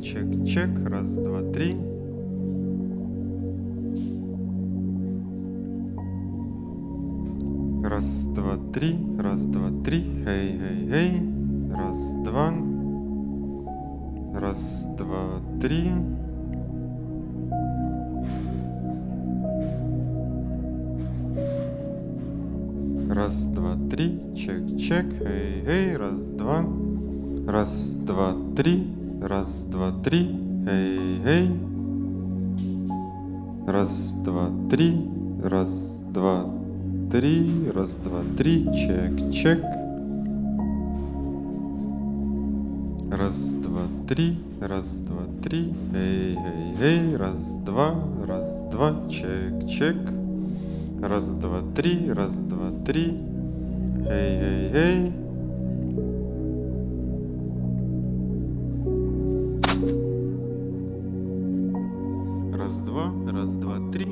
чек, чек. Раз, два, три. Раз, два, три. Раз, два, три. Хей, хей, хей. Раз, два. Раз, два, три. Раз, два, три. Чек, чек. Хей, хей. Раз, два. Раз, два, три. Раз, два, три. Хей, хей. Раз, два, три. Раз, два, три. Раз, два, три. Чек, чек. Раз, два, три. Раз, два, три. Хей, хей, хей. Раз, два. Раз, два. Чек, чек. Раз, два, три. Раз, два, три. Хей, хей, хей. Раз, два, три.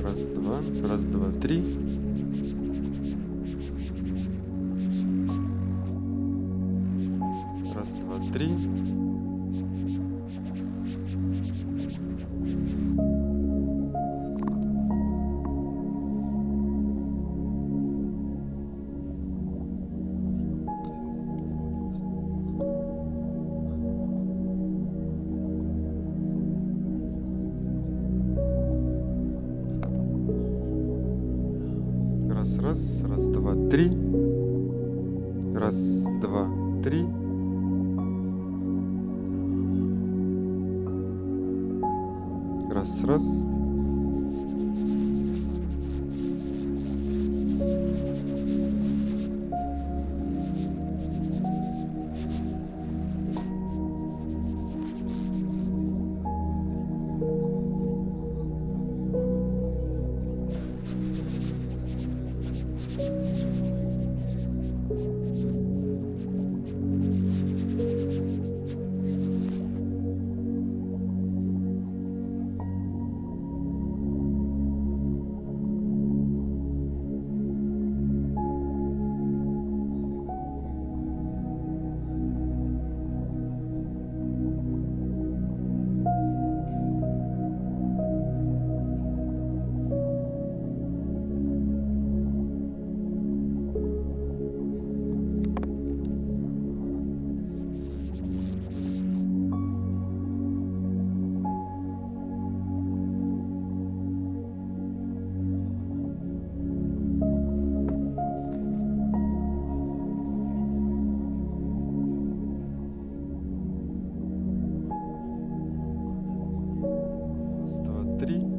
Раз, два, три. Раз, два, три. Раз, два, три. Раз, два, три. Раз.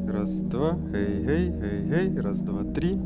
Раз, два, хей, хей, хей, хей. Раз, два, три.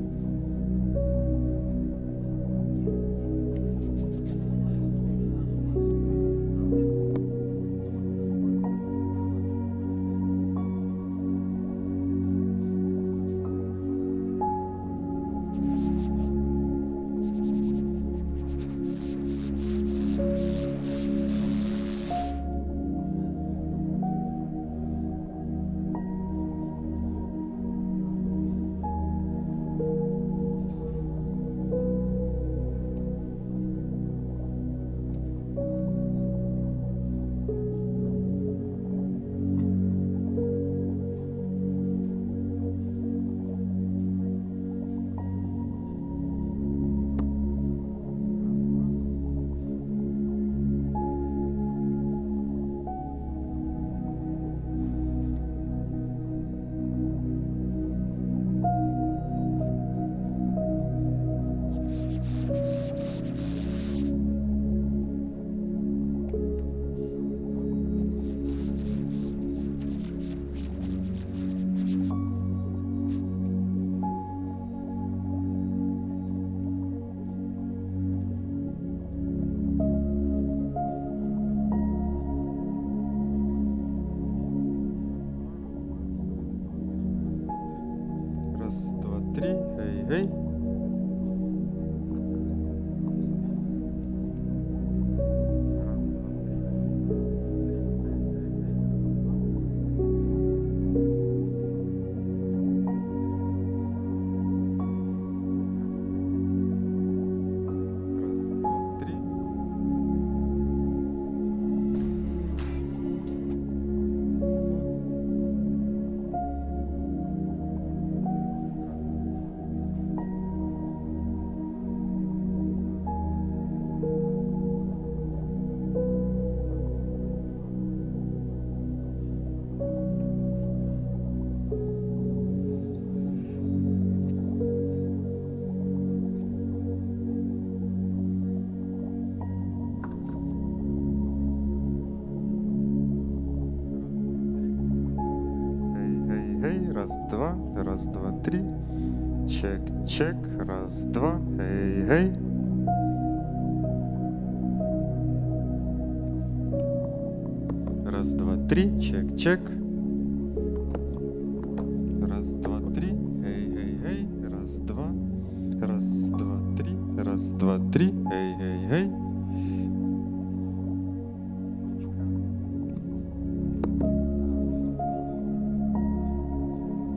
два, раз, два, три. Чек, чек, раз, два, эй, эй. Раз, два, три, чек, чек. Раз, два, три, эй, эй, эй. Раз, два, три, раз, два, три, эй, эй, эй.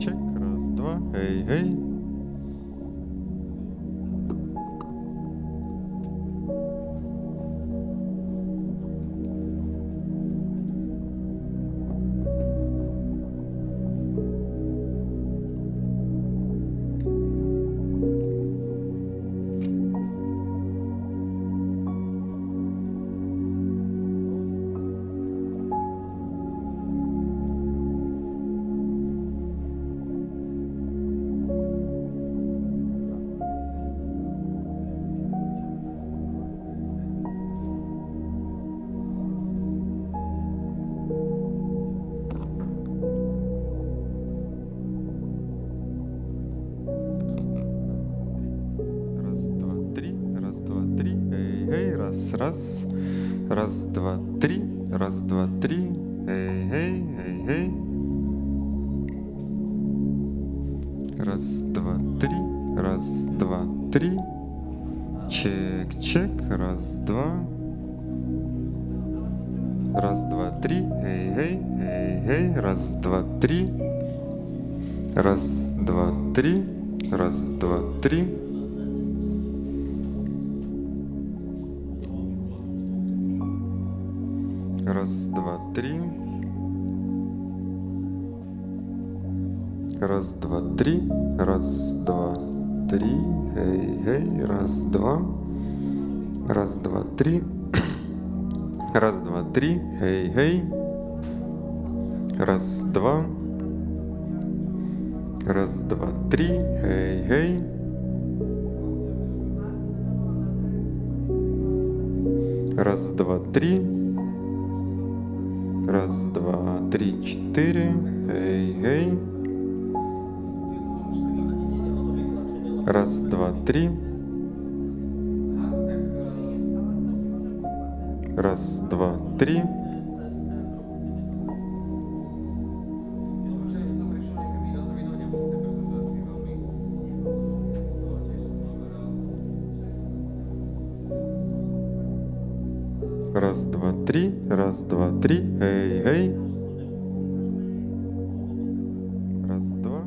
Чек, раз, два, эй, эй. Раз, раз, два, три, раз, два, три, эй, эй, эй, эй. Раз, два, три, раз, два, три. Чек, чек, раз, два. Раз, два, три, эй, эй, эй, эй. Раз, два, три. Раз, два, три, раз, два, три. Раз, два, три. Раз, два, три. Раз, два, три. Эй, эй. Раз, два. Раз, два, три. Раз, два, три. Эй, эй. Раз, два. Раз, два, три. Эй, эй. Раз, два, три. Раз, два, три, четыре. Эй, эй. Раз, два, три. Раз, два, три. Раз, два, три, раз, два, три, эй, эй. Раз, два.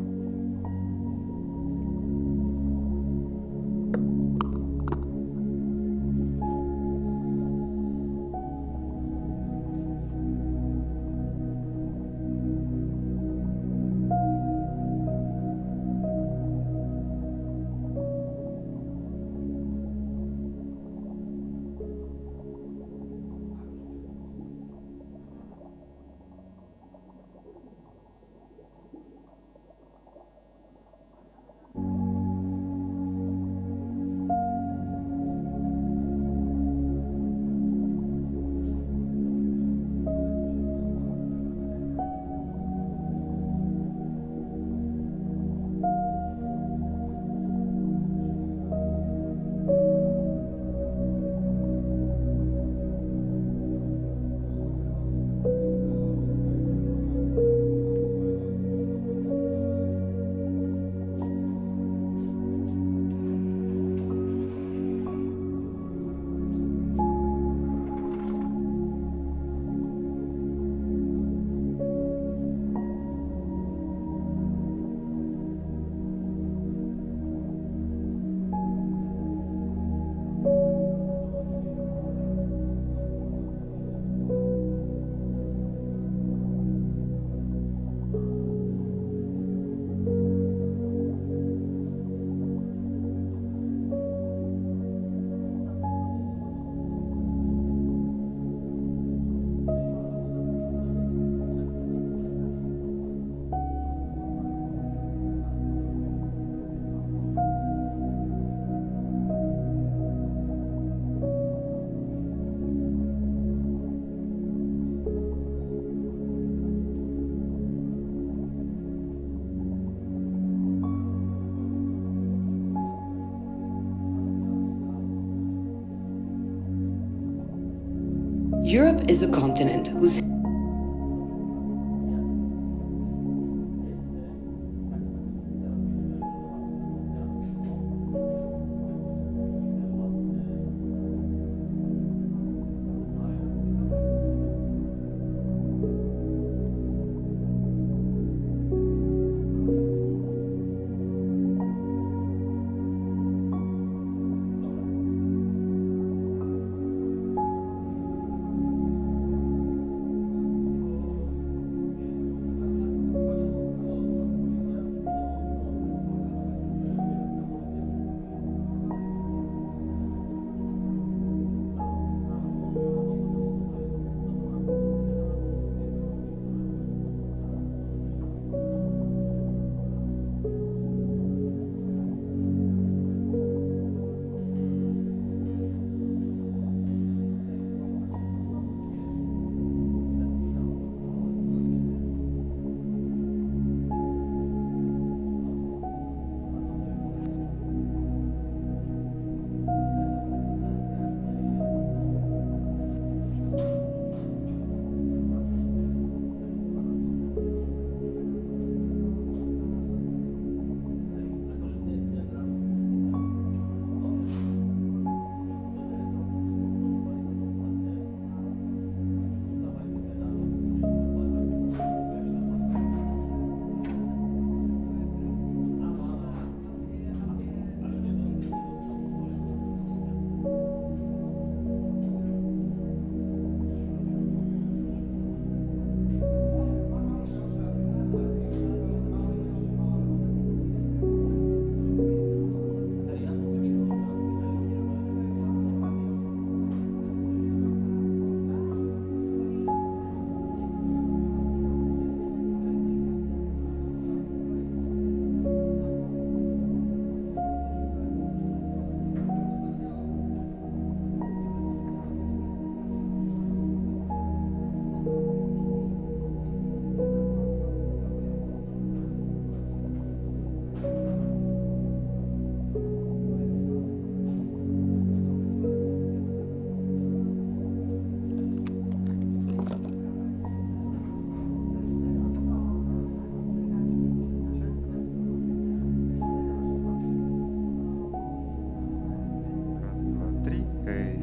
Europe is a continent whose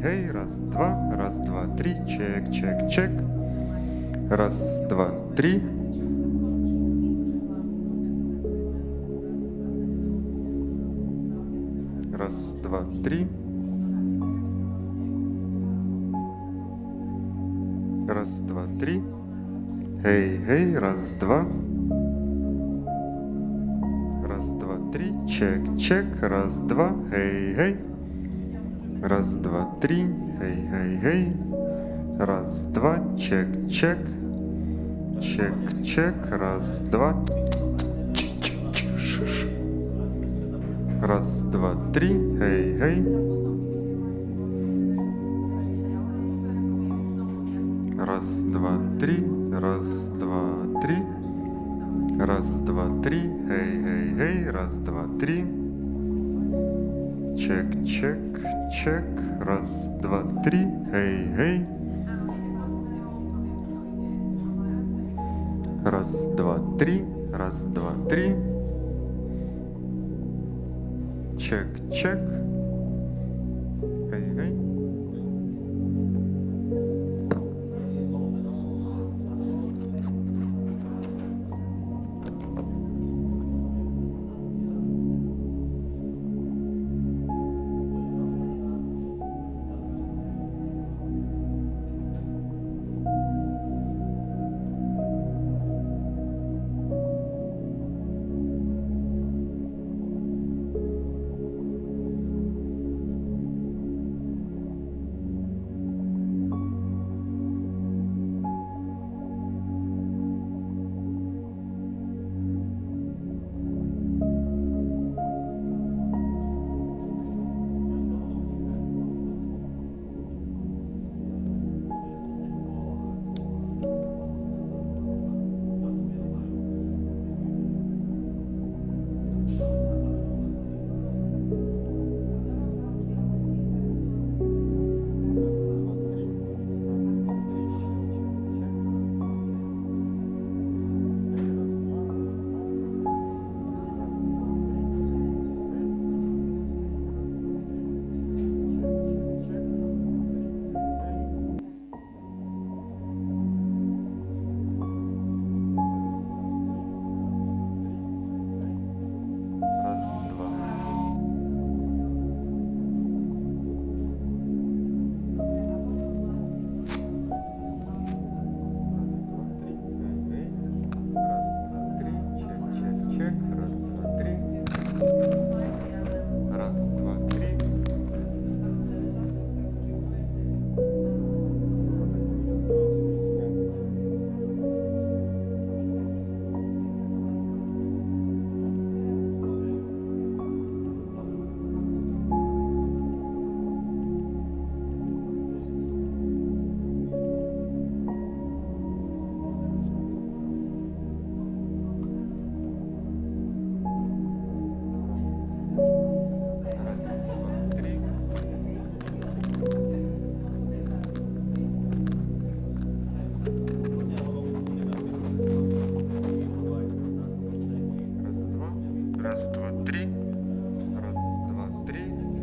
Hej, raz, dva, tri, ček, ček, ček. Raz, dva, tri. Raz, dva, tri. Raz, dva, tri. Hej, hej, raz, dva. Raz, dva, tri, ček, ček. Raz, dva, hej, hej. Raz, dva, tri, hej, hej, hej. Raz, dva, ček, ček. Ček, ček, raz, dva. Raz, dva, tri, hej, hej. Raz, dva, tri, raz, dva, tri. Raz, dva, tri, hej, hej, hej. Raz, dva, tri. Ček, ček, ček. Raz, dva, tri, hej, hej. Raz, dva, tri. Raz, dva, tri. Ček, ček. Hej, hej.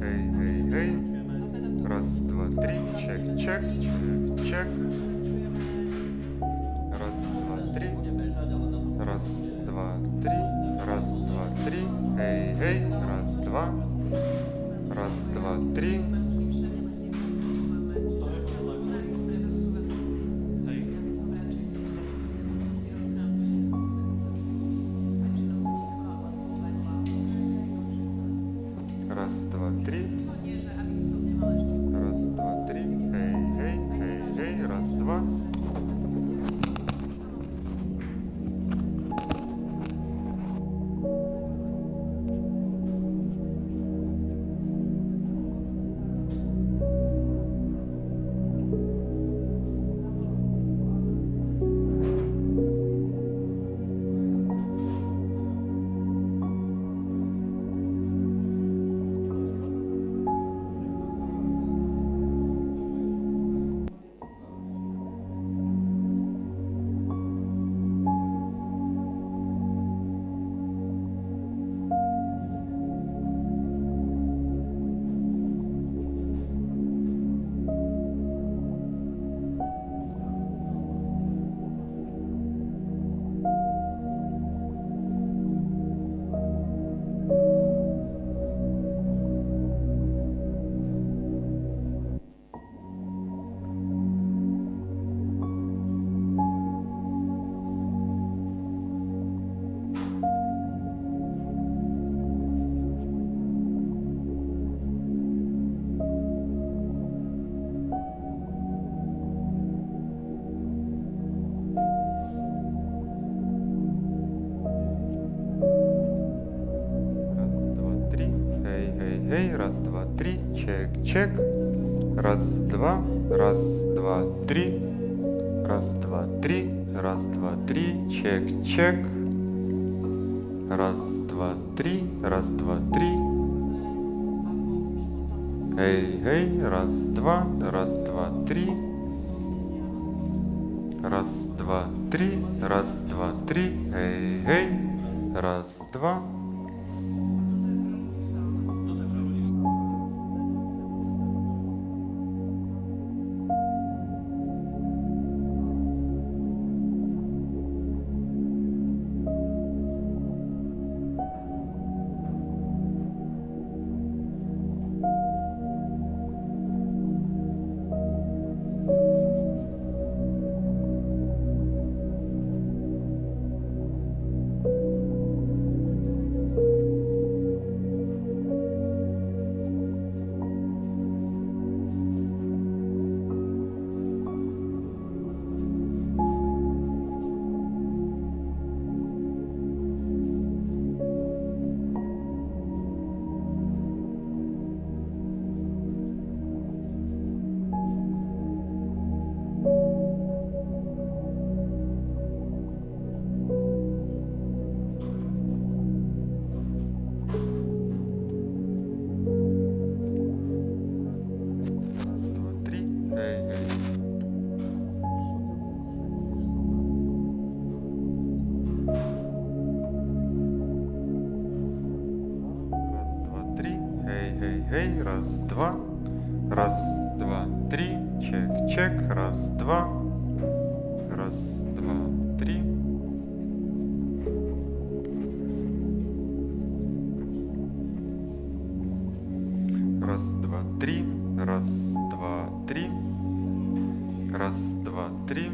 hej, hej, hej. Raz, dva, tri, ček, ček, ček, ček. Raz, dva, tri. Raz, dva, tri. Raz, dva, tri. Hej, hej. Raz, dva. Raz, dva, tri. Raz, dva, tri. Raz, dva, tri. Hej, hej, hej, hej. Raz, dva. Raz, dva, tri, ček, ček. Raz, dva, tri. Raz, dva, tri, ček, ček. Raz, dva, tri. Hej, hej, raz, dva, tri. Raz, dva, tri, hej, hej, raz, dva. Hej, raz, dva, tri, ček, ček, raz, dva, tri. Raz, dva, tri, raz, dva, tri, raz, dva, tri.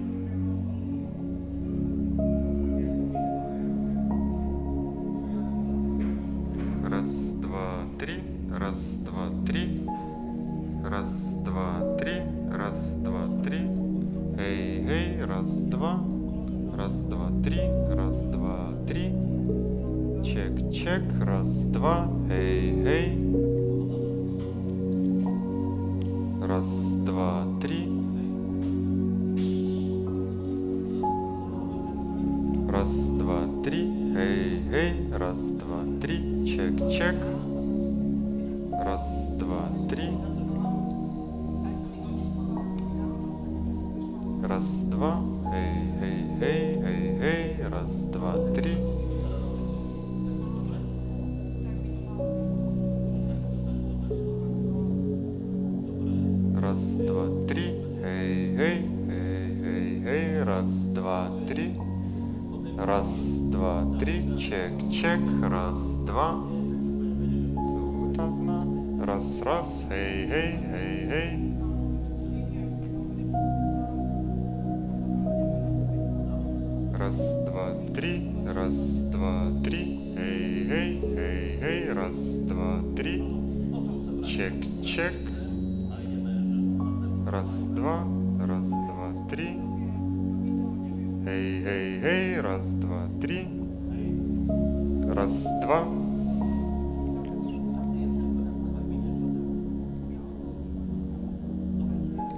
Raz, dva, tri. Raz, dva, tri. Raz, dva, tri. Raz, dva, tri. Hej, hej, raz, dva. Raz, dva, tri. Raz, dva, tri. Ček, ček. Raz, dva. Hej, hej. Raz, dva, tri. Raz, dva, tri. Hej, hej. Raz, dva, tri. Ček, ček. Raz, dva, tri. Raz, dva. Hej, hej, hej, hej, hej. Raz, dva, tri. Raz, dva, tri, hej, hej, hej, hej, hej, raz, dva, tri. Raz, dva, tri, ček, ček, raz, dva. Тут одна, раз, раз, hej, hej, hej, hej. Раз, два, три, hej, hej, hej, hej, raz, dva, tri. Ček, ček. Raz, dva, tri. Hej, hej, hej, raz, dva, tri. Raz, dva.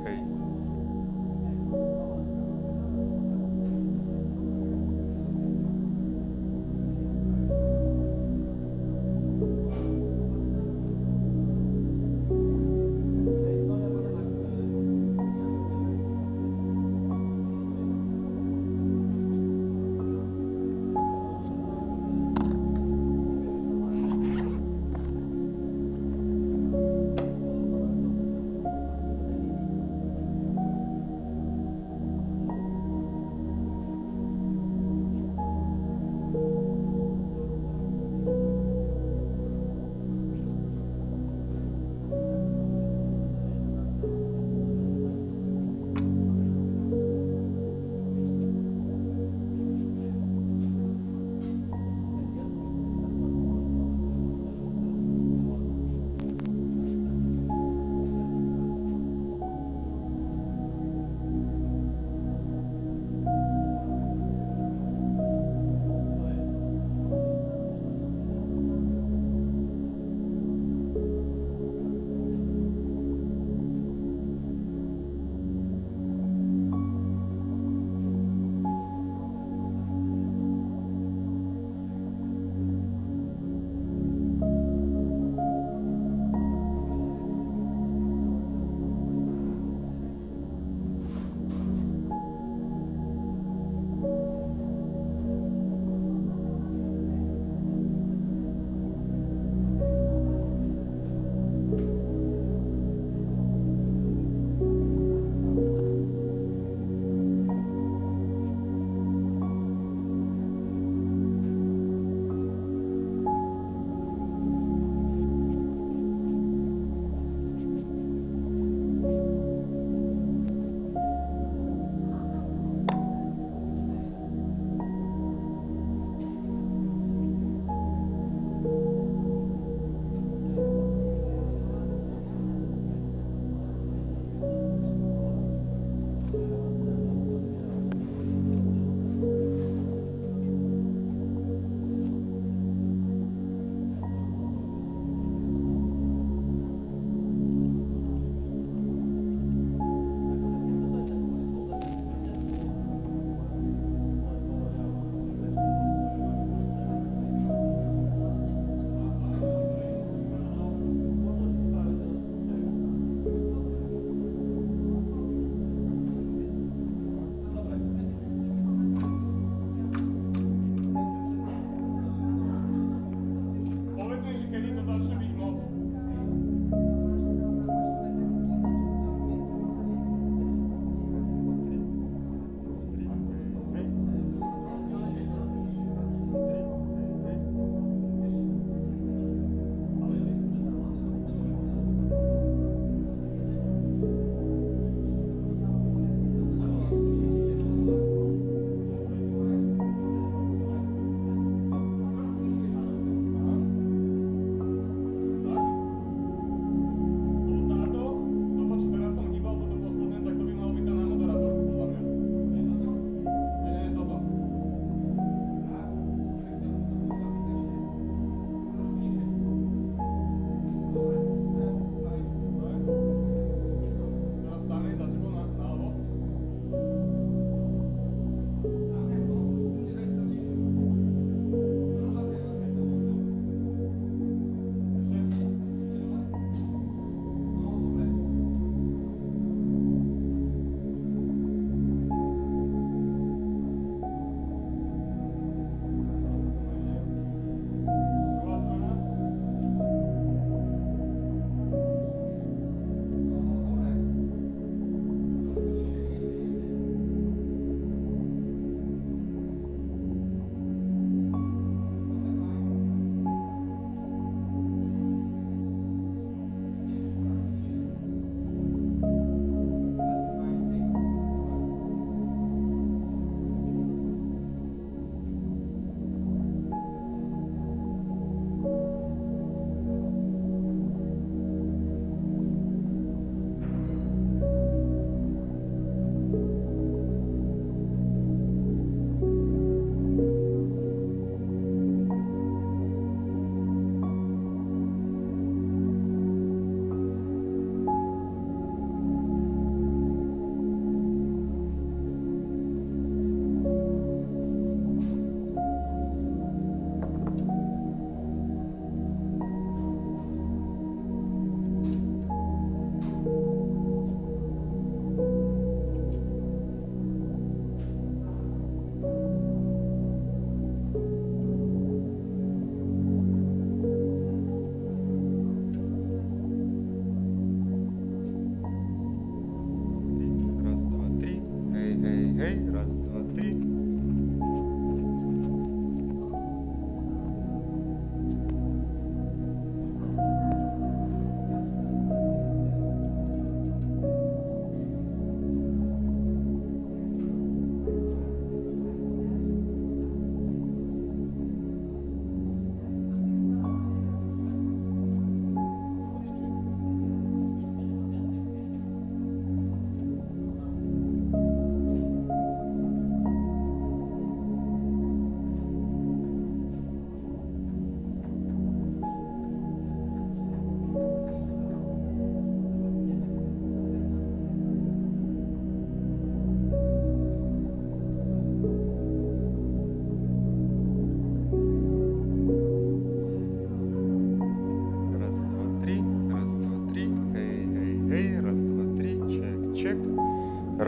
Hej.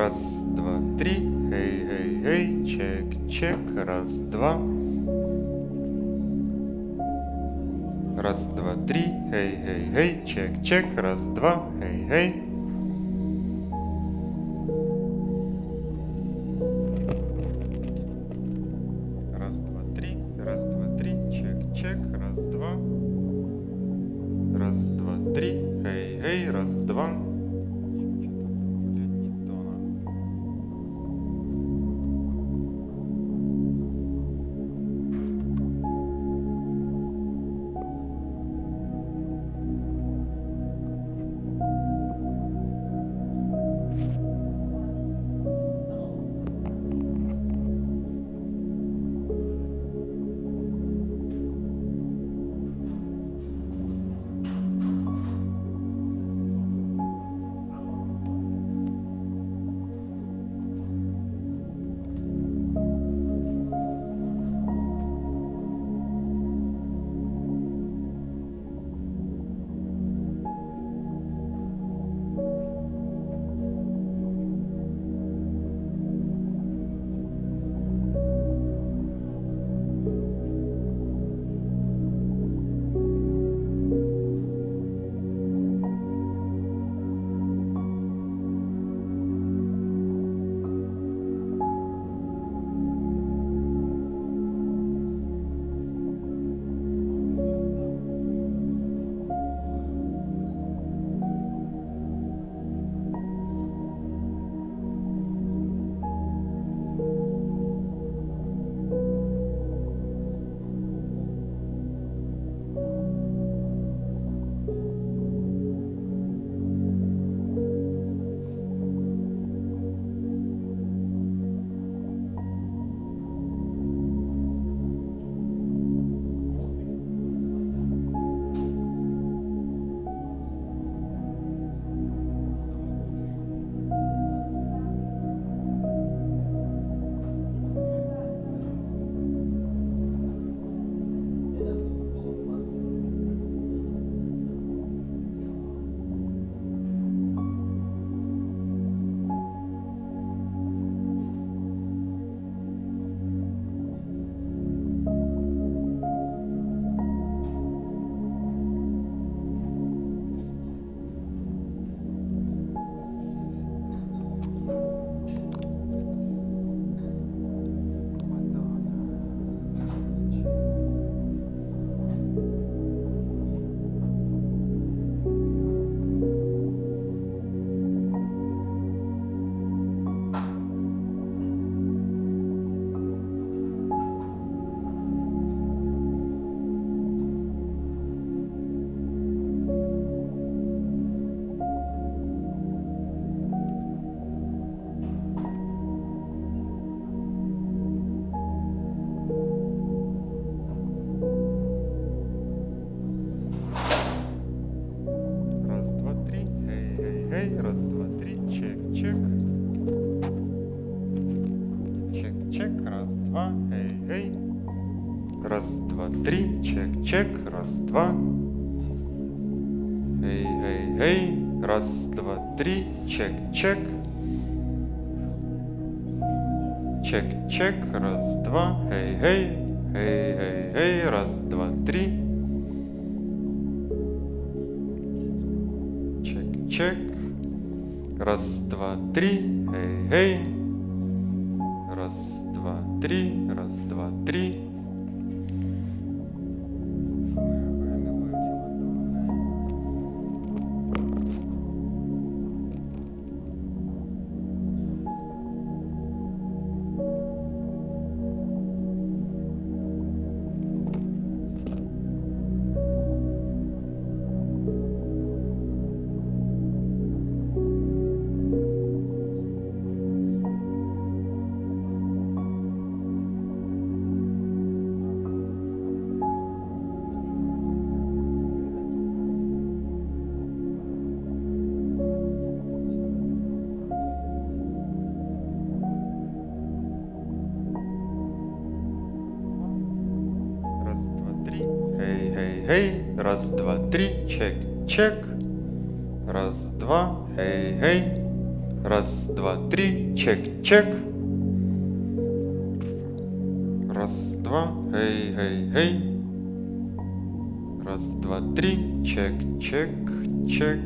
Раз, два, три, hej, hej, hej, ček, ček, raz, dva. Раз, два, три, hej, hej, hej, ček, ček, raz, dva, hej, hej. Раз, два, три, ček, ček, raz, dva. Раз, два, три, hej, hej, raz, dva. Раз, два, три, чек, чек. Чек, чек, раз, два, hej, hej, hej, hej, hej, раз, два, три. Чек, чек, раз, два, три, hej, hej. Раз, два, три, раз, два, три. Hej, раз, два, три, чек, чек. Раз, два, hej, hej. Раз, два, три, чек, чек. Раз, два, хей, хей, хей. Раз, два, три, чек, чек, чек.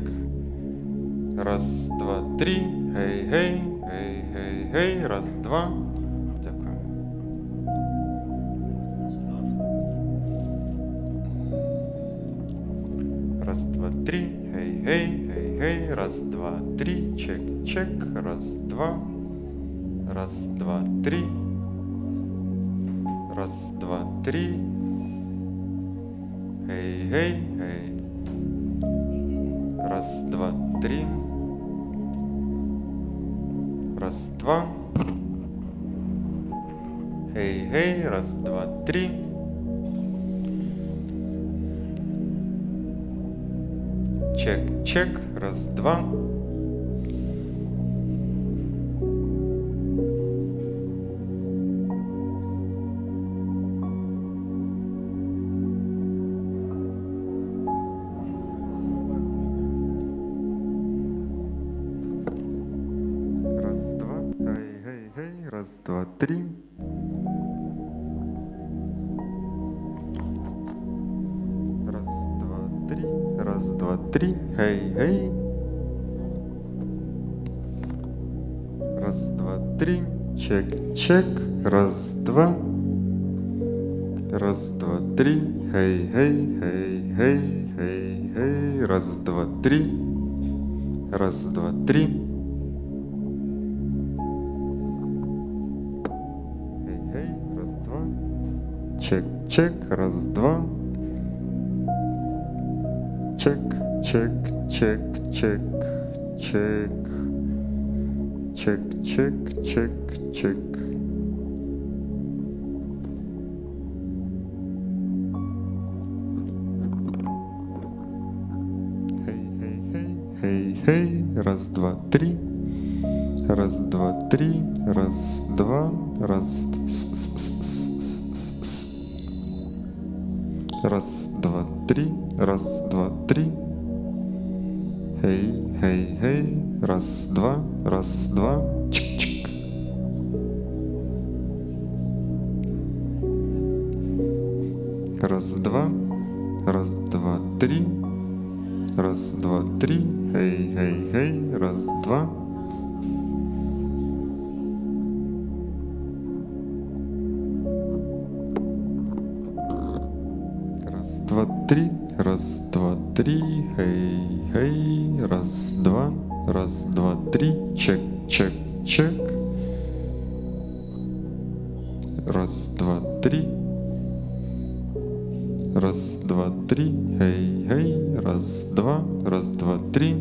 Раз, два, три, хей, хей, хей, хей, хей. Раз, два. Дякую. Раз, два, три, хей, хей, хей, хей. Раз, два, три, чек, чек. Раз, два. Раз, два, три. Раз, два, три. Хей, хей, хей. Раз, два, три. Раз, два. Хей, хей. Раз, два, три. Чек, чек. Раз, два. Раз, два, три. Раз, два, три. Раз, два, три. Хей, хей. Раз, два, три. Чек, чек. Раз, два. Раз, два, три. Хей, хей, хей, хей, хей, хей. Раз, два, три. Раз, два, три. Чек, чек, раз, два. Чек, чек, чек, чек, чек. Чек, чек, чек, чек. Хей, хей, хей, хей, хей. Раз, два, три. Раз, два, три. Раз, два. Раз, раз, два, три. Раз, два, три. Хей, хей, хей. Раз, два. Раз, два. Чик-чик. Раз, два. Раз, два, три. Раз, два, три. Хей, хей, хей. Раз, два. Два, три, раз, два, три, хей, хей, раз, два, три, чек, чек, чек, раз, два, три, раз, два, три, хей, хей, раз, два, три.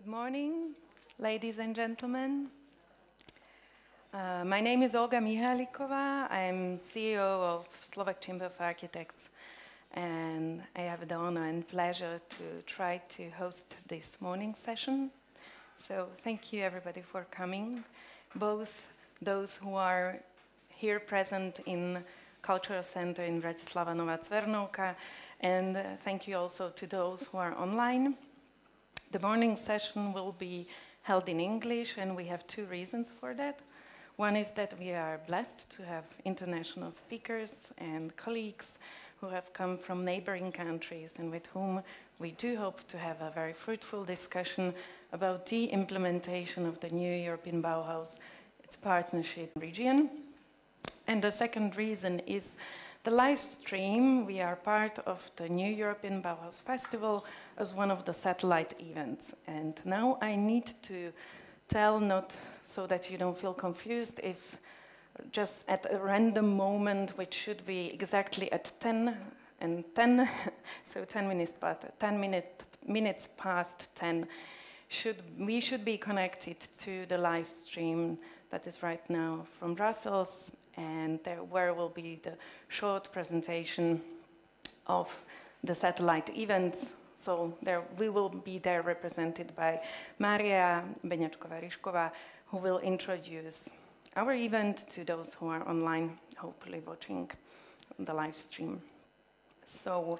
Good morning, ladies and gentlemen. My name is Olga Mihaliková. I'm CEO of Slovak Chamber of Architects, and I have the honor and pleasure to try to host this morning session. So thank you everybody for coming, both those who are here present in Cultural Center in Bratislava Nová Cvernovka, and thank you also to those who are online. The morning session will be held in English, and we have two reasons for that. One is that we are blessed to have international speakers and colleagues who have come from neighboring countries and with whom we do hope to have a very fruitful discussion about the implementation of the new European Bauhaus, its partnership region. And the second reason is the live stream. We are part of the new European Bauhaus Festival as one of the satellite events. And now I need to tell, not so that you don't feel confused, if just at a random moment, which should be exactly at 10 and 10, so 10 minutes past 10, we should be connected to the live stream that is right now from Brussels, and where will be the short presentation of the satellite events. So we will be there represented by Maria Beňačková-Ryšková, who will introduce our event to those who are online, hopefully watching the live stream. So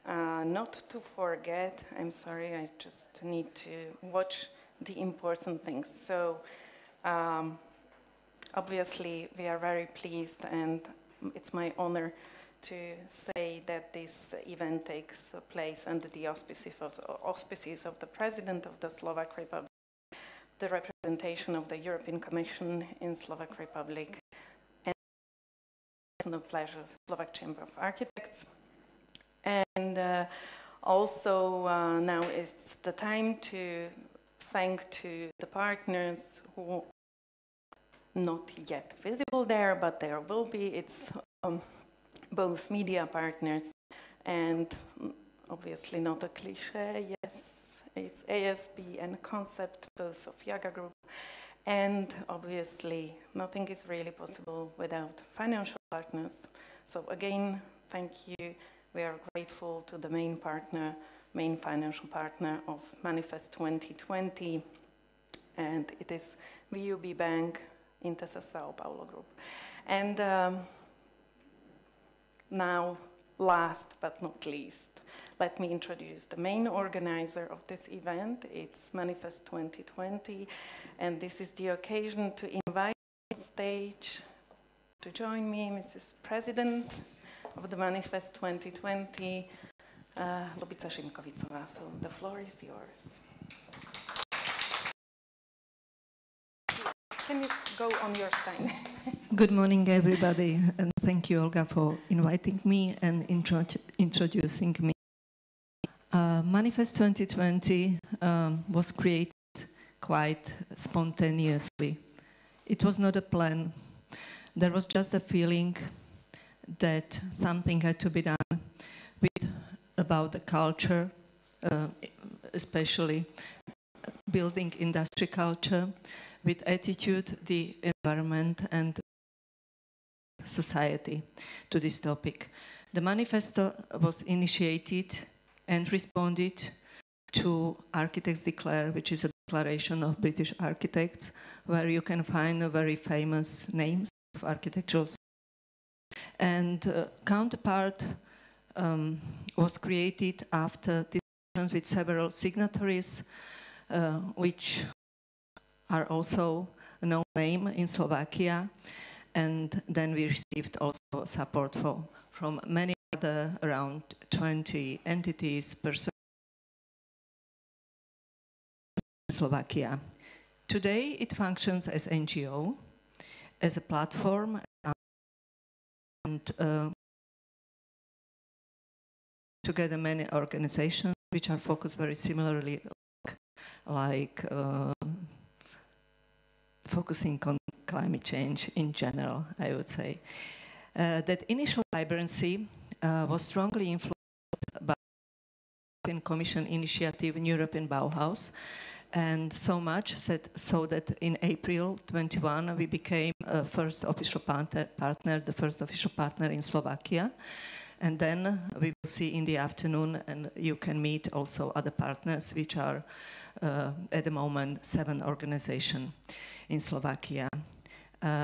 not to forget, I'm sorry, I just need to watch the important things. So obviously we are very pleased, and it's my honor to say that this event takes place under the auspices of the President of the Slovak Republic, the representation of the European Commission in Slovak Republic, and the pleasure of Slovak Chamber of Architects. And also now it's the time to thank to the partners who not yet visible there, but there will be. It's both media partners and obviously not a cliche, yes, it's ASB and Concept, both of Yaga Group, and obviously nothing is really possible without financial partners. So again, thank you. We are grateful to the main financial partner of Manifest 2020, and it is VUB Bank, Intesa São Paulo Group. And now, last but not least, let me introduce the main organizer of this event. It's Manifest 2020, and this is the occasion to invite on stage to join me, Mrs. President of the Manifest 2020, Lubica Šimkovicová. So the floor is yours. Can you go on your sign? Good morning, everybody, and thank you, Olga, for inviting me and introducing me. Manifest 2020 was created quite spontaneously. It was not a plan. There was just a feeling that something had to be done about the culture, especially building industry culture, with attitude, the environment, and society to this topic. The manifesto was initiated and responded to Architects Declare, which is a declaration of British architects, where you can find very famous names of architectural. And counterpart was created after discussions with several signatories, which are also no name in Slovakia, and then we received also support from many other around 20 entities per Slovakia. Today it functions as NGO, as a platform, and together many organizations which are focused very similarly, like focusing on climate change in general, I would say. That initial vibrancy was strongly influenced by the European Commission initiative in European Bauhaus, And so much so that in April 21 we became a first official partner, the first official partner in Slovakia. And then we will see in the afternoon, and you can meet also other partners, which are at the moment 7 organizations in Slovakia.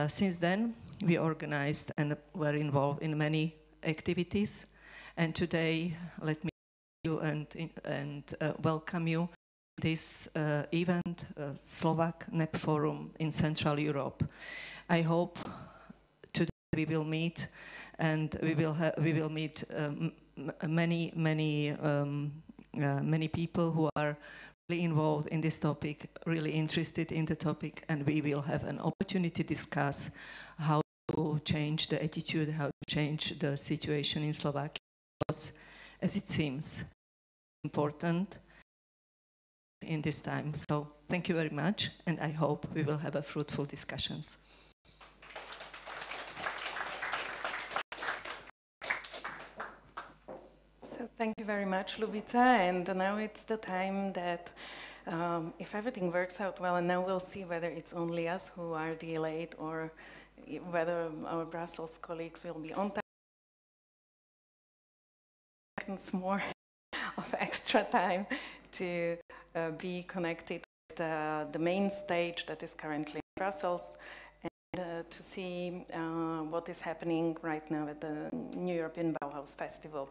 Since then, we organized and were involved in many activities. And today, let me you and welcome you this event, Slovak NEB Forum in Central Europe. I hope today we will meet, and we will meet many people who are really involved in this topic, really interested in the topic, and we will have an opportunity to discuss how to change the attitude, how to change the situation in Slovakia, because as it seems important in this time. So thank you very much, and I hope we will have a fruitful discussions. So thank you very much, Lubica, and now it's the time that if everything works out well, and now we'll see whether it's only us who are delayed or whether our Brussels colleagues will be on time. More of extra time to be connected with the main stage that is currently in Brussels, and to see what is happening right now at the New European Bauhaus Festival.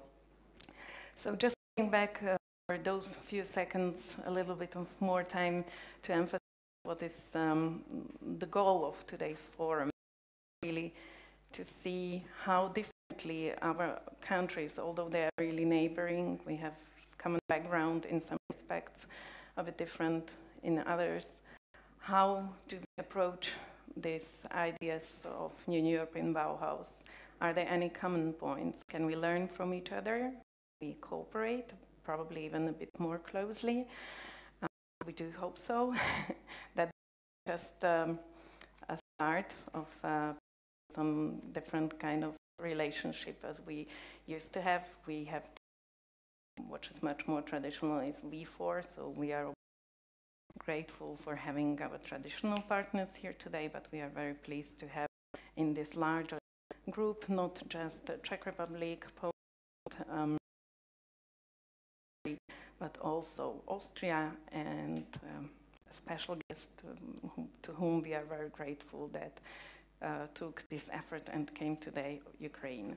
So just going back for those few seconds, a little bit of more time to emphasize what is the goal of today's forum, really to see how differently our countries, although they are really neighboring, we have common background in some respects, a bit different in others. How do we approach these ideas of New European Bauhaus? Are there any common points? Can we learn from each other? We cooperate, probably even a bit more closely. We do hope so. That's just a start of some different kind of relationship as we used to have. We have which is much more traditional is V4, so we are grateful for having our traditional partners here today, but we are very pleased to have in this larger group not just the Czech Republic, Poland, but also Austria, and a special guest to whom we are very grateful that took this effort and came today, Ukraine.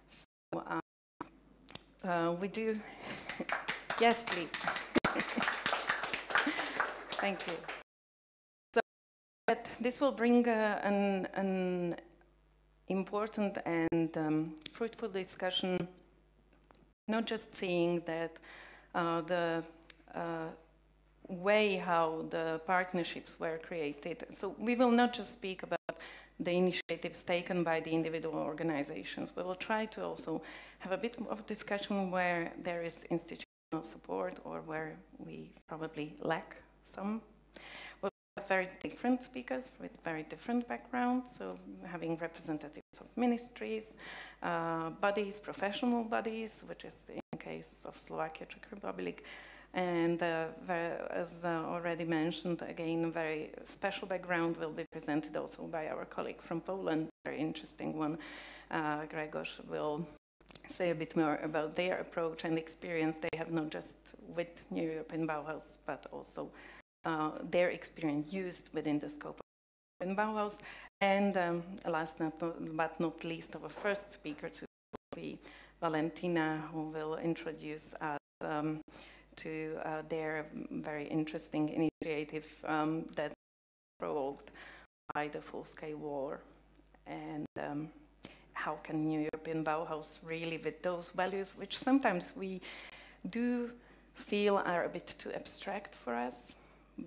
So, we do, yes, please. Thank you. So this will bring an important and fruitful discussion, not just seeing that the way how the partnerships were created. So we will not just speak about the initiatives taken by the individual organizations. We will try to also have a bit of discussion where there is institutional support or where we probably lack some. We'll have very different speakers with very different backgrounds, so having representatives of ministries, bodies, professional bodies, which is in the case of Slovakia, Czech Republic, and as already mentioned, again, a very special background will be presented also by our colleague from Poland, very interesting one. Gregos will say a bit more about their approach and experience they have, not just with New European Bauhaus, but also their experience used within the scope of Bauhaus. And last but not least, our first speaker to be Valentina, who will introduce us to their very interesting initiative that provoked by the full-scale war, and how can New European Bauhaus really, with those values, which sometimes we do feel are a bit too abstract for us,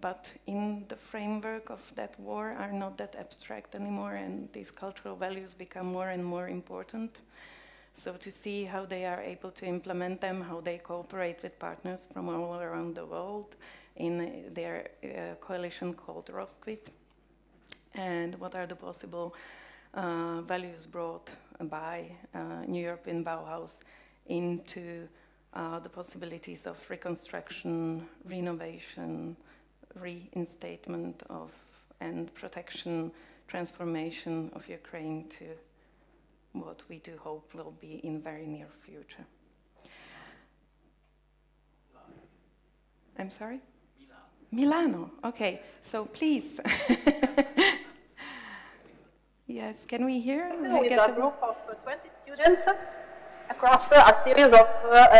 but in the framework of that war are not that abstract anymore, and these cultural values become more and more important. So to see how they are able to implement them, how they cooperate with partners from all around the world in their coalition called Rosquit, and what are the possible values brought by New European Bauhaus into the possibilities of reconstruction, renovation, reinstatement of and protection, transformation of Ukraine to what we do hope will be in very near future. I'm sorry? Milano. Okay, so please. Yes, can we hear? With a group of 20 students across a series of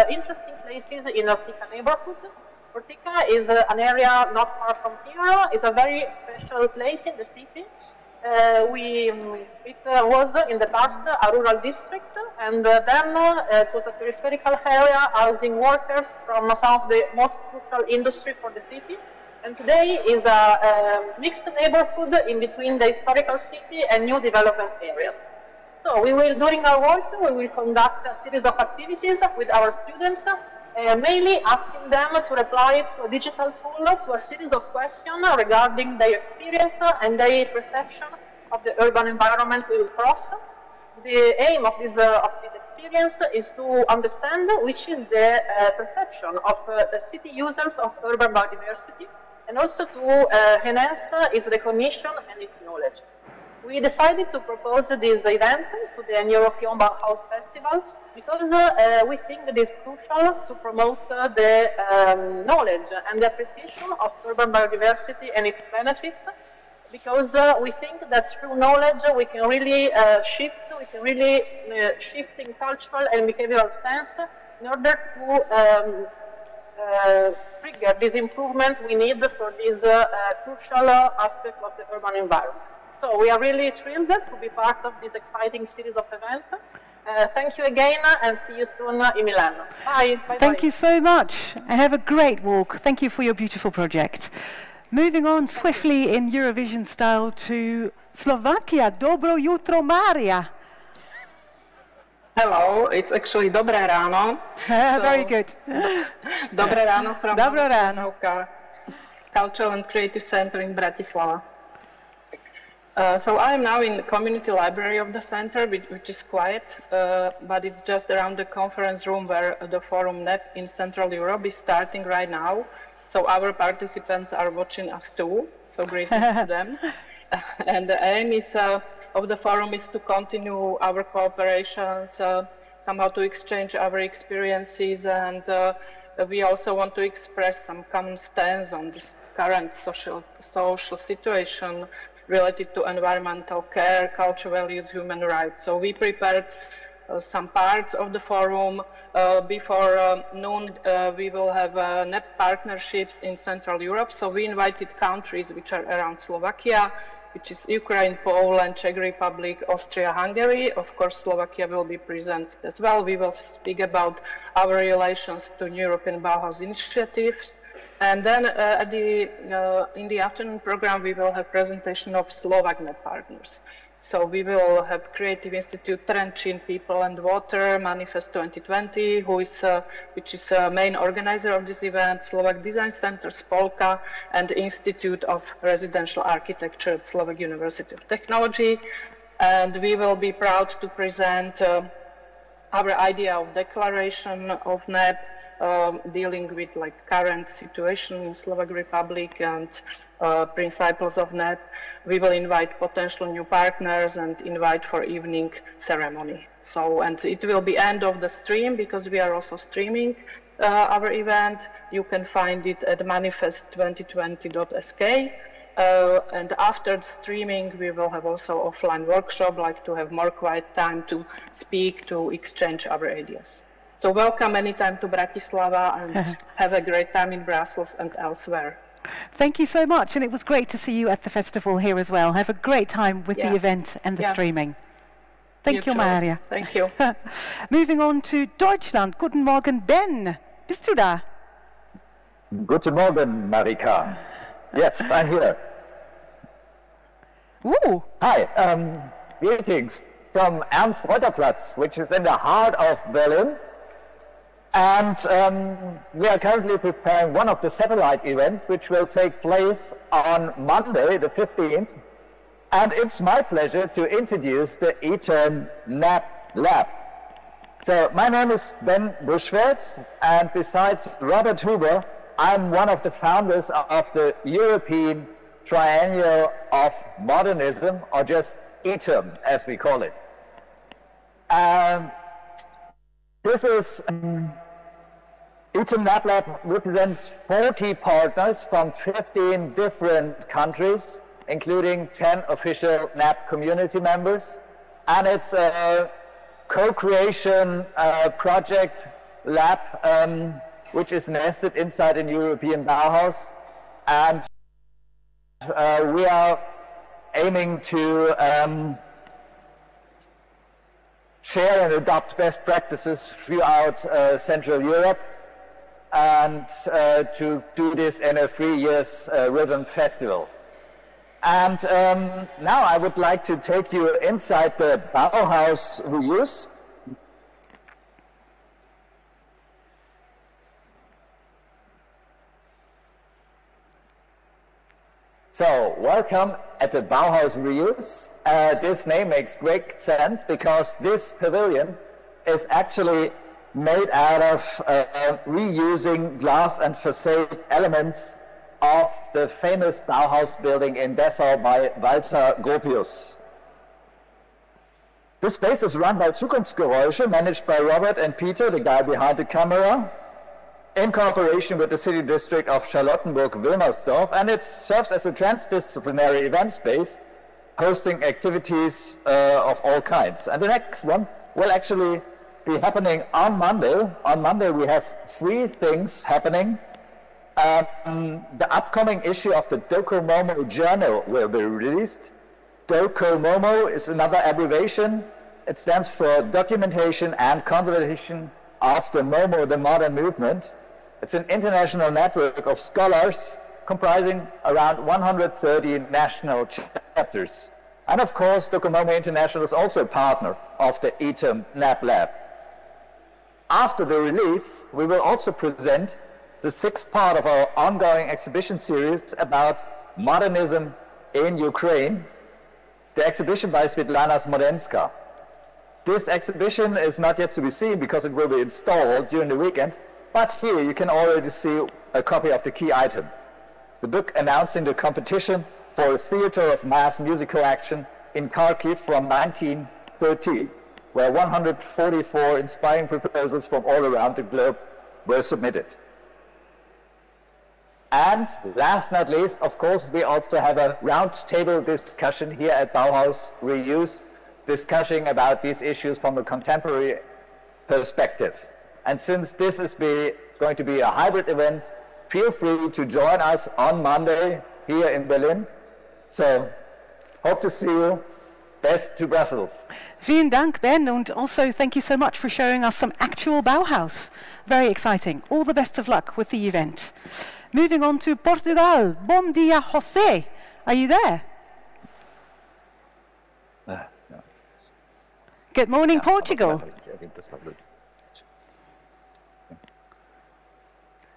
interesting places in Ortica neighborhood. Ortica is an area not far from here. It's a very special place in the city. It was in the past a rural district, and then it was a peripheral area housing workers from some of the most crucial industry for the city. And today is a mixed neighborhood in between the historical city and new development areas. So we will, during our work, we will conduct a series of activities with our students, mainly asking them to reply to a digital tool to a series of questions regarding their experience and their perception of the urban environment we will cross. The aim of this experience is to understand which is the perception of the city users of urban biodiversity, and also to enhance its recognition and its knowledge. We decided to propose this event to the European Bauhaus Festival because we think it is crucial to promote the knowledge and the appreciation of urban biodiversity and its benefits, because we think that through knowledge we can really shift in cultural and behavioral sense in order to trigger this improvement we need for this crucial aspect of the urban environment. So we are really thrilled to be part of this exciting series of events. Thank you again, and see you soon in Milan. Bye. Bye. Thank you so much, and have a great walk. Thank you for your beautiful project. Moving on swiftly in Eurovision style to Slovakia. Dobro jutro, Maria. Hello, it's actually Dobré ráno. Very good. Dobré ráno from Dobré ráno. Cultural and Creative Center in Bratislava. So I am now in the community library of the center, which is quiet, but it's just around the conference room where the Fórum NEB in Central Europe is starting right now. So our participants are watching us too, so greetings to them. And the aim is, of the forum is to continue our cooperations, somehow to exchange our experiences, and we also want to express some common stance on this current social situation related to environmental care, cultural values, human rights. So we prepared some parts of the forum. Before noon, we will have NEB partnerships in Central Europe. So we invited countries which are around Slovakia, which is Ukraine, Poland, Czech Republic, Austria, Hungary. Of course, Slovakia will be present as well. We will speak about our relations to European Bauhaus initiatives. And then in the afternoon program, we will have presentation of Slovak NEB partners. So we will have Creative Institute Trenčín, People and Water, Manifest 2020, which is a main organizer of this event, Slovak Design Center, Spolka, and the Institute of Residential Architecture at Slovak University of Technology. And we will be proud to present our idea of declaration of NEB, dealing with current situation in Slovak Republic and principles of NEB. We will invite potential new partners and invite for evening ceremony. So, and it will be end of the stream because we are also streaming our event. You can find it at manifest2020.sk. And after the streaming, we will have also offline workshop, to have more quiet time to speak, to exchange our ideas. So welcome anytime to Bratislava, and have a great time in Brussels and elsewhere. Thank you so much, and it was great to see you at the festival here as well. Have a great time with the event and the streaming. Thank you, Maria. Thank you. Moving on to Deutschland. Guten Morgen, Ben. Bist du da? Guten Morgen, Marika. Yes, I'm here. Ooh. Hi, greetings from Ernst-Reuter-Platz, which is in the heart of Berlin. And we are currently preparing one of the satellite events, which will take place on Monday, the 15th. And it's my pleasure to introduce the ETERN NEB Lab. So my name is Ben Buschwert, and besides Robert Huber, I'm one of the founders of the European Triennial of Modernism, or just ETEM, as we call it. This is ETEM NAB Lab represents 40 partners from 15 different countries, including 10 official NAB community members. And it's a co-creation project lab which is nested inside an European Bauhaus. And we are aiming to share and adopt best practices throughout Central Europe, and to do this in a 3-year rhythm festival. And now I would like to take you inside the Bauhaus reuse. So, welcome at the Bauhaus reuse. This name makes great sense because this pavilion is actually made out of reusing glass and facade elements of the famous Bauhaus building in Dessau by Walter Gropius. This space is run by Zukunftsgeräusche, managed by Robert and Peter, the guy behind the camera, in cooperation with the city district of Charlottenburg-Wilmersdorf, and it serves as a transdisciplinary event space, hosting activities of all kinds. And the next one will actually be happening on Monday. On Monday we have 3 things happening. The upcoming issue of the Docomomo journal will be released. Docomomo is another abbreviation. It stands for Documentation and Conservation of the Momo, the Modern Movement. It's an international network of scholars comprising around 130 national chapters. And of course, Docomomo International is also a partner of the ETEM NAB Lab. After the release, we will also present the 6th part of our ongoing exhibition series about modernism in Ukraine, the exhibition by Svetlana Smolenska. This exhibition is not yet to be seen because it will be installed during the weekend, but here you can already see a copy of the key item, the book announcing the competition for a theater of mass musical action in Kharkiv from 1913, where 144 inspiring proposals from all around the globe were submitted. And last not least, of course, we also have a roundtable discussion here at Bauhaus Reuse, discussing about these issues from a contemporary perspective. And since this is going to be a hybrid event, feel free to join us on Monday here in Berlin. So, hope to see you. Best to Brussels. Vielen Dank, Ben, and also thank you so much for showing us some actual Bauhaus. Very exciting. All the best of luck with the event. Moving on to Portugal. Bom dia, José. Are you there? No. Good morning, Portugal.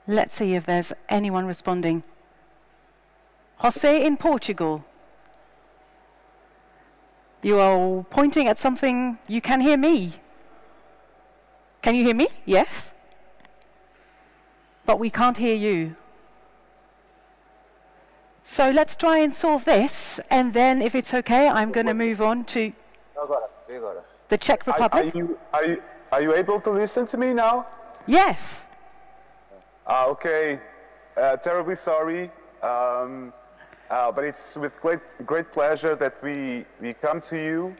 Let's see if there's anyone responding. José in Portugal. You are pointing at something. You can hear me. Can you hear me? Yes. But we can't hear you. So let's try and solve this, and then if it's okay, I'm going to move on to the Czech Republic. Are you able to listen to me now? Yes. Okay. Terribly sorry. But it's with great pleasure that we come to you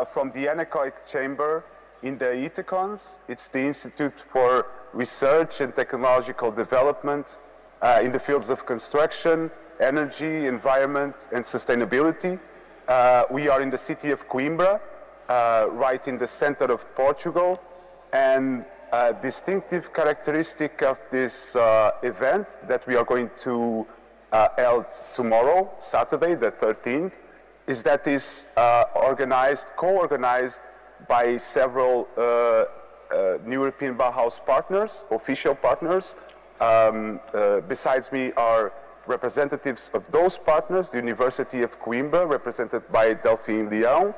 from the anechoic chamber in the ITECONS. It's the Institute for Research and Technological Development in the fields of construction, energy, environment, and sustainability. We are in the city of Coimbra, right in the center of Portugal, and a distinctive characteristic of this event that we are going to held tomorrow, Saturday, the 13th, is that it's co-organized by several new European Bauhaus partners, official partners. Besides me are representatives of those partners, the University of Coimbra, represented by Delphine Leão,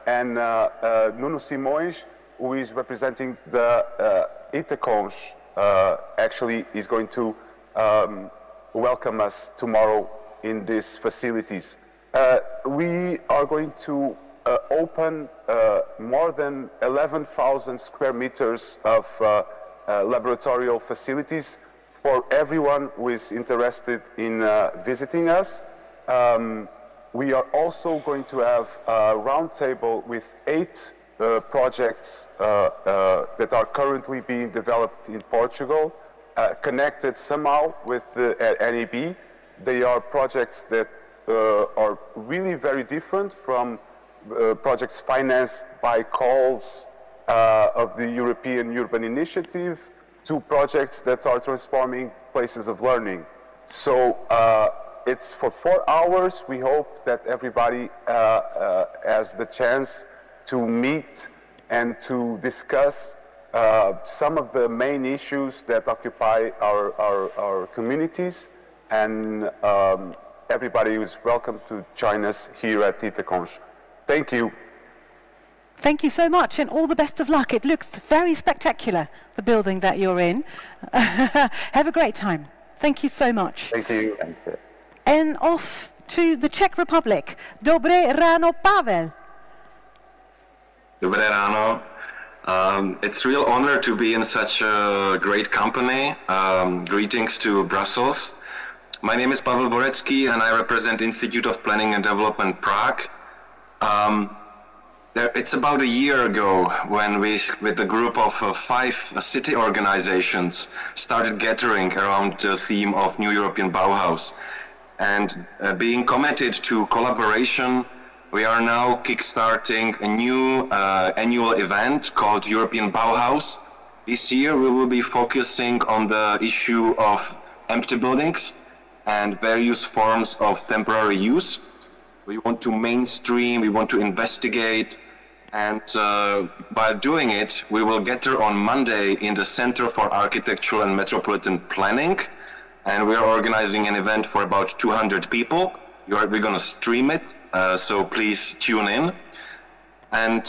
and Nuno Simões, who is representing the ITECONS actually is going to welcome us tomorrow in these facilities. We are going to open more than 11,000 square meters of laboratorial facilities for everyone who is interested in visiting us. We are also going to have a roundtable with 8 projects that are currently being developed in Portugal, connected somehow with the NEB. They are projects that are really very different from projects financed by calls of the European Urban Initiative to projects that are transforming places of learning. So it's for 4 hours. We hope that everybody has the chance to meet and to discuss some of the main issues that occupy our communities, and everybody is welcome to join us here at Itaconch. Thank you. Thank you so much, and all the best of luck. It looks very spectacular, the building that you're in. Have a great time. Thank you so much. Thank you. Thank you. And off to the Czech Republic. Dobré ráno, Pavel. Dobré ráno. It's a real honor to be in such a great company. Greetings to Brussels. My name is Pavel Borecký and I represent Institute of Planning and Development Prague. It's about a year ago when we, with a group of 5 city organizations, started gathering around the theme of New European Bauhaus. And being committed to collaboration, we are now kickstarting a new annual event called European Bauhaus. This year we will be focusing on the issue of empty buildings and various forms of temporary use. We want to mainstream, we want to investigate, and by doing it, we will gather on Monday in the Center for Architectural and Metropolitan Planning, and we are organizing an event for about 200 people. We're going to stream it, so please tune in. And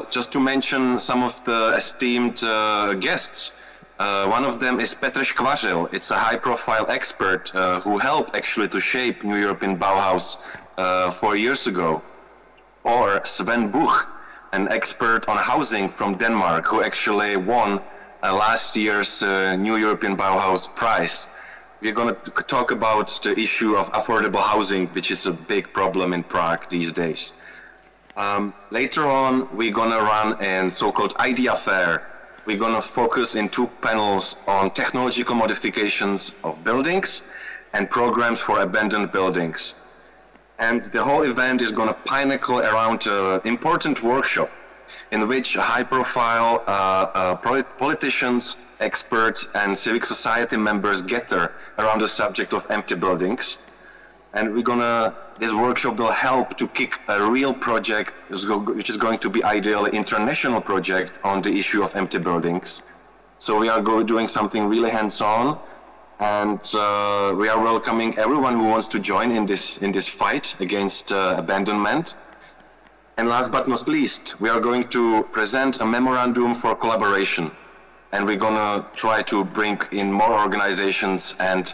just to mention some of the esteemed guests, one of them is Petr Škvařil. It's a high-profile expert who helped actually to shape New European Bauhaus 4 years ago. Or Sven Buch, an expert on housing from Denmark, who actually won last year's New European Bauhaus prize. We're going to talk about the issue of affordable housing, which is a big problem in Prague these days. Later on, we're going to run a so-called idea fair. We're going to focus in 2 panels on technological modifications of buildings and programs for abandoned buildings. And the whole event is going to pinnacle around an important workshop in which high-profile politicians, experts, and civic society members gather around the subject of empty buildings. And this workshop will help to kick a real project, which is going to be ideally international project on the issue of empty buildings. So we are doing something really hands-on, and we are welcoming everyone who wants to join in this fight against abandonment. And last but not least, we are going to present a memorandum for collaboration, and we're going to try to bring in more organizations and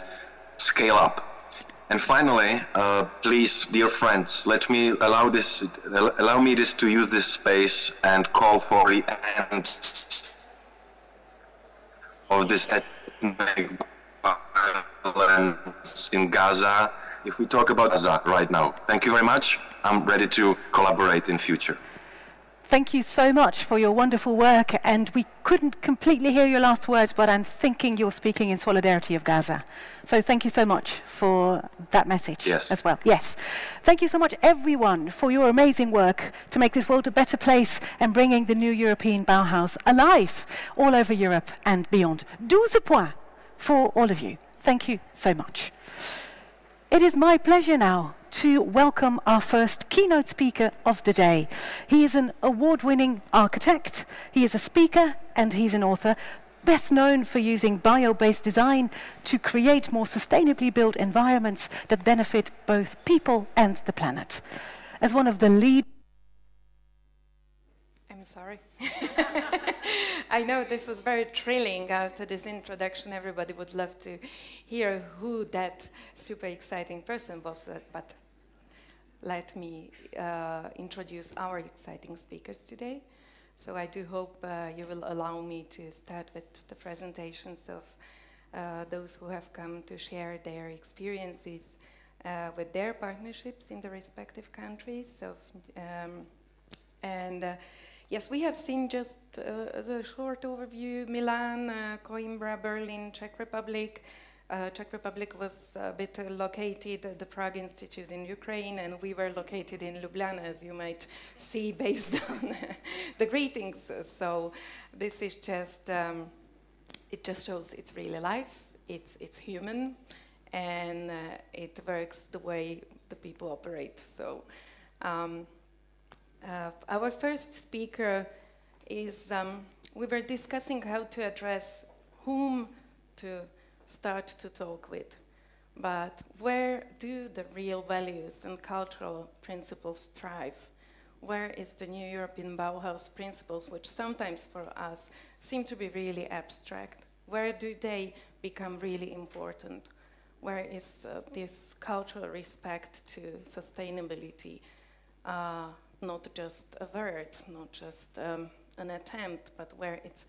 scale up. And finally, please, dear friends, allow me to use this space and call for the end of this ethnic violence in Gaza. If we talk about Gaza right now, thank you very much. I'm ready to collaborate in future. Thank you so much for your wonderful work, and we couldn't completely hear your last words, but I'm thinking you're speaking in solidarity of Gaza. So thank you so much for that message as well. Yes. Thank you so much, everyone, for your amazing work to make this world a better place and bringing the new European Bauhaus alive all over Europe and beyond. 12 points for all of you. Thank you so much. It is my pleasure now to welcome our first keynote speaker of the day. He is an award-winning architect, he is a speaker, and he's an author, best known for using bio-based design to create more sustainably built environments that benefit both people and the planet. As one of the lead... I'm I'm sorry. I know this was very thrilling after this introduction. Everybody would love to hear who that super exciting person was, but let me introduce our exciting speakers today. So I do hope you will allow me to start with the presentations of those who have come to share their experiences with their partnerships in the respective countries. Yes, we have seen just as a short overview, Milan, Coimbra, Berlin, Czech Republic. Czech Republic was a bit located at the Prague Institute in Ukraine, and we were located in Ljubljana, as you might see based on the greetings. So this is just, it just shows it's really life, it's human, and it works the way the people operate. So our first speaker is, we were discussing how to address whom to start to talk with, but where do the real values and cultural principles thrive? Where is the New European Bauhaus principles, which sometimes for us seem to be really abstract? Where do they become really important? Where is this cultural respect to sustainability not just a word, not just an attempt, but where it's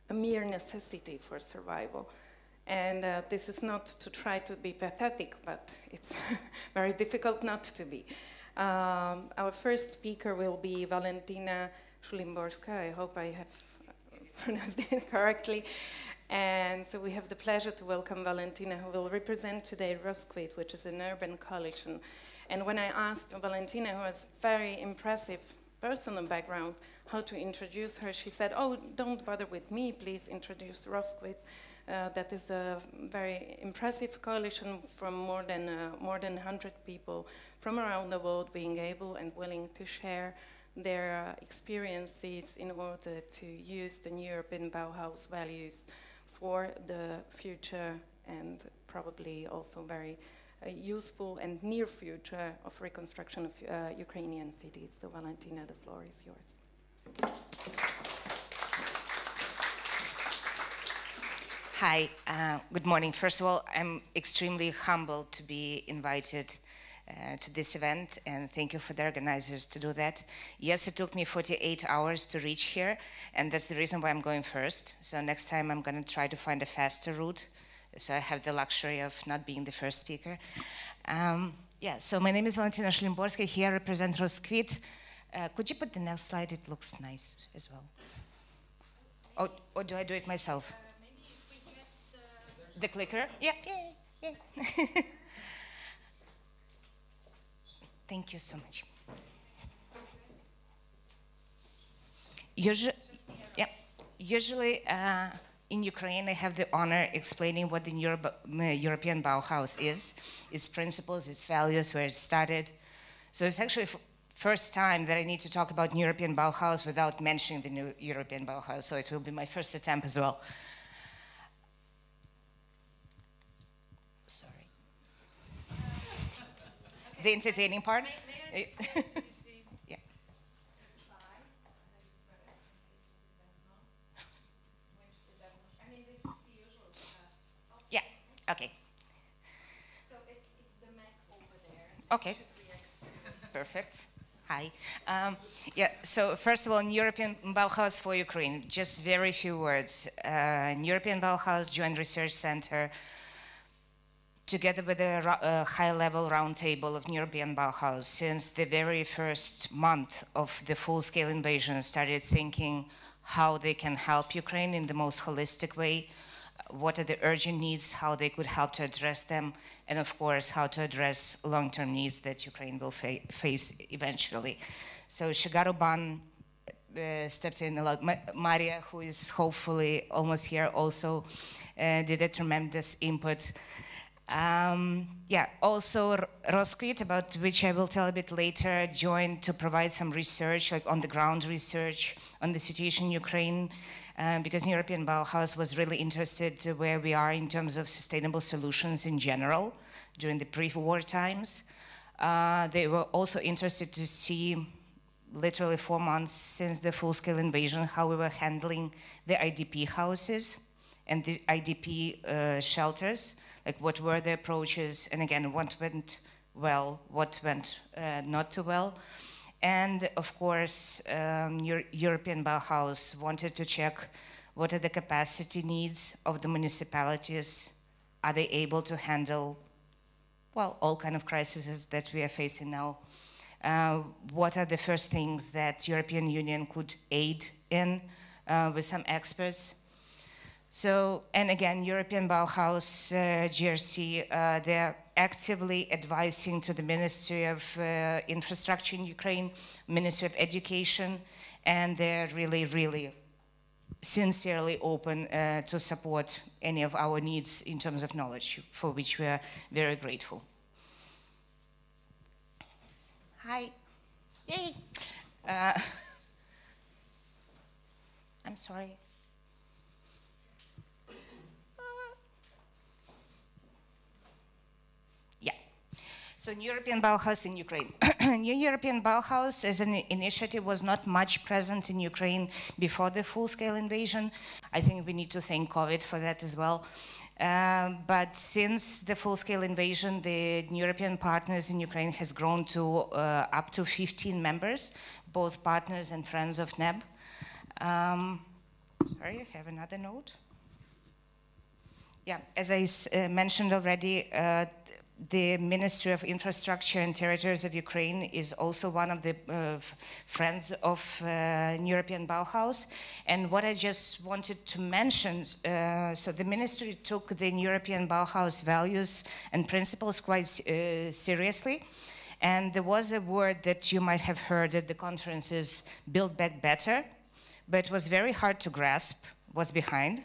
a mere necessity for survival? And this is not to try to be pathetic, but it's very difficult not to be. Our first speaker will be Valentina Szulimborska. I hope I have pronounced it correctly. And so we have the pleasure to welcome Valentina, who will represent today Rosquit, which is an urban coalition. And when I asked Valentina, who has very impressive personal background, how to introduce her, she said, "Oh, don't bother with me, please introduce Rosquit." That is a very impressive coalition from more than 100 people from around the world, being able and willing to share their experiences in order to use the New European Bauhaus values for the future and probably also very useful and near future of reconstruction of Ukrainian cities. So Valentina, the floor is yours. Hi, good morning. First of all, I'm extremely humbled to be invited to this event, and thank you for the organizers to do that. Yes, it took me 48 hours to reach here, and that's the reason why I'm going first. So next time I'm going to try to find a faster route, so I have the luxury of not being the first speaker. Yeah, so my name is Valentina Szulimborska. Here I represent Rosquit. Could you put the next slide? It looks nice as well. Or do I do it myself? The clicker? Yeah. Thank you so much. Usually in Ukraine, I have the honor explaining what the European Bauhaus is, its principles, its values, where it started. So it's actually first time that I need to talk about European Bauhaus without mentioning the new European Bauhaus, so it will be my first attempt as well. The entertaining part? Yeah. Yeah, okay. So it's the Mac over there. Okay. Perfect. Hi. Yeah, so first of all, European Bauhaus for Ukraine, just very few words. European Bauhaus Joint Research Center, together with a high-level roundtable of European Bauhaus, since the very first month of the full-scale invasion, started thinking how they can help Ukraine in the most holistic way, what are the urgent needs, how they could help to address them, and of course, how to address long-term needs that Ukraine will face eventually. So Shigaru-ban stepped in a lot. Maria, who is hopefully almost here, also did a tremendous input. Yeah, also Rosquit, about which I will tell a bit later, joined to provide some research, like on-the-ground research on the situation in Ukraine, because European Bauhaus was really interested where we are in terms of sustainable solutions in general during the pre-war times. They were also interested to see literally 4 months since the full-scale invasion, how we were handling the IDP houses and the IDP shelters, like what were the approaches, and again, what went well, what went not too well. And of course, European Bauhaus wanted to check what are the capacity needs of the municipalities. Are they able to handle, well, all kind of crises that we are facing now? What are the first things that European Union could aid in with some experts? So, and again, European Bauhaus, GRC, they're actively advising to the Ministry of Infrastructure in Ukraine, Ministry of Education, and they're really, really sincerely open to support any of our needs in terms of knowledge, for which we are very grateful. Hi. Yay. I'm sorry. Yeah. So New European Bauhaus in Ukraine. New European Bauhaus as an initiative was not much present in Ukraine before the full-scale invasion. I think we need to thank COVID for that as well. But since the full-scale invasion, the European partners in Ukraine has grown to up to 15 members, both partners and friends of NEB. Sorry, I have another note. Yeah, as I mentioned already, the Ministry of Infrastructure and Territories of Ukraine is also one of the friends of European Bauhaus. And what I just wanted to mention, so the ministry took the European Bauhaus values and principles quite seriously. And there was a word that you might have heard at the conferences, build back better, but it was very hard to grasp what's behind.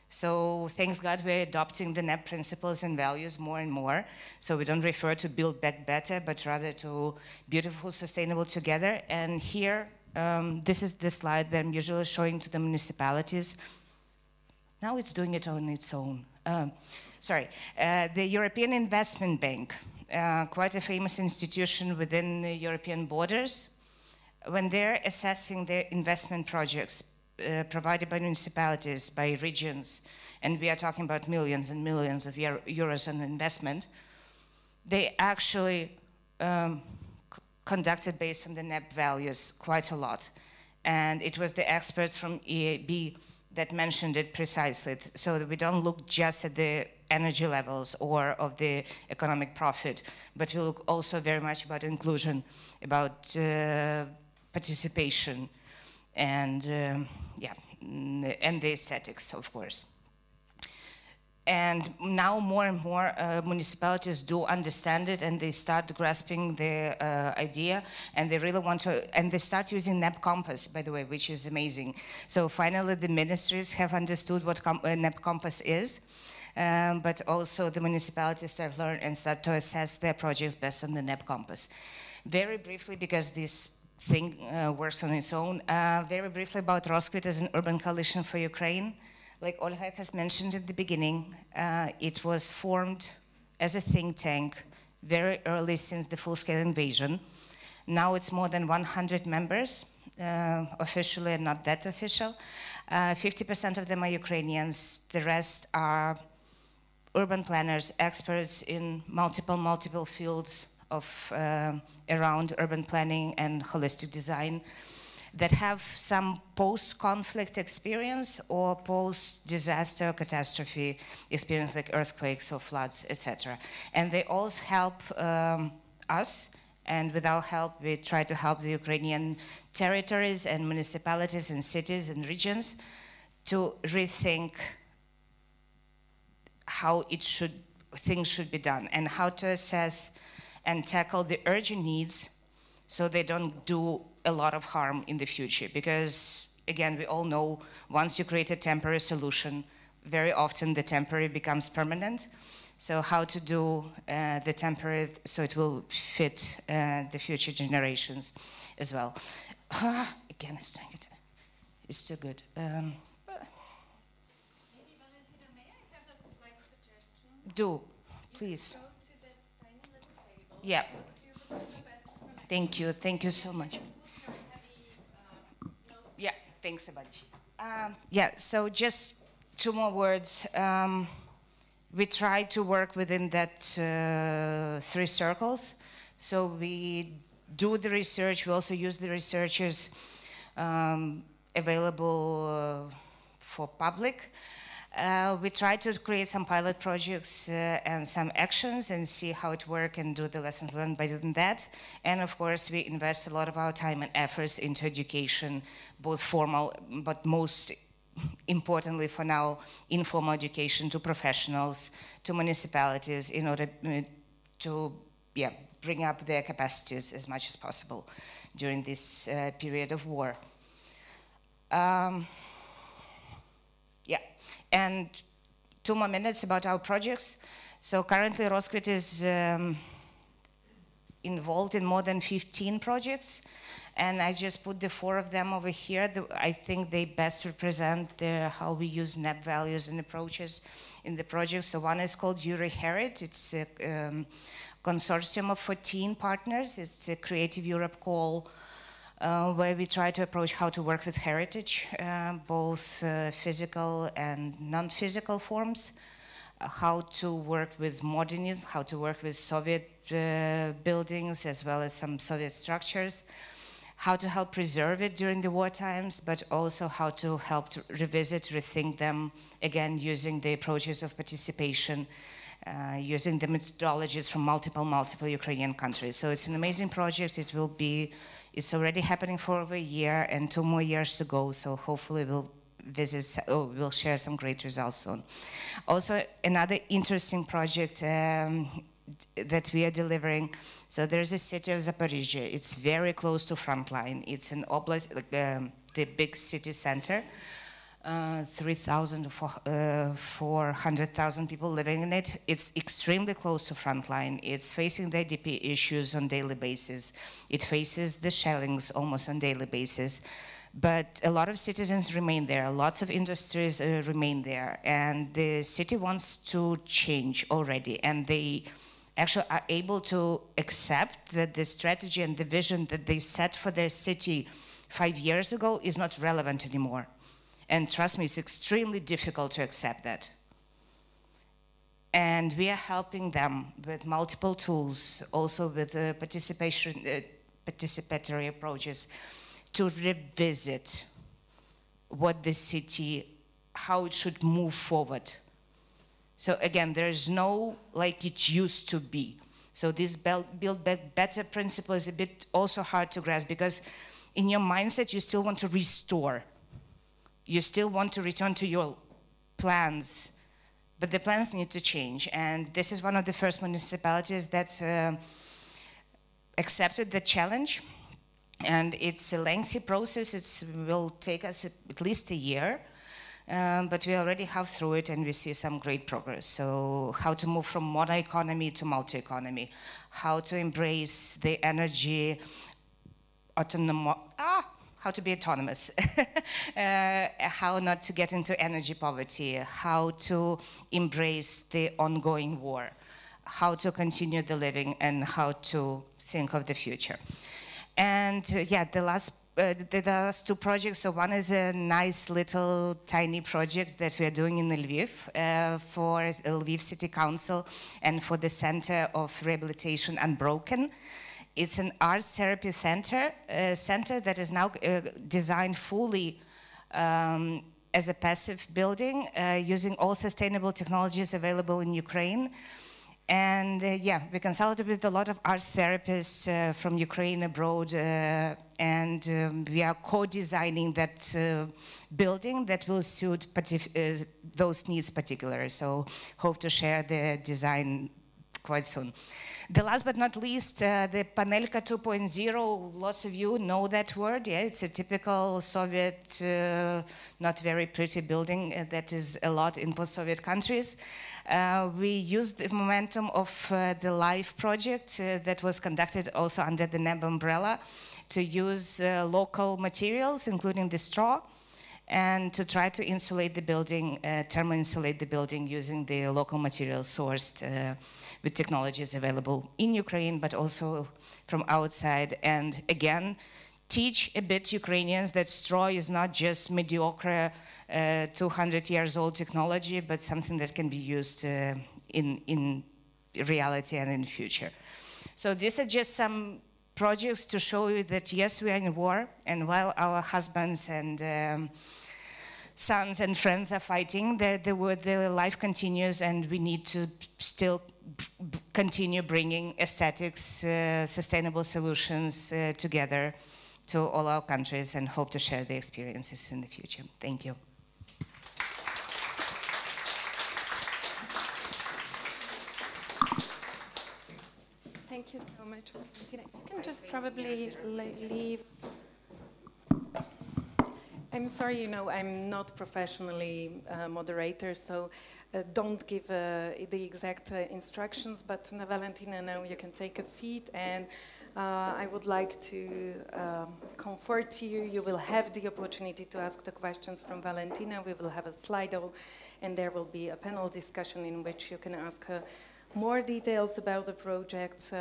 So thanks God we're adopting the NEB principles and values more and more. So we don't refer to build back better, but rather to beautiful, sustainable together. And here, this is the slide that I'm usually showing to the municipalities. Now it's doing it on its own. The European Investment Bank, quite a famous institution within the European borders. When they're assessing their investment projects, provided by municipalities, by regions, and we are talking about millions and millions of euros on investment, they actually conducted based on the NEB values quite a lot. And it was the experts from EAB that mentioned it precisely, so that we don't look just at the energy levels or of the economic profit, but we look also very much about inclusion, about participation, and and the aesthetics, of course. And now more and more municipalities do understand it, and they start grasping the idea, and they really want to, and they start using NEB Compass, by the way, which is amazing. So finally the ministries have understood what NEB Compass is, but also the municipalities have learned and start to assess their projects based on the NEB Compass. Very briefly, because this thing works on its own. Very briefly about Roskvit as an urban coalition for Ukraine. Like Olga has mentioned at the beginning, it was formed as a think tank very early since the full-scale invasion. Now it's more than 100 members, officially and not that official. 50% of them are Ukrainians. The rest are urban planners, experts in multiple fields of around urban planning and holistic design that have some post-conflict experience or post-disaster catastrophe experience, like earthquakes or floods, etc. And they all help us, and with our help we try to help the Ukrainian territories and municipalities and cities and regions to rethink how things should be done, and how to assess and tackle the urgent needs so they don't do a lot of harm in the future. Because, again, we all know once you create a temporary solution, very often the temporary becomes permanent. So how to do the temporary so it will fit the future generations as well. Again, it's too good. Maybe, Valentina, may I have a slight suggestion? Do, please. Yeah. Thank you so much. Thanks a bunch. Yeah, so just 2 more words. We try to work within that 3 circles. So we do the research, we also use the researchers available for public. We try to create some pilot projects and some actions and see how it works and do the lessons learned by doing that. And of course, we invest a lot of our time and efforts into education, both formal, but most importantly for now, informal education to professionals, to municipalities, in order to bring up their capacities as much as possible during this period of war. And 2 more minutes about our projects. So currently Roskrit is involved in more than 15 projects, and I just put the 4 of them over here. I think they best represent how we use NEB values and approaches in the project. So one is called EuroHerit. It's a consortium of 14 partners. It's a Creative Europe call where we try to approach how to work with heritage, both physical and non-physical forms, how to work with modernism, how to work with Soviet buildings as well as some Soviet structures, how to help preserve it during the war times, but also how to help to revisit, rethink them, again, using the approaches of participation, using the methodologies from multiple Ukrainian countries. So it's an amazing project. It's already happening for over a year and 2 more years to go, so hopefully we'll share some great results soon. Also, another interesting project that we are delivering, so there's a city of Zaporizhzhia. It's very close to frontline. It's an oblast, the big city center. 3,000 to 400,000 people living in it. It's extremely close to frontline. It's facing the IDP issues on daily basis. It faces the shellings almost on daily basis. But a lot of citizens remain there. Lots of industries remain there. And the city wants to change already. And they actually are able to accept that the strategy and the vision that they set for their city 5 years ago is not relevant anymore. And trust me, it's extremely difficult to accept that. And we are helping them with multiple tools, also with participatory approaches, to revisit what the city, how it should move forward. So again, there is no like it used to be. So this build back better principle is a bit also hard to grasp, because in your mindset, you still want to restore. You still want to return to your plans, but the plans need to change. And this is one of the first municipalities that accepted the challenge. And it's a lengthy process. It will take us at least a year, but we already have through it and we see some great progress. So how to move from mono-economy to multi-economy, how to embrace the energy how to be autonomous, how not to get into energy poverty, how to embrace the ongoing war, how to continue the living, and how to think of the future. And the last 2 projects, so one is a nice little tiny project that we are doing in Lviv for Lviv City Council and for the Center of Rehabilitation Unbroken. It's an art therapy center that is now designed fully as a passive building, using all sustainable technologies available in Ukraine. And we consulted with a lot of art therapists from Ukraine abroad, and we are co-designing that building that will suit those needs particularly. So hope to share the design quite soon. The last but not least, the Panelka 2.0, lots of you know that word. Yeah, it's a typical Soviet, not very pretty building that is a lot in post-Soviet countries. We used the momentum of the LIFE project that was conducted also under the NEB umbrella to use local materials, including the straw, and to try to insulate the building, thermo-insulate the building using the local materials sourced with technologies available in Ukraine, but also from outside. And again, teach a bit Ukrainians that straw is not just mediocre 200 years old technology, but something that can be used in reality and in the future. So these are just some projects to show you that yes, we are in war, and while our husbands and sons and friends are fighting, the life continues, and we need to still continue bringing aesthetics, sustainable solutions together to all our countries, and hope to share the experiences in the future. Thank you. Thank you so much, Valentina. You can just probably leave. I'm sorry, you know, I'm not professionally moderator, so don't give the exact instructions, but Valentina, now you can take a seat, and I would like to comfort you. You will have the opportunity to ask the questions from Valentina. We will have a Slido, and there will be a panel discussion in which you can ask her more details about the project.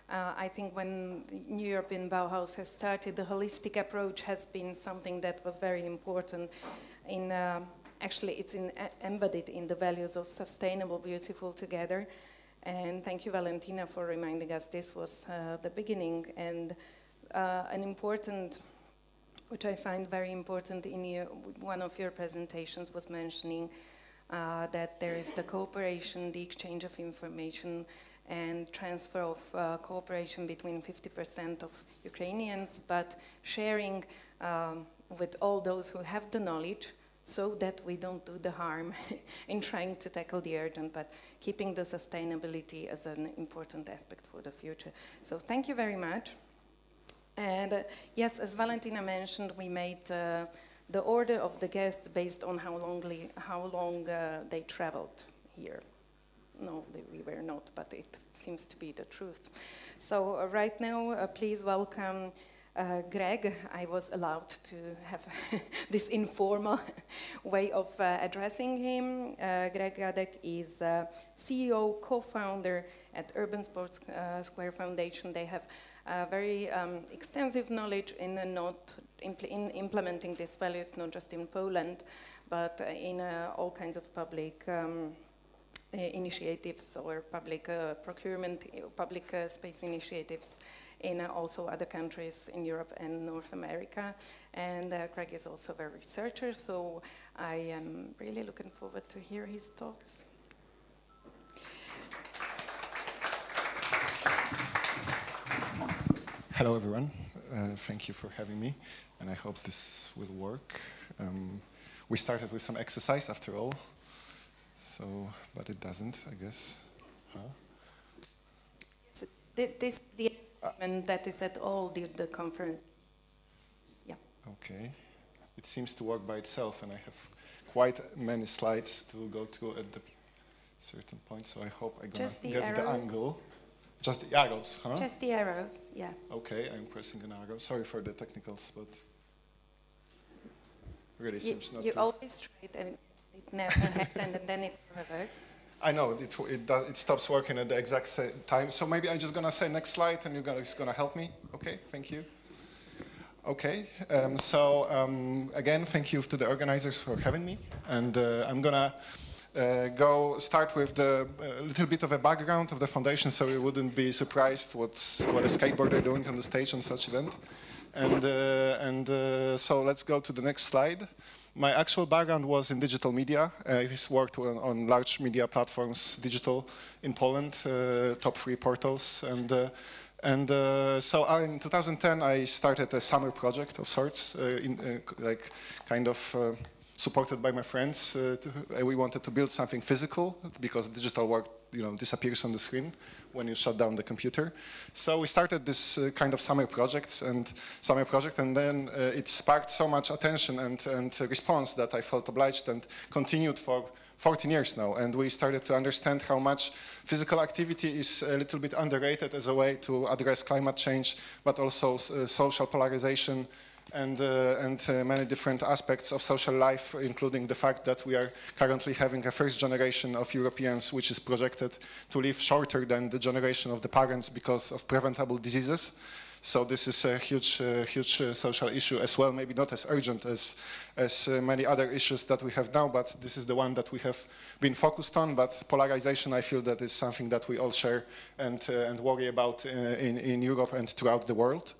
I think when New European Bauhaus has started, the holistic approach has been something that was very important. Actually, it's embedded in the values of sustainable, beautiful, together. And thank you, Valentina, for reminding us this was the beginning. And an important, which I find very important in one of your presentations, was mentioning that there is the cooperation, the exchange of information, and transfer of cooperation between 50% of Ukrainians, but sharing with all those who have the knowledge, so that we don't do the harm in trying to tackle the urgent, but keeping the sustainability as an important aspect for the future. So thank you very much. And yes, as Valentina mentioned, we made the order of the guests based on how long they traveled here. No, we were not, but it seems to be the truth. So right now, please welcome Greg. I was allowed to have this informal way of addressing him. Greg Gadek is CEO, co-founder at Urban Sports Square Foundation. They have very extensive knowledge in implementing these values, not just in Poland, but in all kinds of public initiatives or public procurement, public space initiatives in also other countries in Europe and North America. And Craig is also a researcher, so I am really looking forward to hear his thoughts. Hello, everyone. Thank you for having me, and I hope this will work. We started with some exercise, after all, but it doesn't, I guess. Huh? This the and that is at all the conference. Yeah. Okay. It seems to work by itself, and I have quite many slides to go to at the certain point, so I hope I'm gonna get the angle. Just the arrows, huh? Just the arrows, yeah. Okay, I'm pressing an arrow. Sorry for the technicals, but really seems not to. You always try it, and it never happens, and then it reverts. I know, it stops working at the exact same time. So maybe I'm just going to say next slide, and you're just going to help me. Okay, thank you. Okay, again, thank you to the organizers for having me. And I'm going to start with a little bit of a background of the foundation, so you wouldn't be surprised what a skateboarder doing on the stage on such event. So let's go to the next slide. My actual background was in digital media. I've worked on large media platforms, digital in Poland, top 3 portals. So in 2010, I started a summer project of sorts, supported by my friends. We wanted to build something physical because digital work, disappears on the screen when you shut down the computer. So we started this kind of summer project, and then it sparked so much attention and response that I felt obliged and continued for 14 years now. And we started to understand how much physical activity is a little bit underrated as a way to address climate change, but also social polarization, and many different aspects of social life, including the fact that we are currently having a first generation of Europeans which is projected to live shorter than the generation of the parents because of preventable diseases. So this is a huge social issue as well, maybe not as urgent as many other issues that we have now, but this is the one that we have been focused on. But polarization, I feel that is something that we all share and worry about in Europe and throughout the world.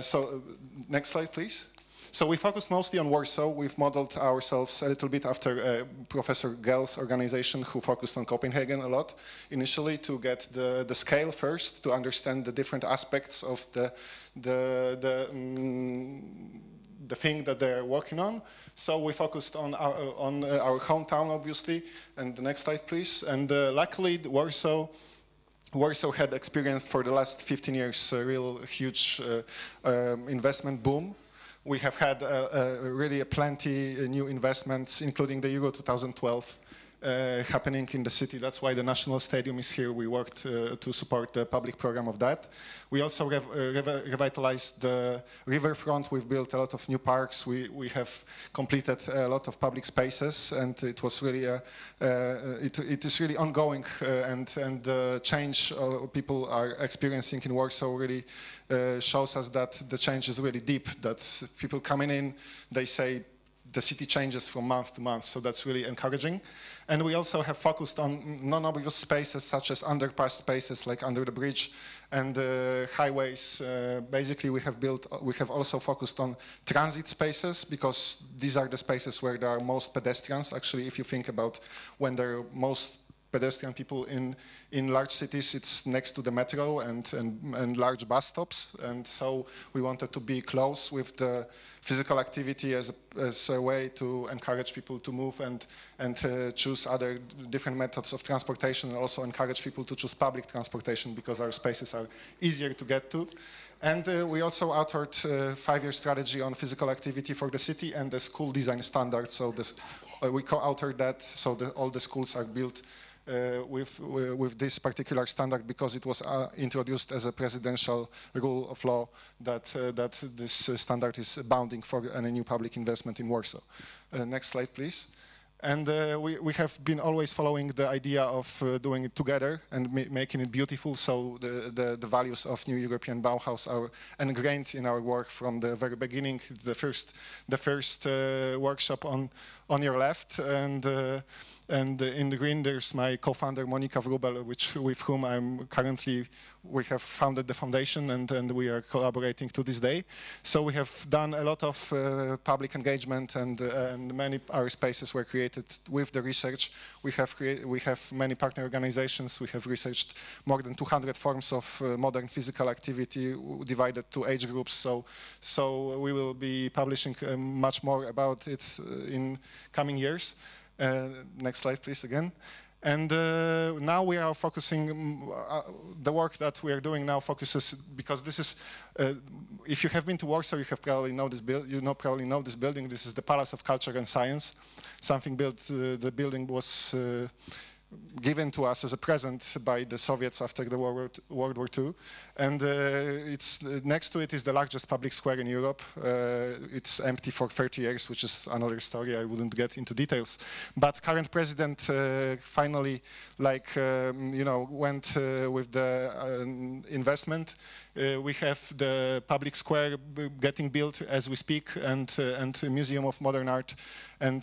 So next slide, please. So we focused mostly on Warsaw. We've modeled ourselves a little bit after Professor Gell's organization, who focused on Copenhagen a lot initially to get the scale first, to understand the different aspects of the thing that they're working on. So we focused on our hometown, obviously. And the next slide, please. And luckily, Warsaw had experienced for the last 15 years a real huge investment boom. We have had really plenty new investments, including the Euro 2012 happening in the city. That's why the National Stadium is here. We worked to support the public program of that. We also revitalized the riverfront. We've built a lot of new parks. We have completed a lot of public spaces, and it was really it is really ongoing. And the change people are experiencing in Warsaw really shows us that the change is really deep. That people coming in, they say, the city changes from month to month, so that's really encouraging. And we also have focused on non-obvious spaces such as underpass spaces like under the bridge and highways. Basically, we have also focused on transit spaces because these are the spaces where there are most pedestrians. Actually, if you think about when there are most pedestrian people in large cities, it's next to the metro and large bus stops. And so we wanted to be close with the physical activity as a way to encourage people to move and choose other different methods of transportation, and also encourage people to choose public transportation because our spaces are easier to get to. And we also authored a 5-year strategy on physical activity for the city and the school design standard. So we co-authored that, so all the schools are built with this particular standard because it was introduced as a presidential rule of law that this standard is bounding for any new public investment in Warsaw. Next slide, please. And we have been always following the idea of doing it together and making it beautiful. So the values of New European Bauhaus are ingrained in our work from the very beginning. The first workshop on your left, and in the green there's my co-founder Monika Wrubel, with whom we have founded the foundation, and we are collaborating to this day. So we have done a lot of public engagement, and many our spaces were created with the research. We have many partner organizations. We have researched more than 200 forms of modern physical activity divided to age groups. So we will be publishing much more about it in coming years. Next slide, please, again. And now we are focusing, the work that we are doing now focuses, because this is, if you have been to Warsaw, you have probably know this building. This is the Palace of Culture and Science, something built, the building was given to us as a present by the Soviets after the World War II. And next to it is the largest public square in Europe. It's empty for 30 years, which is another story. I wouldn't get into details. But current president finally, went with the investment. We have the public square getting built as we speak, and a museum of modern art, and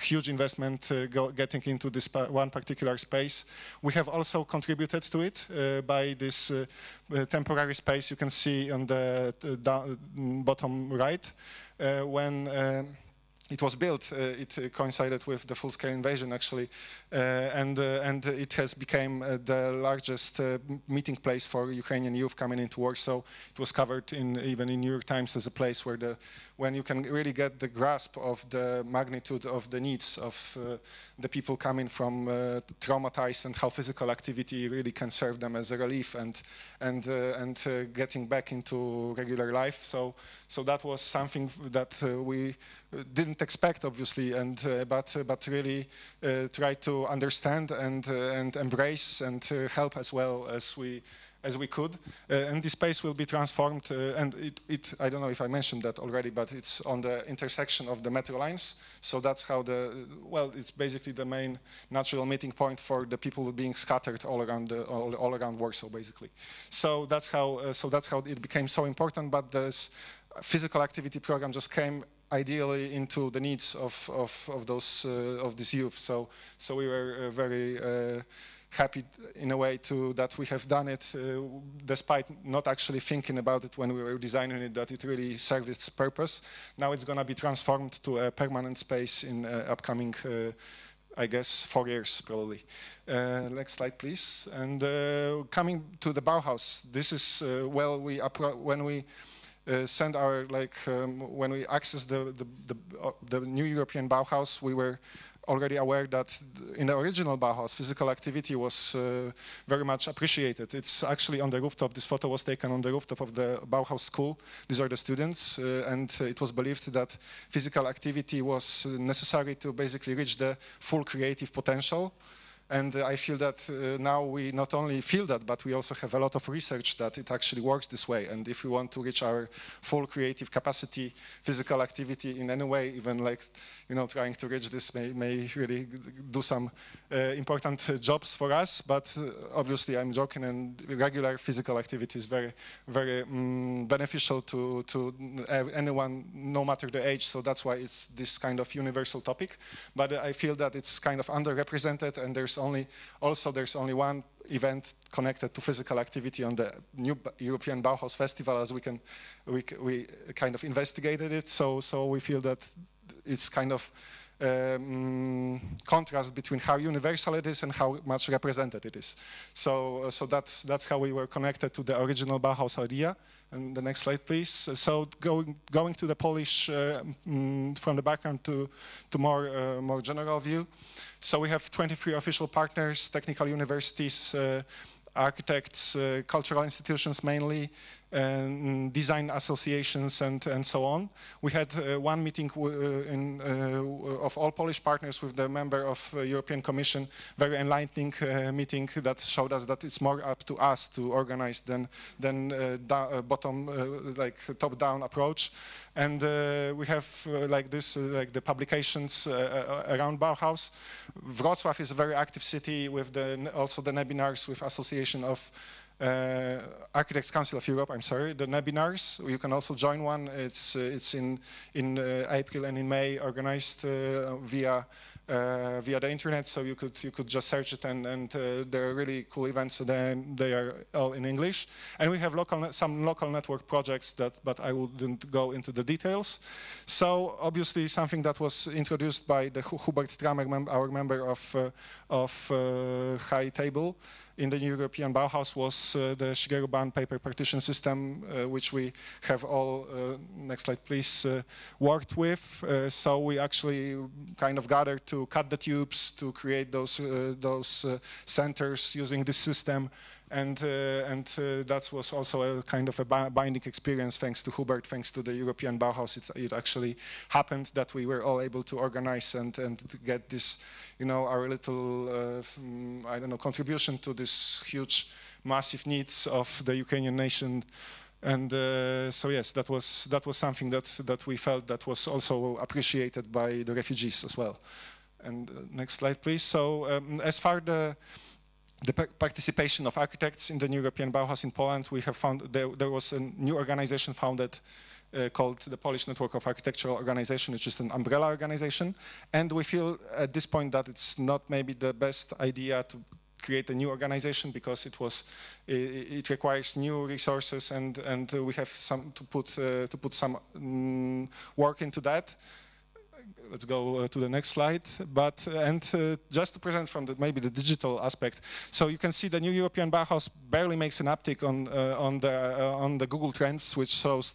huge investment getting into this one particular space. We have also contributed to it by this temporary space you can see on the bottom right. When it was built, it coincided with the full-scale invasion, actually, and it has become the largest meeting place for Ukrainian youth coming into Warsaw. It was covered even in New York Times as a place where when you can really get the grasp of the magnitude of the needs of the people coming from traumatized, and how physical activity really can serve them as a relief and getting back into regular life. So that was something that we didn't expect, obviously, but really try to understand and embrace and help as well as we as we could. And this space will be transformed, and I don't know if I mentioned that already, but it's on the intersection of the metro lines. So that's how it's basically the main natural meeting point for the people being scattered all around Warsaw, basically. So that's how it became so important. But this physical activity program just came ideally into the needs of this youth. So we were very happy in a way that we have done it, despite not actually thinking about it when we were designing it, that it really served its purpose. Now it's going to be transformed to a permanent space in upcoming, I guess, 4 years probably. Next slide, please. And coming to the Bauhaus, this is when we send our when we access the new European Bauhaus, we were already aware that in the original Bauhaus, physical activity was very much appreciated. It's actually on the rooftop. This photo was taken on the rooftop of the Bauhaus school. These are the students, and it was believed that physical activity was necessary to basically reach the full creative potential. And I feel that now we not only feel that, but we also have a lot of research that it actually works this way. And if we want to reach our full creative capacity, physical activity in any way, even trying to reach this may really do some important jobs for us. But obviously, I'm joking, and regular physical activity is very, very beneficial to anyone, no matter the age. So that's why it's this kind of universal topic. But I feel that it's kind of underrepresented, and there's only one event connected to physical activity on the new European Bauhaus Festival, as we kind of investigated it. So we feel that it's kind of contrast between how universal it is and how much represented it is. So that's how we were connected to the original Bauhaus idea. And the next slide, please. So going to the Polish from the background to more general view. So we have 23 official partners, technical universities, architects, cultural institutions mainly, design associations, and so on. We had one meeting of all Polish partners with the member of European Commission, very enlightening meeting that showed us that it's more up to us to organize than top-down approach. And we have the publications around Bauhaus. Wrocław is a very active city with also the webinars with Association of Architects Council of Europe, the webinars. You can also join one. It's in April and in May, organized via the internet. So you could just search it, and they're really cool events. Then they are all in English. And we have some local network projects but I wouldn't go into the details. So obviously something that was introduced by the Hubert Tramer, our member of High Table in the European Bauhaus, was the Shigeru Ban paper partition system, which we have all, next slide please, worked with. So we actually kind of gathered to cut the tubes to create those centers using this system. And that was also a kind of a binding experience, thanks to Hubert, thanks to the European Bauhaus. It actually happened that we were all able to organize and to get this, our little, contribution to this huge, massive needs of the Ukrainian nation. And so yes, that was something that we felt that was also appreciated by the refugees as well. And next slide, please. So as far the participation of architects in the new European Bauhaus in Poland, we have found there was a new organization founded called the Polish Network of Architectural Organization, which is an umbrella organization. And we feel at this point that it's not maybe the best idea to create a new organization, because it requires new resources, and we have to put some work into that. Let's go to the next slide. Just to present from maybe the digital aspect, so you can see the new European Bauhaus barely makes an uptick on the Google Trends, which shows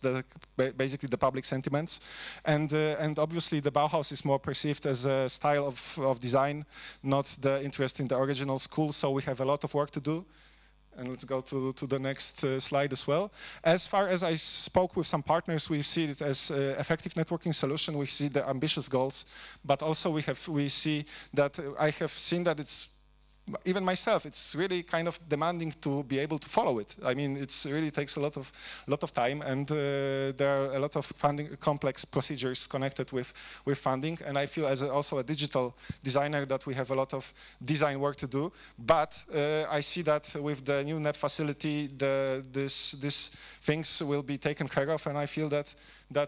basically the public sentiments, and obviously the Bauhaus is more perceived as a style of design, not the interest in the original school. So we have a lot of work to do. And let's go to the next slide as well. As far as I spoke with some partners, we see it as an effective networking solution. We see the ambitious goals, but also we see that I have seen that it's even myself, it's really kind of demanding to be able to follow it. I mean, it really takes a lot of time, and there are a lot of complex procedures connected with funding. And I feel as also a digital designer that we have a lot of design work to do. But I see that with the new NEB facility, these things will be taken care of, and I feel that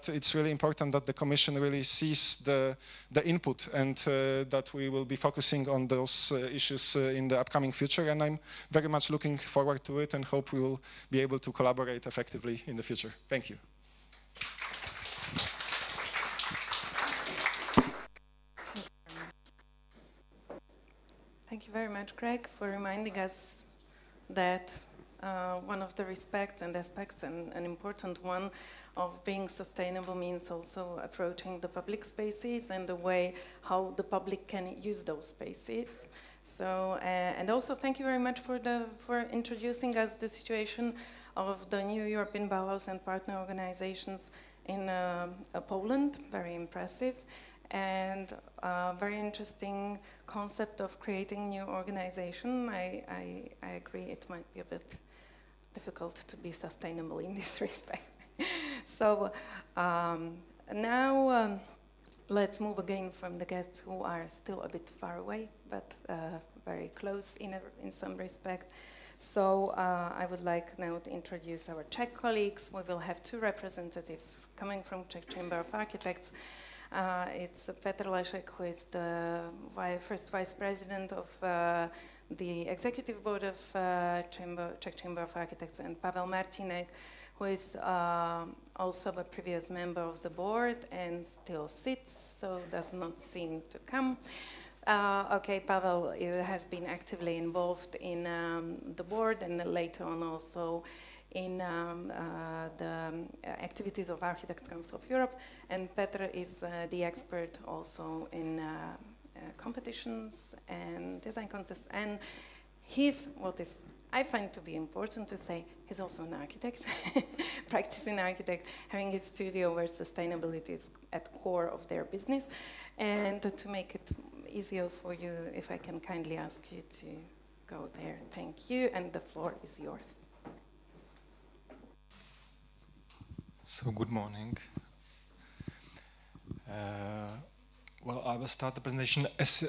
it's really important that the Commission really sees the input, and that we will be focusing on those issues in the upcoming future. And I'm very much looking forward to it and hope we will be able to collaborate effectively in the future. Thank you. Thank you very much, Greg, for reminding us that one of the respects and aspects, and an important one, of being sustainable means also approaching the public spaces and the way how the public can use those spaces. So, and also thank you very much for introducing us the situation of the new European Bauhaus and partner organizations in Poland. Very impressive, and very interesting concept of creating new organization. I agree it might be a bit difficult to be sustainable in this respect. So now let's move again from the guests who are still a bit far away, but very close in some respect. So I would like now to introduce our Czech colleagues. We will have two representatives coming from Czech Chamber of Architects. It's Petr Lešek, who is the first vice president of the executive board of Czech Chamber of Architects, and Pavel Martinek, who is also a previous member of the board and still sits, so does not seem to come. Okay, Pavel has been actively involved in the board, and later on also in the activities of Architects Council of Europe, and Petr is the expert also in competitions and design contests, and he's, what is I find to be important to say, he's also an architect, practicing architect, having his studio where sustainability is at core of their business. And to make it easier for you, if I can kindly ask you to go there. Thank you, and the floor is yours. So, good morning. Well, I will start the presentation. As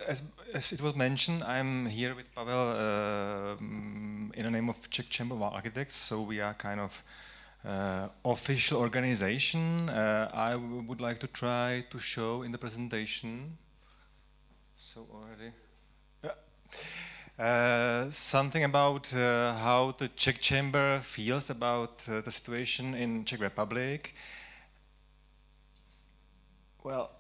it was mentioned, I'm here with Pavel in the name of Czech Chamber of Architects, so we are kind of official organization. I would like to try to show in the presentation, so already, something about how the Czech Chamber feels about the situation in Czech Republic. Well,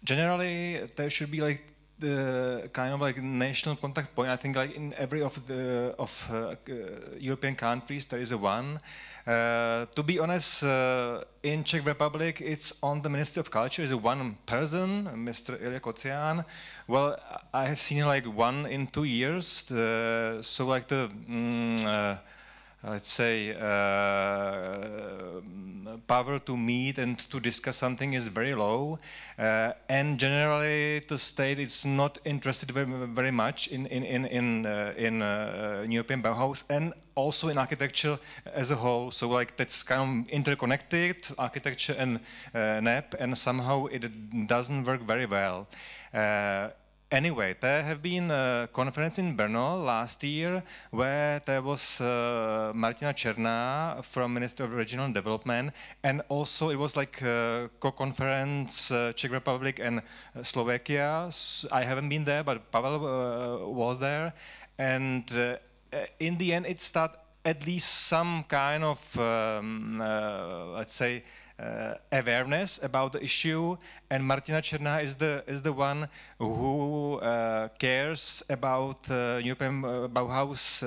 generally, there should be like the kind of like national contact point. I think like in every of the European countries there is a one. To be honest, in Czech Republic, it's on the Ministry of Culture is a one person, Mr. Ilya Kocian. Well, I have seen like one in 2 years. So like the let's say, power to meet and to discuss something is very low, and generally the state is not interested very much in European Bauhaus and also in architecture as a whole. So like that's kind of interconnected, architecture and NEB, and somehow it doesn't work very well. Anyway, there have been a conference in Brno last year where there was Martina Černá from Ministry of Regional Development, and also it was like a co-conference Czech Republic and Slovakia. I haven't been there, but Pavel was there, and in the end it started at least some kind of, let's say, awareness about the issue, and Martina Černá is the one who cares about European Bauhaus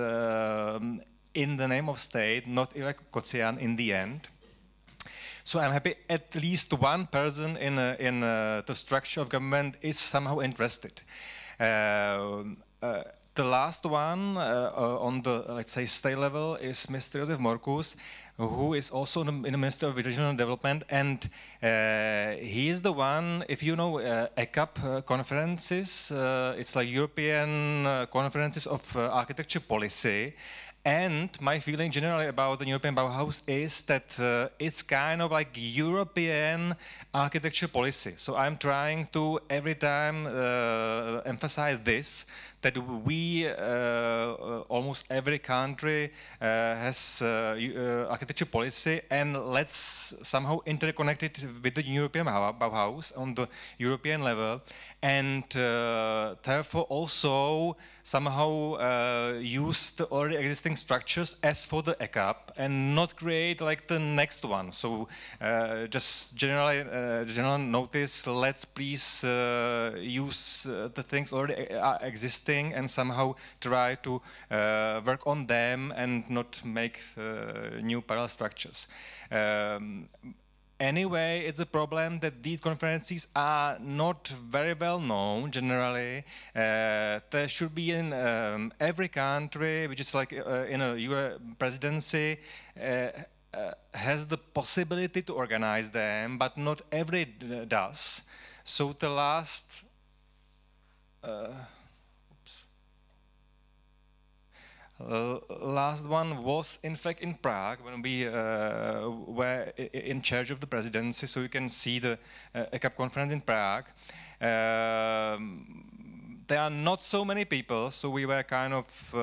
in the name of state, not Ilya Kocian in the end. So I'm happy at least one person in the structure of government is somehow interested. The last one on the, let's say, state level is Mr. Josef Morkus. who is also in the Minister of Regional Development, and he is the one, if you know ECAP conferences, it's like European conferences of architecture policy. And my feeling generally about the European Bauhaus is that it's kind of like European architecture policy. So I'm trying to every time emphasize this, that we, almost every country has architecture policy, and let's somehow interconnect it with the European Bauhaus on the European level, and therefore also somehow use the already existing structures as for the ECAP and not create like the next one. So just general notice, let's please use the things already existing and somehow try to work on them and not make new parallel structures. Anyway, it's a problem that these conferences are not very well known generally. There should be in every country, which is like in a US presidency, has the possibility to organize them, but not every does. So the last last one was in fact in Prague when we were in charge of the presidency, so you can see the ECAP conference in Prague. There are not so many people, so we were kind of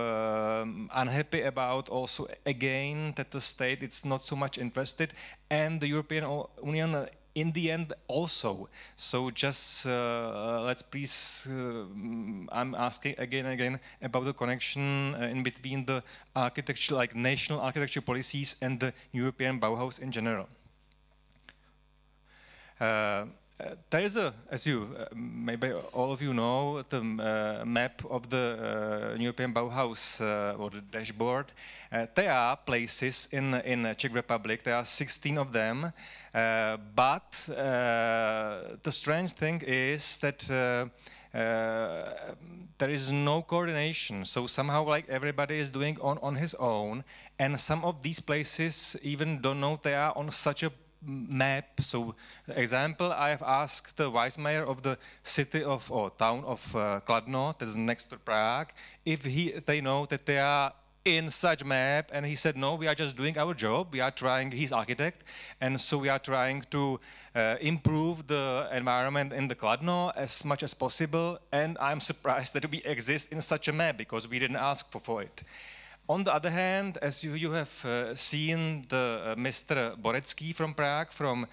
unhappy about also again that the state is not so much interested, and the European Union in the end also. So just let's please, I'm asking again and again about the connection in between the architecture, like national architecture policies, and the European Bauhaus in general. There is a, as you, maybe all of you know, the map of the European Bauhaus, or the dashboard. There are places in Czech Republic, there are 16 of them, but the strange thing is that there is no coordination, so somehow like everybody is doing on his own, and some of these places even don't know they are on such a map. So, example, I have asked the vice mayor of the city of or town of Kladno, that is next to Prague, if they know that they are in such map, and he said no, we are just doing our job. We are trying. He's architect, and so we are trying to improve the environment in the Kladno as much as possible. And I'm surprised that we exist in such a map because we didn't ask for it. On the other hand, as you have seen, the Mr. Borecký from Prague, from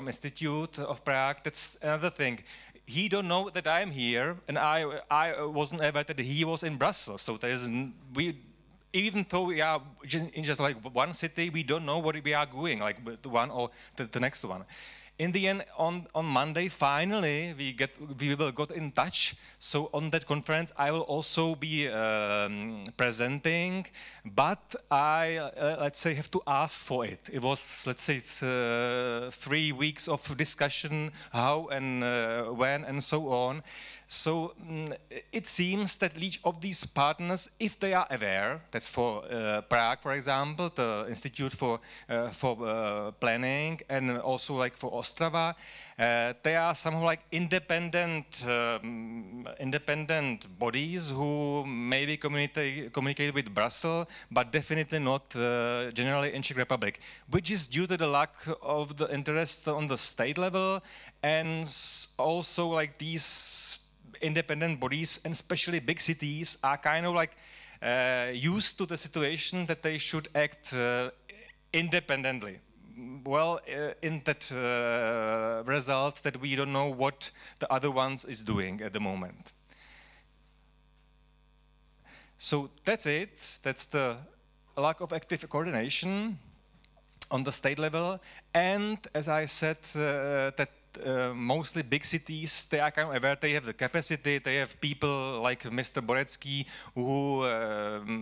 Institute of Prague, that's another thing. He don't know that I'm here, and I wasn't aware that he was in Brussels. So there is even though we are in just like one city, we don't know what we are doing, like the one or the next one. In the end, on Monday, finally, we will get in touch. So on that conference, I will also be presenting, but I, let's say, have to ask for it. It was, let's say, 3 weeks of discussion, how and when and so on. So it seems that each of these partners, if they are aware, that's for Prague, for example, the Institute for Planning, and also like for Ostrava, they are somehow like independent bodies who maybe communicate with Brussels, but definitely not generally in Czech Republic, which is due to the lack of the interest on the state level, and also like these independent bodies, and especially big cities, are kind of like used to the situation that they should act independently. Well, in that result that we don't know what the other ones is doing at the moment. So that's it. That's the lack of active coordination on the state level. And as I said, that mostly big cities, they are kind of aware, they have the capacity, they have people like Mr. Borecký who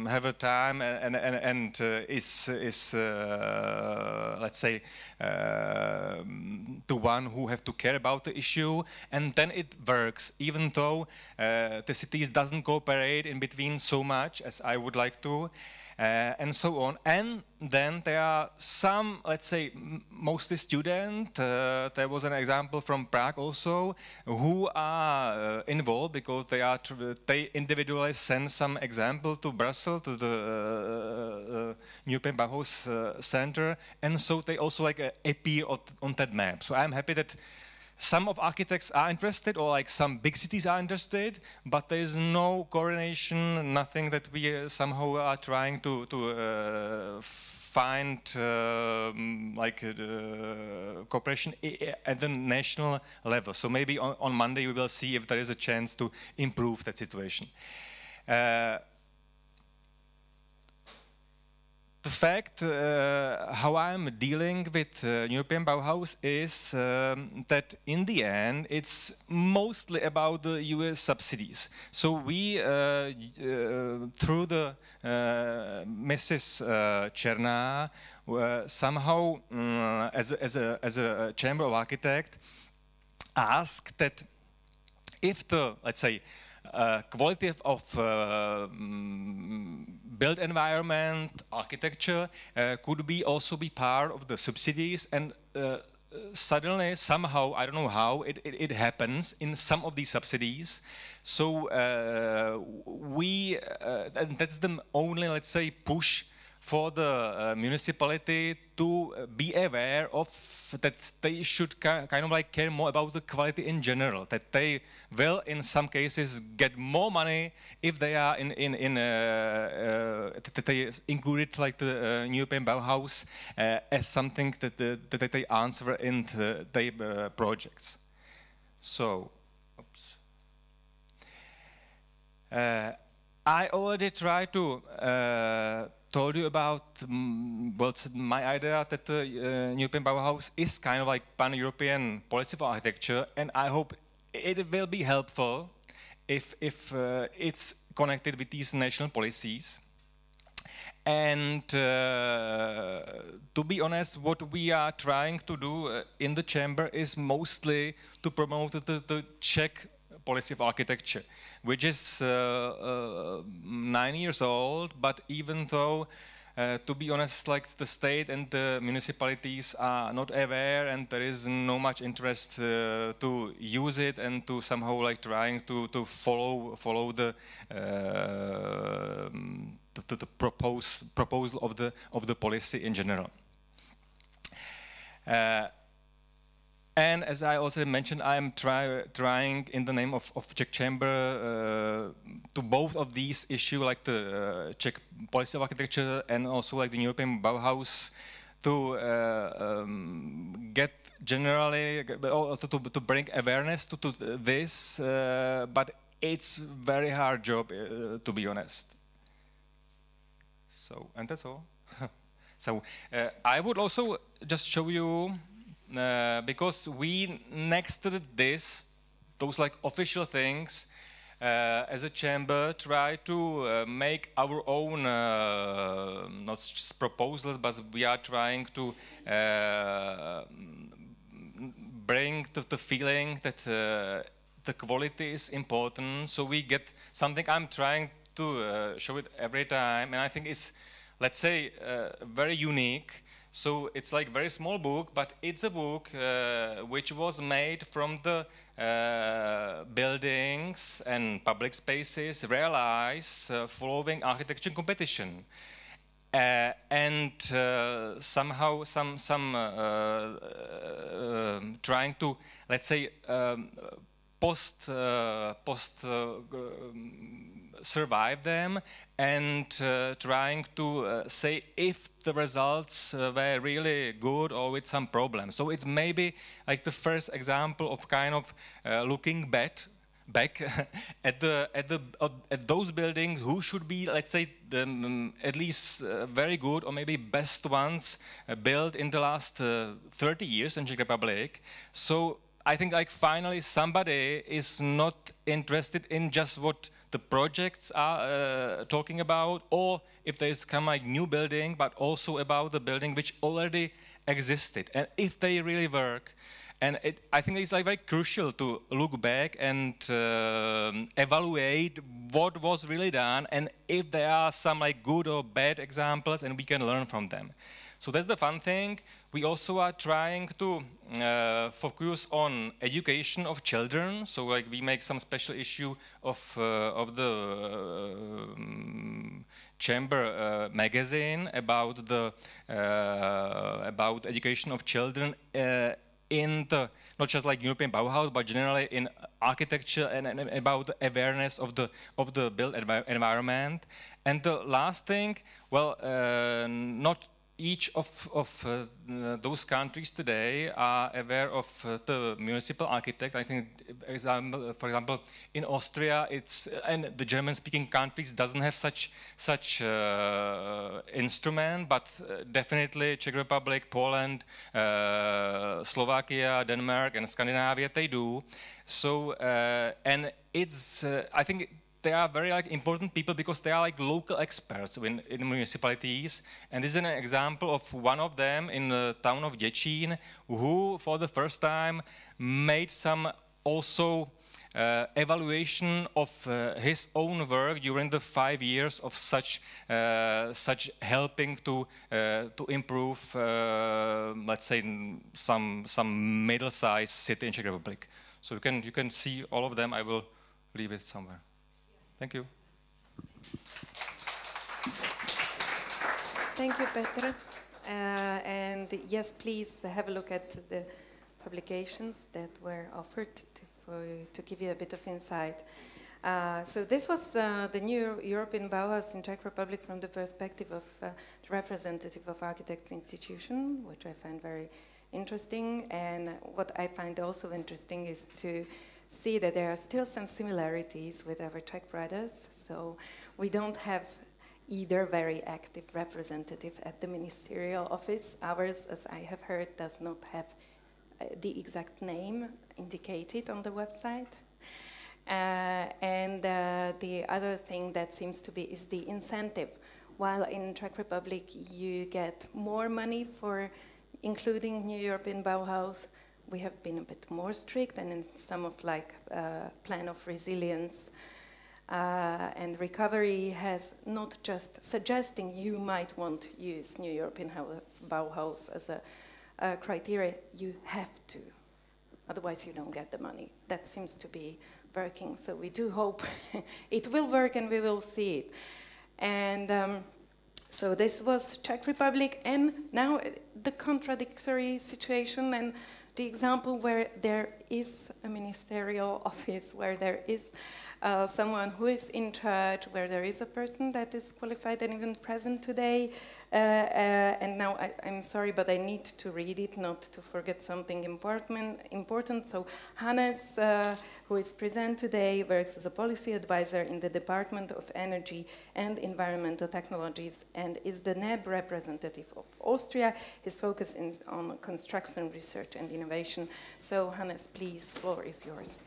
have a time and is let's say, the one who have to care about the issue, and then it works, even though the cities doesn't cooperate in between so much as I would like to. and so on. And then there are some, let's say, mostly students. There was an example from Prague also, who are involved because they individually send some example to Brussels, to the European Bauhaus Center, and so they also appear on that map. So I'm happy that some of architects are interested, or some big cities are interested, but there is no coordination, nothing that we somehow are trying to find cooperation at the national level. So maybe on Monday we will see if there is a chance to improve that situation. The fact how I'm dealing with European Bauhaus is that in the end it's mostly about the US subsidies. So we, through the Mrs. Černá, somehow as a chamber of architects asked that if the, let's say, quality of built environment, architecture could also be part of the subsidies, and suddenly, somehow, I don't know how, it happens in some of these subsidies. So and that's the only, let's say, push for the municipality to be aware of that they should kind of care more about the quality in general, that they will in some cases get more money if they are that they included the European Bauhaus as something that they answer in their projects. So, oops. I already tried to told you about my idea that the European Bauhaus is kind of pan-European policy for architecture, and I hope it will be helpful if it's connected with these national policies. And to be honest, what we are trying to do in the chamber is mostly to promote the Czech policy of architecture, which is 9 years old, but even though, to be honest, the state and the municipalities are not aware, and there is no much interest to use it and to somehow trying to follow the proposal of the policy in general. And as I also mentioned, I am trying in the name of Czech Chamber to both of these issues, the Czech policy of architecture and also the European Bauhaus, to get generally, also to bring awareness to this, but it's very hard job, to be honest. So, and that's all. So, I would also just show you, because we, next to this, those official things, as a chamber, try to make our own, not just proposals, but we are trying to bring the feeling that the quality is important. So we get something. I'm trying to show it every time, and I think it's, let's say, very unique. So it's very small book, but it's a book which was made from the buildings and public spaces realized following architecture competition. And somehow trying to, let's say, survive them, and trying to say if the results were really good or with some problems. So it's maybe the first example of kind of looking back at those buildings who should be, let's say, at least very good or maybe best ones built in the last 30 years in Czech Republic. So I think finally somebody is not interested in just what the projects are talking about, or if there's new building, but also about the building which already existed, and if they really work. And I think it's like very crucial to look back and evaluate what was really done, and if there are some like good or bad examples, and we can learn from them. So that's the fun thing. We also are trying to focus on education of children. So like we make some special issue of the Chamber magazine about the about education of children in the not just like European Bauhaus, but generally in architecture and about awareness of the built environment. And the last thing, well, not each of those countries today are aware of the municipal architect. I think, for example, in Austria, and the German-speaking countries doesn't have such instrument, but definitely Czech Republic, Poland, Slovakia, Denmark, and Scandinavia, they do. So, and it's, I think, they are very like important people because they are like local experts in municipalities, and this is an example of one of them in the town of Děčín, who for the first time made some also evaluation of his own work during the 5 years of such helping to improve, let's say, some middle-sized city in Czech Republic. So you can see all of them. I will leave it somewhere. Thank you. Thank you, Petr. And yes, please have a look at the publications that were offered to give you a bit of insight. So this was the new European Bauhaus in Czech Republic from the perspective of the representative of architects institution, which I find very interesting. And what I find also interesting is to see that there are still some similarities with our Czech brothers. So we don't have either very active representative at the ministerial office. Ours, as I have heard, does not have the exact name indicated on the website. And the other thing that seems to be is the incentive. While in Czech Republic you get more money for including New European Bauhaus, we have been a bit more strict, and in some of like plan of resilience and recovery has not just suggesting you might want to use New European Bauhaus as a criteria, you have to, otherwise you don't get the money. That seems to be working, so we do hope it will work and we will see it. And so this was Czech Republic, and now the contradictory situation and the example where there is a ministerial office, where there is someone who is in charge, where there is a person that is qualified and even present today. And now I'm sorry, but I need to read it, not to forget something important. So Hannes, who is present today, works as a policy advisor in the Department of Energy and Environmental Technologies and is the NEB representative of Austria. His focus is on construction research and innovation. So Hannes, please, floor is yours.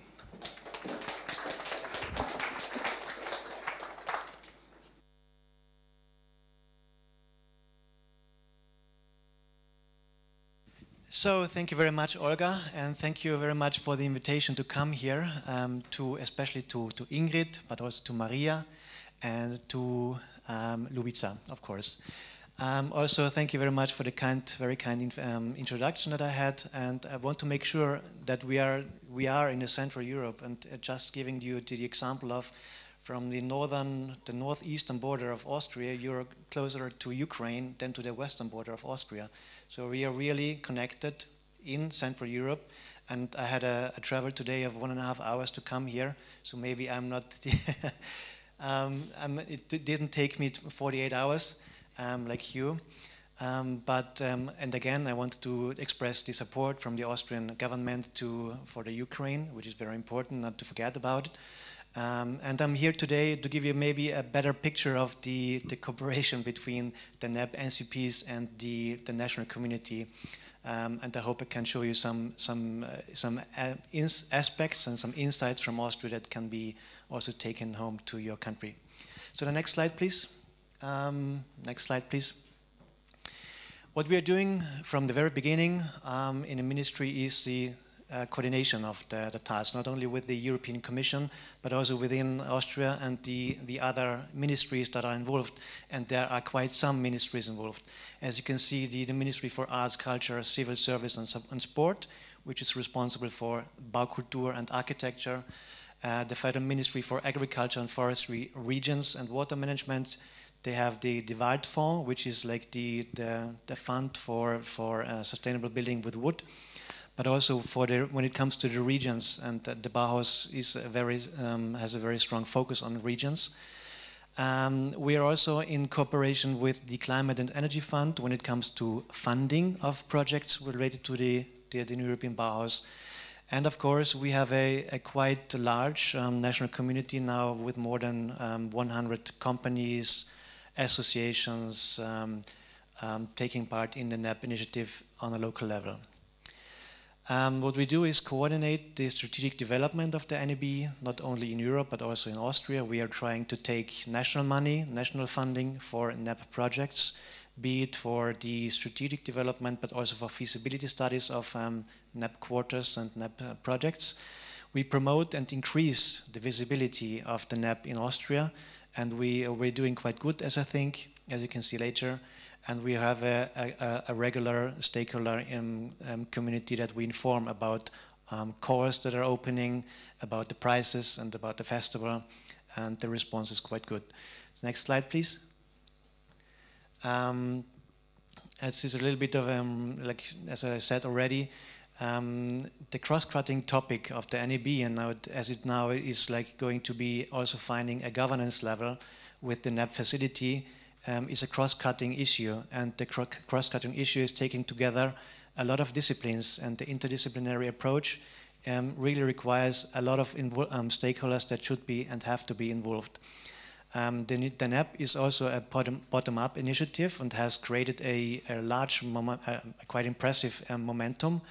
So thank you very much, Olga, and thank you very much for the invitation to come here, especially to Ingrid, but also to Maria and to Lubica, of course. Also, thank you very much for the very kind introduction that I had, and I want to make sure that we are in the Central Europe, and just giving you the example of from the northeastern border of Austria, you're closer to Ukraine than to the western border of Austria. So we are really connected in Central Europe, and I had a travel today of 1.5 hours to come here, so maybe I'm not, it didn't take me 48 hours like you. And again, I wanted to express the support from the Austrian government for the Ukraine, which is very important, not to forget about it. And I'm here today to give you maybe a better picture of the cooperation between the NEB NCPs and the national community. And I hope I can show you some aspects and some insights from Austria that can be also taken home to your country. So the next slide, please. Next slide, please. What we are doing from the very beginning in the ministry is the coordination of the task, not only with the European Commission, but also within Austria and the other ministries that are involved. And there are quite some ministries involved. As you can see, the Ministry for Arts, Culture, Civil Service and Sport, which is responsible for Baukultur and architecture, the Federal Ministry for Agriculture and Forestry, Regions and Water Management. They have the Waldfonds, which is like the fund for sustainable building with wood, but also for when it comes to the regions, and the Bauhaus is has a very strong focus on regions. We are also in cooperation with the Climate and Energy Fund when it comes to funding of projects related to the European Bauhaus. And of course, we have a quite large national community now with more than 100 companies, associations taking part in the NEB initiative on a local level. What we do is coordinate the strategic development of the NEB, not only in Europe, but also in Austria. We are trying to take national money, national funding for NEB projects, be it for the strategic development, but also for feasibility studies of NEB quarters and NEB projects. We promote and increase the visibility of the NEB in Austria, and we're doing quite good, as I think, as you can see later. And we have a regular stakeholder community that we inform about calls that are opening, about the prices and about the festival, and the response is quite good. Next slide, please. This is a little bit of, like as I said already, the cross-cutting topic of the NEB, and now as it now is like going to be also finding a governance level with the NEB facility, is a cross-cutting issue, and the cross-cutting issue is taking together a lot of disciplines, and the interdisciplinary approach really requires a lot of stakeholders that should be and have to be involved. The NEB is also a bottom-up initiative and has created a large, quite impressive momentum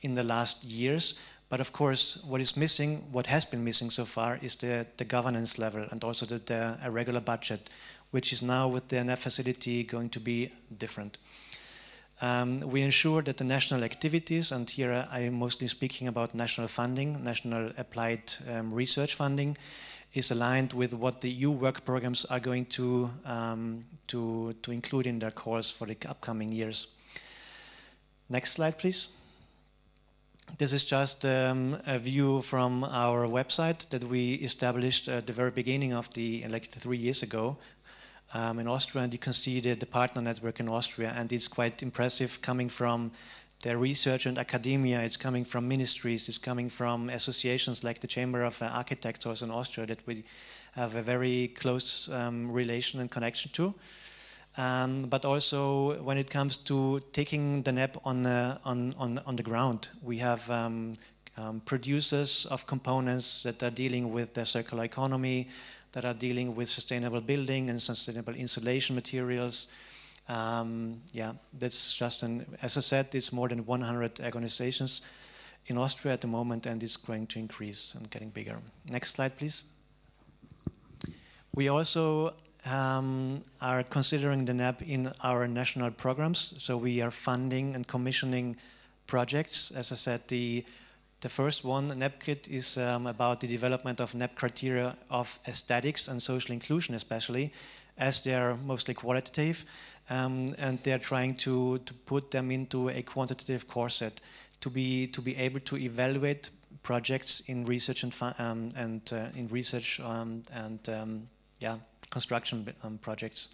in the last years. But of course, what is missing, what has been missing so far, is the governance level and also a regular budget, which is now with the NEB facility going to be different. We ensure that the national activities, and here I am mostly speaking about national funding, national applied research funding, is aligned with what the EU work programs are going to include in their course for the upcoming years. Next slide, please. This is just a view from our website that we established at the very beginning of like 3 years ago in Austria, and you can see the partner network in Austria, and it's quite impressive, coming from the research and academia, it's coming from ministries, it's coming from associations like the Chamber of Architects also in Austria that we have a very close relation and connection to. But also when it comes to taking the NEB on the ground, we have producers of components that are dealing with the circular economy, that are dealing with sustainable building and sustainable insulation materials. Yeah, that's just as I said, it's more than 100 organizations in Austria at the moment, and it's going to increase and getting bigger. Next slide, please. We also are considering the NEB in our national programs, so we are funding and commissioning projects. As I said, the first one, NEBCRIT, is about the development of NEB criteria of aesthetics and social inclusion, especially, as they are mostly qualitative, and they're trying to put them into a quantitative corset to be able to evaluate projects in research yeah, construction projects.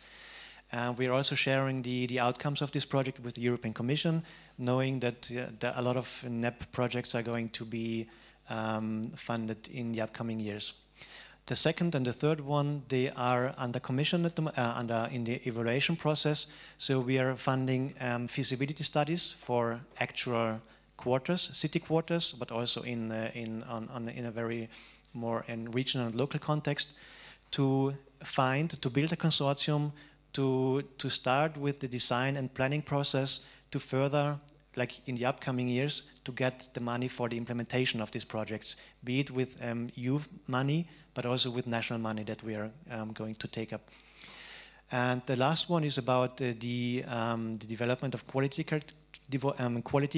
We are also sharing the outcomes of this project with the European Commission, knowing that a lot of NEB projects are going to be funded in the upcoming years. The second and the third one, they are under commission at in the evaluation process. So we are funding feasibility studies for actual quarters, city quarters, but also in a very more in regional and local context, to build a consortium, to start with the design and planning process, to further, like in the upcoming years, to get the money for the implementation of these projects, be it with EU money, but also with national money that we are going to take up. And the last one is about the development of quality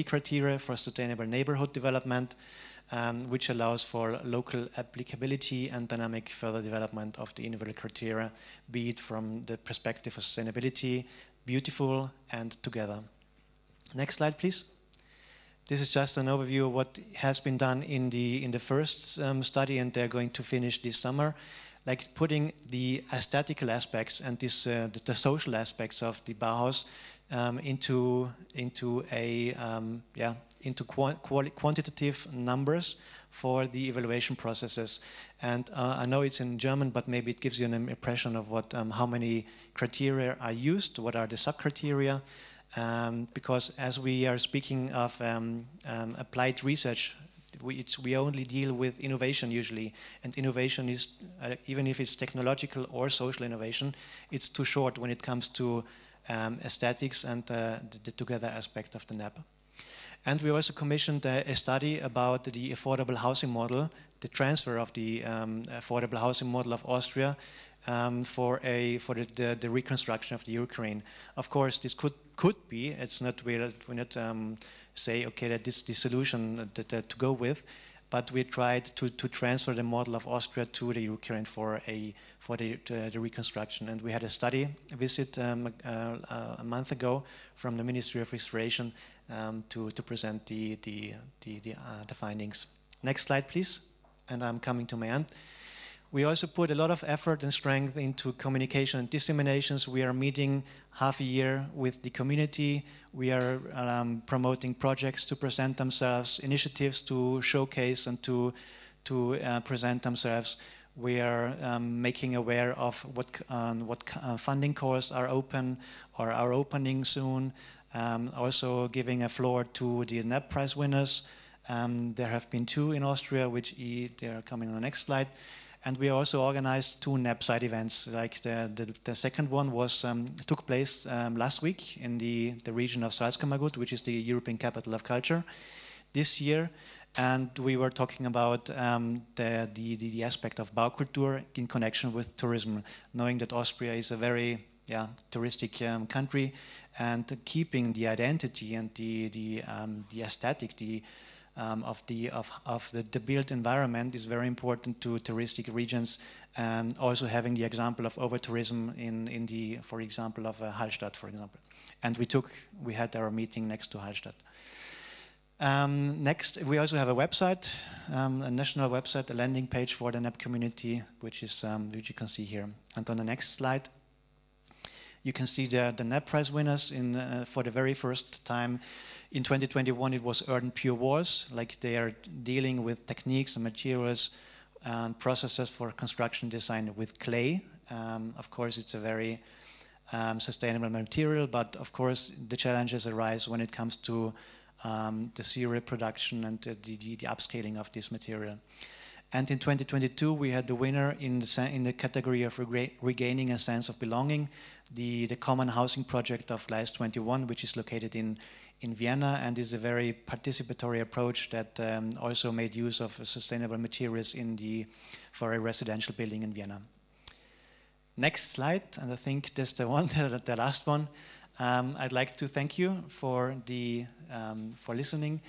criteria for sustainable neighborhood development, which allows for local applicability and dynamic further development of the individual criteria, be it from the perspective of sustainability, beautiful, and together. Next slide, please. This is just an overview of what has been done in the first study, and they're going to finish this summer, like putting the aesthetical aspects and this, the social aspects of the Bauhaus into quantitative numbers for the evaluation processes. And I know it's in German, but maybe it gives you an impression of what, how many criteria are used, what are the sub-criteria, because as we are speaking of applied research, we only deal with innovation usually, and innovation is, even if it's technological or social innovation, it's too short when it comes to aesthetics and the together aspect of the NEB. And we also commissioned a study about the affordable housing model, the transfer of the affordable housing model of Austria for the reconstruction of the Ukraine. Of course, this could be, it's not, we're not say, okay, that this the solution to go with, but we tried to transfer the model of Austria to the Ukraine for the reconstruction. And we had a study visit a month ago from the Ministry of Restoration to present the findings. Next slide, please. And I'm coming to my end. We also put a lot of effort and strength into communication and disseminations. We are meeting half a year with the community. We are promoting projects to present themselves, initiatives to showcase and to present themselves. We are making aware of what funding calls are open or are opening soon. Also giving a floor to the NEB Prize winners. There have been 2 in Austria, which they are coming on the next slide. And we also organized 2 NEB side events. Like the second one was took place last week in the region of Salzkammergut, which is the European Capital of Culture, this year. And we were talking about the aspect of Baukultur in connection with tourism, knowing that Austria is a very touristic country, and keeping the identity and the aesthetic, of the built environment is very important to touristic regions, and also having the example of over-tourism in the, for example, of Hallstatt, for example. And we had our meeting next to Hallstatt. Next, we also have a website, a national website, a landing page for the NEB community, which you can see here. And on the next slide, you can see the NEB Prize winners for the very first time. In 2021, it was Earthen Pure Walls, like they are dealing with techniques and materials and processes for construction design with clay. Of course, it's a very sustainable material, but of course, the challenges arise when it comes to the serial production and the upscaling of this material. And in 2022, we had the winner in the category of regaining a sense of belonging, the common housing project of Gleis 21, which is located in Vienna, and is a very participatory approach that also made use of sustainable materials for a residential building in Vienna. Next slide, and I think that's the one, the last one. I'd like to thank you for listening,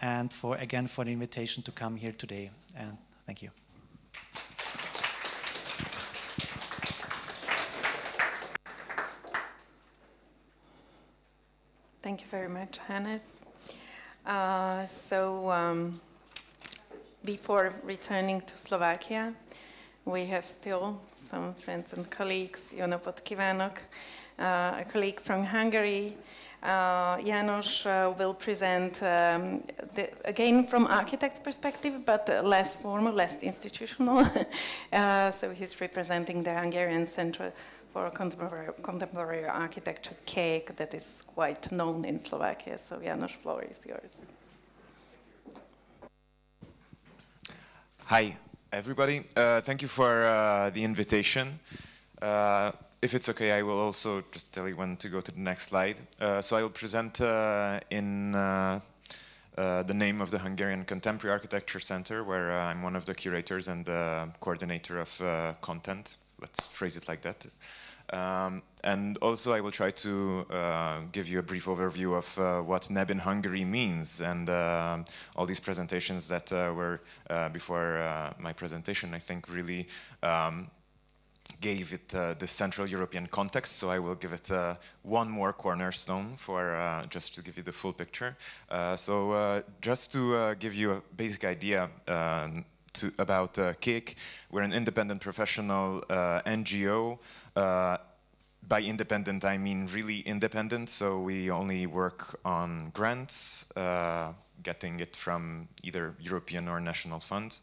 and for the invitation to come here today. And thank you. Thank you very much, Hannes. Before returning to Slovakia, we have still some friends and colleagues. Jó napot kívánok! A colleague from Hungary, János, will present again from architect's perspective, but less formal, less institutional. So he's representing the Hungarian Center for Contemporary Architecture, KÉK, that is quite known in Slovakia. So János, floor is yours. Hi, everybody. Thank you for the invitation. If it's okay, I will also just tell you when to go to the next slide. So I will present in the name of the Hungarian Contemporary Architecture Center, where I'm one of the curators and the coordinator of content. Let's phrase it like that. And also I will try to give you a brief overview of what NEB in Hungary means, and all these presentations that were before my presentation, I think really gave it the Central European context, so I will give it one more cornerstone for just to give you the full picture. So just to give you a basic idea about KIK, we're an independent professional NGO. By independent, I mean really independent, so we only work on grants, getting it from either European or national funds.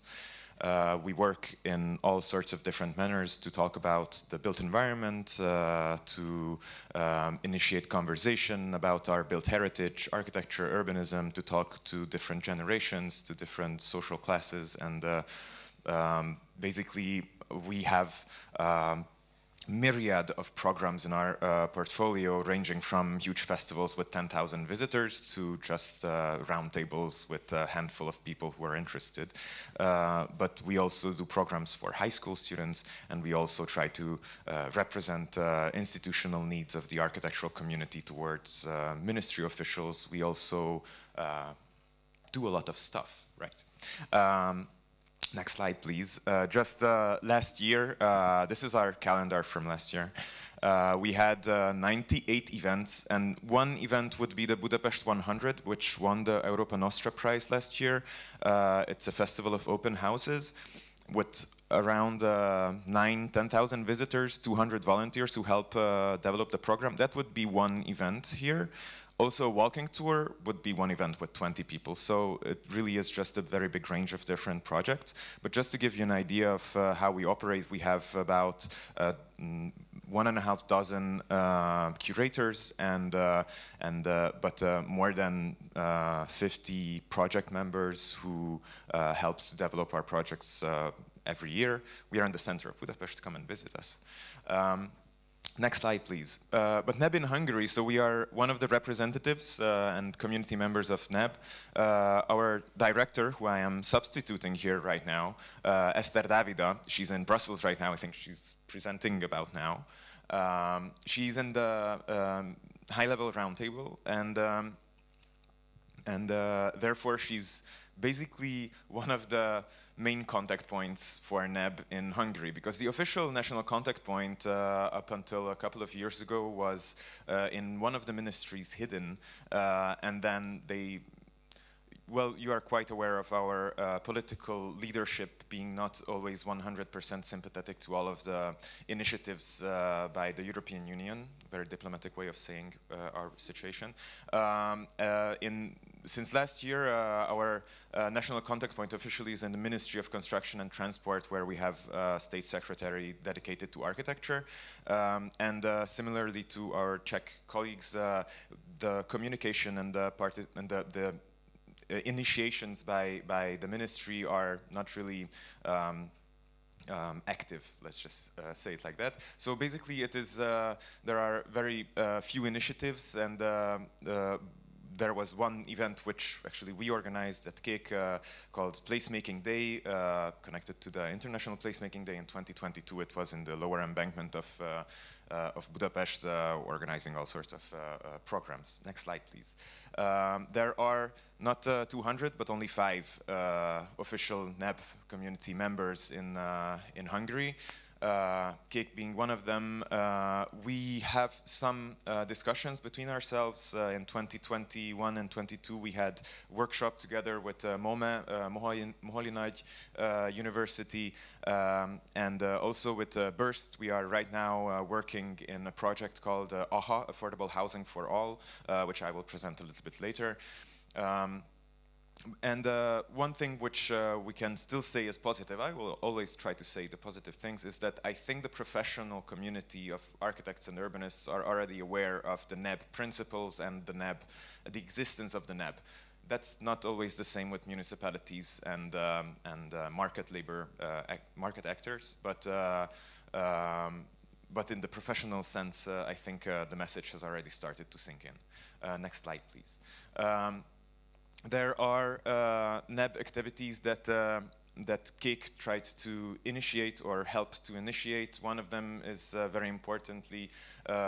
We work in all sorts of different manners to talk about the built environment, to initiate conversation about our built heritage, architecture, urbanism, to talk to different generations, to different social classes, and basically we have myriad of programs in our portfolio, ranging from huge festivals with 10,000 visitors to just roundtables with a handful of people who are interested. But we also do programs for high school students, and we also try to represent institutional needs of the architectural community towards ministry officials. We also do a lot of stuff, right? Next slide, please. Just last year, this is our calendar from last year. We had 98 events, and one event would be the Budapest 100, which won the Europa Nostra Prize last year. It's a festival of open houses with around 10,000 visitors, 200 volunteers who help develop the program. That would be one event here. Also, a walking tour would be one event with 20 people, so it really is just a very big range of different projects. But just to give you an idea of how we operate, we have about 1.5 dozen curators and more than 50 project members who help to develop our projects every year. We are in the center of Budapest. Come and visit us. Next slide, please. But NEB in Hungary, so we are one of the representatives and community members of NEB. Our director, who I am substituting here right now, Eszter Davida, she's in Brussels right now. I think she's presenting about now. She's in the high-level roundtable, and therefore she's basically one of the main contact points for NEB in Hungary, because the official national contact point up until a couple of years ago was in one of the ministries hidden, and then they, well, you are quite aware of our political leadership being not always 100% sympathetic to all of the initiatives by the European Union, very diplomatic way of saying our situation. Since last year, our national contact point officially is in the Ministry of Construction and Transport, where we have a state secretary dedicated to architecture. And similarly to our Czech colleagues, the communication and the initiations by the ministry are not really active, let's just say it like that. So basically it is, there are very few initiatives, and there was one event which actually we organized at KIK called Placemaking Day, connected to the International Placemaking Day in 2022. It was in the lower embankment of Budapest, organizing all sorts of programs. Next slide, please. There are not 200, but only 5 official NEB community members in Hungary. KIK being one of them. We have some discussions between ourselves. In 2021 and 22, we had a workshop together with Moholy Nagy University, and also with Burst. We are right now working in a project called AHA, Affordable Housing for All, which I will present a little bit later. And one thing which we can still say is positive, I will always try to say the positive things, is that I think the professional community of architects and urbanists are already aware of the NEB principles and the existence of the NEB. That's not always the same with municipalities and market actors, but in the professional sense, I think the message has already started to sink in. Next slide, please. There are NEB activities that that CAKE tried to initiate or help to initiate. One of them is very importantly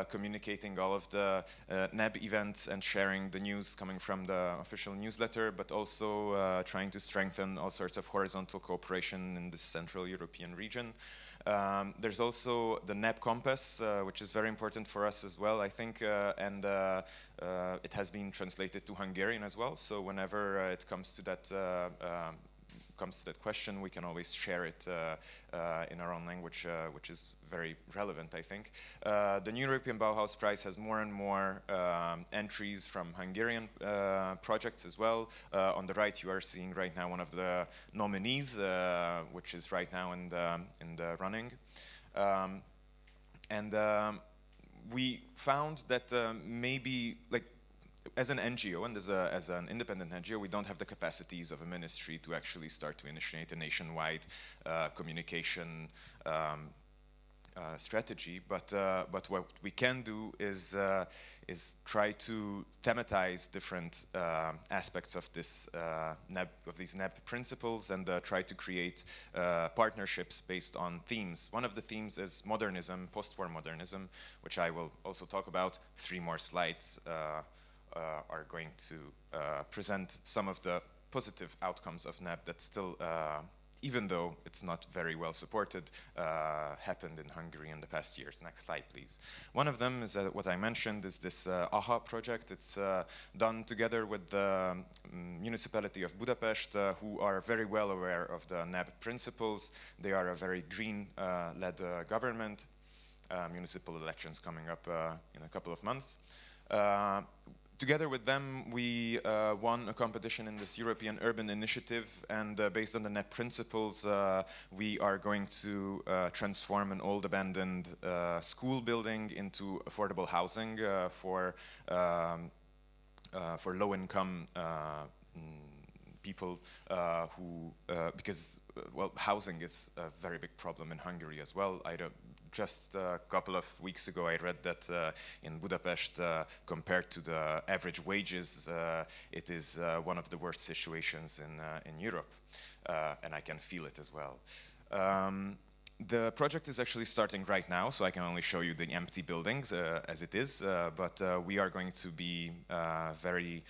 communicating all of the NEB events and sharing the news coming from the official newsletter, but also trying to strengthen all sorts of horizontal cooperation in the Central European region. There's also the NEB Compass, which is very important for us as well, I think, and it has been translated to Hungarian as well. So whenever it comes to that question, we can always share it in our own language, which is very relevant, I think. The New European Bauhaus Prize has more and more entries from Hungarian projects as well. On the right, you are seeing right now one of the nominees, which is right now in the running. We found that maybe, like, as an NGO and as an independent NGO, we don't have the capacities of a ministry to actually start to initiate a nationwide communication strategy. But what we can do is try to thematize different aspects of this these NEB principles and try to create partnerships based on themes. One of the themes is modernism, post-war modernism, which I will also talk about. 3 more slides are going to present some of the positive outcomes of NEB that still, even though it's not very well supported, happened in Hungary in the past years. Next slide, please. One of them is what I mentioned is this AHA project. It's done together with the municipality of Budapest, who are very well aware of the NEB principles. They are a very green-led government. Municipal elections coming up in a couple of months. Together with them, we won a competition in this European Urban Initiative, and based on the NEB principles, we are going to transform an old abandoned school building into affordable housing for low-income people because housing is a very big problem in Hungary as well. Just a couple of weeks ago, I read that in Budapest, compared to the average wages, it is one of the worst situations in Europe, and I can feel it as well. The project is actually starting right now, so I can only show you the empty buildings as it is, but we are going to be very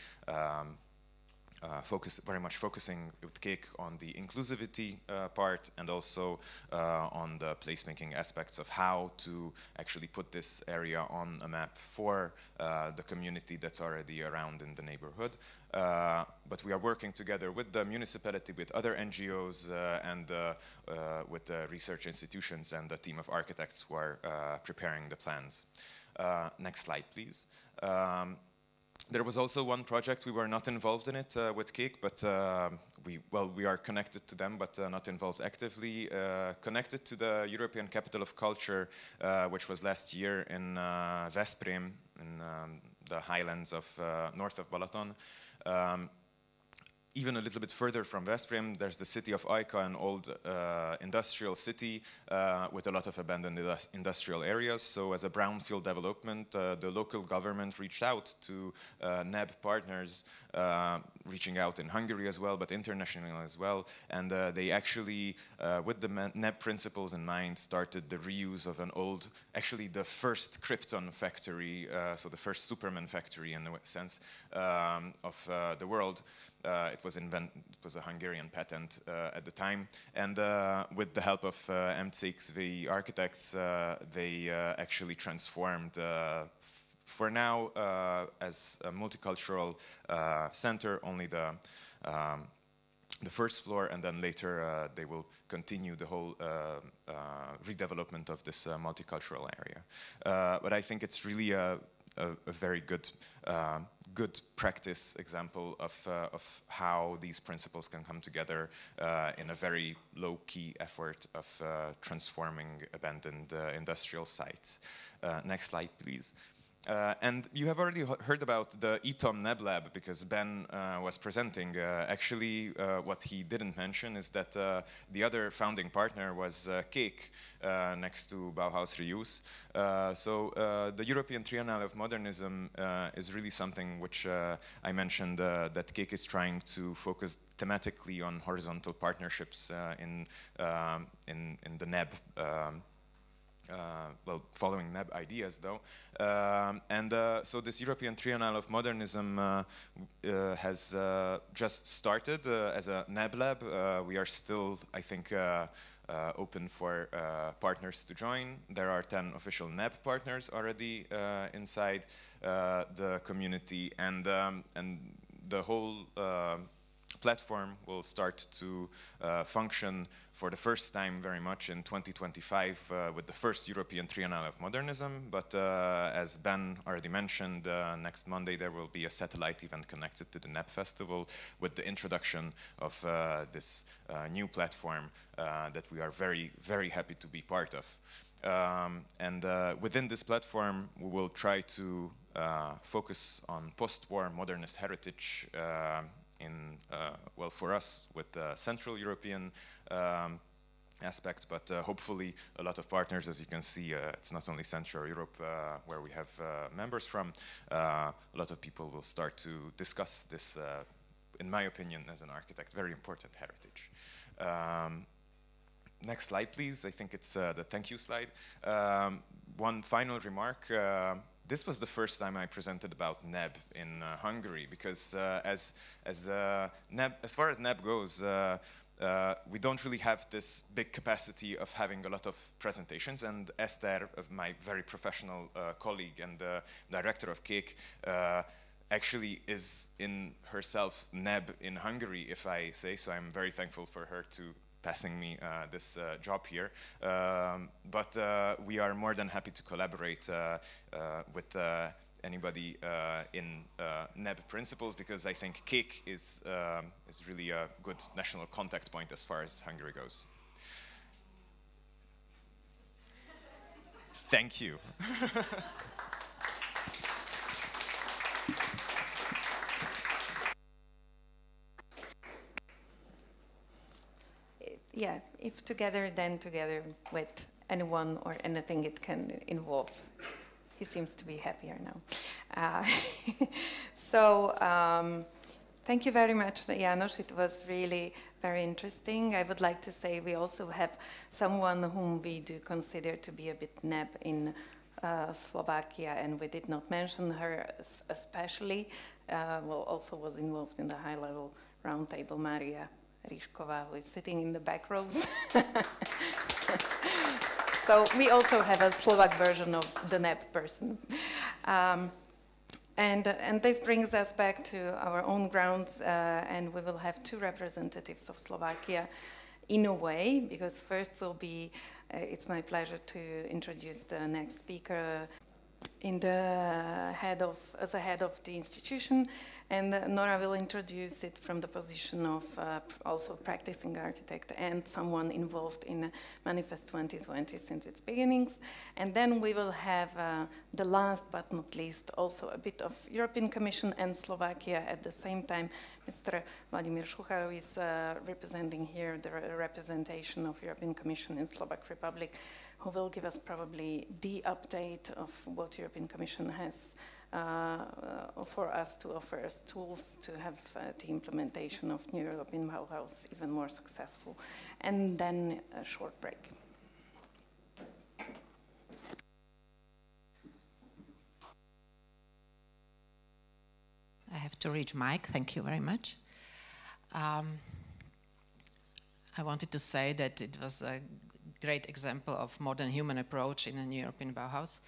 much focusing with CAKE on the inclusivity part and also on the placemaking aspects of how to actually put this area on a map for the community that's already around in the neighborhood. But we are working together with the municipality, with other NGOs, and with the research institutions and the team of architects who are preparing the plans. Next slide, please. There was also one project, we were not involved in it with CAKE, but we are connected to them, but not involved actively. Connected to the European Capital of Culture, which was last year in Veszprém, in the highlands of north of Balaton. Even a little bit further from Veszprém, there's the city of Ajka, an old industrial city with a lot of abandoned industrial areas. So as a brownfield development, the local government reached out to NEB partners, reaching out in Hungary as well, but internationally as well. And they actually, with the NEB principles in mind, started the reuse of an old, actually the first Krypton factory, so the first Superman factory in a sense of the world. It was a Hungarian patent at the time, and with the help of M6V architects, they actually transformed, for now, as a multicultural center, only the first floor, and then later they will continue the whole redevelopment of this multicultural area. But I think it's really a very good practice example of how these principles can come together in a very low-key effort of transforming abandoned industrial sites. Next slide, please. And you have already heard about the ETOM NEB Lab because Ben was presenting. Actually, what he didn't mention is that the other founding partner was Cake next to Bauhaus Reuse. So the European Triennale of Modernism is really something which I mentioned that Cake is trying to focus thematically on horizontal partnerships in the NEB. Well, following NEB ideas, though. So this European Triennale of Modernism has just started as a NEB lab. We are still, I think, open for partners to join. There are 10 official NEB partners already inside the community, and the whole platform will start to function for the first time very much in 2025 with the first European Triennale of Modernism. But as Ben already mentioned, next Monday there will be a satellite event connected to the NEB Festival with the introduction of this new platform that we are very, very happy to be part of. Within this platform, we will try to focus on post-war modernist heritage well, for us, with the Central European aspect, but hopefully a lot of partners, as you can see, it's not only Central Europe where we have members from. A lot of people will start to discuss this, in my opinion, as an architect, very important heritage. Next slide, please. I think it's the thank you slide. One final remark. This was the first time I presented about NEB in Hungary, because as far as NEB goes, we don't really have this big capacity of having a lot of presentations. And Esther, my very professional colleague and director of Cake, actually is in herself NEB in Hungary, if I say so. I'm very thankful for her to passing me this job here. But we are more than happy to collaborate with anybody in NEB principles, because I think Cake is really a good national contact point as far as Hungary goes. Thank you. Yeah, if together, then together with anyone or anything it can involve. He seems to be happier now. Thank you very much, János. It was really very interesting. I would like to say we also have someone whom we do consider to be a bit NEB in Slovakia, and we did not mention her especially. Well, also was involved in the high-level roundtable, Maria Ryšková, who is sitting in the back rows. So we also have a Slovak version of the NEB person. And this brings us back to our own grounds, and we will have two representatives of Slovakia in a way, because first will be, it's my pleasure to introduce the next speaker as a head of the institution, and Nora will introduce it from the position of also practicing architect and someone involved in Manifest 2020 since its beginnings. And then we will have the last but not least also a bit of European Commission and Slovakia at the same time. Mr. Vladimír Šucha is representing here the representation of European Commission in Slovak Republic, who will give us probably the update of what European Commission has for us to offer as tools to have the implementation of New European Bauhaus even more successful. And then a short break. I have to reach mic. Thank you very much. I wanted to say that it was a great example of modern human approach in a New European Bauhaus.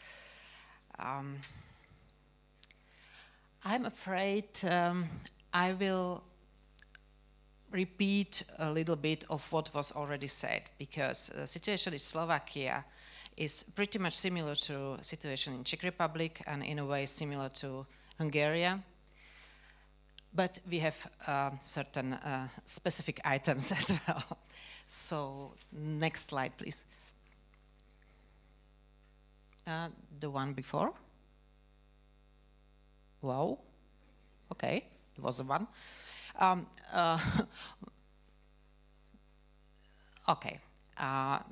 I'm afraid I will repeat a little bit of what was already said, because the situation in Slovakia is pretty much similar to the situation in Czech Republic and in a way similar to Hungary. But we have certain specific items as well. So next slide, please. The one before. Wow. Okay, it was one. Okay.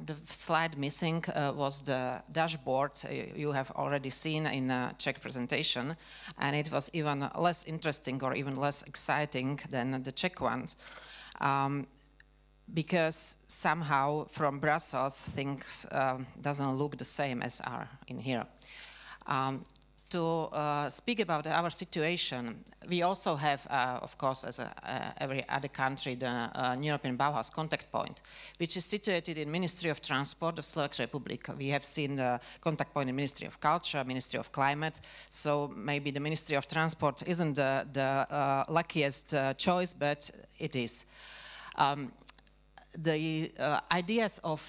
The slide missing was the dashboard you have already seen in a Czech presentation, and it was even less interesting or even less exciting than the Czech ones, because somehow from Brussels things doesn't look the same as are in here. To speak about our situation, we also have, of course, as every other country, the European Bauhaus contact point, which is situated in Ministry of Transport of Slovak Republic. We have seen the contact point in Ministry of Culture, Ministry of Climate, so maybe the Ministry of Transport isn't the luckiest choice, but it is. The ideas of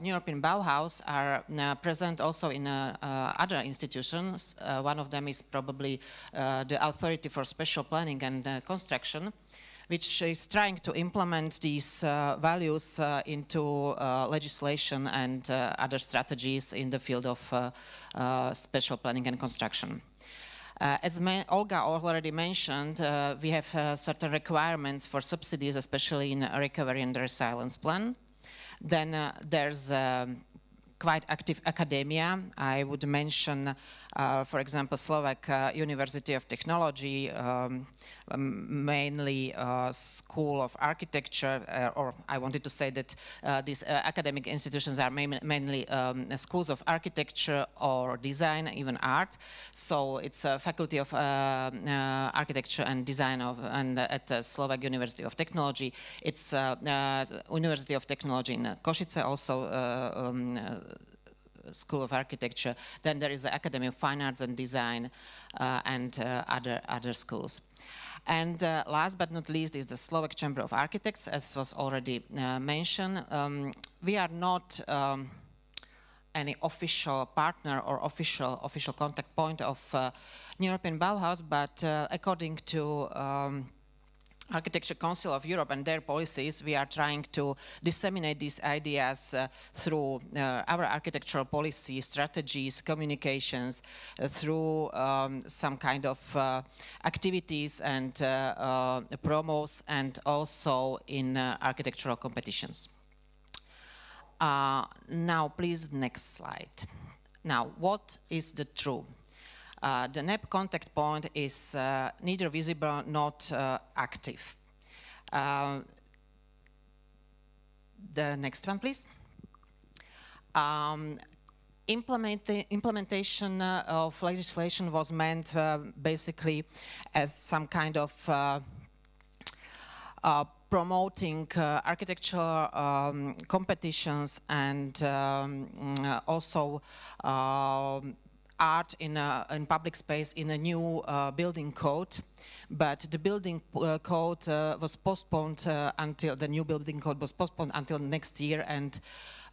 European Bauhaus are present also in other institutions. One of them is probably the Authority for Special Planning and Construction, which is trying to implement these values into legislation and other strategies in the field of special planning and construction. As Olga already mentioned, we have certain requirements for subsidies, especially in recovery and resilience plan. Then there's quite active academia. I would mention, for example, Slovak University of Technology, mainly School of Architecture, or I wanted to say that these academic institutions are mainly schools of architecture or design, even art. So it's a faculty of architecture and design at the Slovak University of Technology. It's University of Technology in Košice, also School of Architecture. Then there is the Academy of Fine Arts and Design and other schools. And last but not least is the Slovak Chamber of Architects, as was already mentioned. We are not any official partner or official contact point of European Bauhaus, but according to Architecture Council of Europe and their policies, we are trying to disseminate these ideas through our architectural policy, strategies, communications, through some kind of activities and promos, and also in architectural competitions. Now, please, next slide. Now, what is the truth? The NEB contact point is neither visible nor active. The next one, please. Implementation of legislation was meant basically as some kind of promoting architectural competitions and also art in public space in a new building code, but the building code was postponed until the new building code was postponed until next year and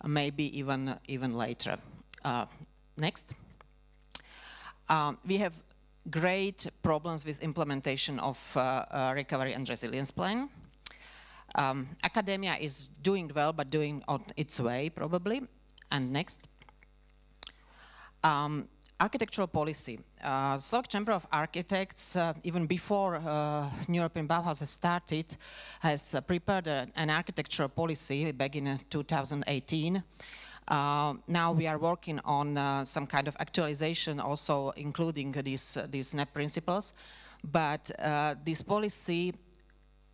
maybe even later. Next. We have great problems with implementation of recovery and resilience plan. Academia is doing well, but doing on its way probably. And next. Architectural policy. Slovak Chamber of Architects, even before European Bauhaus has started, has prepared an architectural policy back in 2018. Now we are working on some kind of actualization, also including these NEB principles. But this policy,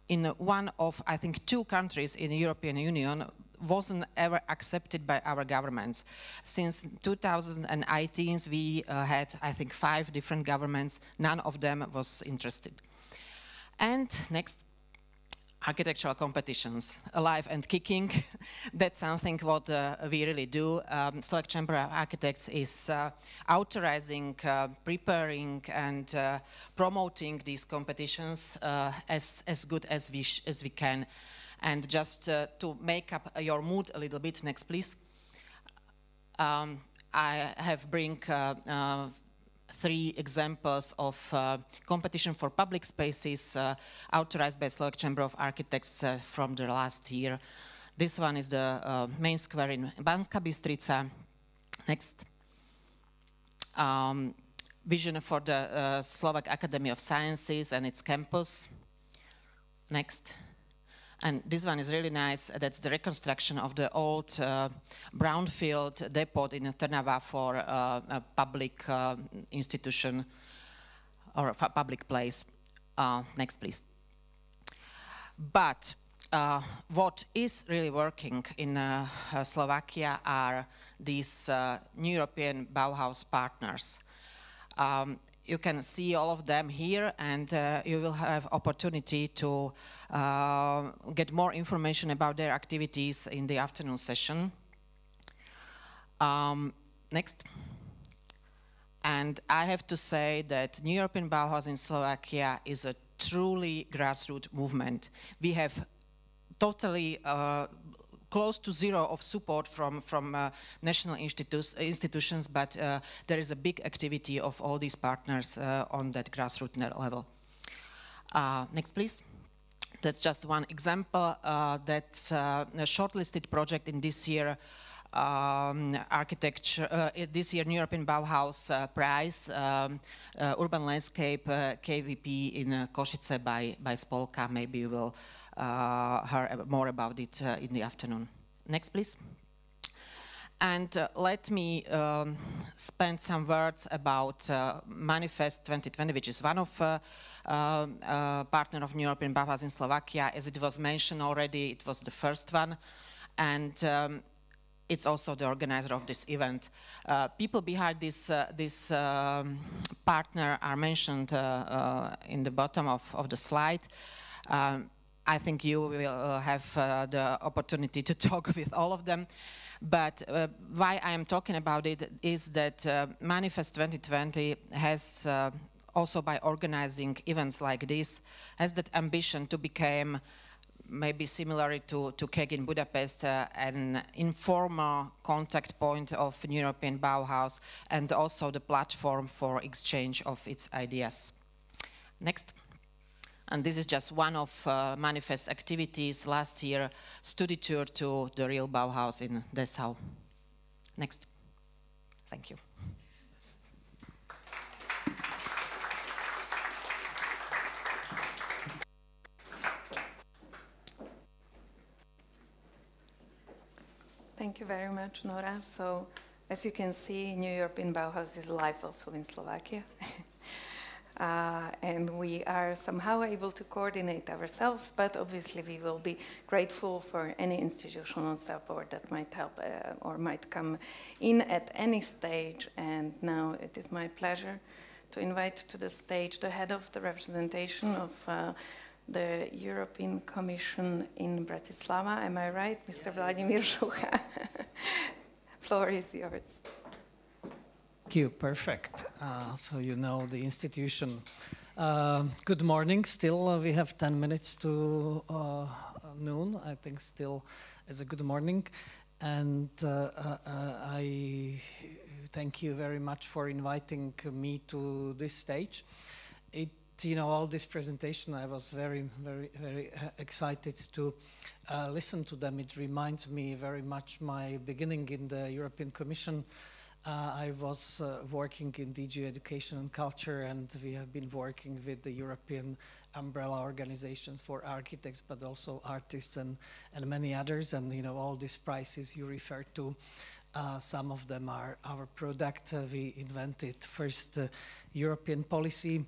in one of, I think, 2 countries in the European Union, wasn't ever accepted by our governments. Since 2018, we had, I think, 5 different governments. None of them was interested. And next, architectural competitions, alive and kicking. That's something what we really do. Slovak Chamber of Architects is authorizing, preparing, and promoting these competitions as good as we can. And just to make up your mood a little bit, next please. I have bring 3 examples of competition for public spaces authorized by Slovak Chamber of Architects from the last year. This one is the main square in Banská Bystrica. Next. vision for the Slovak Academy of Sciences and its campus. Next. And this one is really nice. That's the reconstruction of the old brownfield depot in Trnava for a public institution or a public place. Next, please. But what is really working in Slovakia are these new European Bauhaus partners. You can see all of them here, and you will have opportunity to get more information about their activities in the afternoon session. Next. And I have to say that New European Bauhaus in Slovakia is a truly grassroots movement. We have totally close to zero of support from national institutions, but there is a big activity of all these partners on that grassroots level. Next, please. That's just one example. That's a shortlisted project in this year architecture, this year New European Bauhaus Prize, Urban Landscape KVP in Košice by Spolka. Maybe you will hear more about it in the afternoon. Next, please. And let me spend some words about Manifest 2020, which is one of partner of New European Bauhaus in Slovakia. As it was mentioned already, it was the first one. And it's also the organizer of this event. People behind this partner are mentioned in the bottom of the slide. I think you will have the opportunity to talk with all of them. But why I am talking about it is that Manifest 2020 has, also by organizing events like this, has that ambition to become, maybe similar to KEG in Budapest, an informal contact point of European Bauhaus and also the platform for exchange of its ideas. Next. And this is just one of Manifest activities last year, study tour to the real Bauhaus in Dessau. Next. Thank you. Thank you very much, Nora. So, as you can see, New European Bauhaus is alive also in Slovakia. And we are somehow able to coordinate ourselves, but obviously we will be grateful for any institutional support that might help or might come in at any stage. And now it is my pleasure to invite to the stage the head of the representation of the European Commission in Bratislava. Am I right, Mr. Vladimír Žucha? Floor is yours. Thank you. Perfect. So you know the institution. Good morning. Still, we have 10 minutes to noon. I think still is a good morning. And I thank you very much for inviting me to this stage. You know, all this presentation, I was very excited to listen to them. It reminds me very much my beginning in the European Commission. I was working in DG Education and Culture, and we have been working with the European umbrella organizations for architects, but also artists and many others. And you know, all these prizes you refer to, some of them are our product. We invented first European policy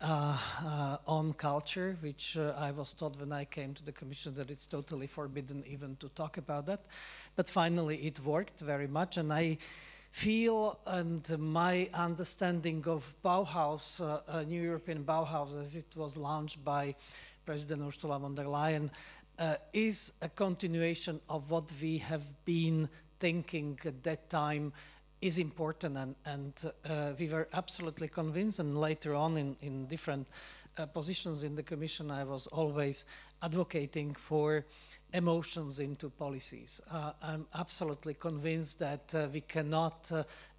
on culture, which I was taught when I came to the Commission that it's totally forbidden even to talk about that. But finally it worked very much, and I feel, and my understanding of Bauhaus, New European Bauhaus, as it was launched by President Ursula von der Leyen, is a continuation of what we have been thinking at that time is important, and we were absolutely convinced, and later on in different positions in the Commission, I was always advocating for emotions into policies. I'm absolutely convinced that we cannot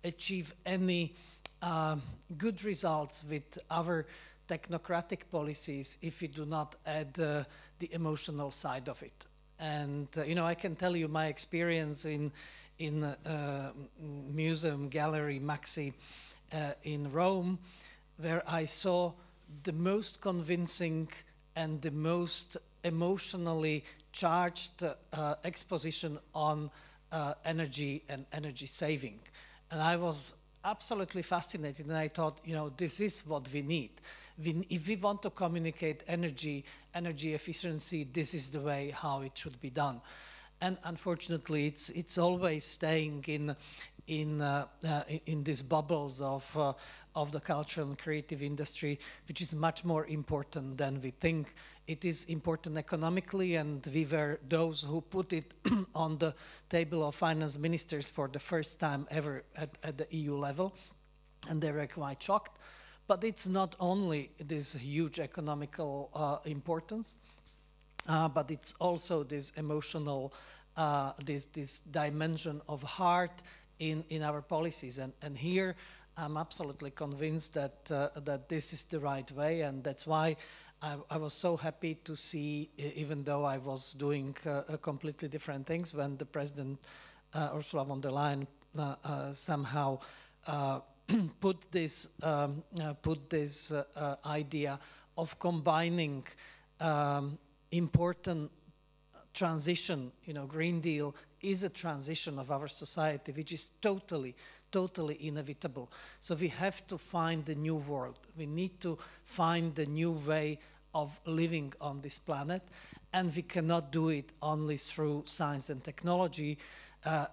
achieve any good results with our technocratic policies if we do not add the emotional side of it. And you know, I can tell you my experience in museum, gallery, maxi, in Rome, where I saw the most convincing and the most emotionally charged exposition on energy and energy saving. And I was absolutely fascinated, and I thought, you know, this is what we need. If we want to communicate energy efficiency, this is the way how it should be done. And unfortunately, it's always staying in these bubbles of the cultural and creative industry, which is much more important than we think. It is important economically, and we were those who put it on the table of finance ministers for the first time ever at the EU level, and they were quite shocked. But it's not only this huge economical importance, but it's also this emotional, this dimension of heart in our policies. And here I'm absolutely convinced that that this is the right way, and that's why I was so happy to see, even though I was doing completely different things, when the President Ursula von der Leyen somehow put this idea of combining important transition. You know, Green Deal is a transition of our society, which is totally inevitable. So we have to find a new world. We need to find a new way of living on this planet, and we cannot do it only through science and technology.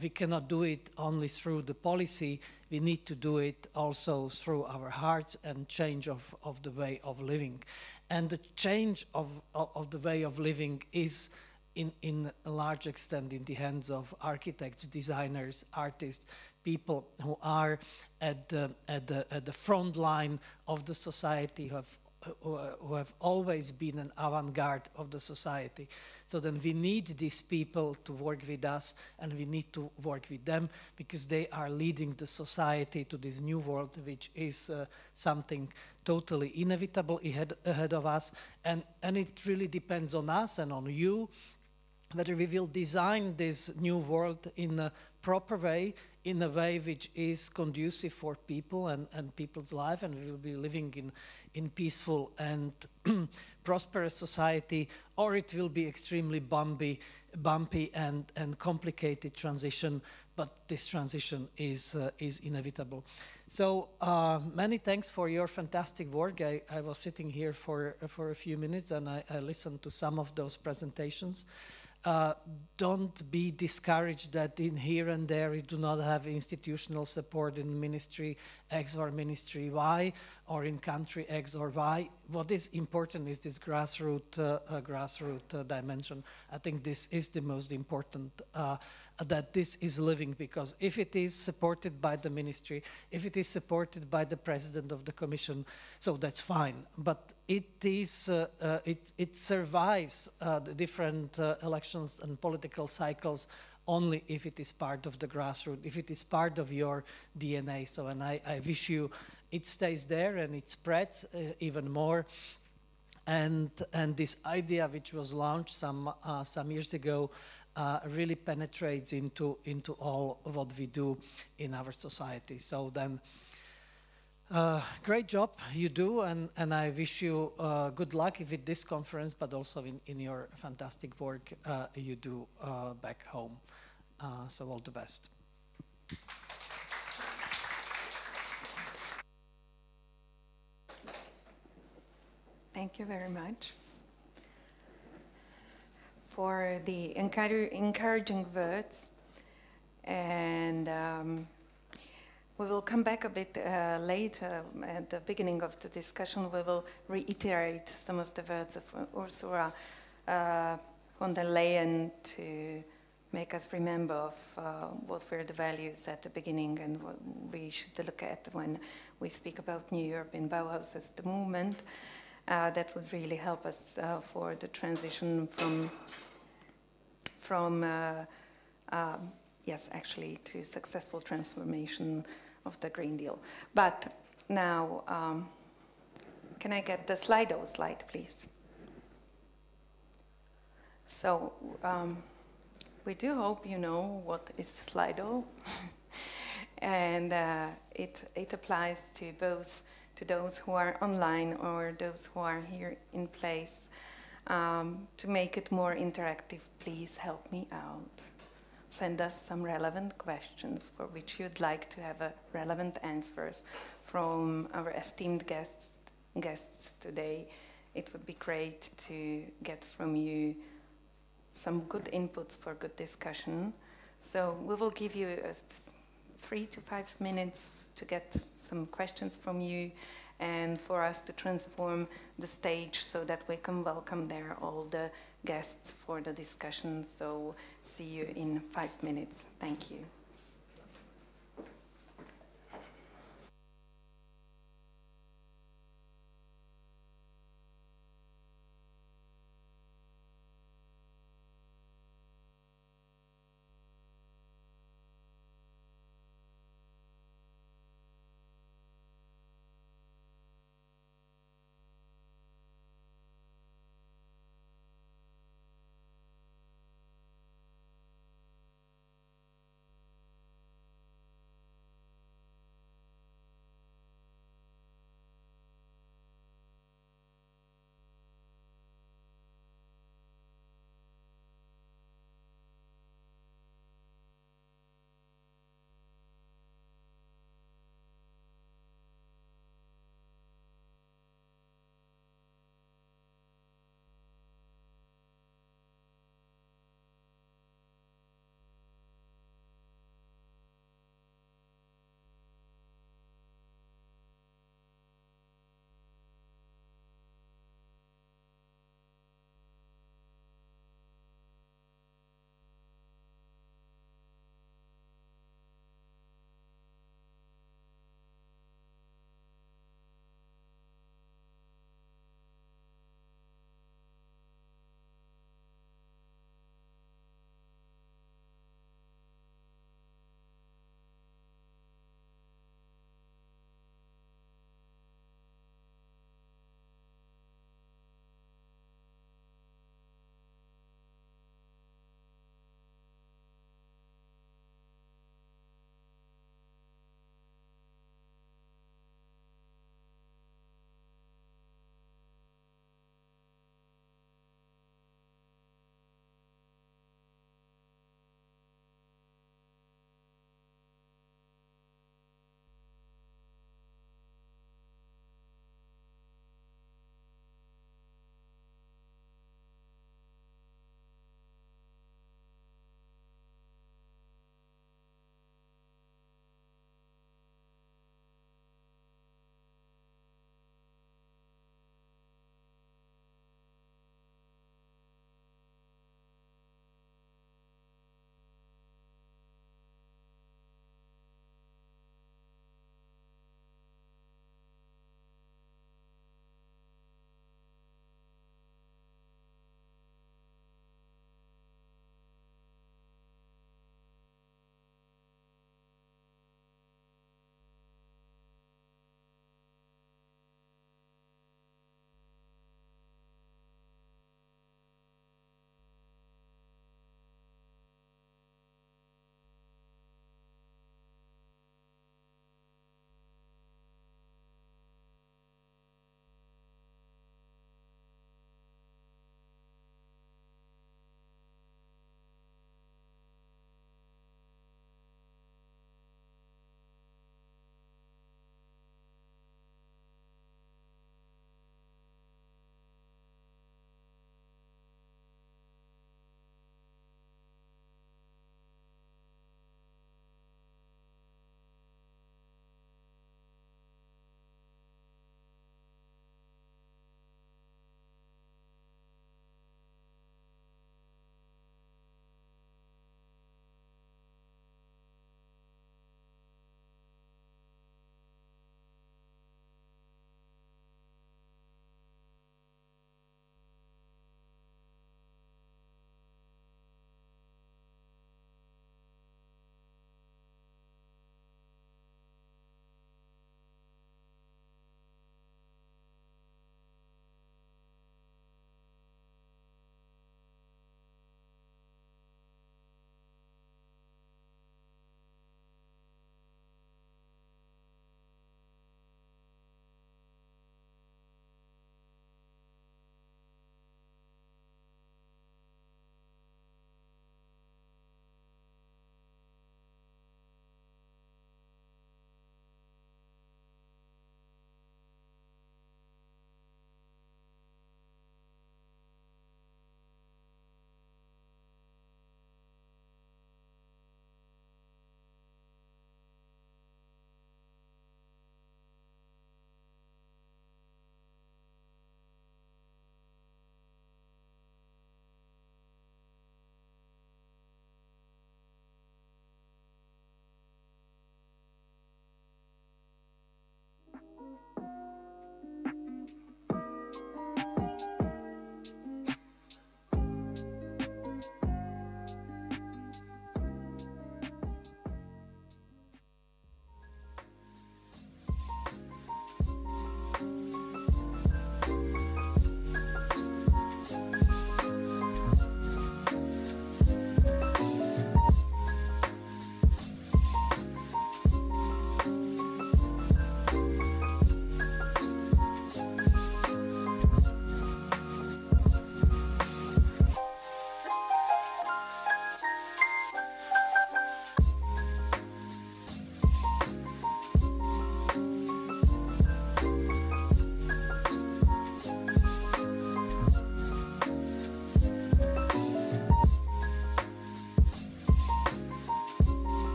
We cannot do it only through the policy. We need to do it also through our hearts and change of the way of living. And the change of the way of living is in a large extent in the hands of architects, designers, artists, people who are at the front line of the society, who have always been an avant-garde of the society. So then we need these people to work with us, and we need to work with them, because they are leading the society to this new world, which is something totally inevitable ahead of us. And it really depends on us and on you, whether we will design this new world in a proper way, in a way which is conducive for people and people's life, and we will be living in peaceful and prosperous society, or it will be extremely bumpy and complicated transition, but this transition is inevitable. So many thanks for your fantastic work. I was sitting here for a few minutes, and I listened to some of those presentations. Don't be discouraged that in here and there we do not have institutional support in Ministry X or Ministry Y, or in country X or Y. What is important is this grassroots dimension. I think this is the most important, that this is living, because if it is supported by the ministry, if it is supported by the President of the Commission, so that's fine. But it survives the different elections and political cycles only if it is part of the grassroots, if it is part of your DNA. So, and I wish you it stays there and it spreads even more. And this idea, which was launched some years ago, really penetrates into all of what we do in our society. So then, great job you do, and I wish you good luck with this conference, but also in your fantastic work you do back home. So all the best. Thank you very much for the encouraging words, and we will come back a bit later at the beginning of the discussion. We will reiterate some of the words of Ursula von der Leyen to make us remember of what were the values at the beginning and what we should look at when we speak about New European Bauhaus as the movement. That would really help us for the transition from yes, actually, to successful transformation of the Green Deal. But now, can I get the Slido slide, please? So, we do hope you know what is Slido. And it applies to both to those who are online or those who are here in place. To make it more interactive, please help me out. Send us some relevant questions for which you'd like to have relevant answers from our esteemed guests today. It would be great to get from you some good inputs for good discussion. So we will give you 3 to 5 minutes to get some questions from you and for us to transform the stage so that we can welcome there all the guests for the discussion. So see you in 5 minutes. Thank you.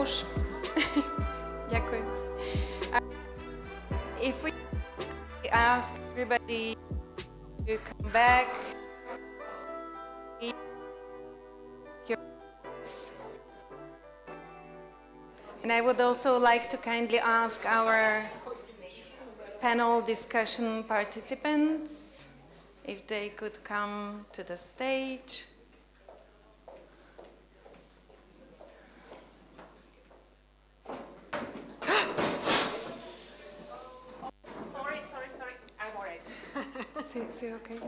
Už. Ďakujem. If we ask everybody to come back, and I would also like to kindly ask our panel discussion participants if they could come to the stage. Sorry, I'm all right. Is it okay?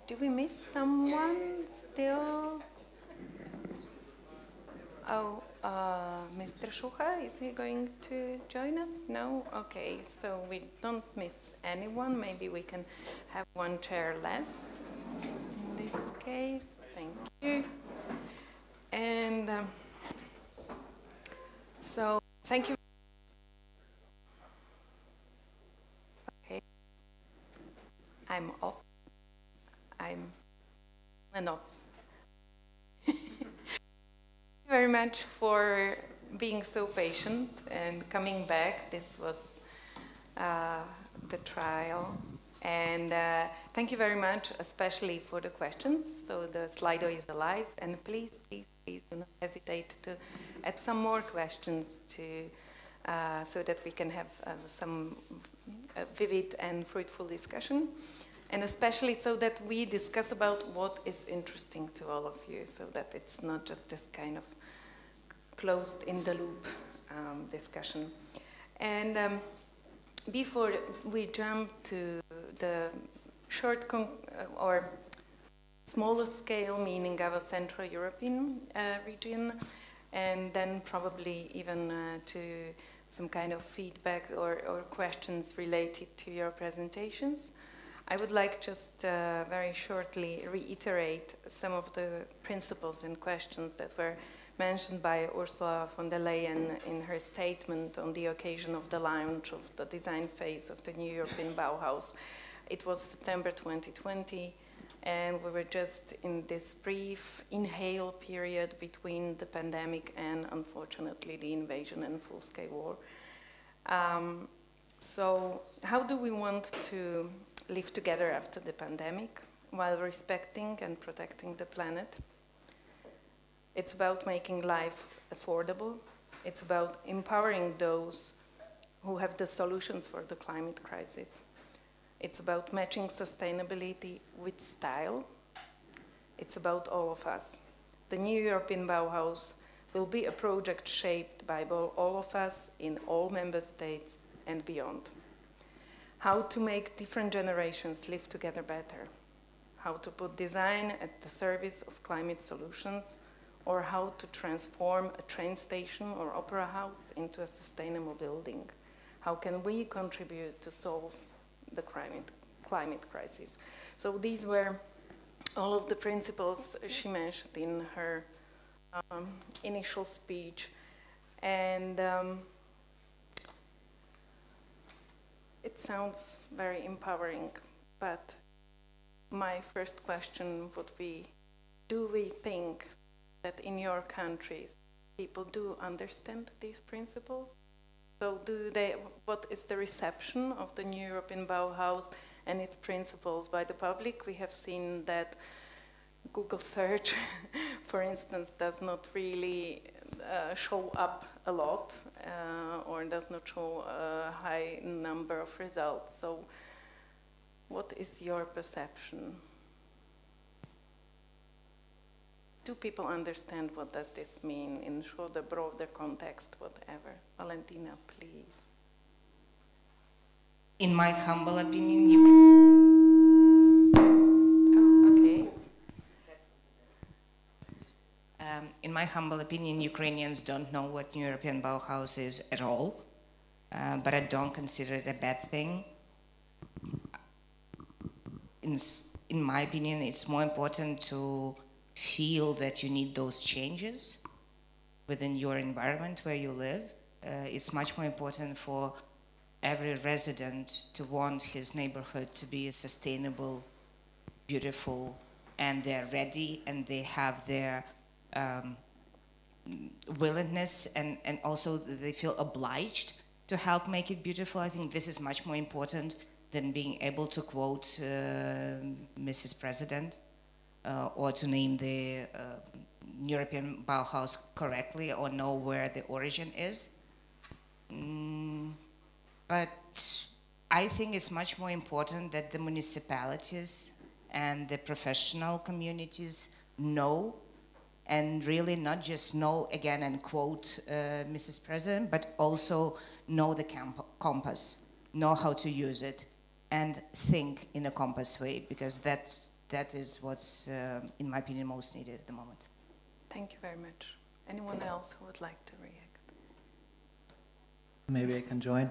Do we miss someone still? Oh, Mr. Schucha, is he going to join us? No? Okay, so we don't miss anyone. Maybe we can have one chair less in this case. Thank you. And so, thank you. Okay. I'm off. I'm off. Thank you very much for being so patient and coming back. This was the trial. And thank you very much, especially for the questions. So the Slido is alive. And please, please, please do not hesitate to add some more questions to, so that we can have some vivid and fruitful discussion. And especially so that we discuss about what is interesting to all of you, so that it's not just this kind of closed in the loop discussion. And before we jump to the short or smaller scale, meaning our Central European region, and then probably even to some kind of feedback or questions related to your presentations, I would like just very shortly reiterate some of the principles and questions that were mentioned by Ursula von der Leyen in her statement on the occasion of the launch of the design phase of the New European Bauhaus. It was September 2020, and we were just in this brief inhale period between the pandemic and, unfortunately, the invasion and full-scale war. So how do we want to live together after the pandemic while respecting and protecting the planet? It's about making life affordable. It's about empowering those who have the solutions for the climate crisis. It's about matching sustainability with style. It's about all of us. The New European Bauhaus will be a project shaped by all of us in all member states and beyond. How to make different generations live together better. How to put design at the service of climate solutions, or how to transform a train station or opera house into a sustainable building. How can we contribute to solve the climate crisis? So these were all of the principles she mentioned in her initial speech. And it sounds very empowering, but my first question would be, do we think that in your countries people do understand these principles? So what is the reception of the New European Bauhaus and its principles by the public? We have seen that Google search, for instance, does not really show up a lot or does not show a high number of results. So what is your perception? Do people understand what does this mean in the broader context, whatever? Valentina, please. In my humble opinion, in my humble opinion, Ukrainians don't know what New European Bauhaus is at all, but I don't consider it a bad thing. In my opinion, it's more important to feel that you need those changes within your environment where you live. It's much more important for every resident to want his neighborhood to be a sustainable, beautiful, and they're ready and they have their willingness and also they feel obliged to help make it beautiful. I think this is much more important than being able to quote Mrs. President or to name the European Bauhaus correctly or know where the origin is. But I think it's much more important that the municipalities and the professional communities know, and really not just know again and quote Mrs. President, but also know the compass, know how to use it, and think in a compass way, because that is what's, in my opinion, most needed at the moment. Thank you very much. Anyone else who would like to react? Maybe I can join.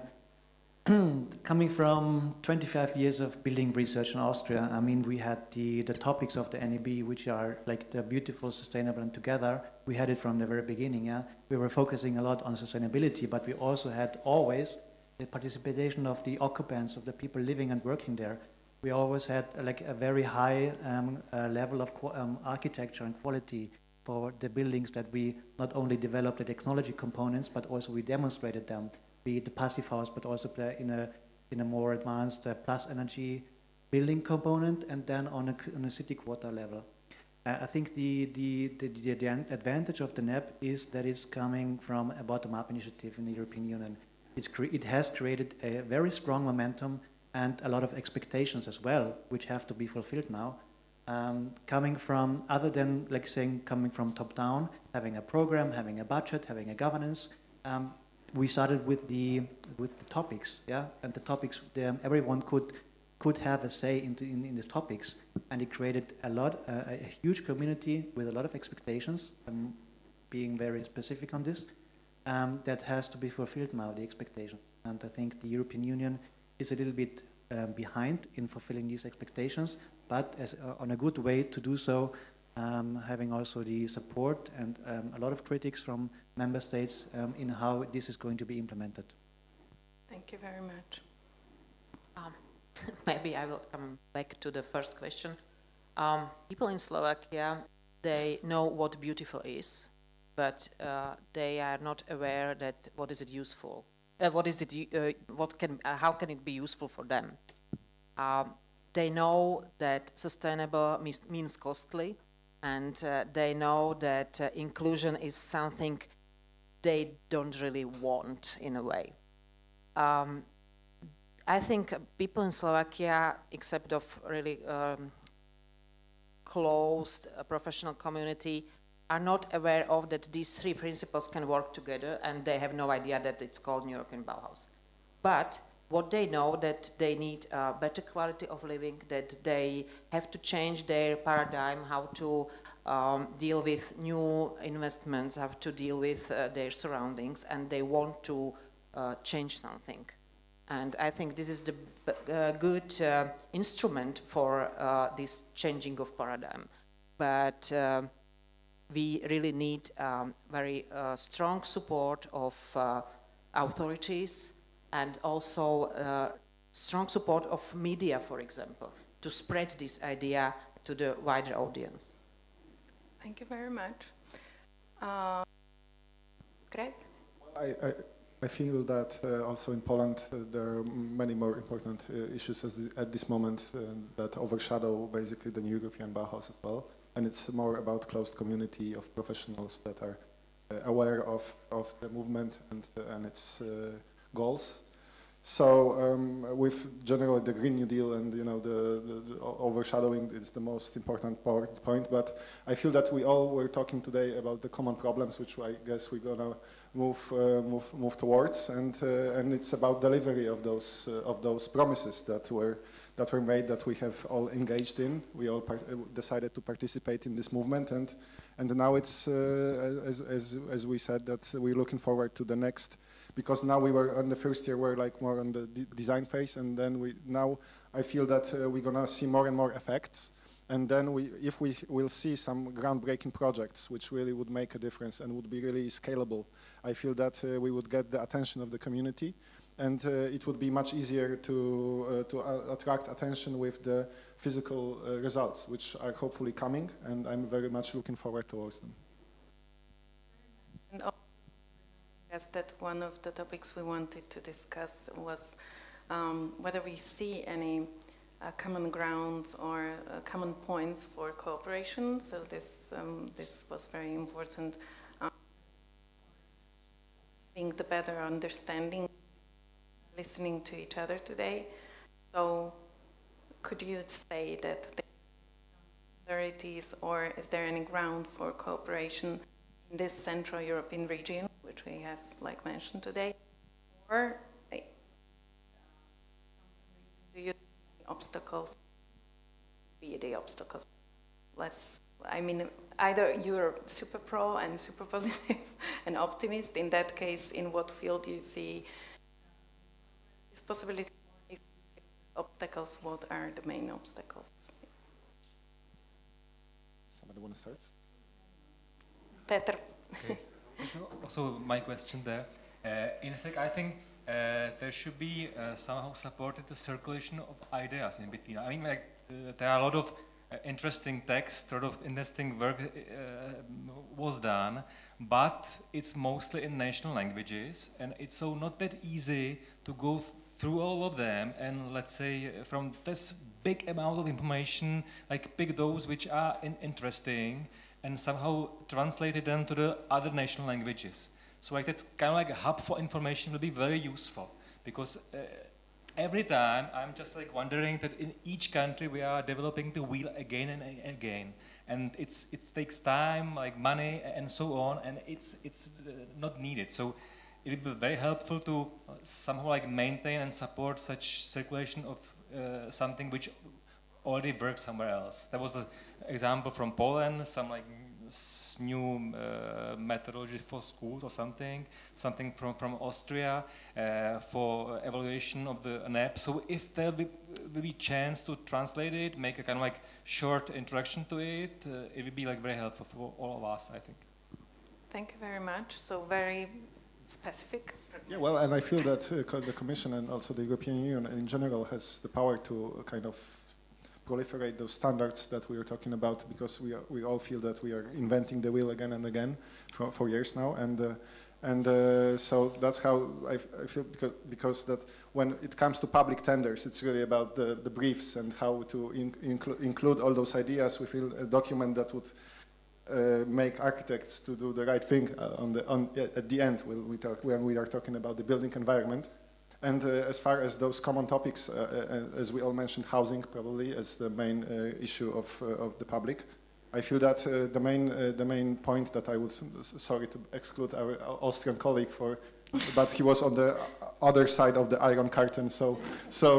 Coming from 25 years of building research in Austria, I mean, we had the topics of the NEB, which are like the beautiful, sustainable, and together. We had it from the very beginning, yeah. We were focusing a lot on sustainability, but we also had always the participation of the occupants, of the people living and working there. We always had like a very high level of architecture and quality for the buildings that we not only developed the technology components, but also we demonstrated them. Be it the passive house, but also in a more advanced plus energy building component, and then on a city quarter level. I think the advantage of the NEB is that it's coming from a bottom-up initiative in the European Union. It has created a very strong momentum and a lot of expectations as well, which have to be fulfilled now. Coming from, other than like saying coming from top down, having a program, having a budget, having a governance. We started with the topics, yeah, and the topics. Everyone could have a say in the topics, and it created a huge community with a lot of expectations. Being very specific on this, that has to be fulfilled now. The expectation, and I think the European Union is a little bit behind in fulfilling these expectations, but on a good way to do so. Having also the support and a lot of critics from member states in how this is going to be implemented. Thank you very much. Maybe I will come back to the first question. People in Slovakia, they know what beautiful is, but they are not aware that what is it useful. How can it be useful for them? They know that sustainable means costly. And they know that inclusion is something they don't really want in a way. I think people in Slovakia, except of really closed professional community, are not aware of that these three principles can work together, and they have no idea that it's called European Bauhaus. But what they know, that they need a better quality of living, that they have to change their paradigm, how to deal with new investments, how to deal with their surroundings, and they want to change something. And I think this is the good instrument for this changing of paradigm. But we really need very strong support of authorities, and also strong support of media, for example, to spread this idea to the wider audience. Thank you very much. Greg? I feel that also in Poland there are many more important issues at this moment that overshadow basically the European Bauhaus as well. And it's more about closed community of professionals that are aware of the movement and its goals. So with generally the Green New Deal and the overshadowing is the most important point. But I feel that we all were talking today about the common problems, which I guess we're gonna move towards, and it's about delivery of those promises that were made, that we have all engaged in. We all decided to participate in this movement, and now it's as we said, that we're looking forward to the next. Because now we were on the first year, we're like more on the design phase, and then now I feel that we're gonna see more and more effects, And then if we will see some groundbreaking projects which really would make a difference and would be really scalable, I feel that we would get the attention of the community, and it would be much easier to attract attention with the physical results, which are hopefully coming, and I'm very much looking forward towards them. And also, that one of the topics we wanted to discuss was whether we see any common grounds or common points for cooperation. So this was very important. Having the better understanding, listening to each other today. So could you say that there are similarities, or is there any ground for cooperation in this Central European region, which we have like mentioned today, or do you see obstacles? Be the obstacles. I mean, either you're super pro and super positive and optimist. In that case, in what field do you see this possibility? If obstacles, what are the main obstacles? Somebody want to start? Peter. Okay. Also, my question there. In fact, I think there should be somehow supported the circulation of ideas in between. I mean, like there are a lot of interesting text, sort of interesting work was done, but it's mostly in national languages, and it's so not that easy to go through all of them and, let's say, from this big amount of information, like pick those which are interesting and somehow translate them to the other national languages. So like that's kind of like a hub for information will be very useful, because every time I'm just like wondering that in each country we are developing the wheel again and again, and it takes time, like money and so on, and it's not needed. So it would be very helpful to somehow like maintain and support such circulation of something which already works somewhere else. That was the example from Poland, some like new methodology for schools or something from Austria for evaluation of the NEB. So if there will be chance to translate it, make a kind of like short introduction to it, it would be like very helpful for all of us, I think. Thank you very much. So very specific. Yeah, well, and I feel that the Commission and also the European Union in general has the power to kind of proliferate those standards that we are talking about, because we all feel that we are inventing the wheel again and again for years now, and so that's how I feel, because that when it comes to public tenders, it's really about the briefs and how to include all those ideas. We feel a document that would make architects to do the right thing at the end when we are talking about the building environment. And as far as those common topics, as we all mentioned, housing probably as the main issue of the public, I feel that the main point that I would, sorry to exclude our Austrian colleague but he was on the other side of the Iron Curtain, so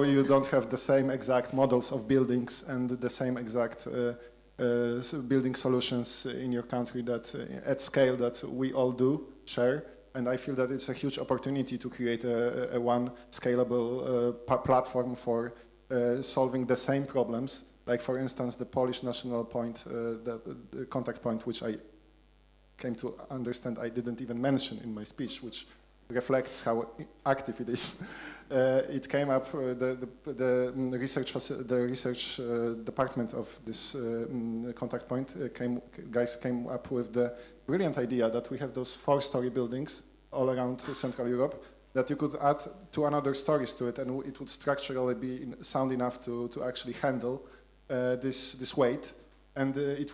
you don't have the same exact models of buildings and the same exact building solutions in your country that at scale that we all do share. And I feel that it's a huge opportunity to create a one scalable platform for solving the same problems. Like, for instance, the Polish national point, the contact point, which I came to understand I didn't even mention in my speech, which reflects how active it is. It came up, the research department of this contact point guys came up with the brilliant idea that we have those 4-story buildings all around Central Europe, that you could add 2 other stories to it, and it would structurally be sound enough to actually handle this weight, and it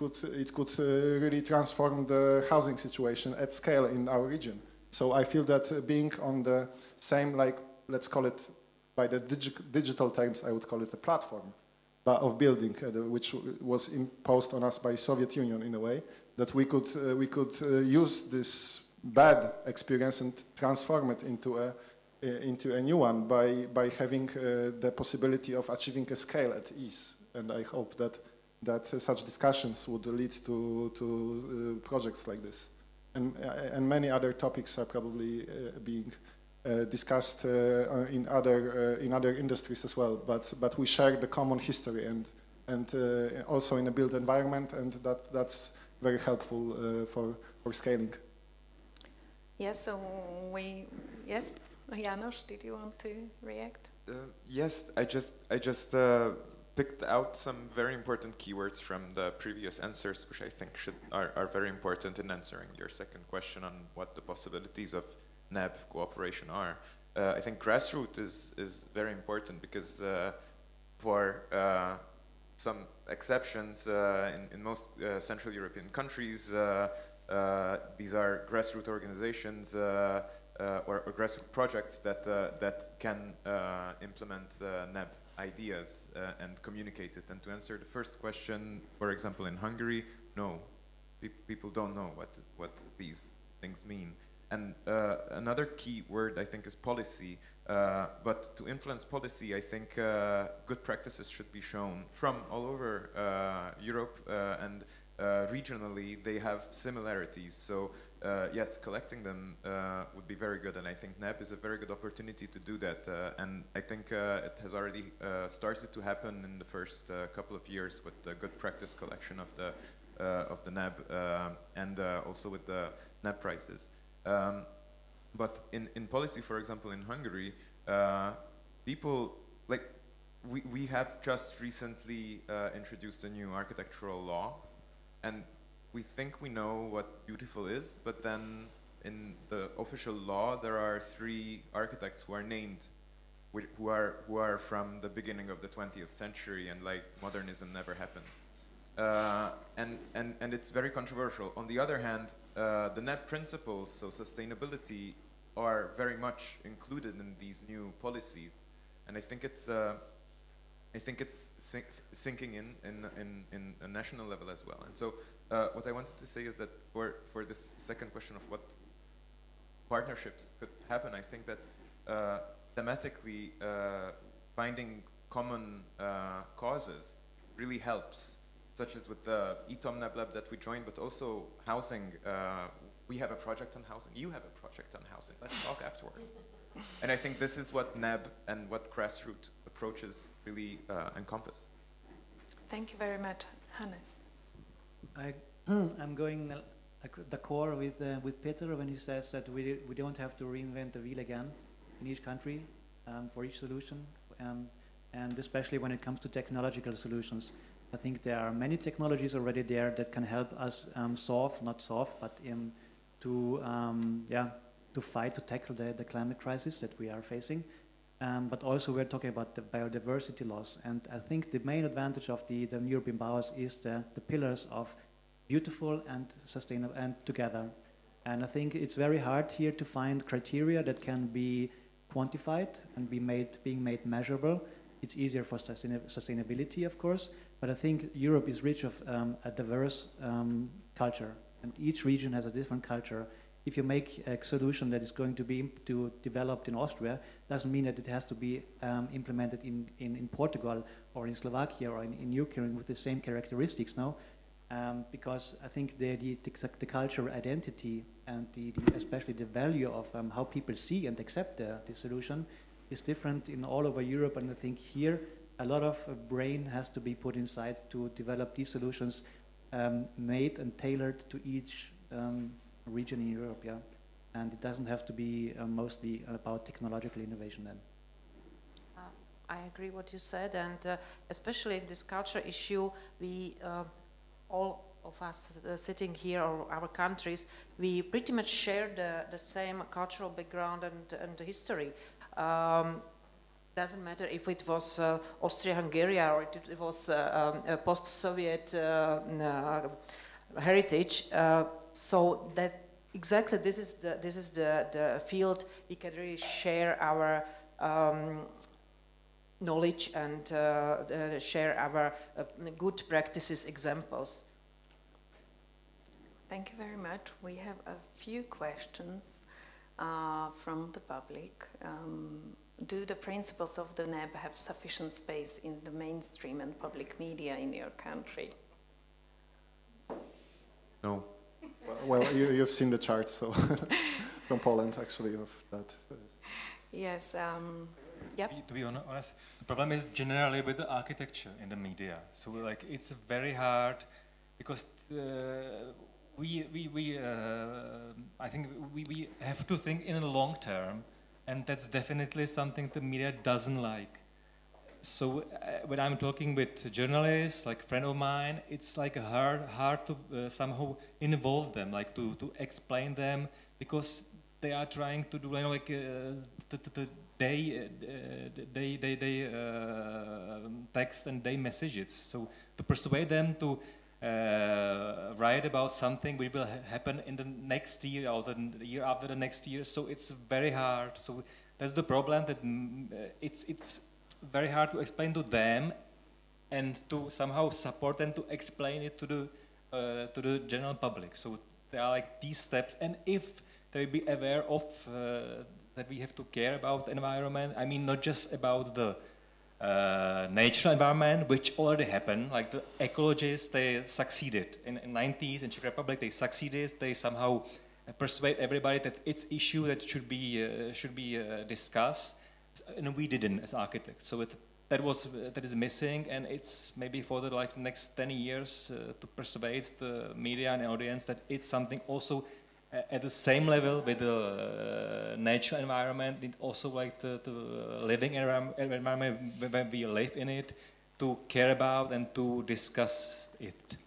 could really transform the housing situation at scale in our region. So I feel that being on the same, like, let's call it, by the digital terms, I would call it a platform of building, which was imposed on us by Soviet Union in a way, that we could use this bad experience and transform it into a new one by having the possibility of achieving a scale at ease. And I hope that such discussions would lead to projects like this. And many other topics are probably being discussed in other industries as well. But we share the common history, and and also in a built environment, and that's very helpful for scaling. Yes, so yes, Janos, did you want to react? Yes, I just picked out some very important keywords from the previous answers, which I think are very important in answering your second question on what the possibilities of NEB cooperation are. I think grassroots is very important because for some exceptions in most Central European countries, these are grassroots organizations or grassroots projects that can implement NEB ideas and communicate it. And to answer the first question, for example, in Hungary, no, people don't know what these things mean. And another key word, I think, is policy. But to influence policy, I think good practices should be shown from all over Europe, and regionally they have similarities. So yes, collecting them would be very good, and I think NEB is a very good opportunity to do that. And I think it has already started to happen in the first couple of years with the good practice collection of the NEB and also with the NEB prizes. But in policy, for example, in Hungary, people, like, we have just recently introduced a new architectural law, and we think we know what beautiful is, but then in the official law there are 3 architects who are named, who are from the beginning of the 20th century, and like modernism never happened. And it's very controversial. On the other hand, the NEB principles, so sustainability, are very much included in these new policies, and I think it's sinking in a national level as well. And so what I wanted to say is that for this second question of what partnerships could happen, I think that thematically finding common causes really helps, such as with the ETOM NEB Lab that we joined, but also housing. We have a project on housing. You have a project on housing. Let's talk afterward. And I think this is what NEB and what grassroots approaches really encompass. Thank you very much, Hannes. I'm going d'accord with Peter when he says that we don't have to reinvent the wheel again in each country for each solution, and especially when it comes to technological solutions. I think there are many technologies already there that can help us to fight, to tackle the climate crisis that we are facing. But also we're talking about the biodiversity loss. And I think the main advantage of the European Bauhaus is the pillars of beautiful and sustainable and together. And I think it's very hard here to find criteria that can be quantified and being made measurable. It's easier for sustainability, of course, but I think Europe is rich of a diverse culture, and each region has a different culture. If you make a solution that is going to be developed in Austria, doesn't mean that it has to be implemented in Portugal or in Slovakia or in Ukraine with the same characteristics, no? Because I think the cultural identity and especially the value of how people see and accept the solution is different in all over Europe, and I think here a lot of brain has to be put inside to develop these solutions made and tailored to each region in Europe, yeah. And it doesn't have to be mostly about technological innovation then. I agree what you said, and especially in this culture issue, we all of us sitting here, or our countries, we pretty much share the same cultural background and history. Doesn't matter if it was Austria-Hungary or it was a post-Soviet heritage. So that exactly this is the field we can really share our knowledge and share our good practices, examples. Thank you very much. We have a few questions from the public. Do the principles of the NEB have sufficient space in the mainstream and public media in your country? No. Well, you've seen the charts, so from Poland, actually, of that. Yes. Yep. To be honest, the problem is generally with the architecture in the media. So like it's very hard because I think we have to think in the long term, and that's definitely something the media doesn't like. So when I'm talking with journalists, like a friend of mine, it's like hard to somehow involve them, like to explain them, because they are trying to do like they text and they messages. So to persuade them to write about something which will happen in the next year or the year after the next year. So it's very hard. So that's the problem, that it's very hard to explain to them and to somehow support them to explain it to the general public. So there are like these steps, and if they be aware of that we have to care about the environment. I mean, not just about the natural environment, which already happened. Like the ecologists, they succeeded in 90s in Czech Republic. They succeeded. They somehow persuade everybody that it's issue that should be discussed, and we didn't as architects. So that is missing, and it's maybe for the next 10 years to persuade the media and audience that it's something also at the same level with the natural environment, and also like the living environment when we live in it, to care about and to discuss it.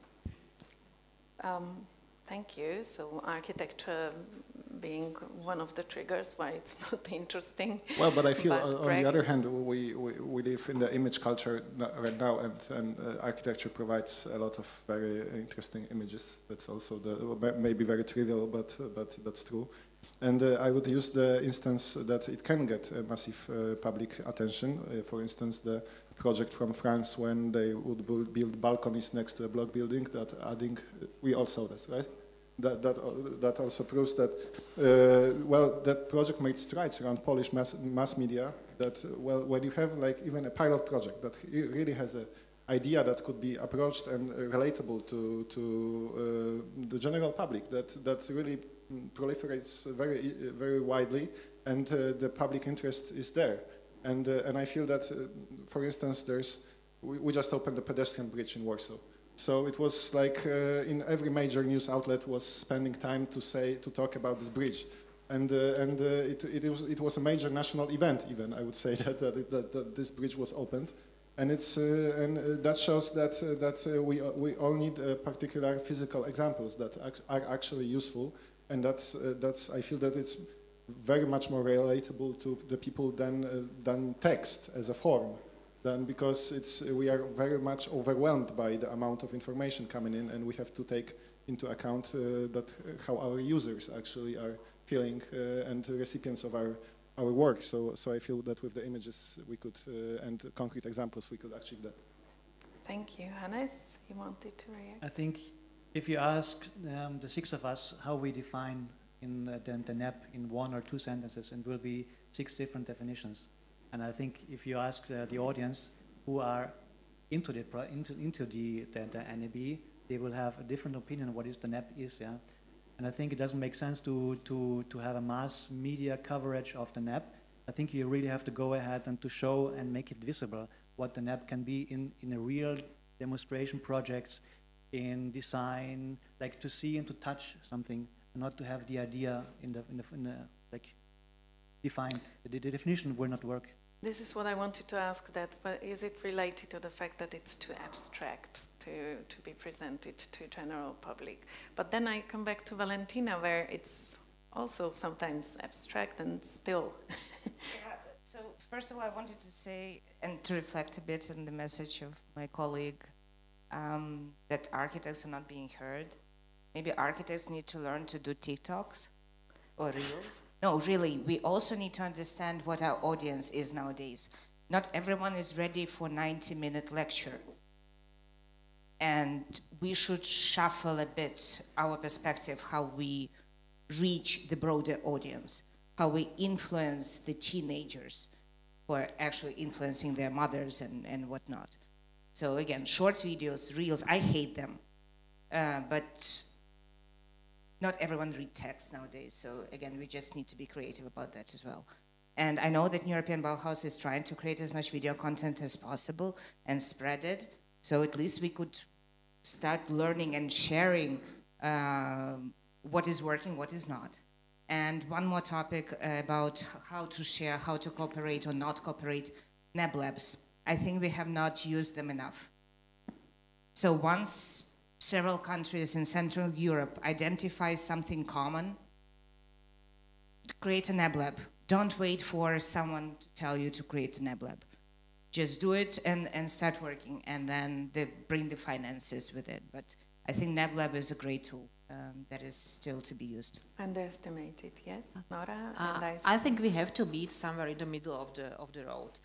Thank you. So architecture being one of the triggers why it's not interesting. Well, but I feel on the other hand, we live in the image culture right now, and architecture provides a lot of very interesting images. That's also maybe very trivial, but that's true. And I would use the instance that it can get massive public attention. For instance, the project from France when they would build balconies next to a block building, that adding, we all saw this, right? That also proves that, well, that project made strides around Polish mass media, that, well, when you have like even a pilot project that really has an idea that could be approached and relatable to the general public, that really proliferates very widely, and the public interest is there. And I feel that, for instance, we just opened the pedestrian bridge in Warsaw. So it was like in every major news outlet was spending time to talk about this bridge, and it was a major national event. Even I would say that this bridge was opened, and that shows that we all need particular physical examples that are actually useful, and that's I feel that it's very much more relatable to the people than text as a form. Because we are very much overwhelmed by the amount of information coming in, and we have to take into account how our users actually are feeling and the recipients of our work. So I feel that with the images we could and concrete examples we could achieve that. Thank you. Hannes, you wanted to react? I think if you ask the six of us how we define in the NEB in one or two sentences, it will be 6 different definitions. And I think if you ask the audience who are into the NEB, they will have a different opinion on what the NEB is. Yeah, and I think it doesn't make sense to have a mass media coverage of the NEB. I think you really have to go ahead and to show and make it visible what the NEB can be in a real demonstration projects, in design, like to see and to touch something, and not to have the idea in the like defined. The definition will not work. This is what I wanted to ask, but is it related to the fact that it's too abstract to be presented to general public? But then I come back to Valentina, where it's also sometimes abstract and still. Yeah, so first of all, I wanted to say and to reflect a bit on the message of my colleague that architects are not being heard. Maybe architects need to learn to do TikToks or Reels. No, really, we also need to understand what our audience is nowadays. Not everyone is ready for a 90-minute lecture. And we should shuffle a bit our perspective, how we reach the broader audience, how we influence the teenagers who are actually influencing their mothers and whatnot. So again, short videos, Reels, I hate them. But not everyone reads text nowadays, so again, we just need to be creative about that as well. And I know that European Bauhaus is trying to create as much video content as possible and spread it. So at least we could start learning and sharing what is working, what is not. And one more topic about how to share, how to cooperate or not cooperate, NEB labs. I think we have not used them enough. So once several countries in Central Europe identify something common, create a NEB lab. Don't wait for someone to tell you to create a NEB lab. Just do it and start working, and then bring the finances with it. But I think NEB lab is a great tool that is still to be used. Underestimated, yes, Nora? I think we have to meet somewhere in the middle of the road.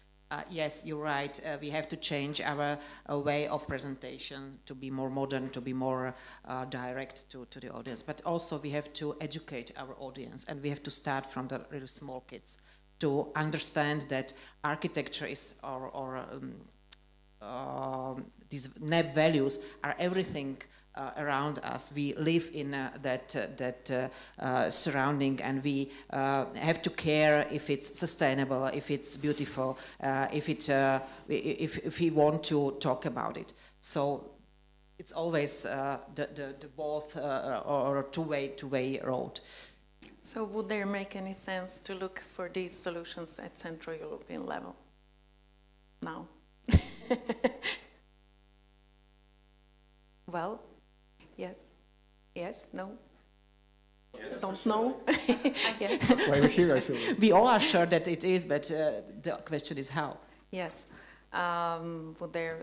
Yes, you're right. We have to change our way of presentation to be more modern, to be more direct to the audience. But also we have to educate our audience, and we have to start from the really small kids to understand that architecture is, these NEB values are everything around us. We live in that surrounding, and we have to care if it's sustainable, if it's beautiful, if we want to talk about it. So it's always the both or two-way road. So would there make any sense to look for these solutions at Central European level now? Well, yes, yes, no, yes, don't know. Yes. That's why we're here, I feel. We all are sure that it is, but the question is how. Yes. There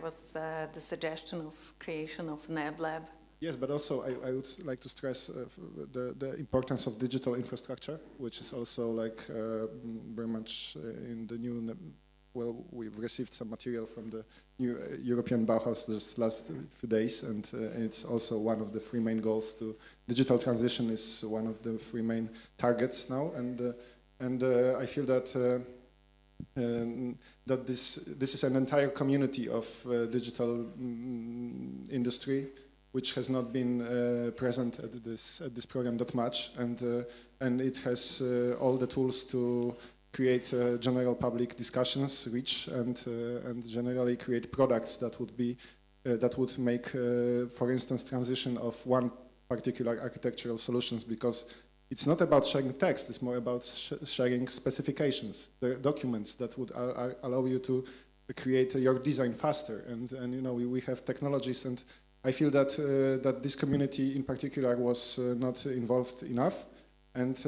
was the suggestion of creation of NEB lab. Yes, but also I would like to stress the importance of digital infrastructure, which is also like very much in the new. Well, we've received some material from the new European Bauhaus just last few days, and it's also one of the three main goals. To digital transition is one of the three main targets now, and I feel that that this is an entire community of digital industry, which has not been present at this program that much, and it has all the tools to create general public discussions, reach, and generally create products that would make, for instance, transition of one particular architectural solutions, because it's not about sharing text, it's more about sharing specifications, the documents that would allow you to create your design faster. And you know, we have technologies, and I feel that that this community in particular was not involved enough. And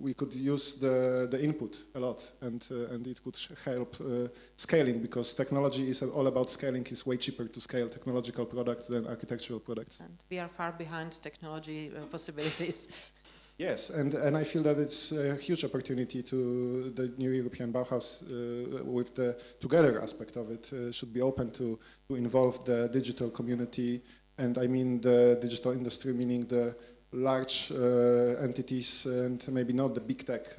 we could use the input a lot, and it could help scaling, because technology is all about scaling. It's way cheaper to scale technological products than architectural products. And we are far behind technology possibilities. Yes, and I feel that it's a huge opportunity to the new European Bauhaus with the together aspect of it should be open to involve the digital community, and I mean the digital industry, meaning the large entities, and maybe not the big tech,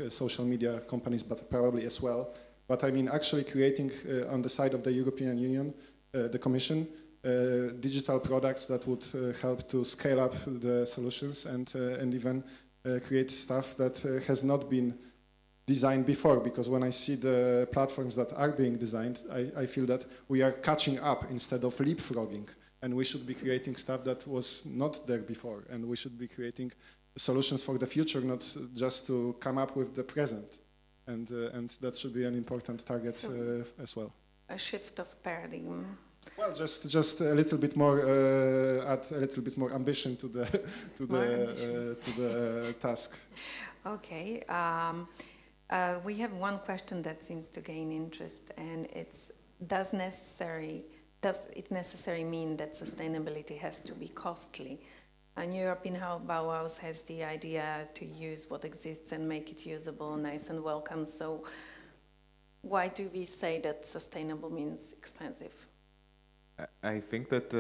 social media companies, but probably as well. But I mean actually creating on the side of the European Union, the Commission, digital products that would help to scale up the solutions and even create stuff that has not been designed before. Because when I see the platforms that are being designed, I feel that we are catching up instead of leapfrogging. And we should be creating stuff that was not there before. And we should be creating solutions for the future, not just to come up with the present. And that should be an important target as well. A shift of paradigm. Well, just a little bit more, add a little bit more ambition to the task. Okay. We have one question that seems to gain interest, and it's: does it necessarily mean that sustainability has to be costly? And European Bauhaus has the idea to use what exists and make it usable, nice and welcome. So why do we say that sustainable means expensive? I think that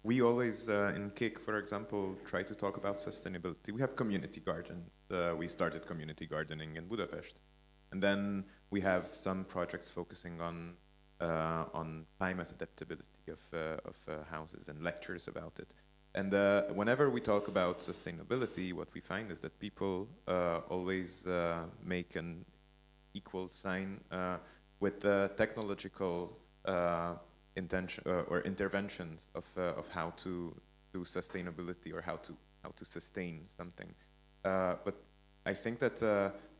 we always, in KIK, for example, try to talk about sustainability. We have community gardens. We started community gardening in Budapest. And then we have some projects focusing on climate adaptability of houses and lectures about it. And whenever we talk about sustainability, what we find is that people always make an equal sign with the technological intention or interventions of how to do sustainability or how to sustain something. But I think that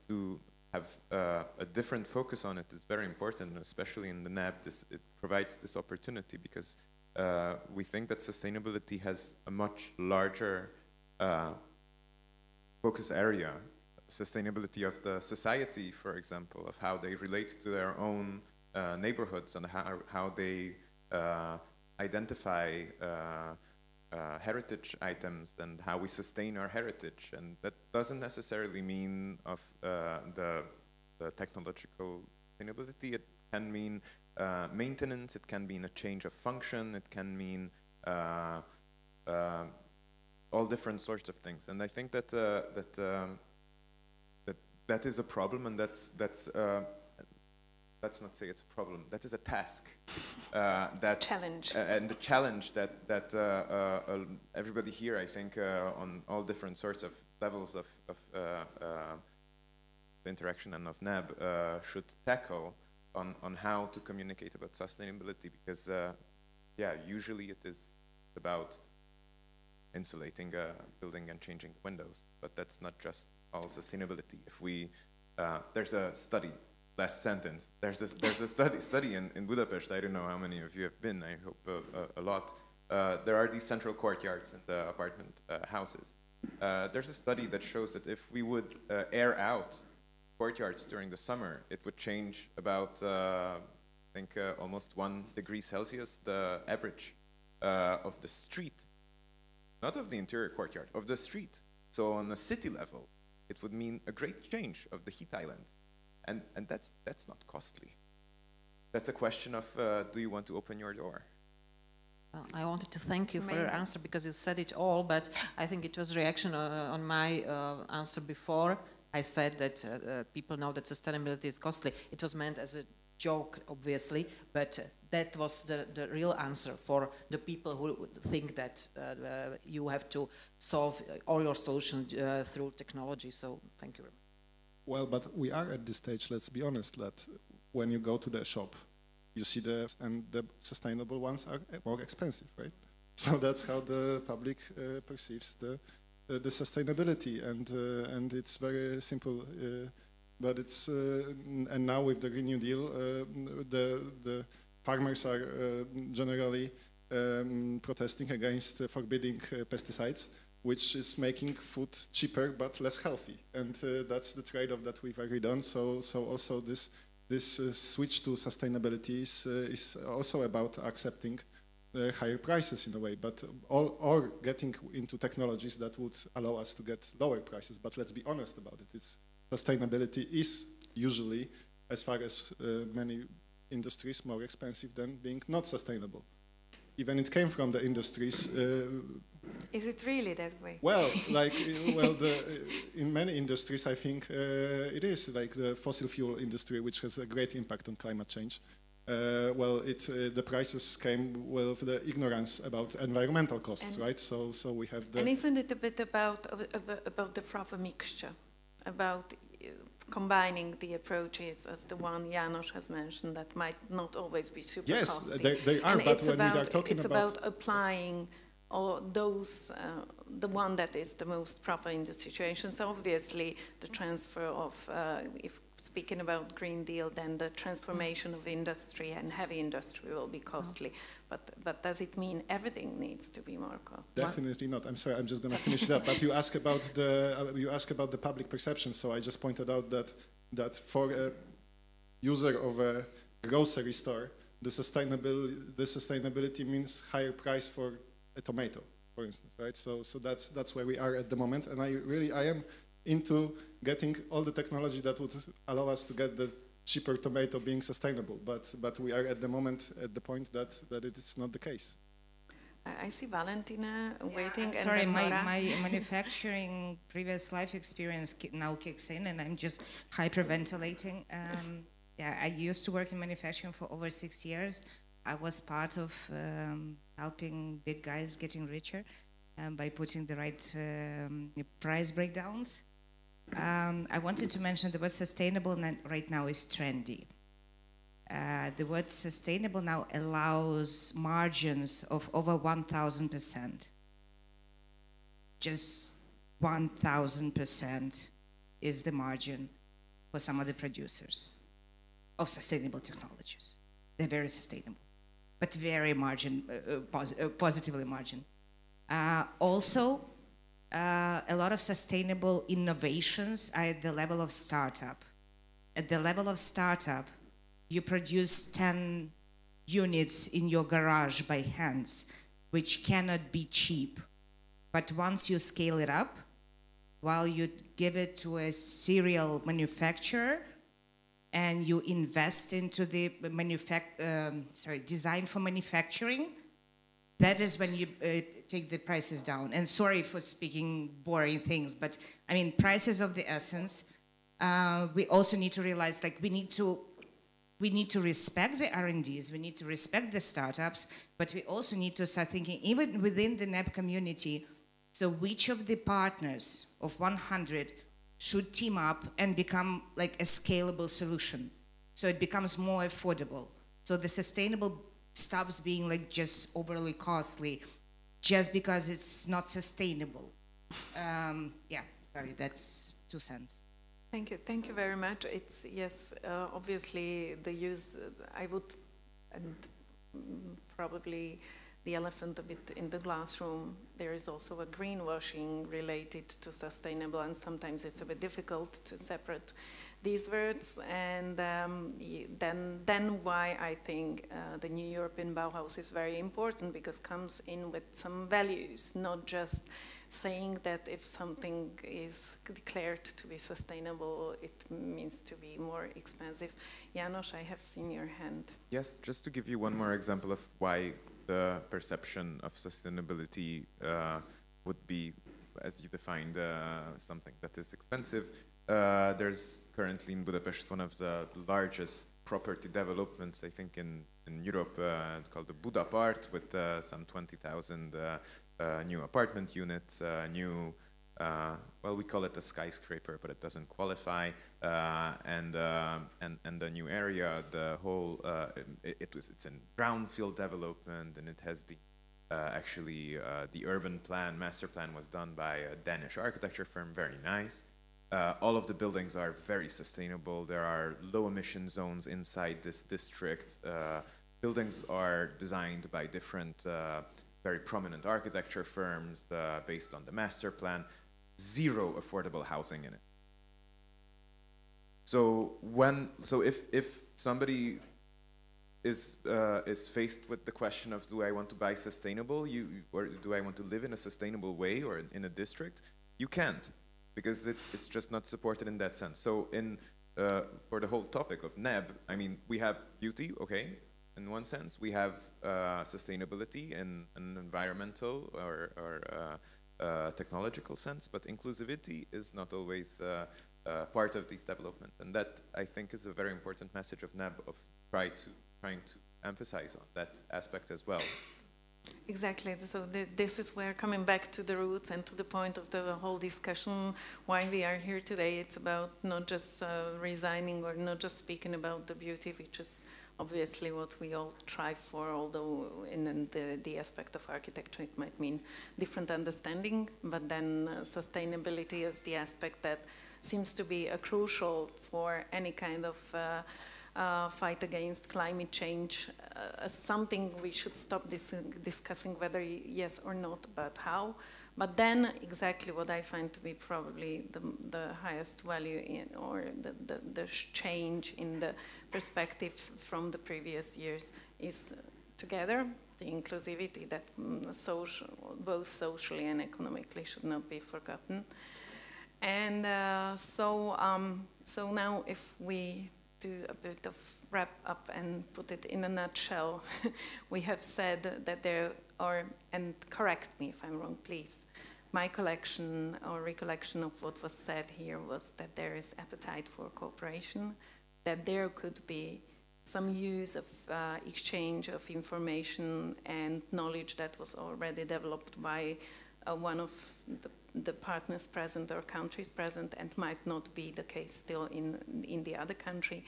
to have a different focus on it is very important, especially in the NEB. It provides this opportunity because we think that sustainability has a much larger focus area. Sustainability of the society, for example, of how they relate to their own neighborhoods and how they identify heritage items and how we sustain our heritage. And that doesn't necessarily mean of the technological sustainability. It can mean maintenance, it can mean a change of function, it can mean all different sorts of things. And I think that that is a problem, and let's not say it's a problem. That is a task. That challenge. And the challenge that everybody here, I think, on all different sorts of levels of interaction and of NEB should tackle on how to communicate about sustainability, because usually it is about insulating a building and changing the windows, but that's not just all sustainability. If we there's a study, last sentence, there's a study in Budapest. I don't know how many of you have been. I hope a lot. There are these central courtyards in the apartment houses. There's a study that shows that if we would air out courtyards during the summer, it would change about I think almost 1 degree Celsius the average of the street, not of the interior courtyard, of the street. So on a city level, it would mean a great change of the heat islands, and that's not costly. That's a question of do you want to open your door? Well, I wanted to thank you for your answer because you said it all, but I think it was reaction on my answer before. I said that people know that sustainability is costly. It was meant as a joke, obviously, but that was the real answer for the people who think that you have to solve all your solutions through technology. So thank you very much. Well, but we are at this stage, let's be honest, that when you go to the shop, you see and the sustainable ones are more expensive, right? So that's how the public perceives the sustainability, and it's very simple. But it's and now with the Green New Deal, the farmers are generally protesting against forbidding pesticides, which is making food cheaper but less healthy, and that's the trade-off that we've agreed on. So also this switch to sustainability is also about accepting higher prices in a way, but or getting into technologies that would allow us to get lower prices. But let's be honest about it. Sustainability is usually, as far as many industries, more expensive than being not sustainable. Even it came from the industries. Is it really that way? Well, in many industries, I think it is, like the fossil fuel industry, which has a great impact on climate change. The prices came with the ignorance about environmental costs, and right? So we have the. And isn't it a bit about the proper mixture, about combining the approaches as the one János has mentioned that might not always be super costly. Yes, they are, and but when we are talking it's about applying all those, the one that is the most proper in the situation. So obviously the transfer of, if speaking about Green Deal, then the transformation of industry and heavy industry will be costly. But does it mean everything needs to be more costly? Definitely not. I'm sorry, I'm just going to finish that. But you ask about the public perception. So I just pointed out that for a user of a grocery store, the sustainability means higher price for a tomato, for instance, right? So that's where we are at the moment. And I am into getting all the technology that would allow us to get the cheaper tomato being sustainable, but we are at the moment at the point that it is not the case. I see Valentina waiting. Sorry, my manufacturing previous life experience now kicks in, and I'm just hyperventilating. I used to work in manufacturing for over 6 years. I was part of helping big guys getting richer. by putting the right price breakdowns. I wanted to mention the word sustainable right now is trendy. The word sustainable now allows margins of over 1,000%. Just 1,000% is the margin for some of the producers of sustainable technologies. They're very sustainable, but very positively margin. Also, a lot of sustainable innovations are at the level of startup. At the level of startup, you produce 10 units in your garage by hands, which cannot be cheap. But once you scale it up, while you give it to a serial manufacturer and you invest into the design for manufacturing, that is when you take the prices down. And sorry for speaking boring things, but I mean, price is of the essence. We also need to realize, like, we need to respect the R&Ds, we need to respect the startups, but we also need to start thinking, even within the NEB community, so which of the partners of 100 should team up and become like a scalable solution, so it becomes more affordable. So the sustainable stops being like just overly costly just because it's not sustainable. Yeah, sorry, that's 2 cents. Thank you very much. It's, yes, obviously the use, I would, and probably the elephant a bit in the classroom, there is also a greenwashing related to sustainable, and sometimes it's a bit difficult to separate these words. And then why I think the New European Bauhaus is very important, because comes in with some values, not just saying that if something is declared to be sustainable, it means to be more expensive. János, I have seen your hand. Yes, just to give you one more example of why the perception of sustainability would be, as you defined, something that is expensive. There's currently in Budapest one of the largest property developments, I think, in Europe, called the Budapart, with some 20,000 new apartment units, well, we call it a skyscraper, but it doesn't qualify, and the new area, the whole, it's a brownfield development, and it has been actually the urban plan, master plan was done by a Danish architecture firm, very nice. All of the buildings are very sustainable. There are low emission zones inside this district. Buildings are designed by different very prominent architecture firms based on the master plan. Zero affordable housing in it. So if somebody is faced with the question of, do I want to buy sustainable, or do I want to live in a sustainable way or in a district, you can't, because it's just not supported in that sense. So for the whole topic of NEB, I mean, we have beauty, okay, in one sense, we have sustainability in an environmental or technological sense, but inclusivity is not always part of these developments, and that, I think, is a very important message of NEB, of trying to emphasize on that aspect as well. Exactly. So this is where, coming back to the roots and to the point of the whole discussion, why we are here today. It's about not just resigning or not just speaking about the beauty, which is obviously what we all strive for, although in the aspect of architecture it might mean different understanding, but then sustainability is the aspect that seems to be crucial for any kind of fight against climate change, something we should stop discussing whether yes or not, but how. But then exactly what I find to be probably the highest value in, or the change in the perspective from the previous years is together the inclusivity that both socially and economically should not be forgotten. And so now if we do a bit of wrap up and put it in a nutshell, we have said that there are, and correct me if I'm wrong, please, my collection or recollection of what was said here was that there is appetite for cooperation, that there could be some use of exchange of information and knowledge that was already developed by one of the partners present or countries present, and might not be the case still in the other country,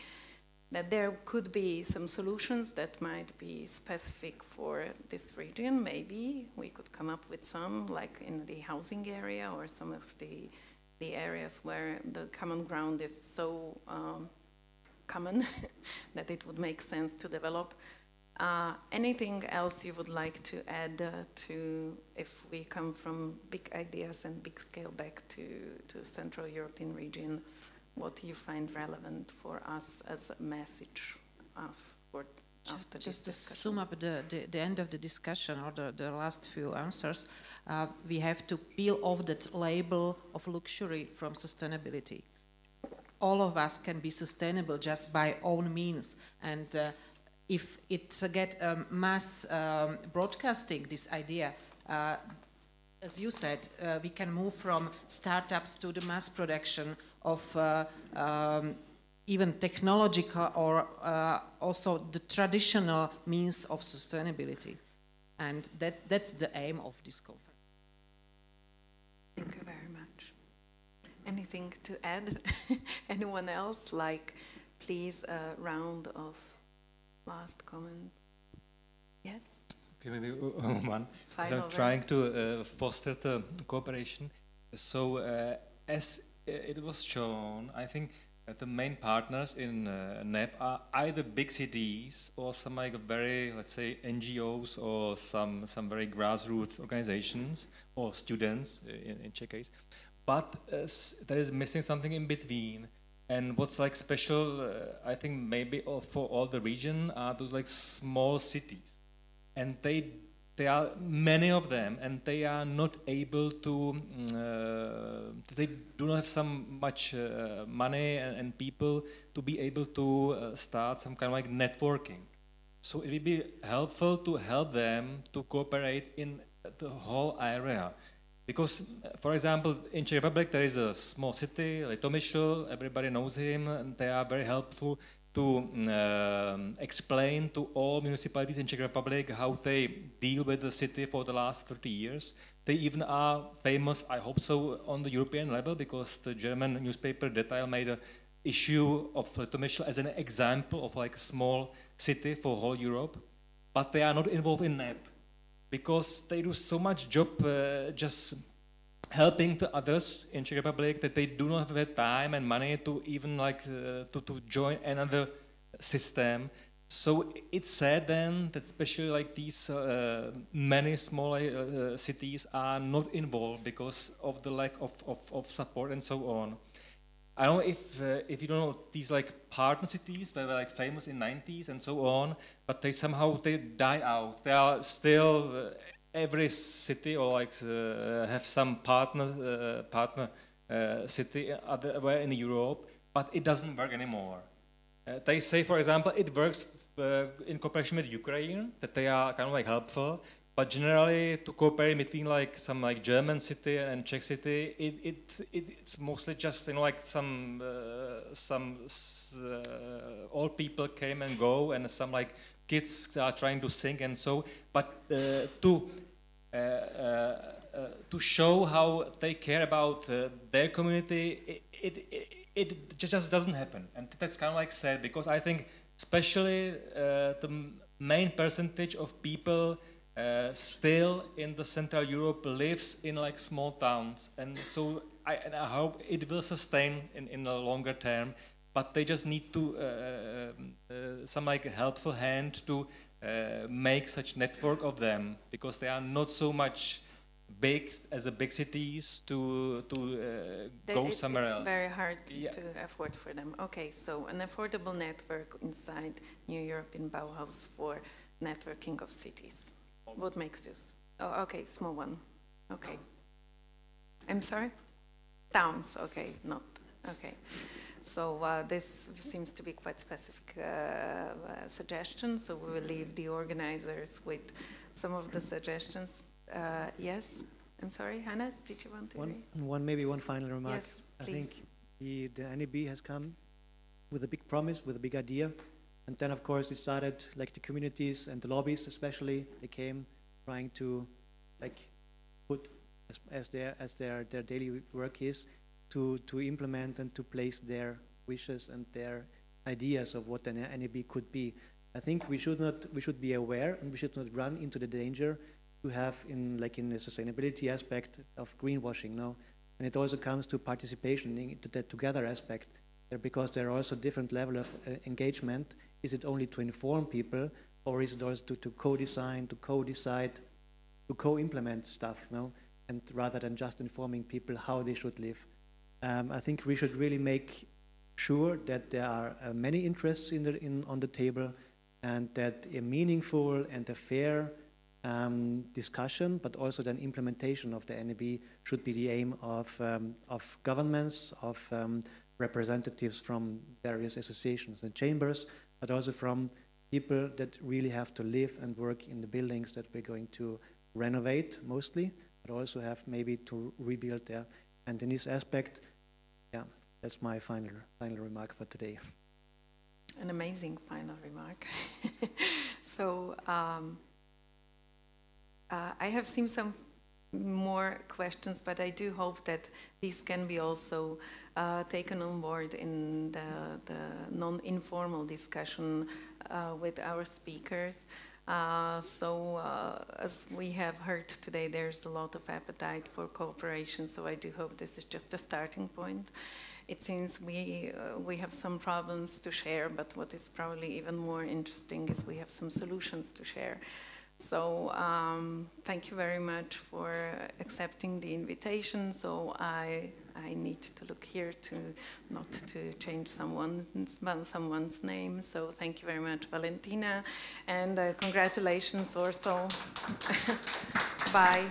that there could be some solutions that might be specific for this region. Maybe we could come up with some, like in the housing area or some of the areas where the common ground is so common that it would make sense to develop. Anything else you would like to add to, if we come from big ideas and big scale back to Central European region, what do you find relevant for us as a message after just to sum up the end of the discussion, or the last few answers, we have to peel off that label of luxury from sustainability. All of us can be sustainable just by own means, and if it get mass broadcasting, this idea, as you said, we can move from startups to the mass production of even technological or also the traditional means of sustainability. And that's the aim of this conference. Thank you very much. Anything to add? Anyone else? Like, please, a round of last comments. Yes? Okay, maybe one. Final trying to foster the cooperation. So, as it was shown, I think the main partners in NEB are either big cities or some like very, let's say, NGOs or some very grassroots organizations or students in Czech case. But there is missing something in between. And what's like special, I think maybe for all the region, are those like small cities. And there are many of them, and they are not able to, they do not have some much money and people to be able to start some kind of like networking. So it would be helpful to help them to cooperate in the whole area. Because, for example, in Czech Republic there is a small city, Litomyšl, everybody knows him, and they are very helpful to explain to all municipalities in Czech Republic how they deal with the city for the last 30 years. They even are famous, I hope so, on the European level, because the German newspaper Detail made an issue of Litomyšl as an example of like a small city for whole Europe. But they are not involved in NEB, because they do so much job just helping the others in Czech Republic that they do not have the time and money to even like to join another system. So it's sad then that especially like these many small cities are not involved because of the lack of support and so on. I don't know if you don't know these like partner cities where were like famous in 90s and so on, but they somehow die out. They are still every city or like have some partner city otherwhere in Europe, but it doesn't work anymore. They say, for example, it works in cooperation with Ukraine, that they are kind of like helpful. But generally, to cooperate between like some like German city and Czech city, it's mostly just like some old people came and go, and some like kids are trying to sing and so. But to show how they care about their community, it just doesn't happen, and that's kind of like sad, because I think especially the main percentage of people still in the Central Europe lives in like small towns, and so I hope it will sustain in the longer term, but they just need to some like helpful hand to make such network of them, because they are not so much big as the big cities to go somewhere else. It's very hard to afford for them. Okay, so an affordable network inside New European Bauhaus for networking of cities. What makes this? Oh, okay, small one. Okay. I'm sorry? Towns, okay, not, okay. So this seems to be quite specific suggestion, so we will leave the organizers with some of the suggestions. Yes, I'm sorry, Hannes, did you want to Maybe one final remark. Yes, I please. think the NEB has come with a big promise, with a big idea. And then, of course, it started, like the communities and the lobbies especially, they came trying to like put as their daily work is, to implement and to place their wishes and their ideas of what an NEB could be. I think we should be aware, and we should not run into the danger to have in the sustainability aspect of greenwashing, no? And it also comes to participation, into that together aspect, because there are also different level of engagement. Is it only to inform people, or is it also to co-design, to co-decide, to co-implement stuff, no? And rather than just informing people how they should live. I think we should really make sure that there are many interests on the table, and that a meaningful and a fair discussion, but also then implementation of the NEB should be the aim of governments, of representatives from various associations and chambers, but also from people that really have to live and work in the buildings that we're going to renovate mostly, but also have maybe to rebuild there. And in this aspect, yeah, that's my final remark for today. An amazing final remark. So I have seen some more questions, but I do hope that these can be also taken on board in the non-informal discussion with our speakers. As we have heard today, there's a lot of appetite for cooperation, so I do hope this is just a starting point. It seems we have some problems to share, but what is probably even more interesting is we have some solutions to share. So thank you very much for accepting the invitation. So I need to look here to not to change someone's name. So thank you very much, Valentina, and congratulations also. By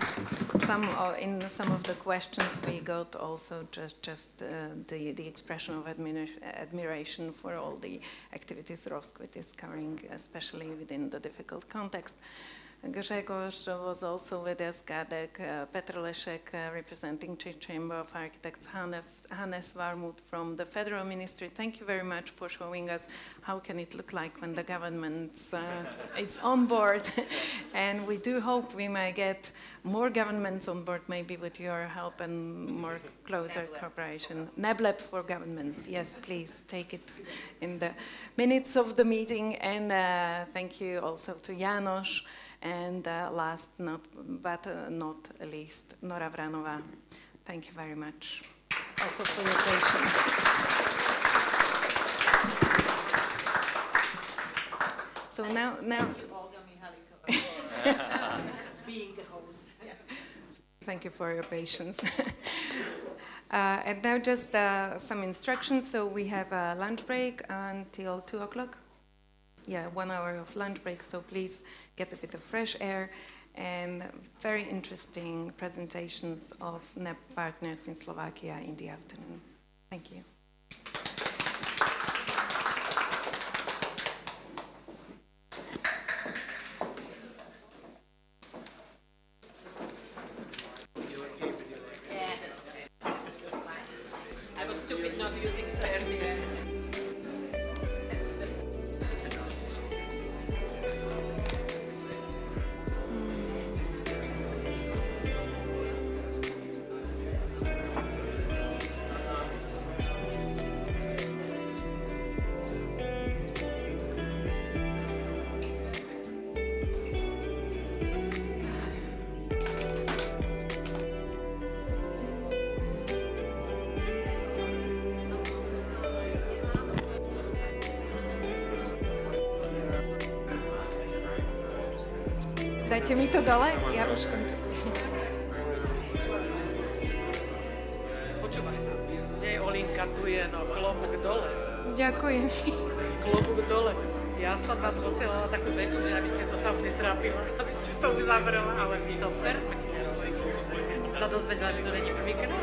in some of the questions we got also just the expression of admiration for all the activities Rozkvět is covering, especially within the difficult context. Grzegorz was also with us, Gadek, Petr Leszek, representing Chamber of Architects, Hannes Warmuth from the Federal Ministry. Thank you very much for showing us how can it look like when the government is on board. And we do hope we may get more governments on board, maybe with your help and more closer cooperation. NEB for governments, yes, please take it in the minutes of the meeting. And thank you also to János. And last but not least, Nora Vranova. Thank you very much also for your patience. So now Thank you, Olga Mihalikova, for being the host. Thank you for your patience. And now just some instructions. So we have a lunch break until 2 o'clock. Yeah, 1 hour of lunch break, so please get a bit of fresh air, and very interesting presentations of NEB partners in Slovakia in the afternoon. Thank you. Yeah, that's okay. I was stupid not using stairs here. Dajte mi to dole, ja už končím. Počúvaj, nie Olinka, tu je, no klobúk dole. Ďakujem. Klobúk dole. Ja som vám posielala takú vetu, že aby ste to sa už netrápila, aby ste to uzavrela, ale mi to perfektne robí. Sa dozvedela, že to není prvýkrát.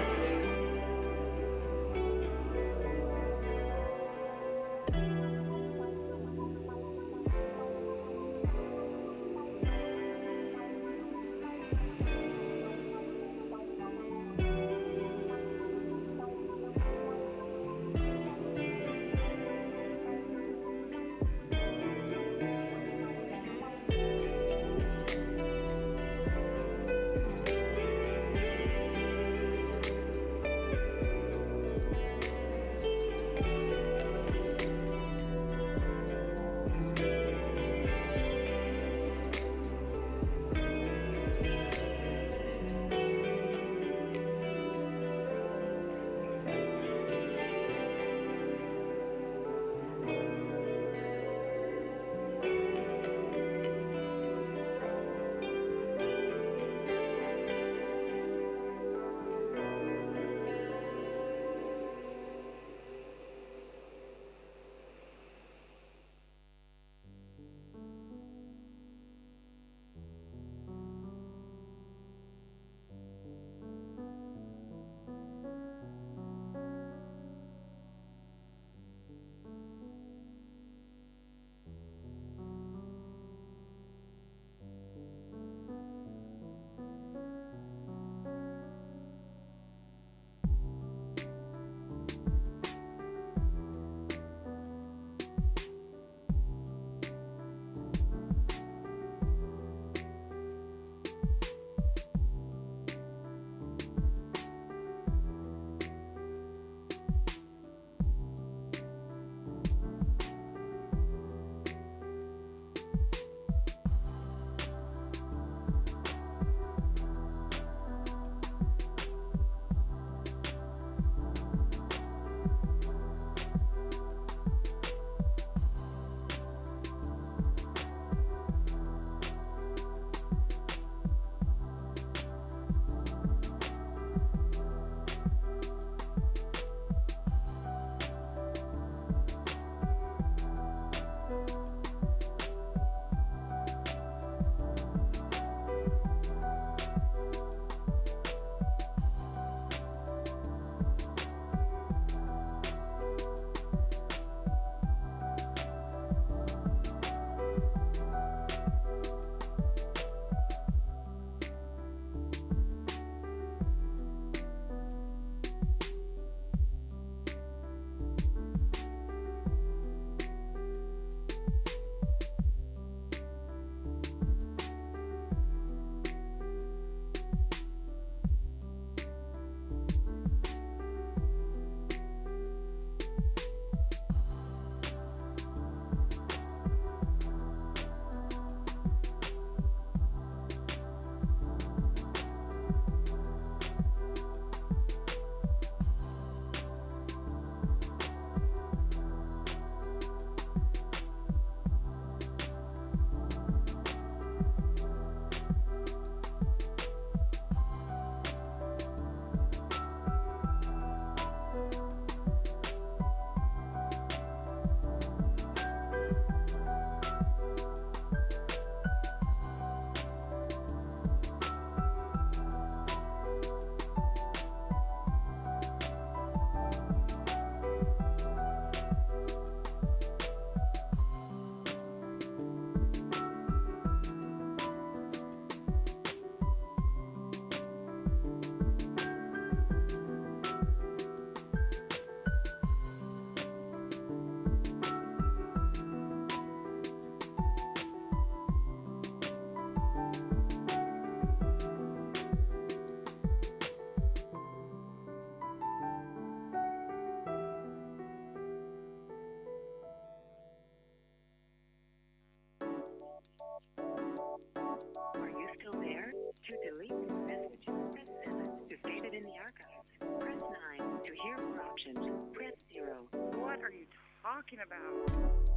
are you talking about?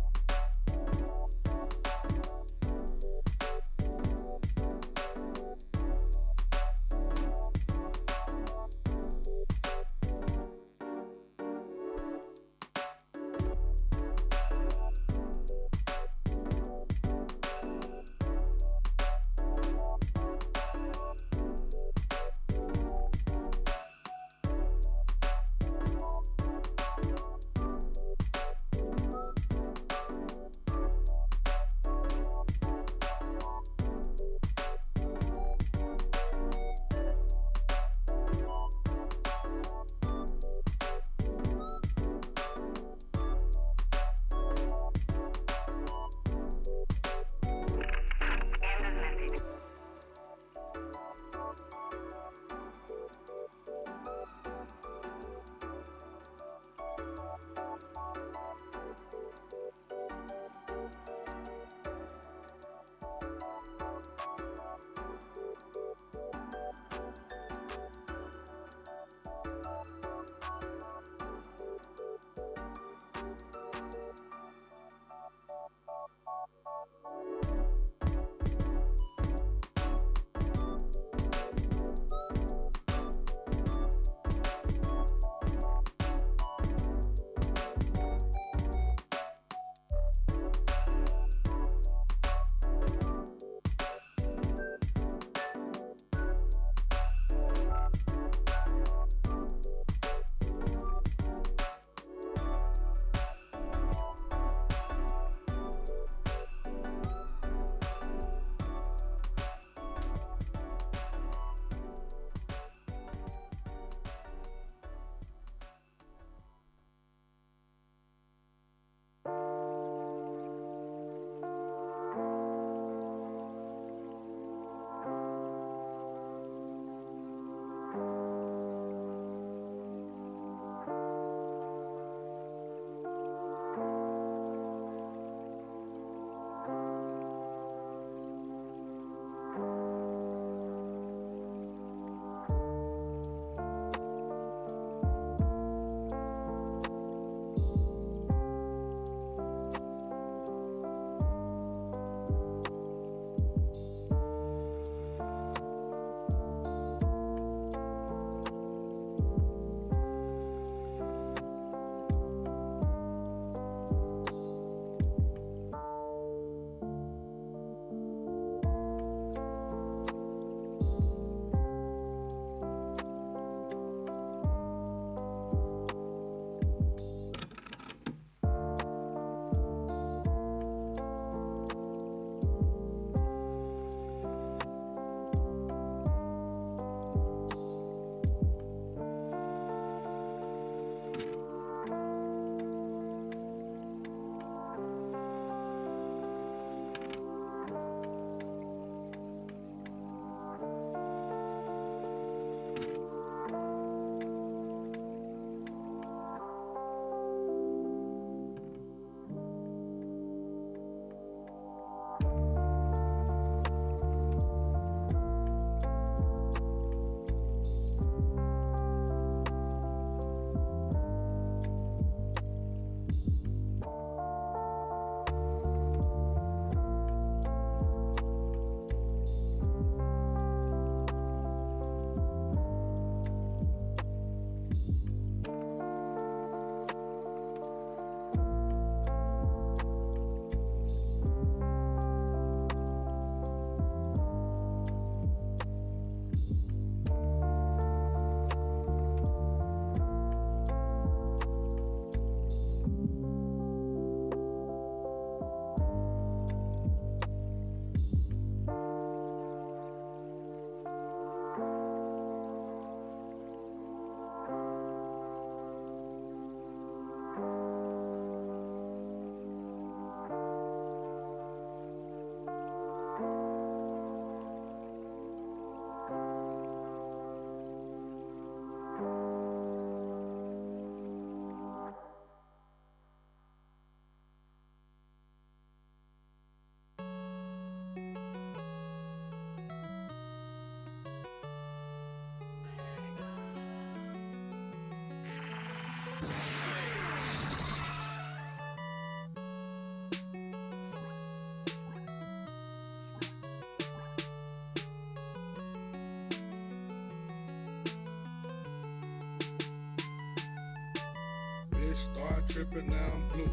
start tripping, now I'm blue.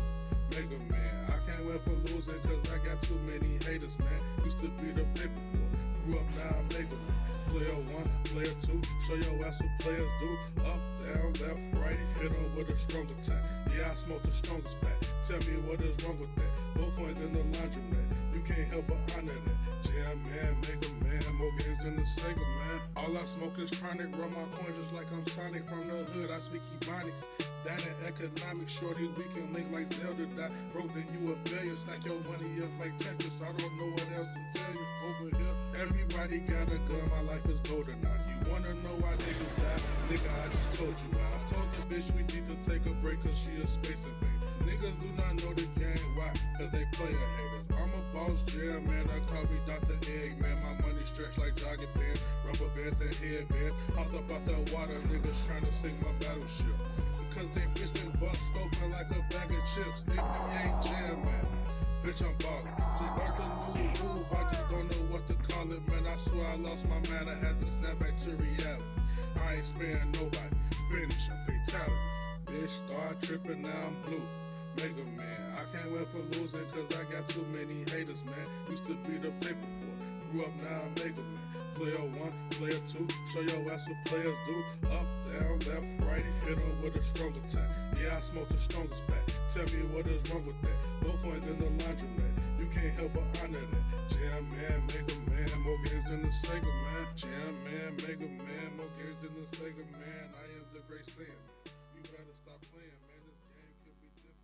Mega man, I can't win for losing cause I got too many haters, man. Used to be the paper boy, grew up now I'm mega man. Player 1, player 2, show your ass what players do. Up, down, left, right, hit on with a stronger time. Yeah, I smoke the strongest pack. Tell me what is wrong with that. More coins in the laundromat, you can't help but honor that. Jam man, mega man, more games than the Sega man. All I smoke is chronic, run my coins just like I'm Sonic. From the hood, I speak Ebonics. That in economics, shorty, we can link like Zelda. That broke, then you a failure. Stack your money up like Tetris. I don't know what else to tell you. Over here, everybody got a gun. My life is golden now. You wanna know why niggas die? Nigga, I just told you why. I told the bitch we need to take a break cause she a space invader. Niggas do not know the game. Why? Cause they player haters. I'm a boss jam, man. I call me Dr. Eggman. My money stretched like jogging pants, rubber bands and headbands. Hopped up out the water, niggas trying to sink my battleship. Cause they bitch been bust open like a bag of chips. NBA jam, man. Bitch, I'm ballin'. Just learned a new move, I just don't know what to call it, man. I swear I lost my man, I had to snap back to reality. I ain't sparing nobody. Finish, I'm fatality. Bitch, start tripping, now I'm blue. Mega man, I can't win for losing cause I got too many haters, man. Used to be the paper boy, grew up now I'm mega man. Player 1, player 2, show your ass what players do. Up, down, left, right, hit on with a stronger time. Yeah, I smoke the strongest pack. Tell me what is wrong with that. More coins in the laundromat, you can't help but honor that. Jam man, mega man, more games than the Sega man. Jam man, mega man, more games than the Sega man. I am the great Saiyan. You better stop playing, man. This game could be difficult.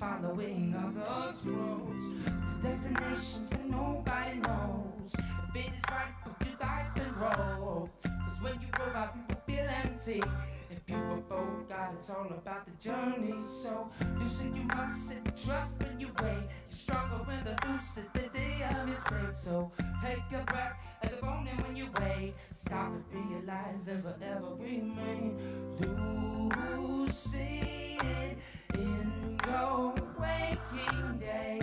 following others' roads to destinations where nobody knows if it is right for your life and grow. Cause when you grow up, you will feel empty. If you were bold, God, it's all about the journey. So lucid, you must sit, trust when you wait. You're stronger when the lucid, the day of your state. So take a breath at the moment when you wait. Stop and realize and forever remain lucid in your waking day.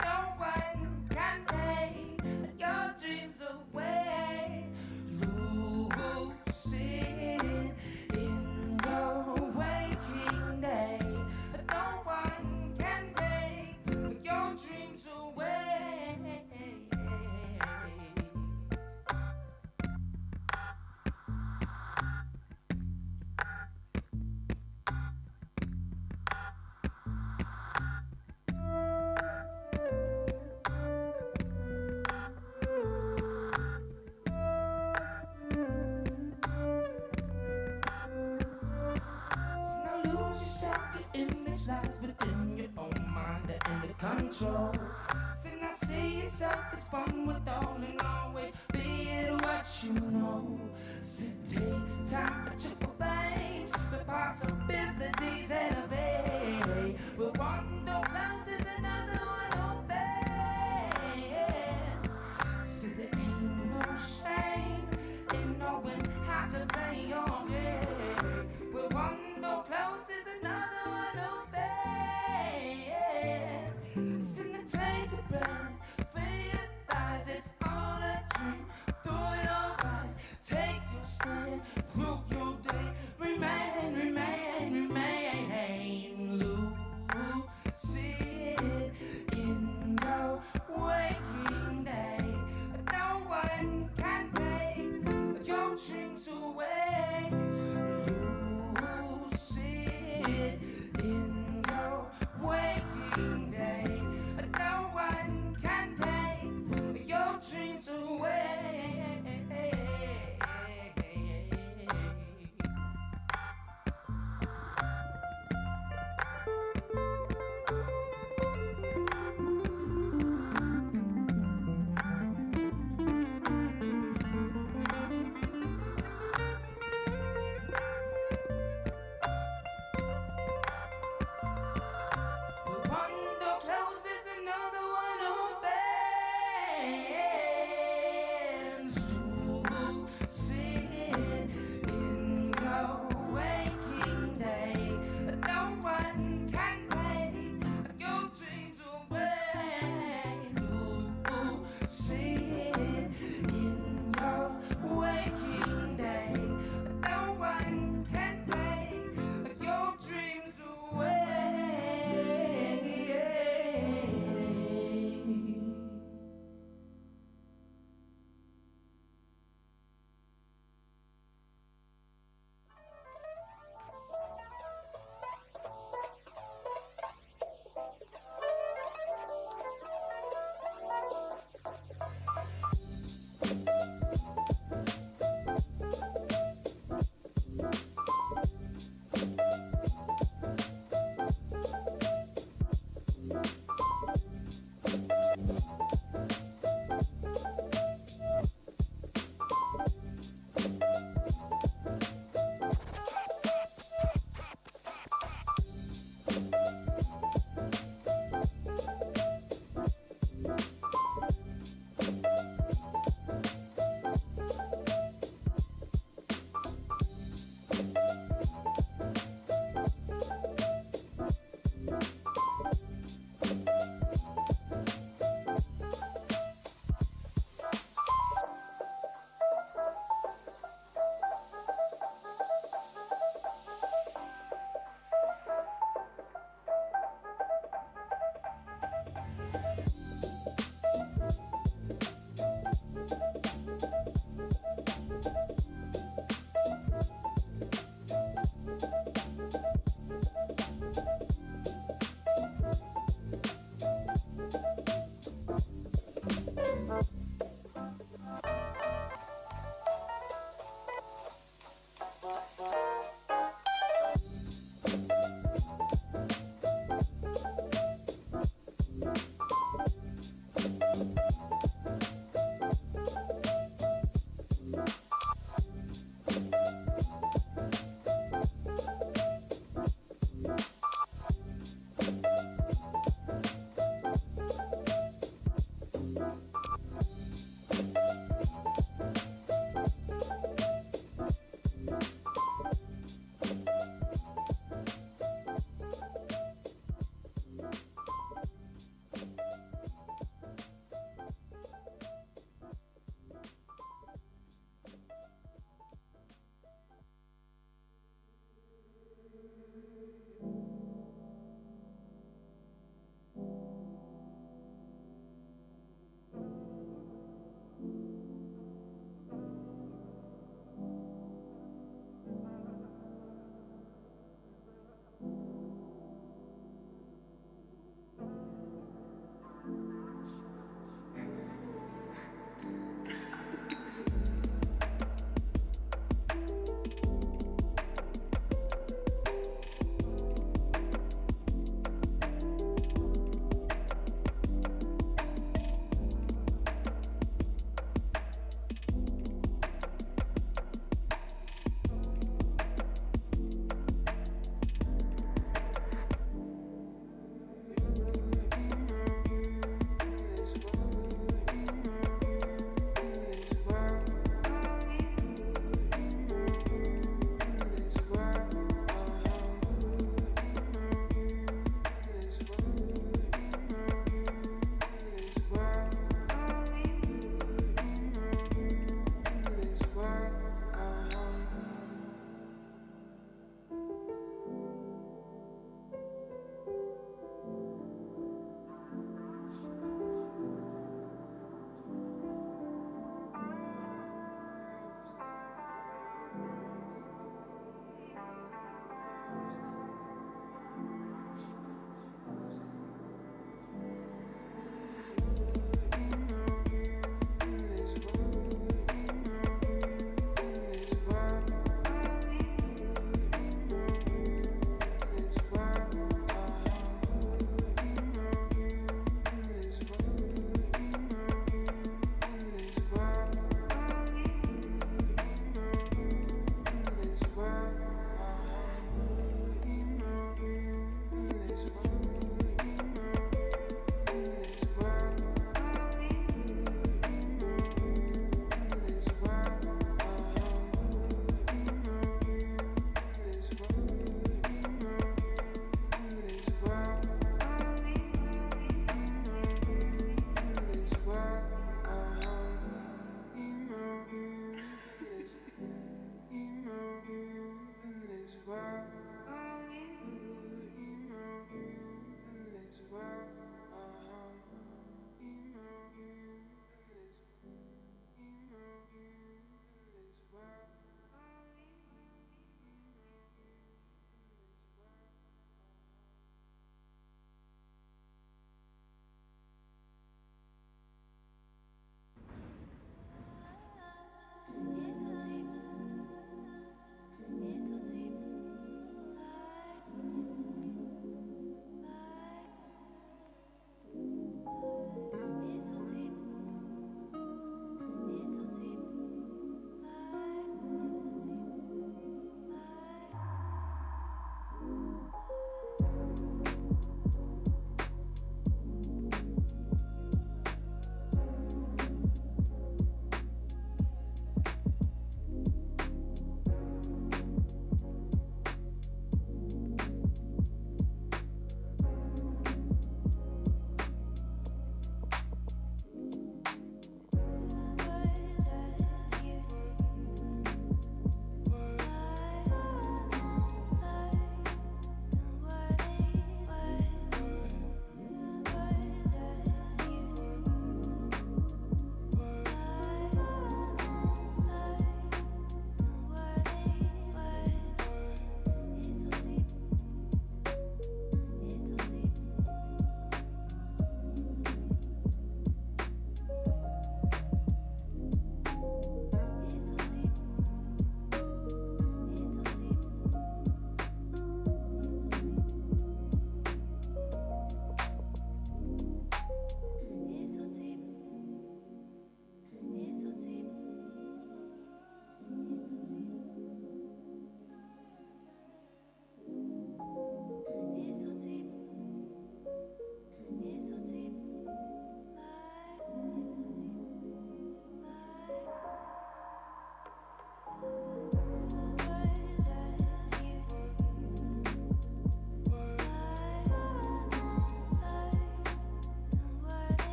No one can take your dreams away. Lucid in your waking day. No one can take your dreams away. Image lies within your own mind and the control. So now see yourself as one with all and always be it what you know. So take time to arrange the possibilities and obey. But one door closes, another one opens. So there ain't no shame in knowing how to play your game. But one door closes, another one opens. So now take a breath, realize it's all a dream. Through your eyes, take your stand through your day. Remain, remain, remain. Lucid in your waking day. No one can take your dreams away. Lucid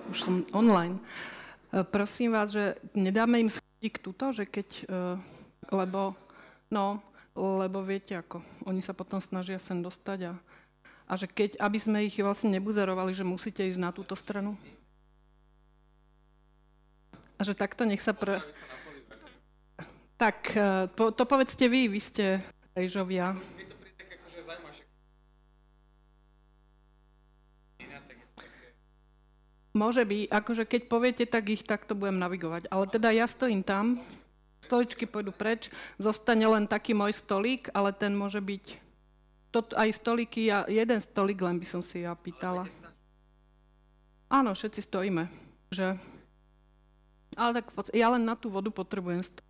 už som online. Prosím vás, že nedáme im schodík tuto, že keď, lebo viete ako, oni sa potom snažia sem dostať a že keď, aby sme ich vlastne nebuzerovali, že musíte ísť na túto stranu. A že takto nech sa Tak, to povedzte vy ste rejžovia. Môže byť, akože keď poviete, tak ich takto budem navigovať. Ale teda ja stojím tam, stoličky pôjdu preč, zostane len taký môj stolík, ale ten môže byť, aj stolíky, jeden stolík len by som si ja pýtala. Áno, všetci stojíme. Ale tak ja len na tú vodu potrebujem stojiť.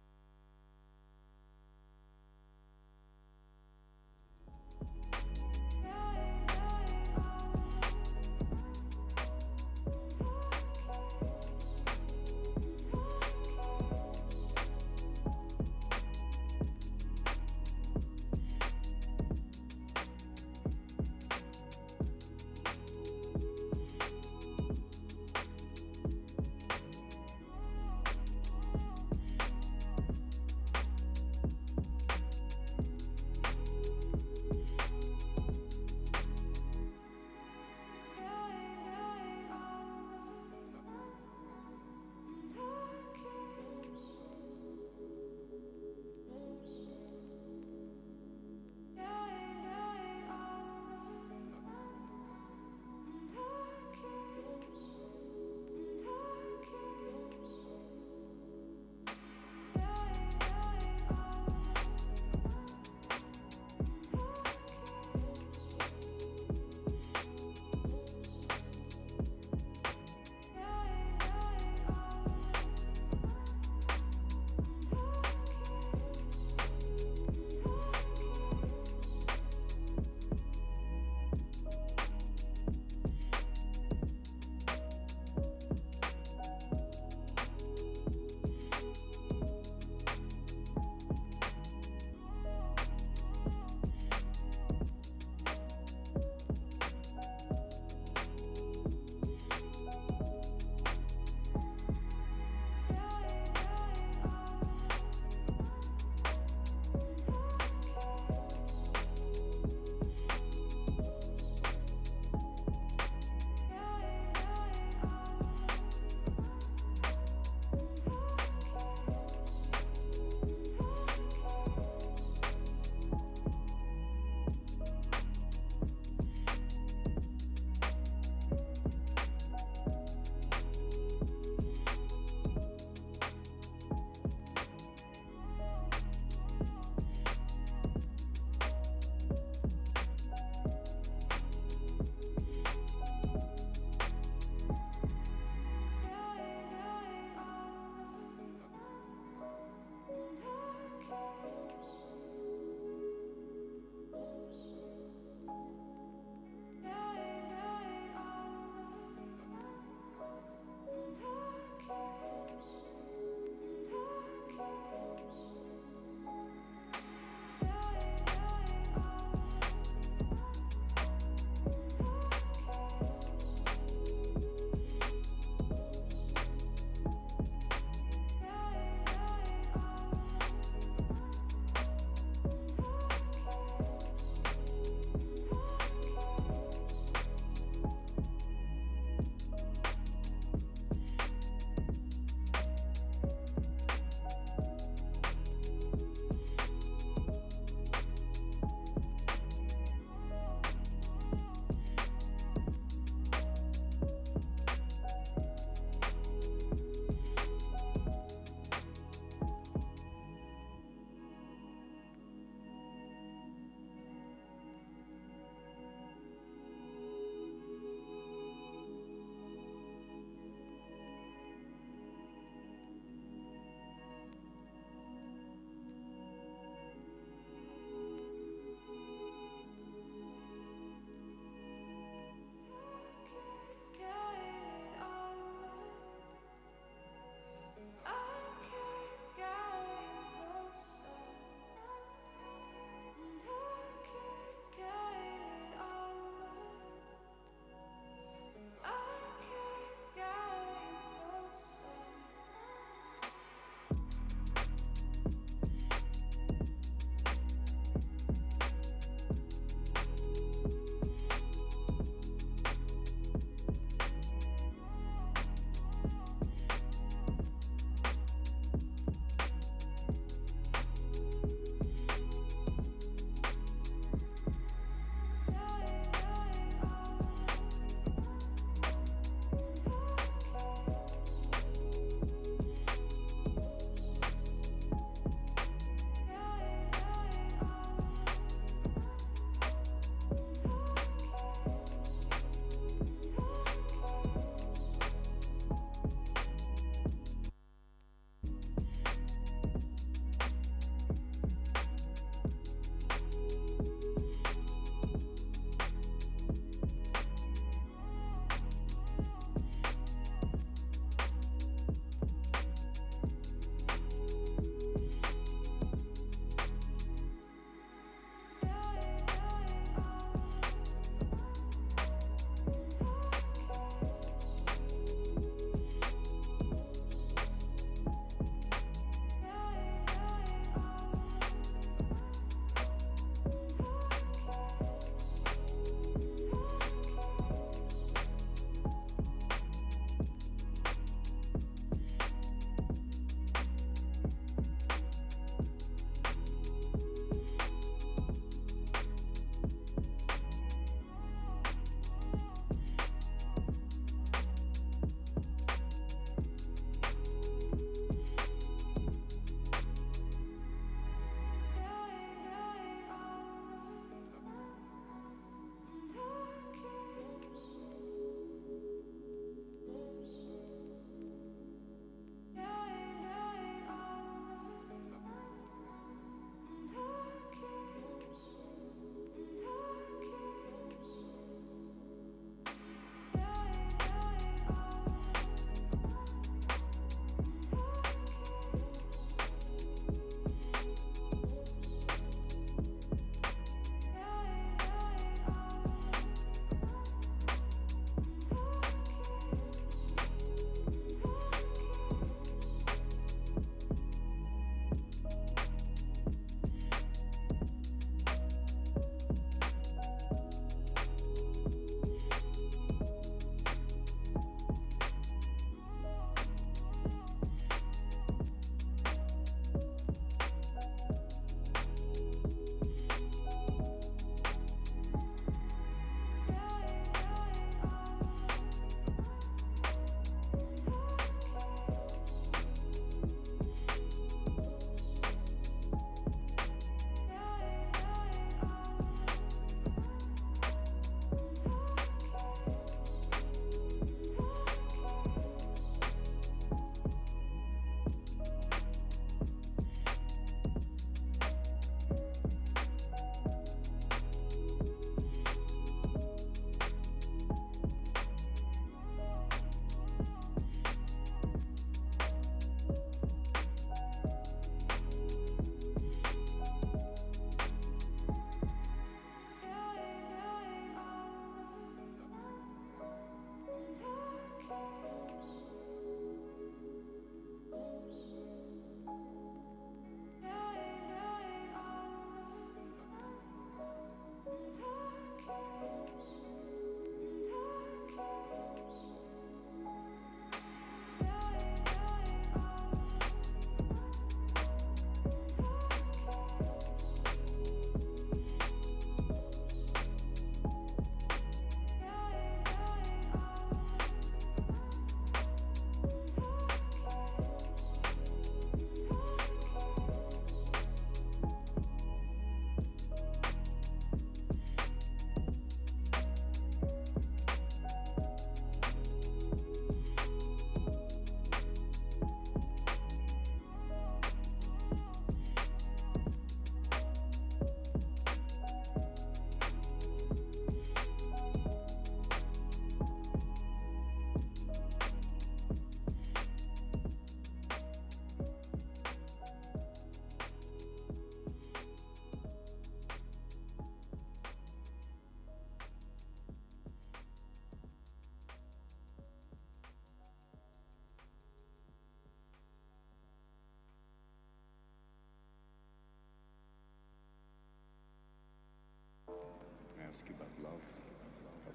ask you about love.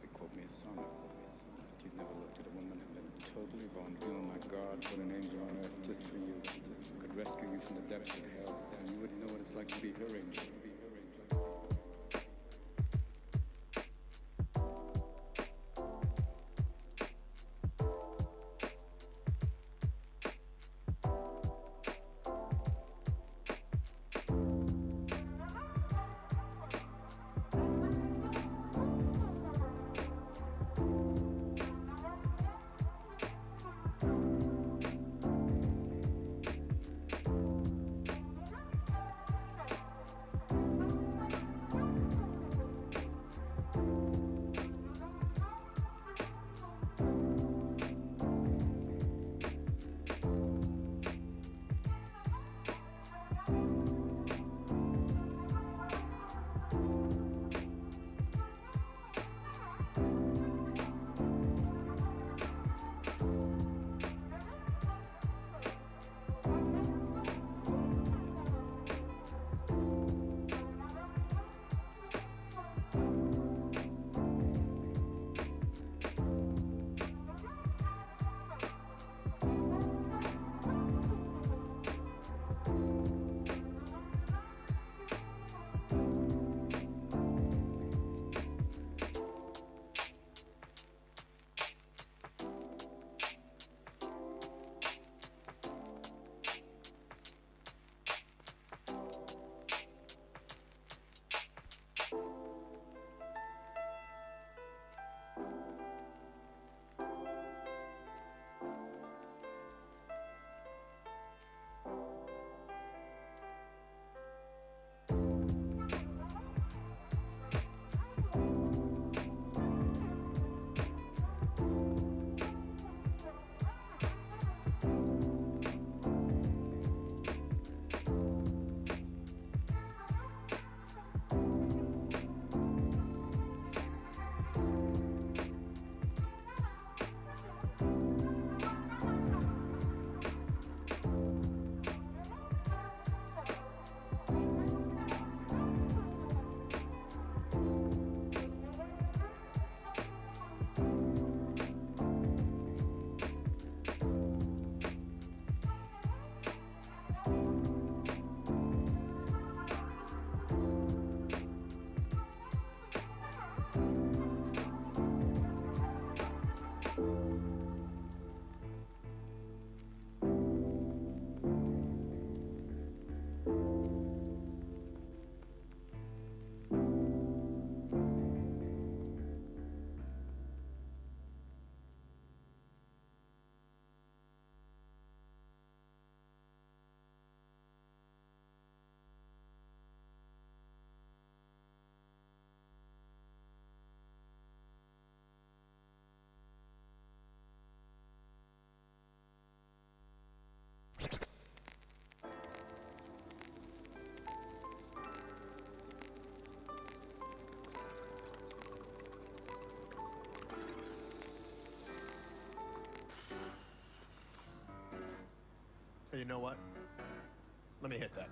They called me a son. But you'd never looked at a woman and been totally vulnerable. Oh my God, what an angel on earth just for you. Could rescue you from the depths of hell. And you wouldn't know what it's like to be her angel. Hey, you know what? Let me hit that.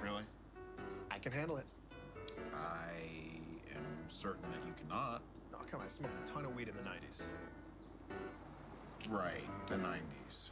Really? I can handle it. I am certain that you cannot. No, come on, I smoked a ton of weed in the 90s. Right, the 90s.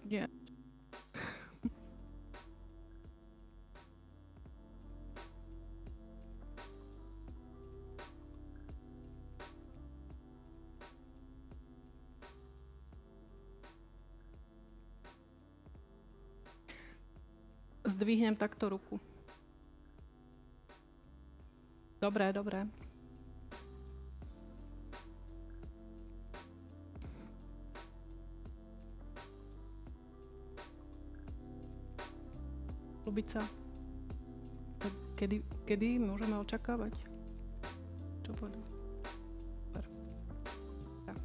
Nie. Zdvihnem takto ruku. Dobre, dobre. Ľubica, kedy môžeme očakávať? Čo povedal? Super. Tak.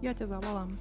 Ja ťa zavolám.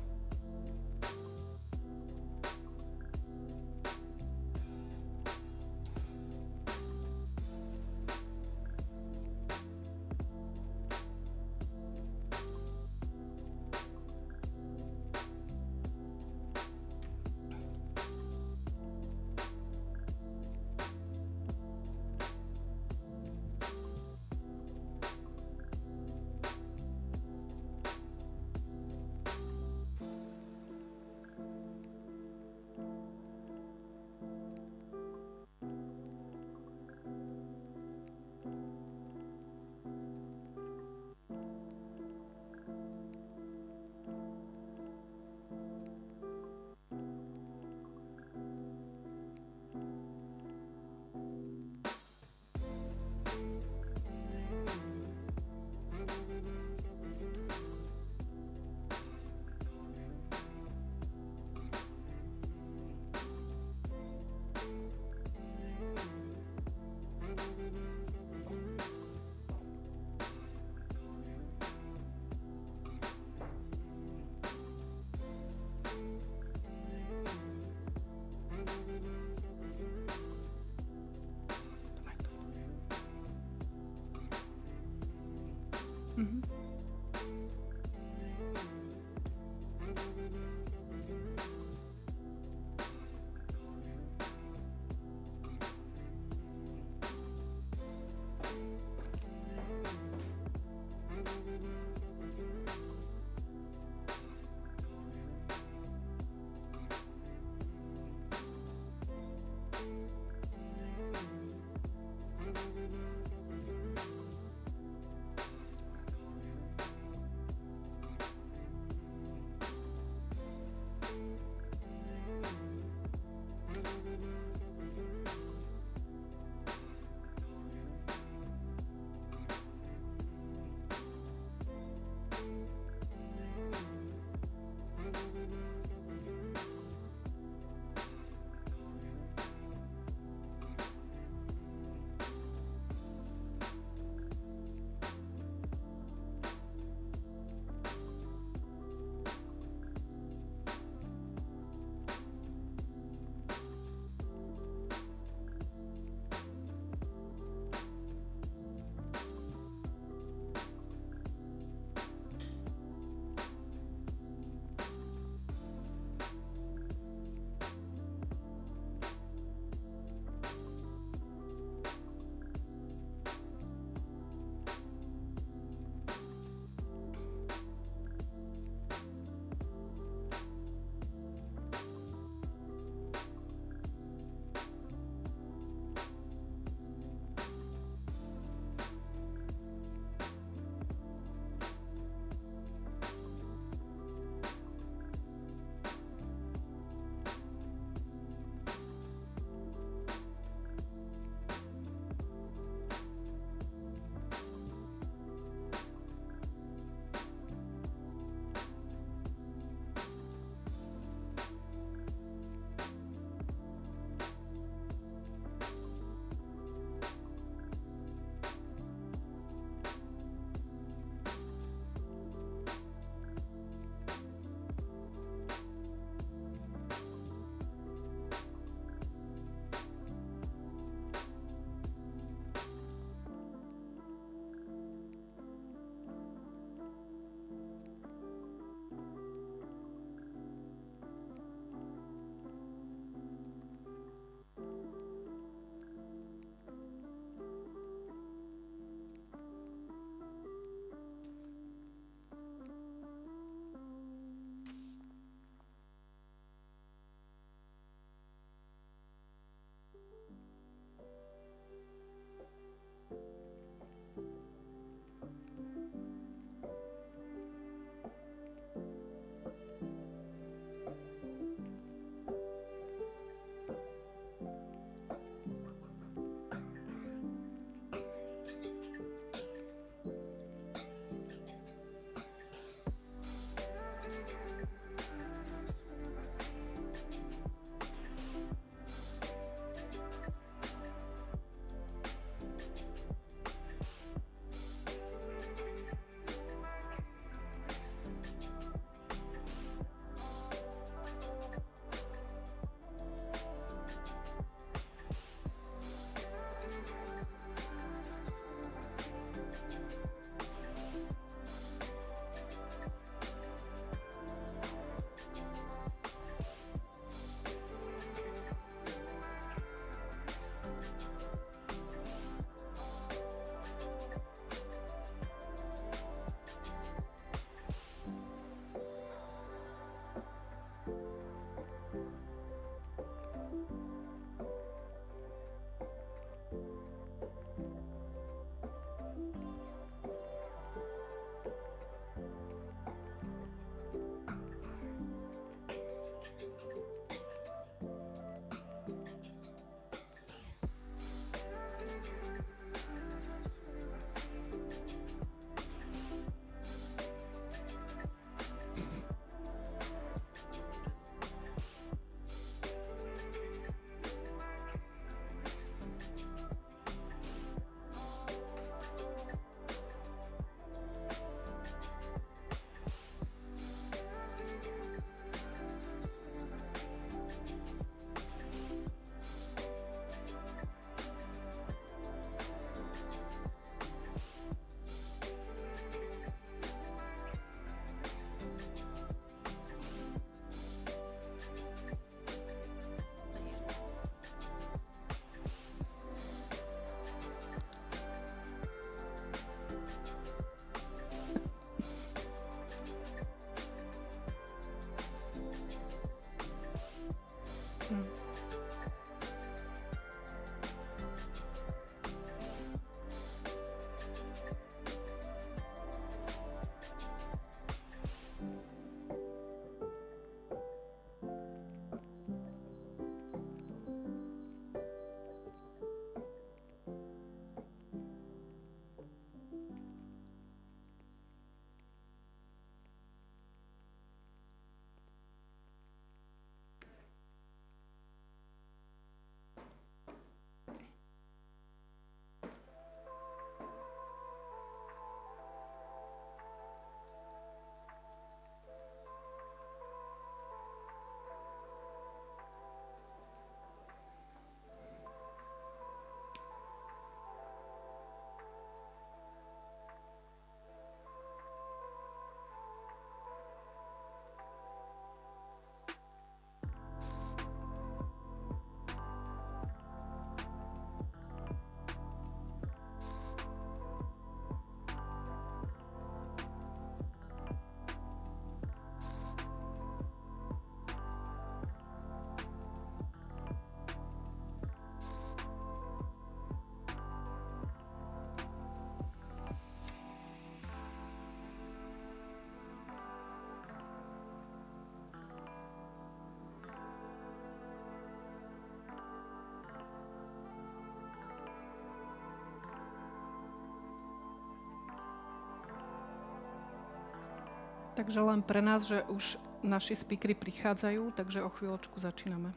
Takže len pre nás, že už naši speakery prichádzajú, takže o chvíľočku začíname.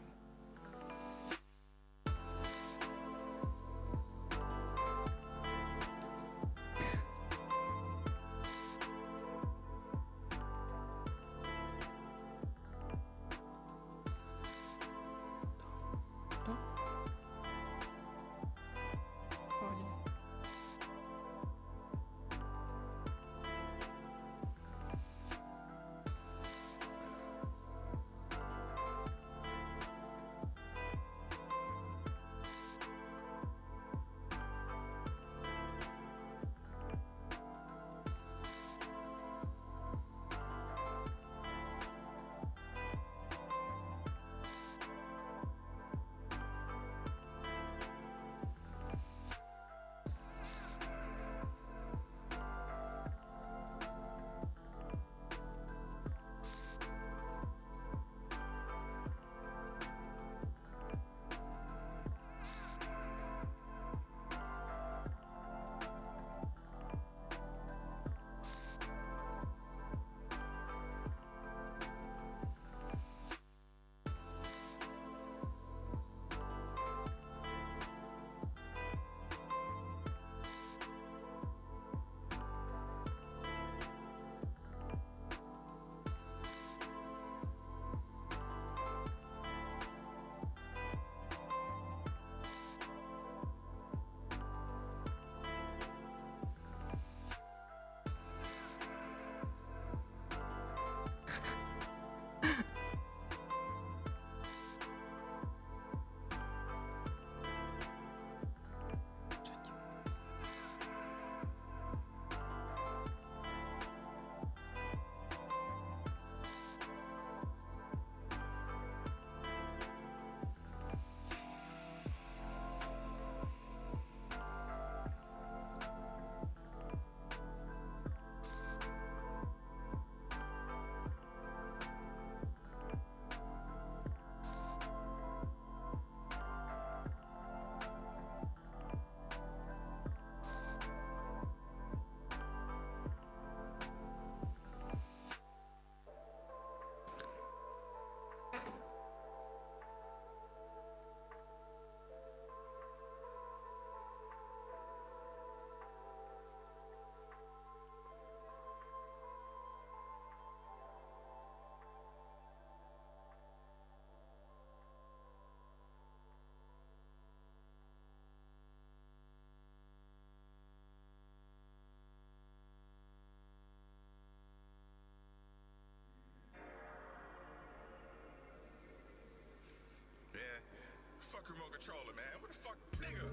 Fuck remote controller, man. What the fuck, nigga?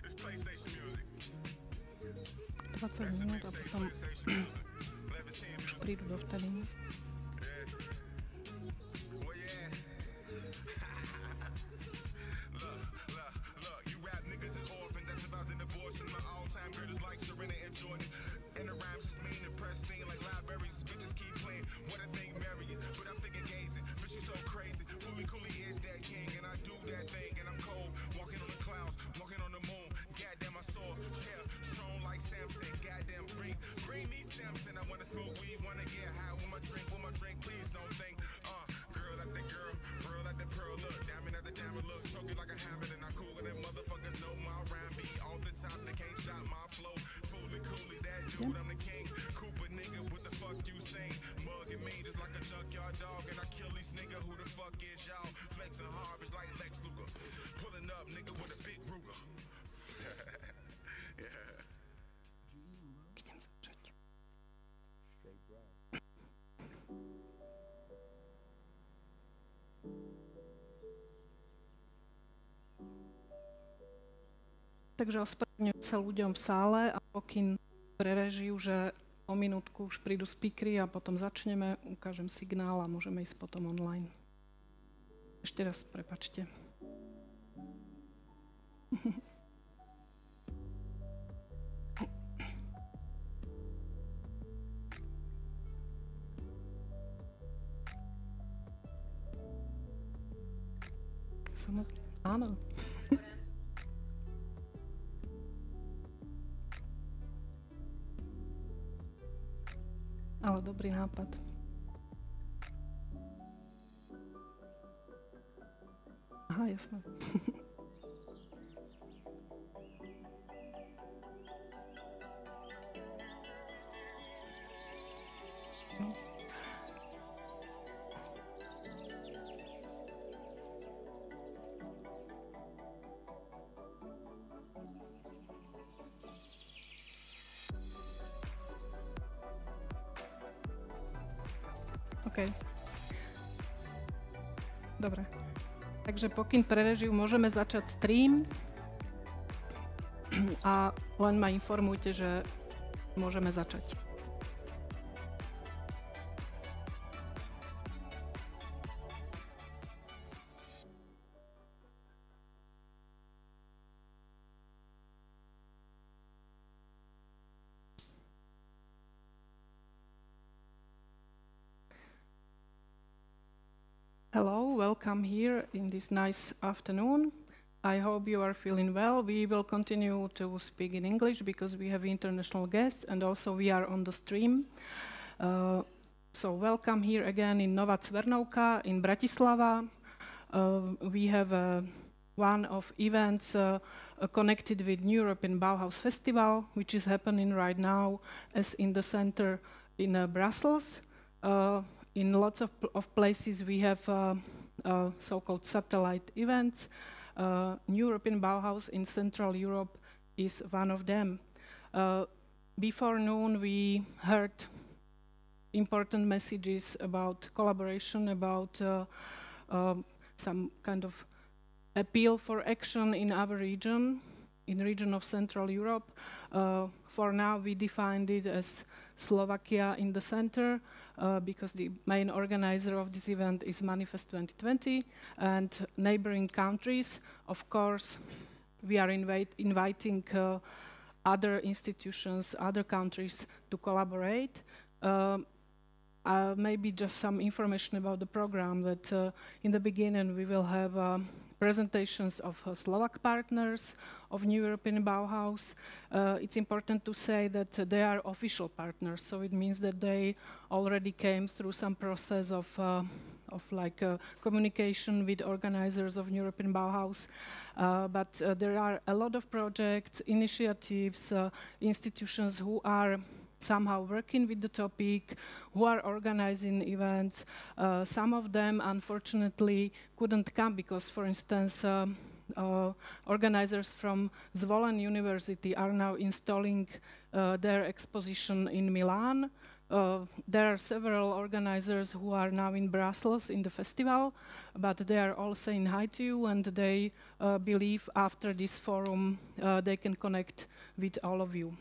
It's PlayStation music. 20 minút a potom už prídu dovtedy. Takže ospravedlňujem sa ľuďom v sále a pokyn pre režiu, že o minútku už prídu speakery a potom začneme, ukážem signál a môžeme ísť potom online. Ešte raz, prepáčte. Samozrejme, áno. Ale dobrý nápad. Aha, jasné. OK. Dobre. Takže pokyn pre režiu, môžeme začať stream a len ma informujte, že môžeme začať. Hello, welcome here in this nice afternoon. I hope you are feeling well. We will continue to speak in English because we have international guests and also we are on the stream. So welcome here again in Nová Cvernovka in Bratislava. We have one of events connected with New European Bauhaus Festival, which is happening right now as in the center in Brussels. In lots of places we have so-called satellite events. New European Bauhaus in Central Europe is one of them. Before noon we heard important messages about collaboration, about some kind of appeal for action in our region, in the region of Central Europe. For now we defined it as Slovakia in the center, because the main organizer of this event is Manifest 2020, and neighboring countries. Of course, we are inviting other institutions, other countries to collaborate. Maybe just some information about the program, that in the beginning we will have presentations of Slovak partners of New European Bauhaus. It's important to say that they are official partners, so it means that they already came through some process of communication with organizers of New European Bauhaus. But there are a lot of projects, initiatives, institutions who are somehow working with the topic, who are organizing events. Some of them, unfortunately, couldn't come because, for instance, organizers from Zvolen University are now installing their exposition in Milan. There are several organizers who are now in Brussels in the festival, but they are all saying hi to you, and they believe after this forum they can connect with all of you.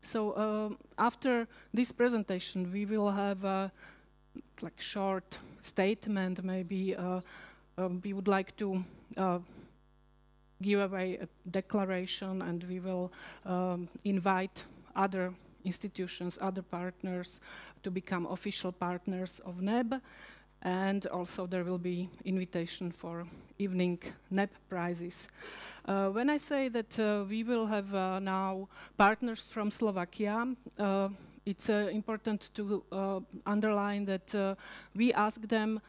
So after this presentation, we will have a short statement. Maybe we would like to give away a declaration, and we will invite other institutions, other partners to become official partners of NEB. And also there will be invitation for evening NEB prizes. When I say that we will have now partners from Slovakia, it's important to underline that we ask them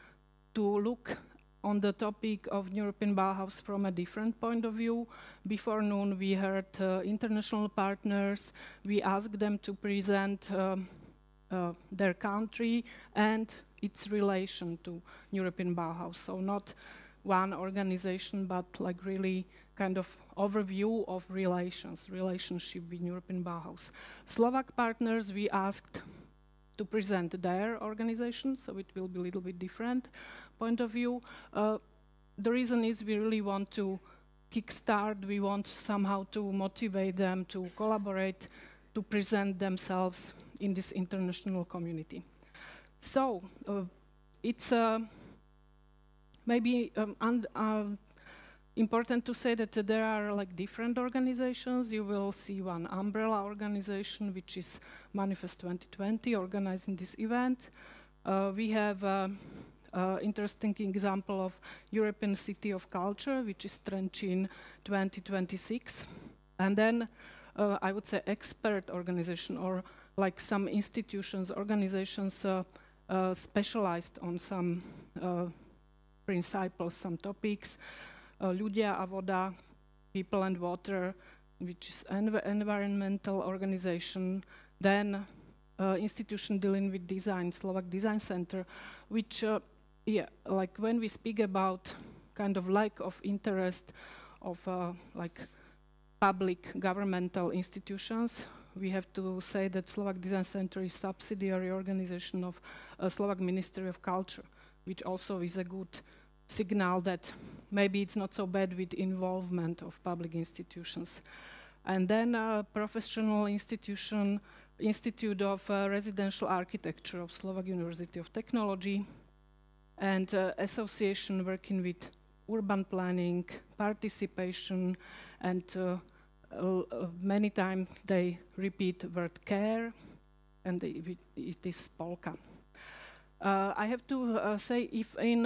to look on the topic of European Bauhaus from a different point of view. Before noon we heard international partners. We asked them to present their country and its relation to European Bauhaus. So not one organization, but like really kind of overview of relationship with European Bauhaus. Slovak partners, we asked to present their organization, so it will be a little bit different point of view. The reason is we really want to kickstart, we want somehow to motivate them to collaborate, to present themselves in this international community. So it's maybe important to say that there are like different organizations. You will see one umbrella organization, which is Manifest 2020, organizing this event. We have interesting example of European City of Culture, which is Trenčín 2026. And then I would say expert organization or like some institutions, organizations specialized on some principles, some topics. Ľudia a voda, people and water, which is environmental organization. Then institution dealing with design, Slovak Design Center, which, like when we speak about kind of lack of interest of like public governmental institutions, we have to say that Slovak Design Center is subsidiary organization of Slovak Ministry of Culture, which also is a good signal that maybe it's not so bad with involvement of public institutions. And then professional institution, Institute of Residential Architecture of Slovak University of Technology, and association working with urban planning, participation, and many times they repeat the word care, and it is Polka. I have to say, if in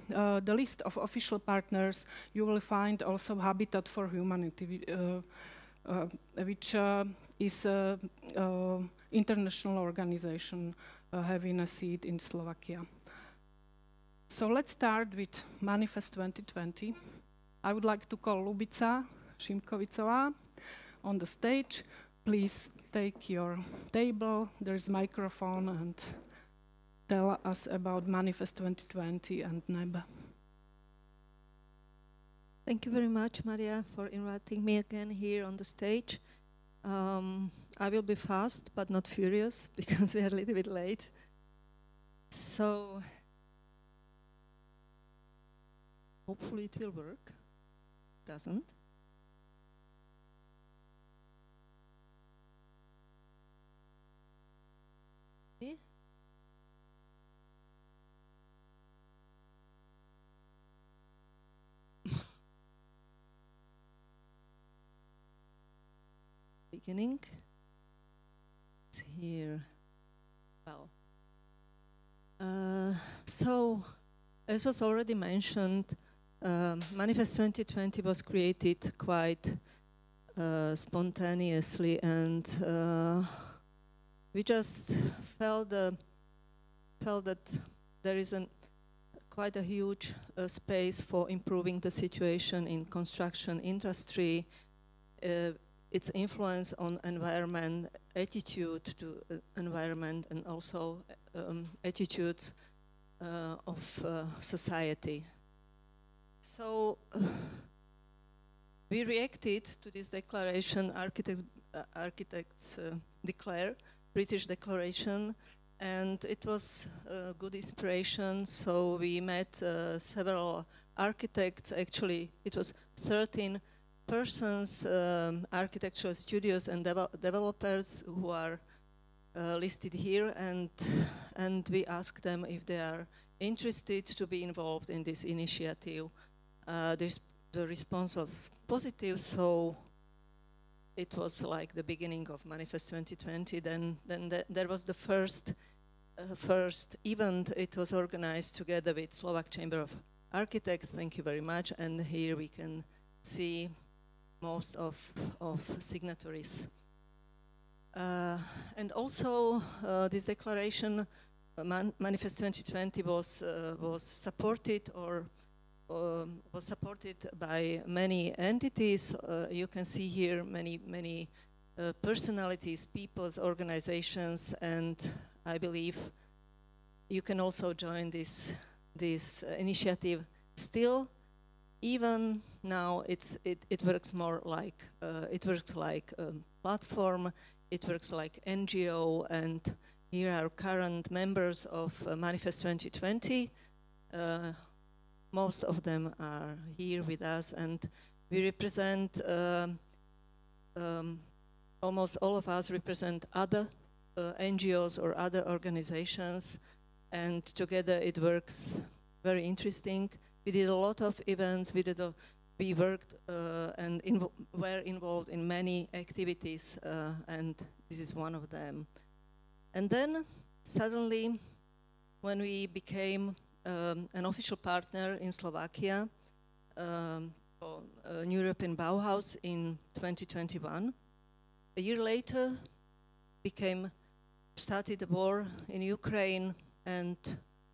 the list of official partners, you will find also Habitat for Humanity, which is an international organization having a seat in Slovakia. So let's start with Manifest 2020. I would like to call Lubica Šimkovicová on the stage. Please take your table, there's a microphone, and tell us about Manifest 2020 and NEB. Thank you very much, Maria, for inviting me again here on the stage. I will be fast, but not furious, because we are a little bit late. So, hopefully it will work. Doesn't. Okay. Beginning. It's here. Well. So, as was already mentioned, Manifest 2020 was created quite spontaneously, and we just felt that there is quite a huge space for improving the situation in construction industry, its influence on environment, attitude to environment, and also attitudes of society. So we reacted to this declaration, architects declare, British declaration, and it was a good inspiration. So we met several architects. Actually, it was 13 persons, architectural studios and developers who are listed here, and we asked them if they are interested to be involved in this initiative. The response was positive, so it was like the beginning of Manifest 2020. Then there was the first event. It was organized together with Slovak Chamber of Architects. Thank you very much. And here we can see most of signatories. And also this declaration, Manifest 2020, was supported was supported by many entities. You can see here many personalities, peoples, organizations, and I believe you can also join this initiative. Still, even now, it works more like it works like a platform. It works like NGO, and here are current members of Manifest 2020. Most of them are here with us, and we represent, almost all of us represent other NGOs or other organizations, and together it works very interesting. We did a lot of events, we worked and were involved in many activities, and this is one of them. And then suddenly, when we became an official partner in Slovakia for New European Bauhaus in 2021, a year later became started the war in Ukraine, and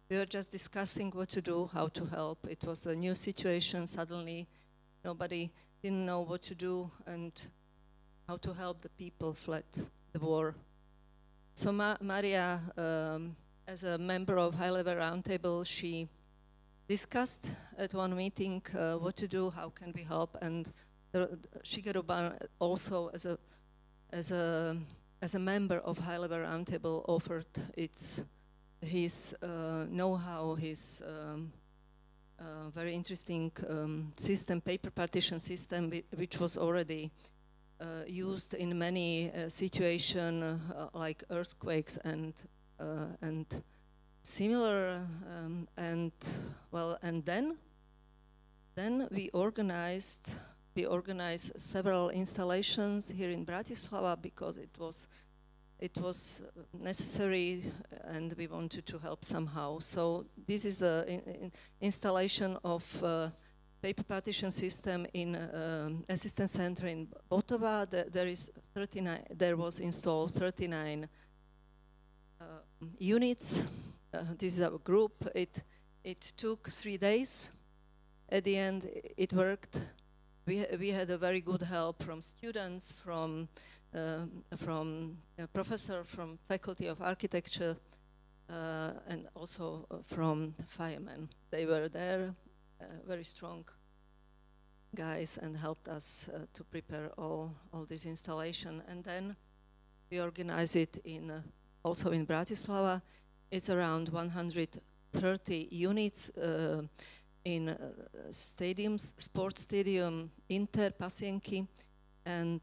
we were just discussing what to do, how to help. It was a new situation. Suddenly, nobody didn't know what to do and how to help the people fled the war. So Maria, as a member of High-Level Roundtable, she discussed at one meeting what to do, how can we help, and Shigeru also as a member of High-Level Roundtable offered his know-how, his very interesting system, paper partition system, which was already used in many situations like earthquakes and similar, and then we organized several installations here in Bratislava because it was necessary and we wanted to help somehow. So this is an installation of paper partition system in assistance center in Botova. There was installed 39 units. This is our group. It took 3 days. At the end, it worked. We had a very good help from students, from a professor, from faculty of architecture, and also from firemen. They were there, very strong guys, and helped us to prepare all this installation. And then we organize it also in Bratislava. It's around 130 units in stadiums, sports stadium, Inter, Pasienky, and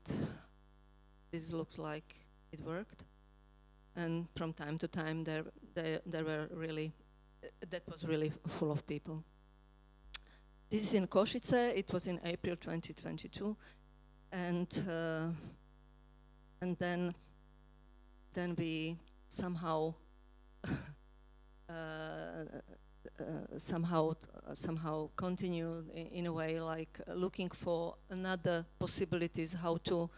this looks like it worked. And from time to time, there were really, that was really full of people. This is in Košice. It was in April 2022, and then we somehow somehow continue in a way, like looking for another possibilities how to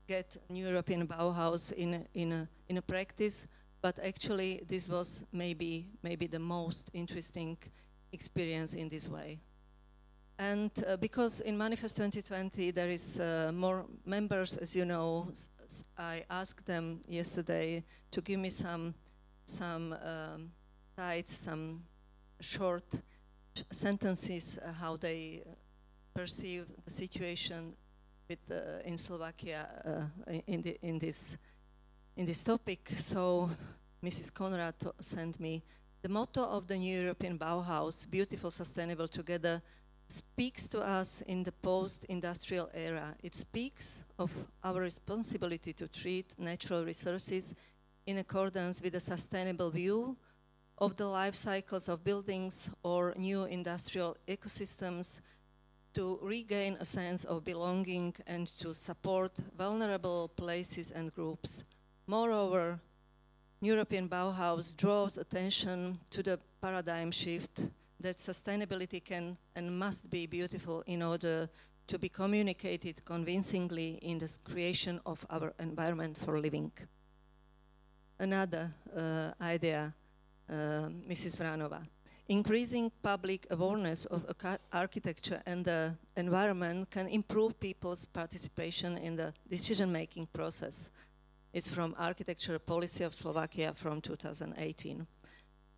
get New European Bauhaus in a practice. But actually, this was maybe the most interesting experience in this way. And because in Manifest 2020 there is more members, as you know, I asked them yesterday to give me some sites, some short sentences, how they perceive the situation in Slovakia in this topic. So Mrs. Conrad sent me the motto of the New European Bauhaus, beautiful, sustainable, together, speaks to us in the post-industrial era. It speaks of our responsibility to treat natural resources in accordance with a sustainable view of the life cycles of buildings or new industrial ecosystems, to regain a sense of belonging and to support vulnerable places and groups. Moreover, European Bauhaus draws attention to the paradigm shift that sustainability can and must be beautiful in order to be communicated convincingly in the creation of our environment for living. Another idea, Mrs. Vranova. Increasing public awareness of architecture and the environment can improve people's participation in the decision-making process. It's from Architecture Policy of Slovakia from 2018.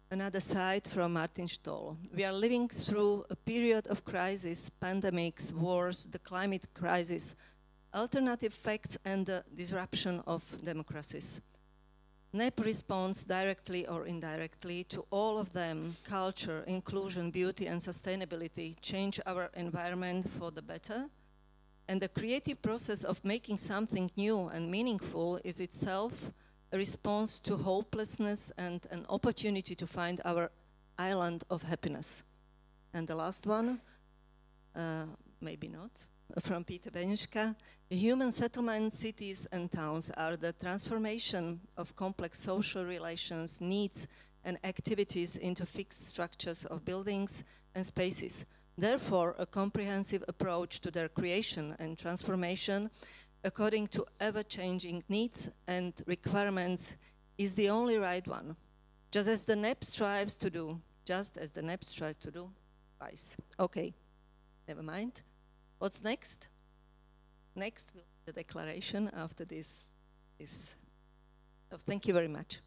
Another site from Martin Stoll. We are living through a period of crisis, pandemics, wars, the climate crisis, alternative facts, and the disruption of democracies. NEB responds directly or indirectly to all of them. Culture, inclusion, beauty, and sustainability change our environment for the better. And the creative process of making something new and meaningful is itself a response to hopelessness and an opportunity to find our island of happiness. And the last one, maybe not, from Peter Benuška. Human settlements, cities and towns are the transformation of complex social relations, needs and activities into fixed structures of buildings and spaces. Therefore, a comprehensive approach to their creation and transformation according to ever-changing needs and requirements is the only right one, just as the NEB strives to do, twice. Okay, never mind. What's next? Next will be the declaration after this. So thank you very much.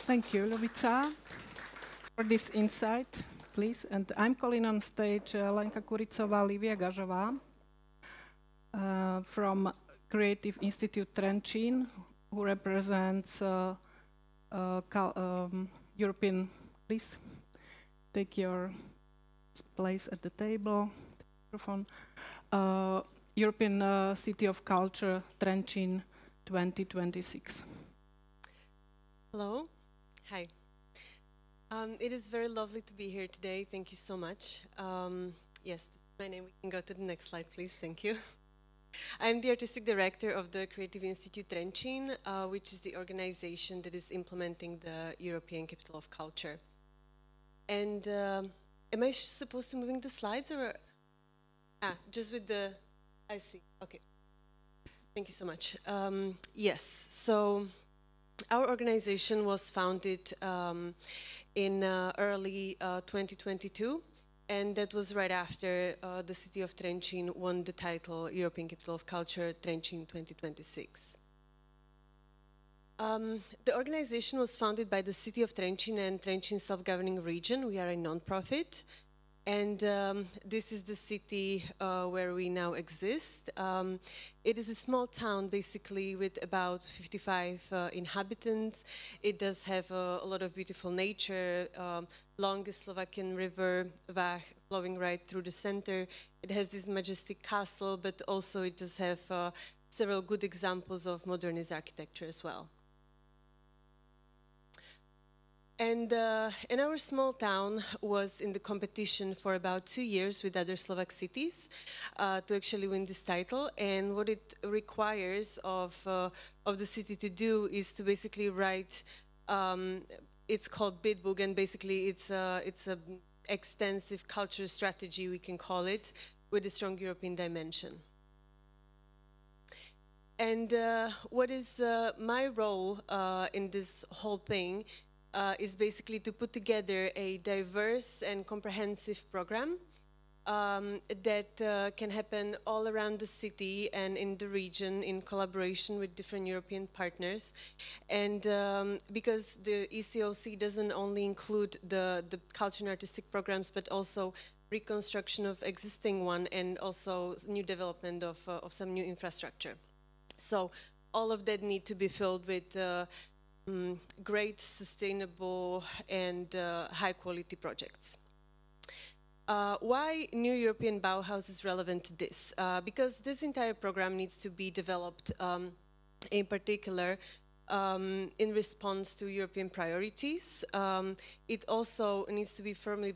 Thank you, Lubica, for this insight, please. And I'm calling on stage Lenka Kuricová, Livia Gažová from Creative Institute Trenčín, who represents European. Please take your place at the table. Microphone. European City of Culture, Trenčín 2026. Hello. Hi. It is very lovely to be here today. Thank you so much. Yes, this is my name. We can go to the next slide, please. Thank you. I'm the Artistic Director of the Creative Institute Trenčín, which is the organization that is implementing the European Capital of Culture. And am I supposed to moving the slides or? Just with the, I see, okay. Thank you so much. Yes, so our organization was founded in early 2022, and that was right after the city of Trenčín won the title European Capital of Culture Trenčín 2026. The organization was founded by the city of Trenčín and Trenčín self-governing region. We are a non-profit. And this is the city where we now exist. It is a small town, basically, with about 55 inhabitants. It does have a lot of beautiful nature, longest Slovakian river, Váh, flowing right through the center. It has this majestic castle, but also it does have several good examples of modernist architecture as well. And our small town was in the competition for about 2 years with other Slovak cities to actually win this title. And what it requires of the city to do is to basically write, it's called bid book, and basically it's a extensive culture strategy, we can call it, with a strong European dimension. And what is my role in this whole thing is basically to put together a diverse and comprehensive program that can happen all around the city and in the region in collaboration with different European partners. And because the ECOC doesn't only include the culture and artistic programs, but also reconstruction of existing one and also new development of some new infrastructure. So all of that need to be filled with great, sustainable, and high-quality projects. Why New European Bauhaus is relevant to this? Because this entire program needs to be developed, in particular, in response to European priorities. It also needs to be firmly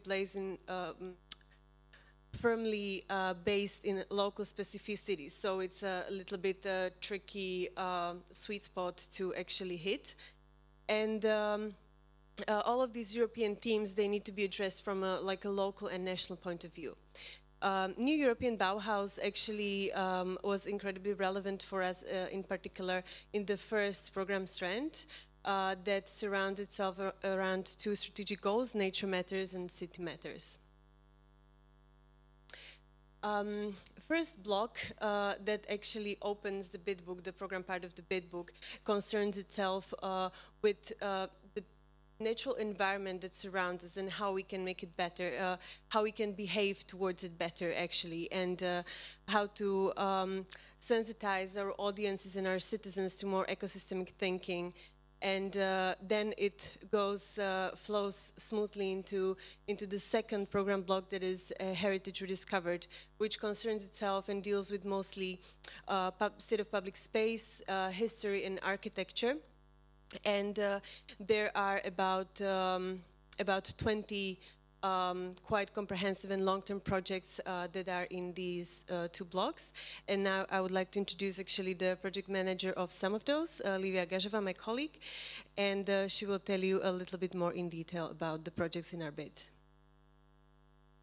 based in local specificities. So it's a little bit tricky sweet spot to actually hit. And all of these European themes, they need to be addressed from a local and national point of view. New European Bauhaus actually was incredibly relevant for us, in particular, in the first program strand that surrounds itself around two strategic goals: nature matters and city matters. First block that actually opens the bid book, the program part of the bid book, concerns itself with the natural environment that surrounds us and how we can make it better, how we can behave towards it better, actually, and how to sensitize our audiences and our citizens to more ecosystemic thinking. And then it flows smoothly into the second program block, that is Heritage Rediscovered, which concerns itself and deals with mostly state of public space, history, and architecture. And there are about 20 quite comprehensive and long-term projects that are in these two blocks. And now I would like to introduce actually the project manager of some of those, Livia Gažová, my colleague, and she will tell you a little bit more in detail about the projects in our bid.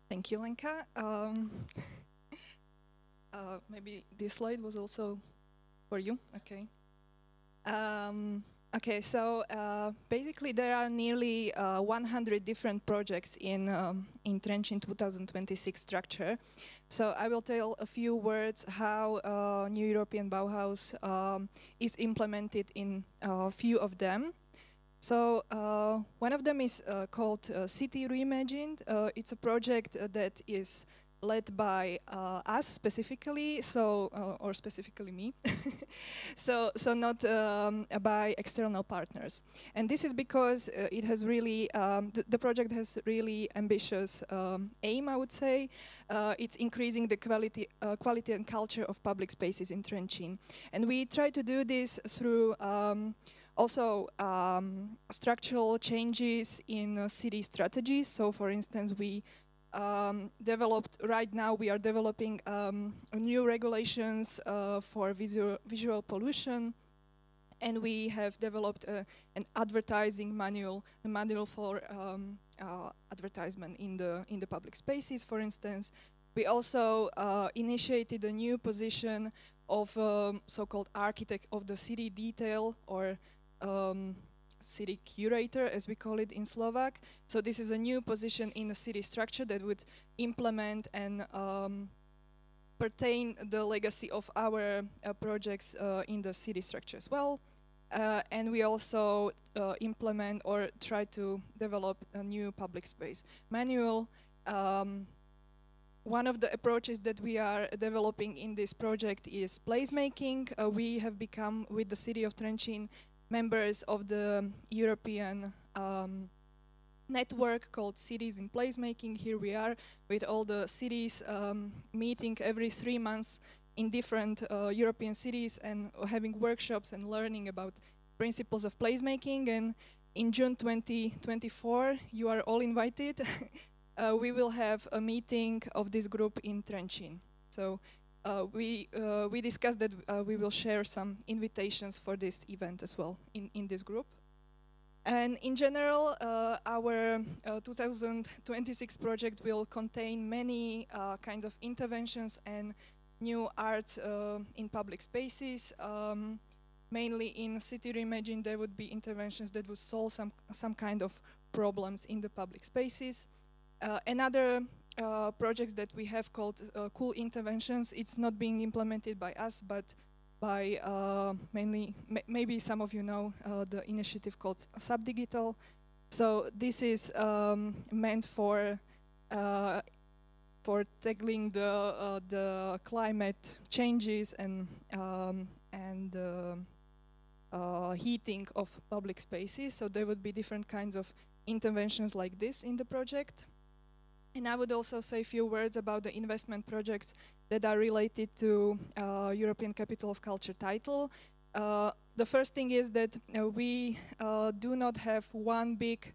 Thank you, Lenka. maybe this slide was also for you. Okay. Okay, so basically there are nearly 100 different projects in Trenčín 2026 structure. So I will tell a few words how New European Bauhaus is implemented in a few of them. So one of them is called City Reimagined. It's a project that is led by us specifically, so or specifically me, so not by external partners. And this is because it has really the project has really ambitious aim, I would say. It's increasing the quality and culture of public spaces in Trenčín, and we try to do this through also structural changes in city strategies. So, for instance, we right now we are developing new regulations for visual pollution, and we have developed an advertising manual, a manual for advertisement in the public spaces, for instance. We also initiated a new position of so-called architect of the city detail, or city curator, as we call it in Slovak. So this is a new position in the city structure that would implement and pertain the legacy of our projects in the city structure as well. And we also implement or try to develop a new public space manual. One of the approaches that we are developing in this project is placemaking. We have become, with the city of Trenčín, members of the European network called Cities in Placemaking. Here we are with all the cities meeting every 3 months in different European cities and having workshops and learning about principles of placemaking. And in June 2024, you are all invited. We will have a meeting of this group in Trenčín. So we discussed that we will share some invitations for this event as well in this group. And in general, our 2026 project will contain many kinds of interventions and new art in public spaces. Mainly in City Reimagined, there would be interventions that would solve some kind of problems in the public spaces. Another projects that we have called cool interventions. It's not being implemented by us, but by mainly, maybe some of you know the initiative called Subdigital. So this is meant for tackling the climate changes and heating of public spaces. So there would be different kinds of interventions like this in the project. And I would also say a few words about the investment projects that are related to European Capital of Culture title. The first thing is that we do not have one big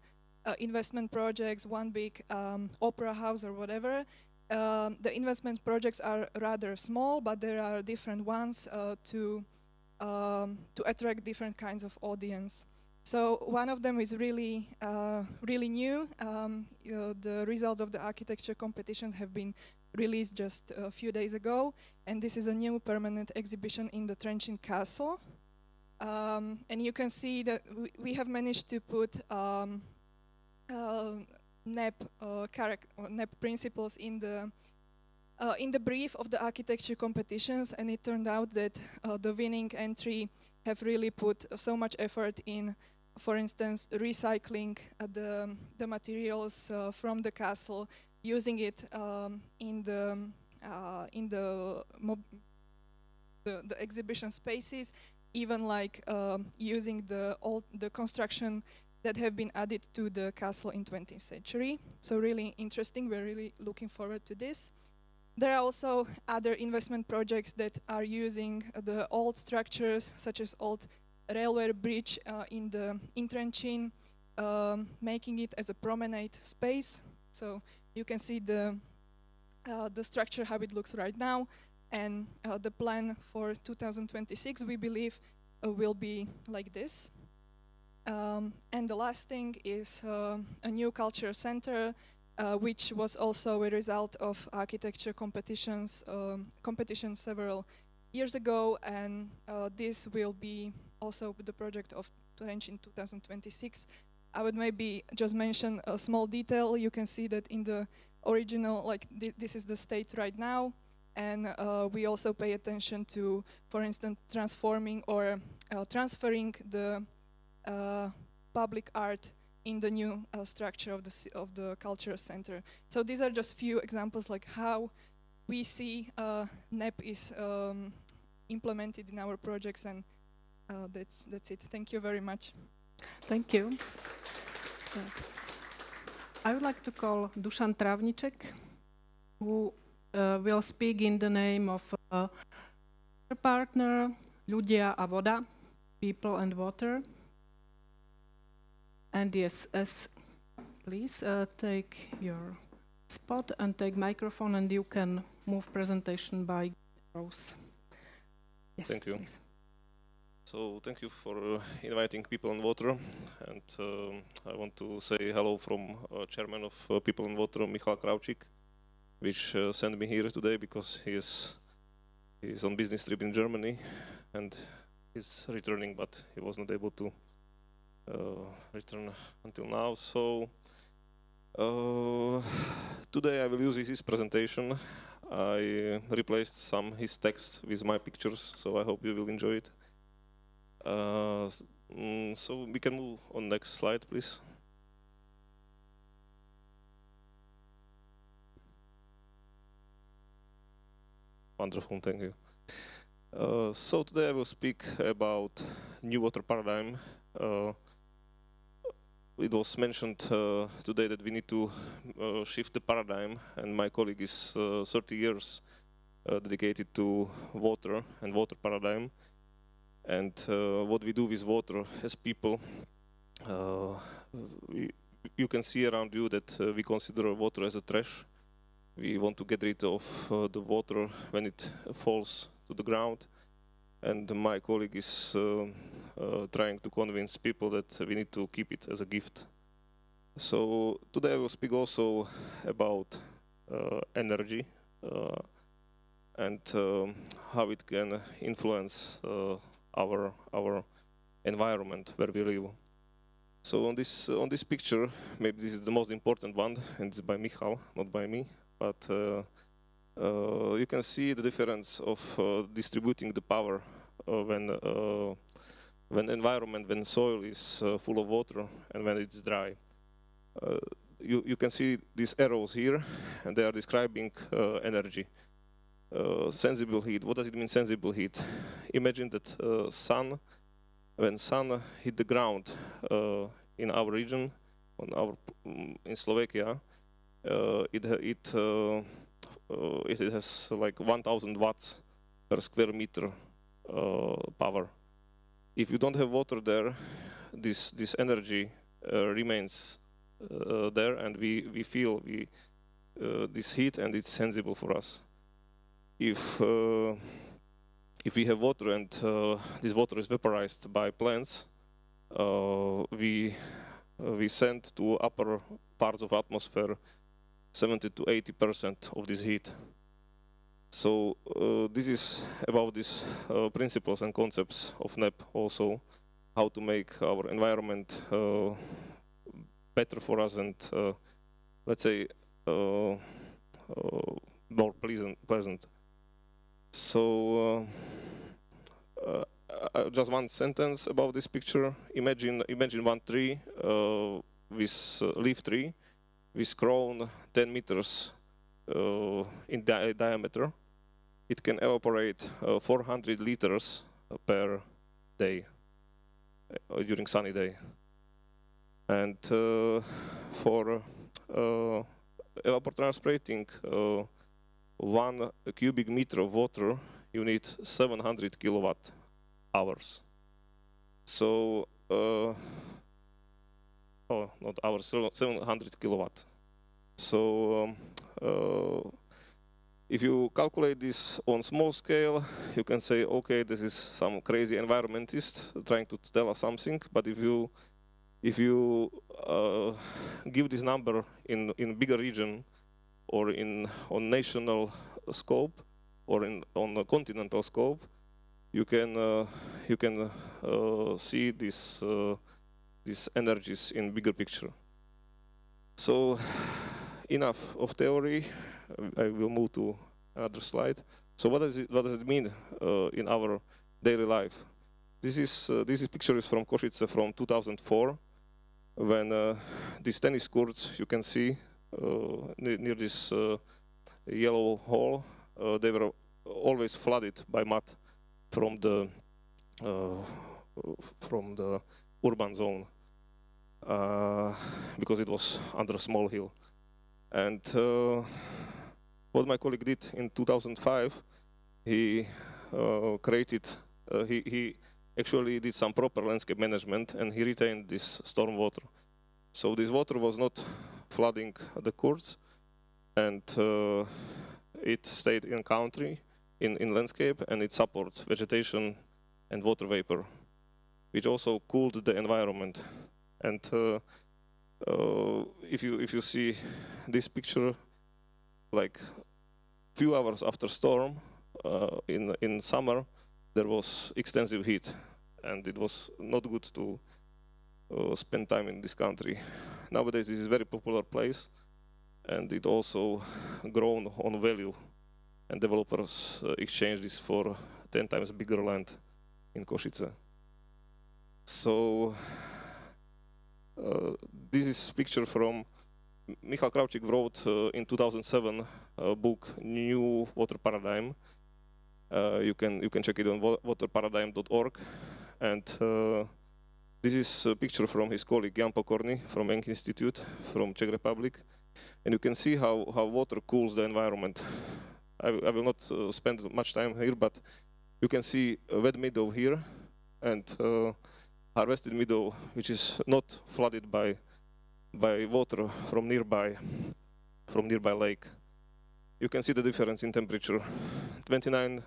investment projects, one big opera house or whatever. The investment projects are rather small, but there are different ones to attract different kinds of audience. So one of them is really new. The results of the architecture competition have been released just a few days ago, and this is a new permanent exhibition in the Trenčín Castle. And you can see that we have managed to put NEB principles in the brief of the architecture competitions, and it turned out that the winning entry have really put so much effort in, for instance, recycling the materials from the castle, using it in the exhibition spaces, even like using the construction that have been added to the castle in 20th century. So really interesting. We're really looking forward to this. There are also other investment projects that are using the old structures, such as old railway bridge in Trenčín, making it as a promenade space. So you can see the structure, how it looks right now, and the plan for 2026, we believe, will be like this. And the last thing is a new culture center which was also a result of architecture competitions several years ago, and this will be also the project of launch in 2026. I would maybe just mention a small detail. You can see that in the original, like this is the state right now, and we also pay attention to, for instance, transforming or transferring the public art in the new structure of the cultural center. So these are just few examples like how we see NEB is implemented in our projects, and that's it. Thank you very much. Thank you. So, I would like to call Dušan Travniček, who will speak in the name of partner, ľudia a voda, people and water. And yes, please take your spot and take microphone, and you can move presentation by arrows. Yes, thank you. Please. So thank you for inviting People and Water, and I want to say hello from chairman of People and Water, Michal Kravčík, which sent me here today because he's on business trip in Germany and he's returning, but he was not able to return until now. So today I will use his presentation. I replaced his text with my pictures, so I hope you will enjoy it. So we can move on next slide, please. Wonderful, thank you. So today I will speak about new water paradigm. It was mentioned today that we need to shift the paradigm, and my colleague is 30 years dedicated to water and water paradigm. And what we do with water as people, you can see around you that we consider water as a trash. We want to get rid of the water when it falls to the ground. And my colleague is trying to convince people that we need to keep it as a gift. So today I will speak also about energy and how it can influence our environment where we live. So on this picture, maybe this is the most important one, and it's by Michal, not by me, but you can see the difference of distributing the power when soil is full of water and when it's dry. You can see these arrows here, and they are describing energy. Sensible heat. What does it mean, sensible heat? Imagine that when sun hit the ground in our region, in Slovakia, it has like 1,000 watts per square meter power. If you don't have water there, this energy remains there, and we feel this heat, and it's sensible for us. If we have water and this water is vaporized by plants, we send to upper parts of atmosphere 70 to 80% of this heat. So this is about these principles and concepts of NEB also, how to make our environment better for us and let's say more pleasant. So just one sentence about this picture. Imagine one tree with leaf tree with crown 10 meters in diameter. It can evaporate 400 liters per day during sunny day. And for evapotranspirating 1 cubic meter of water, you need 700 kilowatt hours. So, not hours, 700 kilowatt. So, if you calculate this on small scale, you can say, okay, this is some crazy environmentist trying to tell us something. But if you if you give this number in bigger region or on national scope or on a continental scope, you can see these energies in bigger picture. So enough of theory. I will move to another slide. So what does it mean in our daily life? This picture is from Košice from 2004, when these tennis courts you can see near this yellow hole, they were always flooded by mud from the urban zone because it was under a small hill. And what my colleague did in 2005, he created, he actually did some proper landscape management, and he retained this storm water. So this water was not flooding the courts, and it stayed in country, in landscape, and it supports vegetation and water vapor, which also cooled the environment. And if you see this picture, like few hours after storm, in summer, there was extensive heat, and it was not good to spend time in this country. Nowadays, this is a very popular place, and it also grown on value, and developers exchange this for 10 times bigger land in Košice. So this is picture from Michal Kravčík wrote in 2007 a book, New Water Paradigm. You can check it on waterparadigm.org, and this is a picture from his colleague Jan Pokorny from Enk Institute from Czech Republic, and you can see how water cools the environment. I will not spend much time here, but you can see a wet meadow here and harvested meadow, which is not flooded by water from nearby lake. You can see the difference in temperature, 29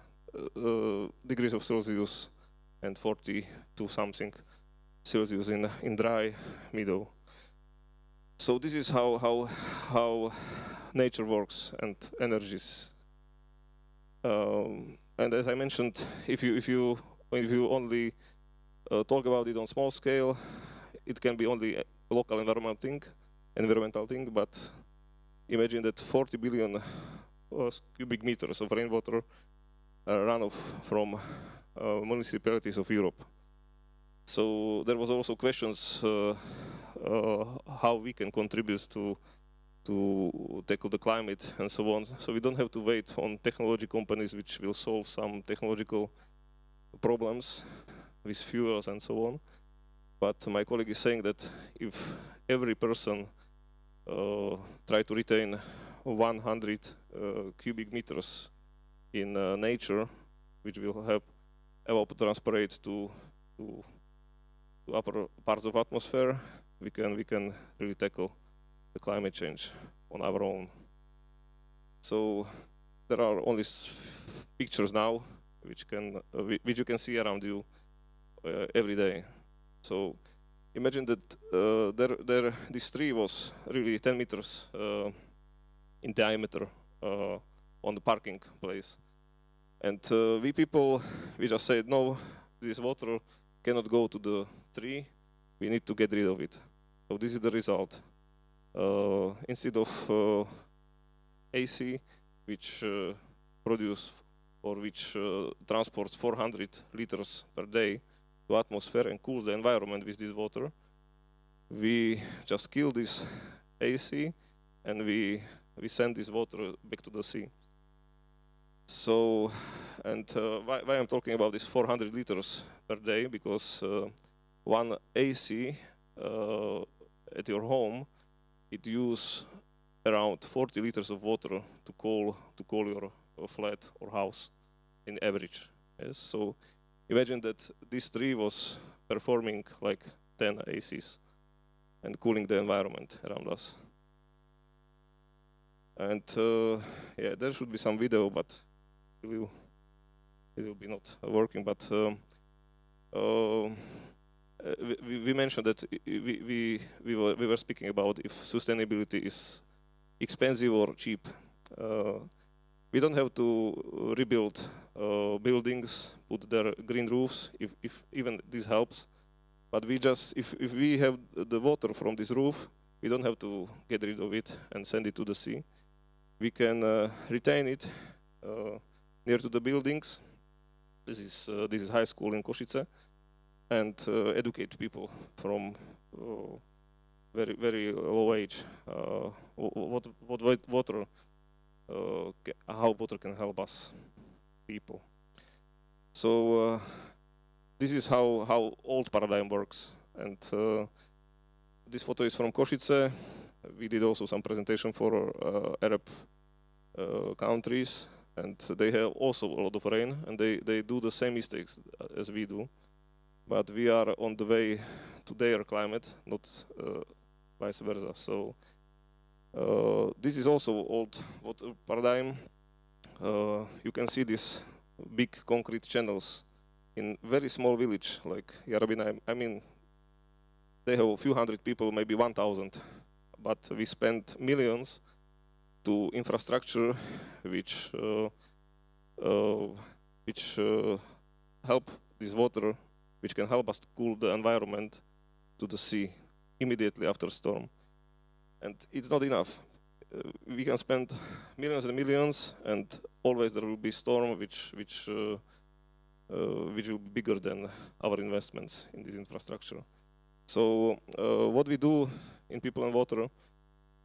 degrees of Celsius and 42 something Celsius in dry meadow. So this is how nature works and energies. And as I mentioned, if you only talk about it on small scale, it can be only a local environmental thing. But imagine that 40 billion cubic meters of rainwater run off from municipalities of Europe. So there was also questions how we can contribute to tackle the climate and so on. So we don't have to wait on technology companies which will solve some technological problems with fuels and so on. But my colleague is saying that if every person try to retain 100 cubic meters in nature, which will help evapotranspirate to upper parts of atmosphere, we can really tackle the climate change on our own. So there are only pictures now which you can see around you every day. So imagine that this tree was really 10 meters in diameter on the parking place. And we people, we just said, no, this water cannot go to the tree, we need to get rid of it. So this is the result. Instead of AC, which produce or which transports 400 liters per day to atmosphere and cools the environment with this water, we just kill this AC and we send this water back to the sea. So, and why I'm talking about this 400 liters per day, because one AC at your home, it uses around 40 liters of water to cool your flat or house in average. Yes? So imagine that this tree was performing like 10 ACs and cooling the environment around us. And yeah, there should be some video, but it will be not working. But we mentioned that we were speaking about if sustainability is expensive or cheap. We don't have to rebuild buildings, put their green roofs, if even this helps. But we just, if we have the water from this roof, we don't have to get rid of it and send it to the sea. We can retain it near to the buildings. This is high school in Košice, and educate people from very, very low age what water, how water can help us people. So this is how old paradigm works, and this photo is from Košice. We did also some presentation for Arab countries, and they have also a lot of rain, and they do the same mistakes as we do, but we are on the way to their climate, not vice versa. So this is also old water paradigm. You can see these big concrete channels in very small village like Jarabina. I mean, they have a few hundred people, maybe 1,000, but we spend millions to infrastructure which help this water, which can help us to cool the environment to the sea immediately after storm. And it's not enough. We can spend millions and millions, and always there will be storm which will be bigger than our investments in this infrastructure. So what we do in People and Water,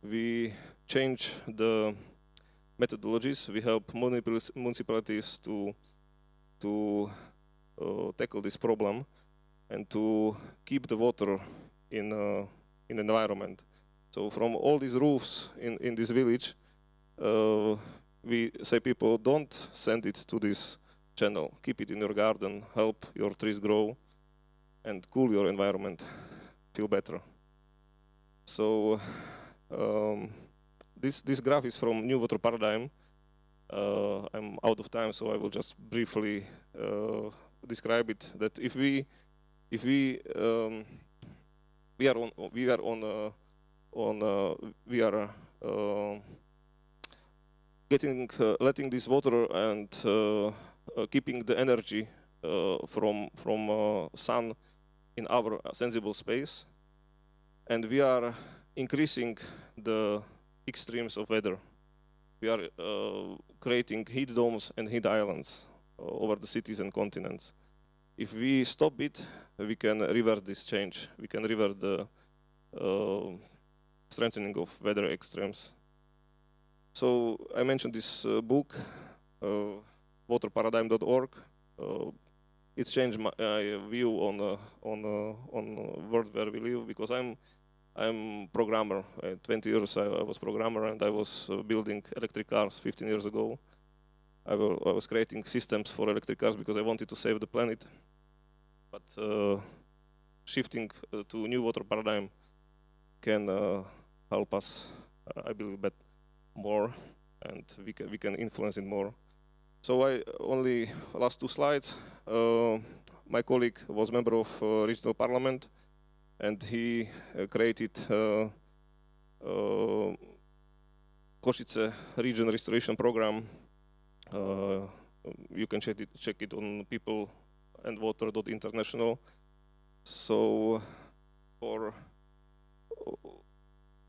we change the methodologies. We help municipalities to tackle this problem and to keep the water in an environment. So from all these roofs in this village, we say people, don't send it to this channel. Keep it in your garden, help your trees grow, and cool your environment, feel better. So this graph is from New Water Paradigm. I'm out of time, so I will just briefly describe it. That if we are letting this water and keeping the energy from sun in our sensible space, and we are increasing the extremes of weather. We are creating heat domes and heat islands over the cities and continents. If we stop it, we can revert this change. We can revert the strengthening of weather extremes. So I mentioned this book, waterparadigm.org. It's changed my view on world where we live, because I'm programmer. 20 years I was programmer, and I was building electric cars 15 years ago. I was creating systems for electric cars because I wanted to save the planet. But shifting to new water paradigm can help us, I believe, more, and we can influence it more. So I only last 2 slides. My colleague was member of regional parliament, and he created Košice region restoration program. You can check it on peopleandwater.international. So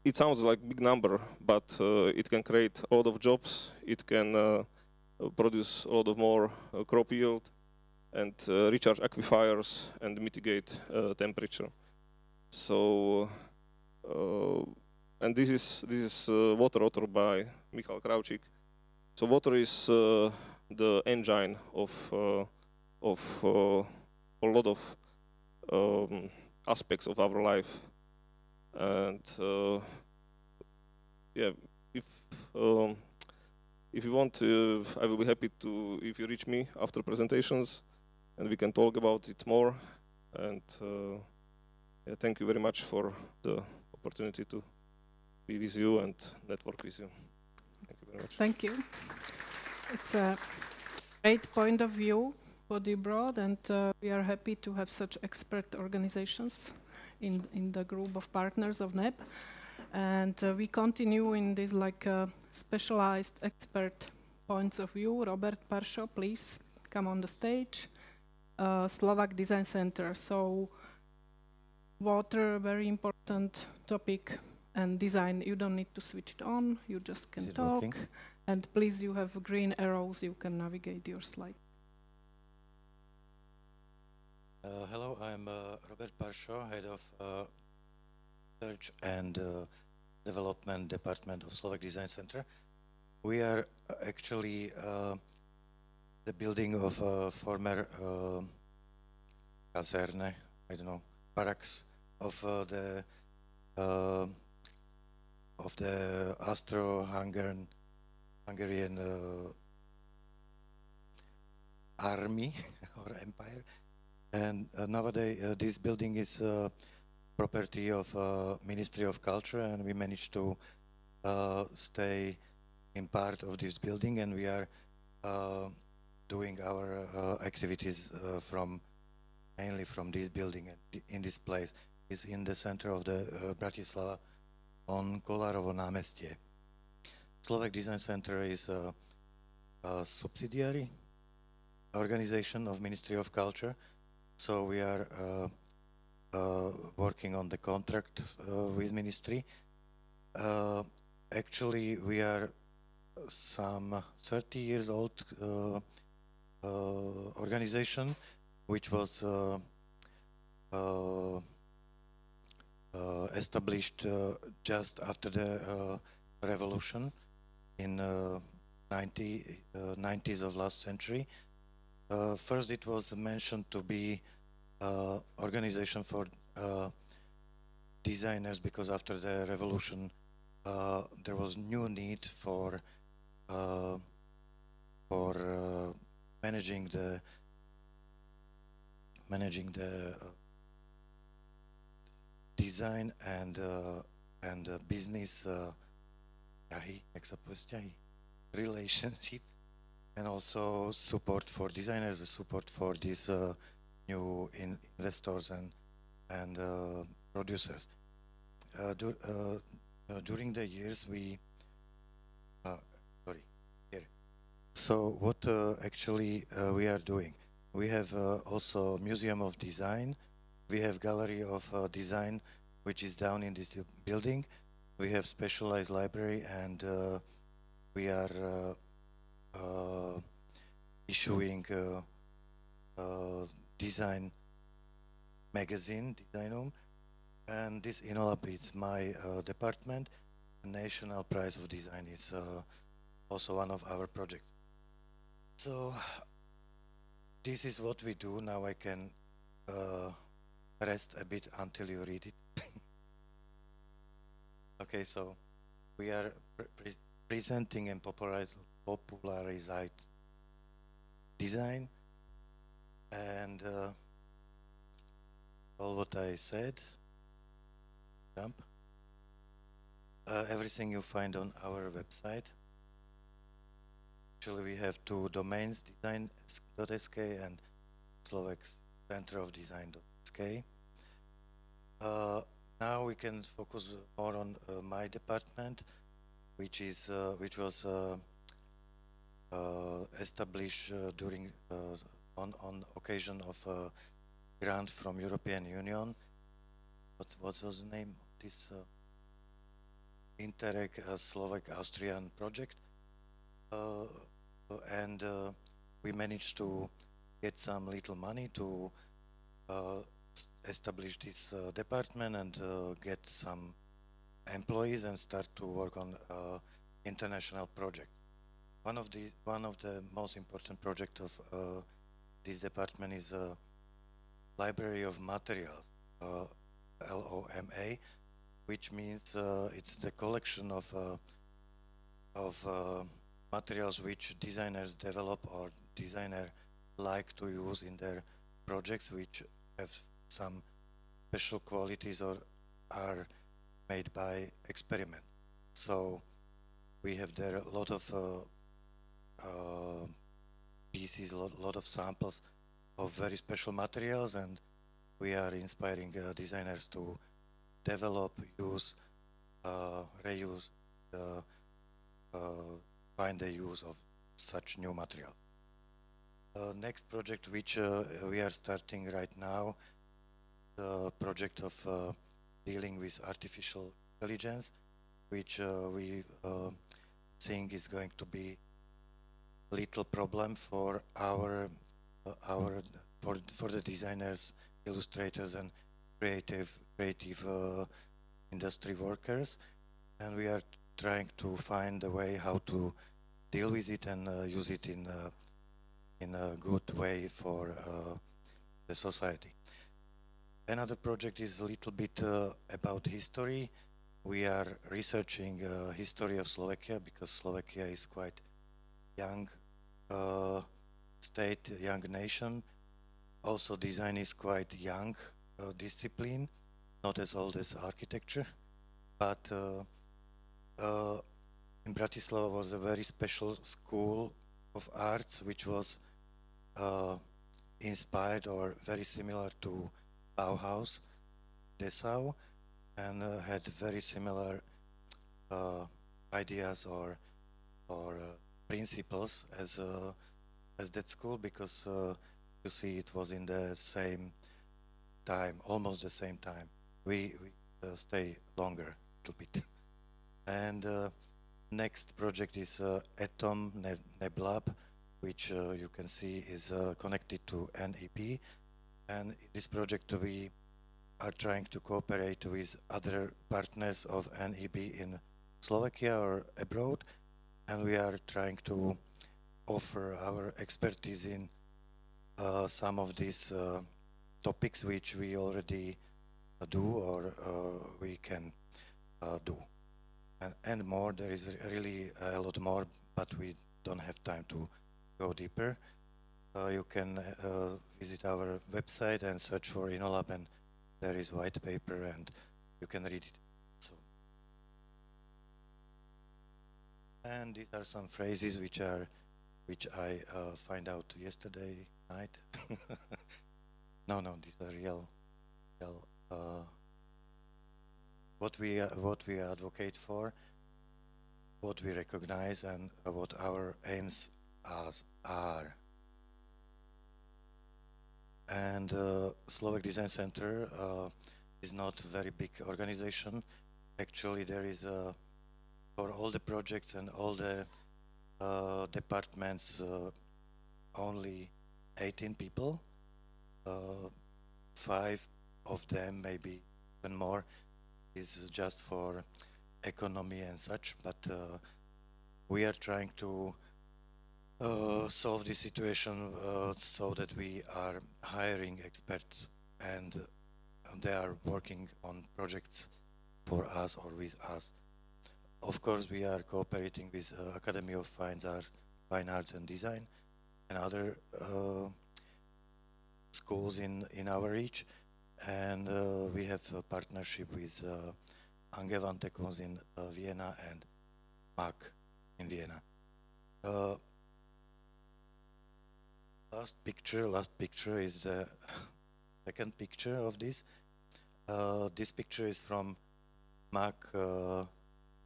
it sounds like a big number, but it can create a lot of jobs. It can produce a lot of more crop yield, and recharge aquifers and mitigate temperature. So, and this is water authored by Michal Kravčík. So water is the engine of a lot of aspects of our life. And yeah, if you want, I will be happy to, if you reach me after presentations, and we can talk about it more. And yeah, thank you very much for the opportunity to be with you and network with you. Thank you very much. Thank you. It's a great point of view. body broad, and we are happy to have such expert organizations in the group of partners of NEB. And we continue in this specialized expert points of view. Robert Paršo, please come on the stage. Slovak Design Center. So water, very important topic, and design, you don't need to switch it on, you just can talk. Working? And please, you have green arrows, you can navigate your slide. Hello, I'm Robert Paršo, head of Research and Development Department of Slovak Design Center. We are actually the building of former kaserne, I don't know, barracks of the Austro-Hungarian army or empire. And nowadays this building is property of Ministry of Culture, and we managed to stay in part of this building, and we are doing our activities mainly from this building and in this place. Is in the center of the Bratislava on Kolárovo námestie. Slovak Design Center is a subsidiary organization of Ministry of Culture, so we are working on the contract with Ministry. Actually, we are some 30 years old organization, which was established just after the revolution in 90s of last century. First, it was mentioned to be organization for designers, because after the revolution there was new need for managing the design and business relationship, and also support for designers, support for these new investors and producers. During the years So what actually we are doing? We have also Museum of Design. We have Gallery of Design, which is down in this building. We have specialized library, and we are issuing design magazine, Designum, and this it's my department. The National Prize of Design is also one of our projects. So this is what we do. Now I can rest a bit until you read it. Okay, so we are presenting and popularizing design, and all what I said, everything you find on our website. Actually, we have two domains, design.sk and Slovak Center of Design.sk. Now we can focus more on my department, which was established during on occasion of a grant from European Union. What was the name of this Interreg Slovak-Austrian project? And we managed to get some little money to establish this department and get some employees and start to work on international projects. One of the most important projects of this department is a Library of Materials, LOMA, which means it's the collection of materials which designers develop or designer like to use in their projects, which have some special qualities or are made by experiment. So we have there a lot of pieces, a lot of samples of very special materials, and we are inspiring designers to develop, use, reuse, find the use of such new materials. Next project which we are starting right now, the project of dealing with artificial intelligence, which we think is going to be a little problem for for the designers, illustrators, and creative industry workers, and we are trying to find a way how to deal with it and use it in a good way for the society. Another project is a little bit about history. We are researching history of Slovakia, because Slovakia is quite young state, young nation. Also, design is quite young discipline, not as old as architecture, but in Bratislava was a very special school of arts which was inspired or very similar to Bauhaus, Dessau, and had very similar ideas or principles as that school, because you see it was in the same time, almost the same time. We stay longer a little bit. And next project is Atom NEB Lab, which you can see is connected to NEB. And in this project we are trying to cooperate with other partners of NEB in Slovakia or abroad, and we are trying to offer our expertise in some of these topics which we already do or we can do. And more, there is really a lot more, but we don't have time to go deeper. You can visit our website and search for InnoLab, and there is white paper and you can read it. So. And these are some phrases which I find out yesterday night. No, these are real. What we advocate for, what we recognize, and what our aims are. And Slovak Design Center is not a very big organization. Actually, there is for all the projects and all the departments only 18 people. 5 of them, maybe even more, is just for economy and such, but we are trying to solve this situation so that we are hiring experts and they are working on projects for us or with us. Of course, we are cooperating with Academy of Fine Arts and Design and other schools in our reach, and we have a partnership with Angewandte Kunst in Vienna and MAC in Vienna. Last picture is the second picture of this. This picture is from MAC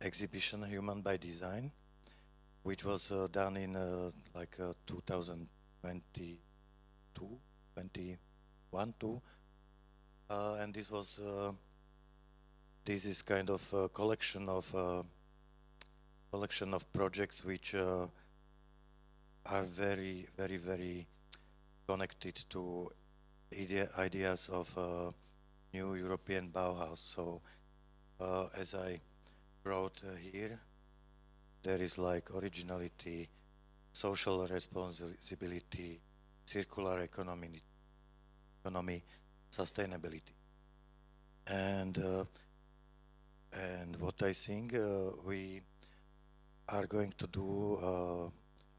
exhibition Human by Design, which was done in 2021, and this is kind of a collection of projects which are very, very, very connected to ideas of new European Bauhaus. So as I wrote here, there is like originality, social responsibility, circular economy, sustainability. And what I think we are going to do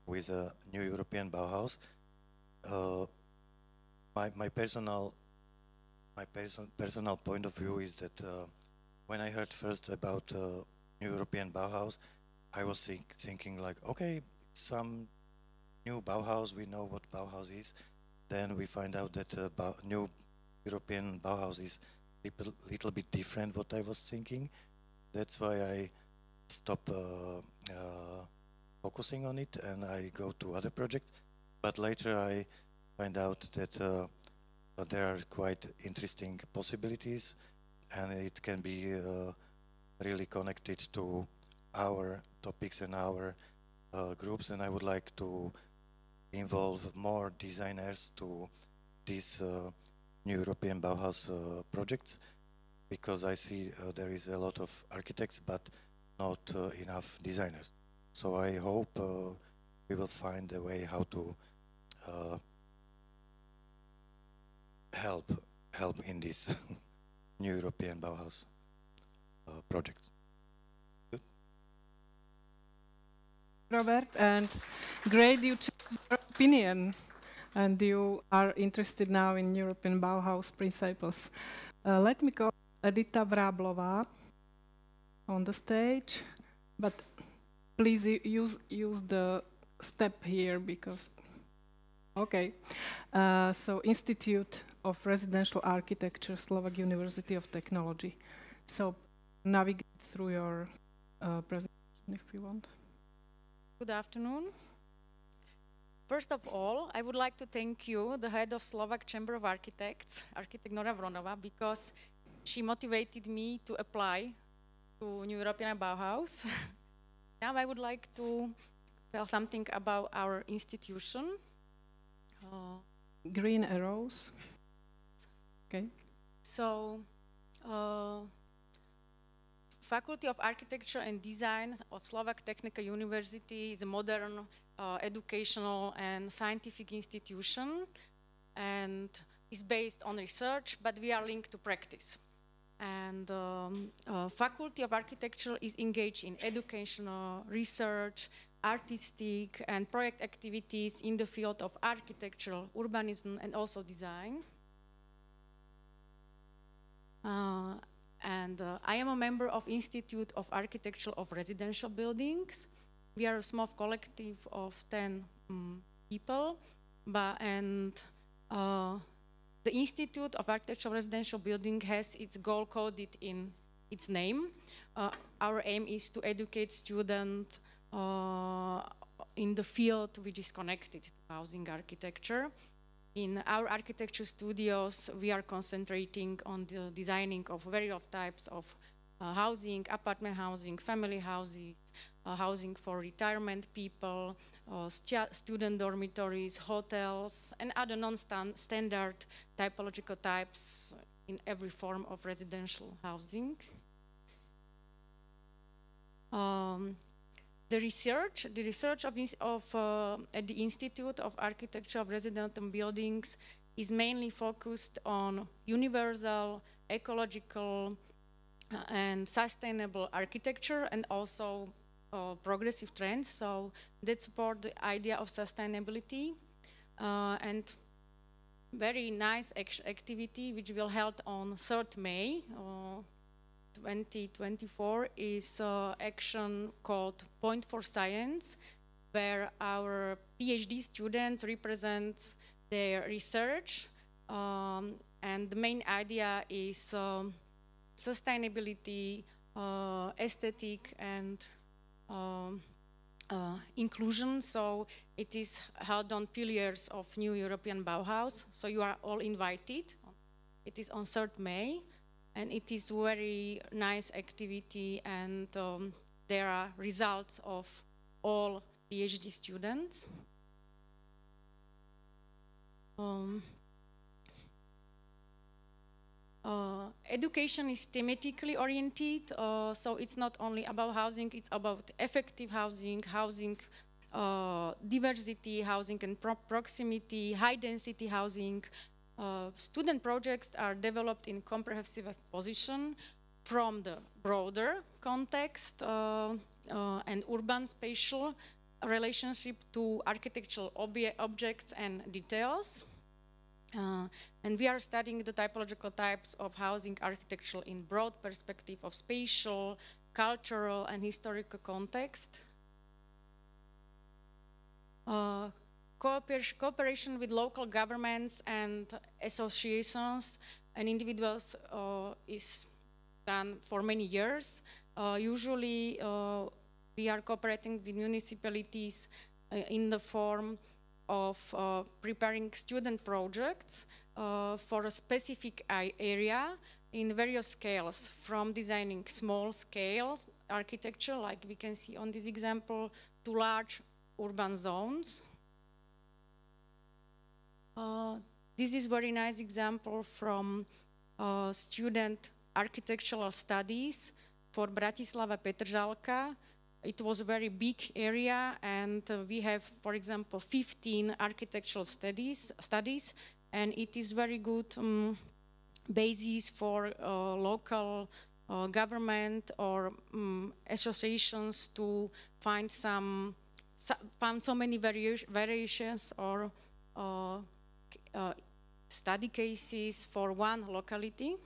with a new European Bauhaus, my personal point of view is that when I heard first about new European Bauhaus, I was thinking like, okay, some new Bauhaus, we know what Bauhaus is, then we find out that new European Bauhaus is little bit different what I was thinking. That's why I stop focusing on it and I go to other projects. But later I find out that there are quite interesting possibilities, and it can be really connected to our topics and our groups, and I would like to involve more designers to these new European Bauhaus projects, because I see there is a lot of architects but not enough designers. So I hope we will find a way how to help in this new European Bauhaus project. Good. Robert, and great you changed your opinion and you are interested now in European Bauhaus principles. Let me call Edita Vráblová on the stage, but please use the step here because, okay. So Institute of Residential Architecture, Slovak University of Technology. So navigate through your presentation if you want. Good afternoon. First of all, I would like to thank you, the head of Slovak Chamber of Architects, architect Nora Vronova, because she motivated me to apply to New European Bauhaus. Now I would like to tell something about our institution. Green arrows. Okay. So, Faculty of Architecture and Design of Slovak Technical University is a modern educational and scientific institution and is based on research, but we are linked to practice. And Faculty of Architecture is engaged in educational, research, artistic and project activities in the field of architecture, urbanism, and also design. I am a member of Institute of Architecture of Residential Buildings. We are a small collective of 10 people, the Institute of Architecture of Residential Building has its goal coded in its name. Our aim is to educate students in the field which is connected to housing architecture. In our architecture studios, we are concentrating on the designing of various types of housing, apartment housing, family houses, housing for retirement people, student dormitories, hotels, and other non-standard typological types in every form of residential housing. The research at the Institute of Architecture of Residential Buildings is mainly focused on universal, ecological, and sustainable architecture, and also progressive trends. So that support the idea of sustainability, and very nice activity which will held on 3rd May 2024 is action called Point for Science, where our PhD students represent their research, and the main idea is sustainability, aesthetic, and inclusion. So it is held on pillars of New European Bauhaus. So you are all invited. It is on 3rd May. And it is very nice activity, and there are results of all PhD students. Education is thematically oriented, so it's not only about housing, it's about effective housing, diversity housing and proximity, high density housing. Student projects are developed in comprehensive position from the broader context and urban spatial relationship to architectural objects and details. And we are studying the typological types of housing architecture in broad perspective of spatial, cultural, and historical context. cooperation with local governments and associations and individuals is done for many years. Usually we are cooperating with municipalities in the form of preparing student projects for a specific area in various scales, from designing small scales architecture, like we can see on this example, to large urban zones. This is very nice example from student architectural studies for Bratislava Petržalka. It was a very big area, and we have, for example, 15 architectural studies, and it is very good basis for local government or associations to find so many variations or study cases for one locality.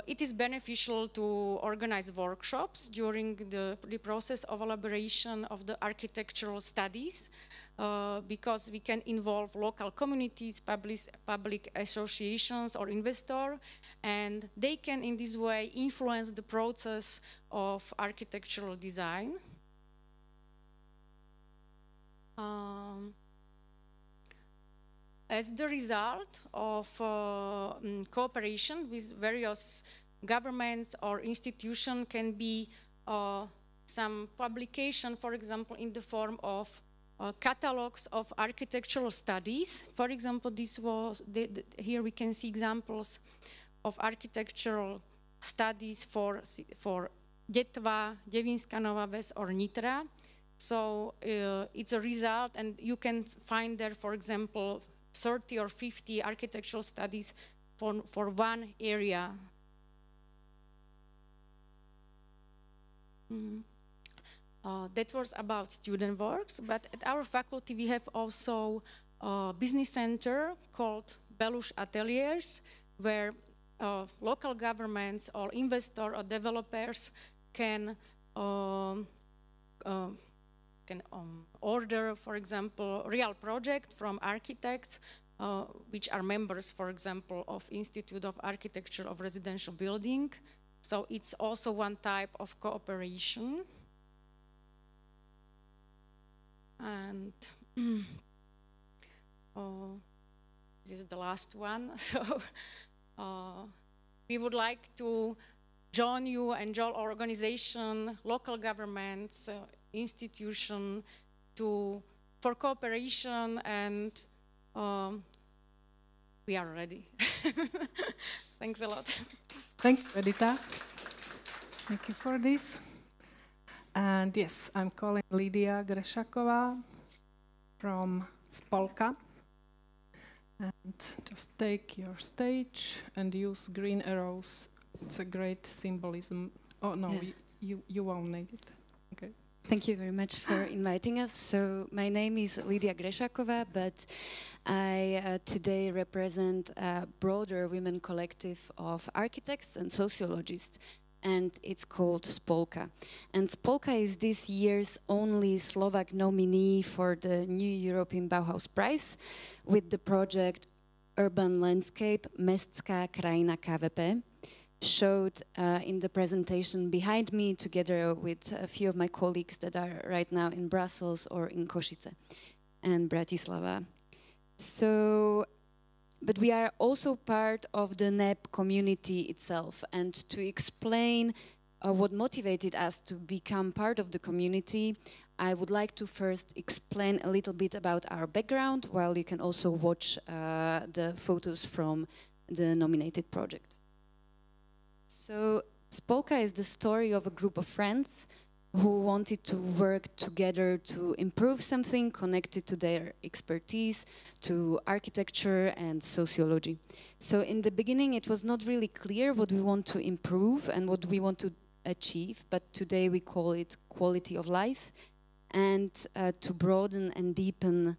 It is beneficial to organize workshops during the process of elaboration of the architectural studies because we can involve local communities, public associations or investors, and they can in this way influence the process of architectural design. As the result of cooperation with various governments or institutions can be some publication, for example, in the form of catalogs of architectural studies. For example, here we can see examples of architectural studies for Detva, Devínska Nová Ves, or Nitra. So it's a result, and you can find there, for example, 30 or 50 architectural studies for one area. That was about student works, but at our faculty we have also a business center called Belush Ateliers, where local governments or investors or developers can order, for example, real project from architects, which are members, for example, of Institute of Architecture of Residential Building. So it's also one type of cooperation. And this is the last one. So we would like to join you and join our organization, local governments, institution for cooperation, and we are ready. Thanks a lot. Thank you, Edita. Thank you for this. And yes, I'm calling Lidia Grešaková from Spolka. And just take your stage and use green arrows. It's a great symbolism. Oh no, yeah. You won't need it. Okay. Thank you very much for inviting us. So my name is Lidia Grešaková, but I today represent a broader women collective of architects and sociologists, and it's called Spolka. And Spolka is this year's only Slovak nominee for the New European Bauhaus Prize with the project Urban Landscape Mestská krajina KVP, showed in the presentation behind me together with a few of my colleagues that are right now in Brussels or in Košice and Bratislava. So, but we are also part of the NEB community itself, and to explain what motivated us to become part of the community, I would like to first explain a little bit about our background, while you can also watch the photos from the nominated project. So Spolka is the story of a group of friends who wanted to work together to improve something connected to their expertise, to architecture and sociology. So in the beginning it was not really clear what we want to improve and what we want to achieve, but today we call it quality of life, and to broaden and deepen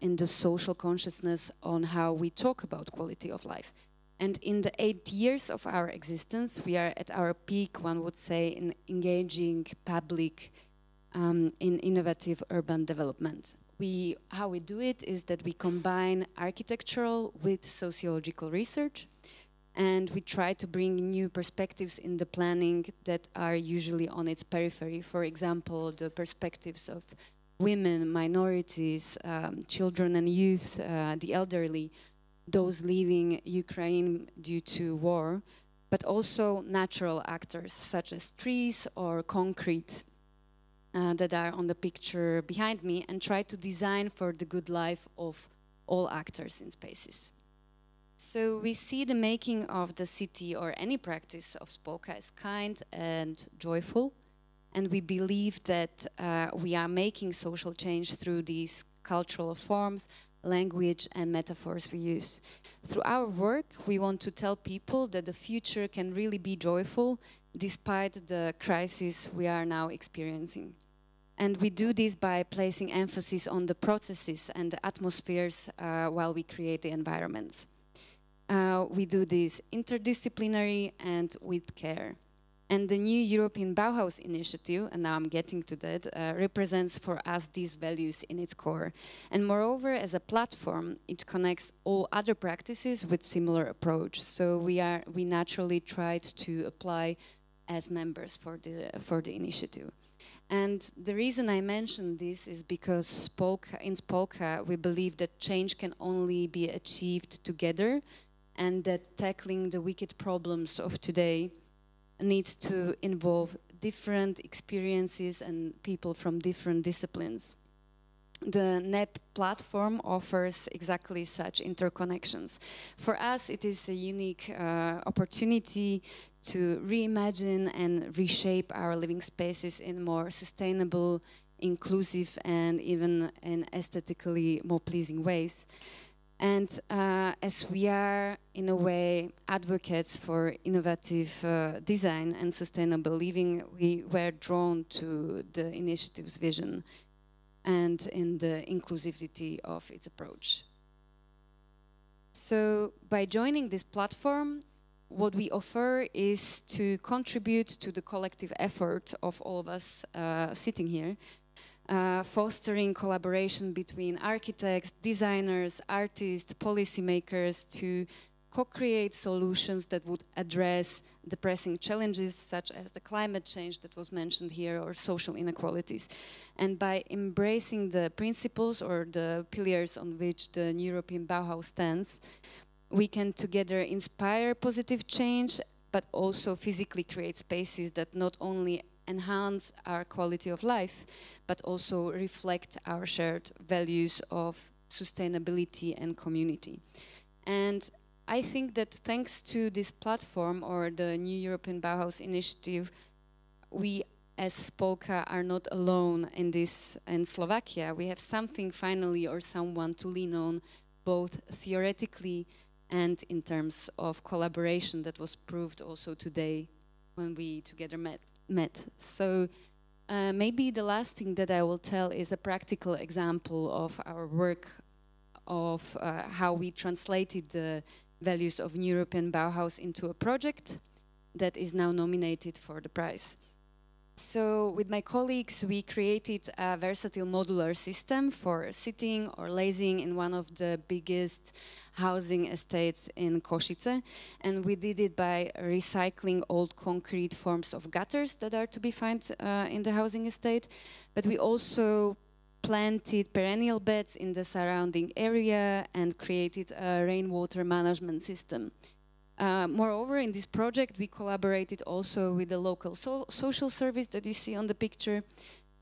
in the social consciousness on how we talk about quality of life. And in the 8 years of our existence, we are at our peak, one would say, in engaging public in innovative urban development. How we do it is that we combine architectural with sociological research, and we try to bring new perspectives in the planning that are usually on its periphery. For example, the perspectives of women, minorities, children and youth, the elderly, those leaving Ukraine due to war, but also natural actors such as trees or concrete that are on the picture behind me, and try to design for the good life of all actors in spaces. So we see the making of the city or any practice of Spolka as kind and joyful, and we believe that we are making social change through these cultural forms, language and metaphors we use. Through our work, we want to tell people that the future can really be joyful despite the crisis we are now experiencing. And we do this by placing emphasis on the processes and the atmospheres while we create the environments. We do this interdisciplinary and with care. And the new European Bauhaus initiative, and now I'm getting to that, represents for us these values in its core. And moreover, as a platform, it connects all other practices with similar approach. So we naturally tried to apply as members for the initiative. And the reason I mention this is because in Spolka we believe that change can only be achieved together, and that tackling the wicked problems of today needs to involve different experiences and people from different disciplines. The NEB platform offers exactly such interconnections. For us, it is a unique opportunity to reimagine and reshape our living spaces in more sustainable, inclusive, and even in aesthetically more pleasing ways. And as we are, in a way, advocates for innovative design and sustainable living, we were drawn to the initiative's vision and in the inclusivity of its approach. So by joining this platform, what we offer is to contribute to the collective effort of all of us sitting here, fostering collaboration between architects, designers, artists, policymakers to co-create solutions that would address the pressing challenges such as the climate change that was mentioned here or social inequalities. And by embracing the principles or the pillars on which the European Bauhaus stands, we can together inspire positive change, but also physically create spaces that not only enhance our quality of life, but also reflect our shared values of sustainability and community. And I think that thanks to this platform or the New European Bauhaus initiative, we as Spolka are not alone in this in Slovakia. We have something finally or someone to lean on, both theoretically and in terms of collaboration that was proved also today when we together met. So maybe the last thing that I will tell is a practical example of our work, of how we translated the values of European Bauhaus into a project that is now nominated for the prize. So with my colleagues, we created a versatile modular system for sitting or lazing in one of the biggest housing estates in Košice. And we did it by recycling old concrete forms of gutters that are to be found in the housing estate. But we also planted perennial beds in the surrounding area and created a rainwater management system. Moreover, in this project, we collaborated also with the local social service that you see on the picture,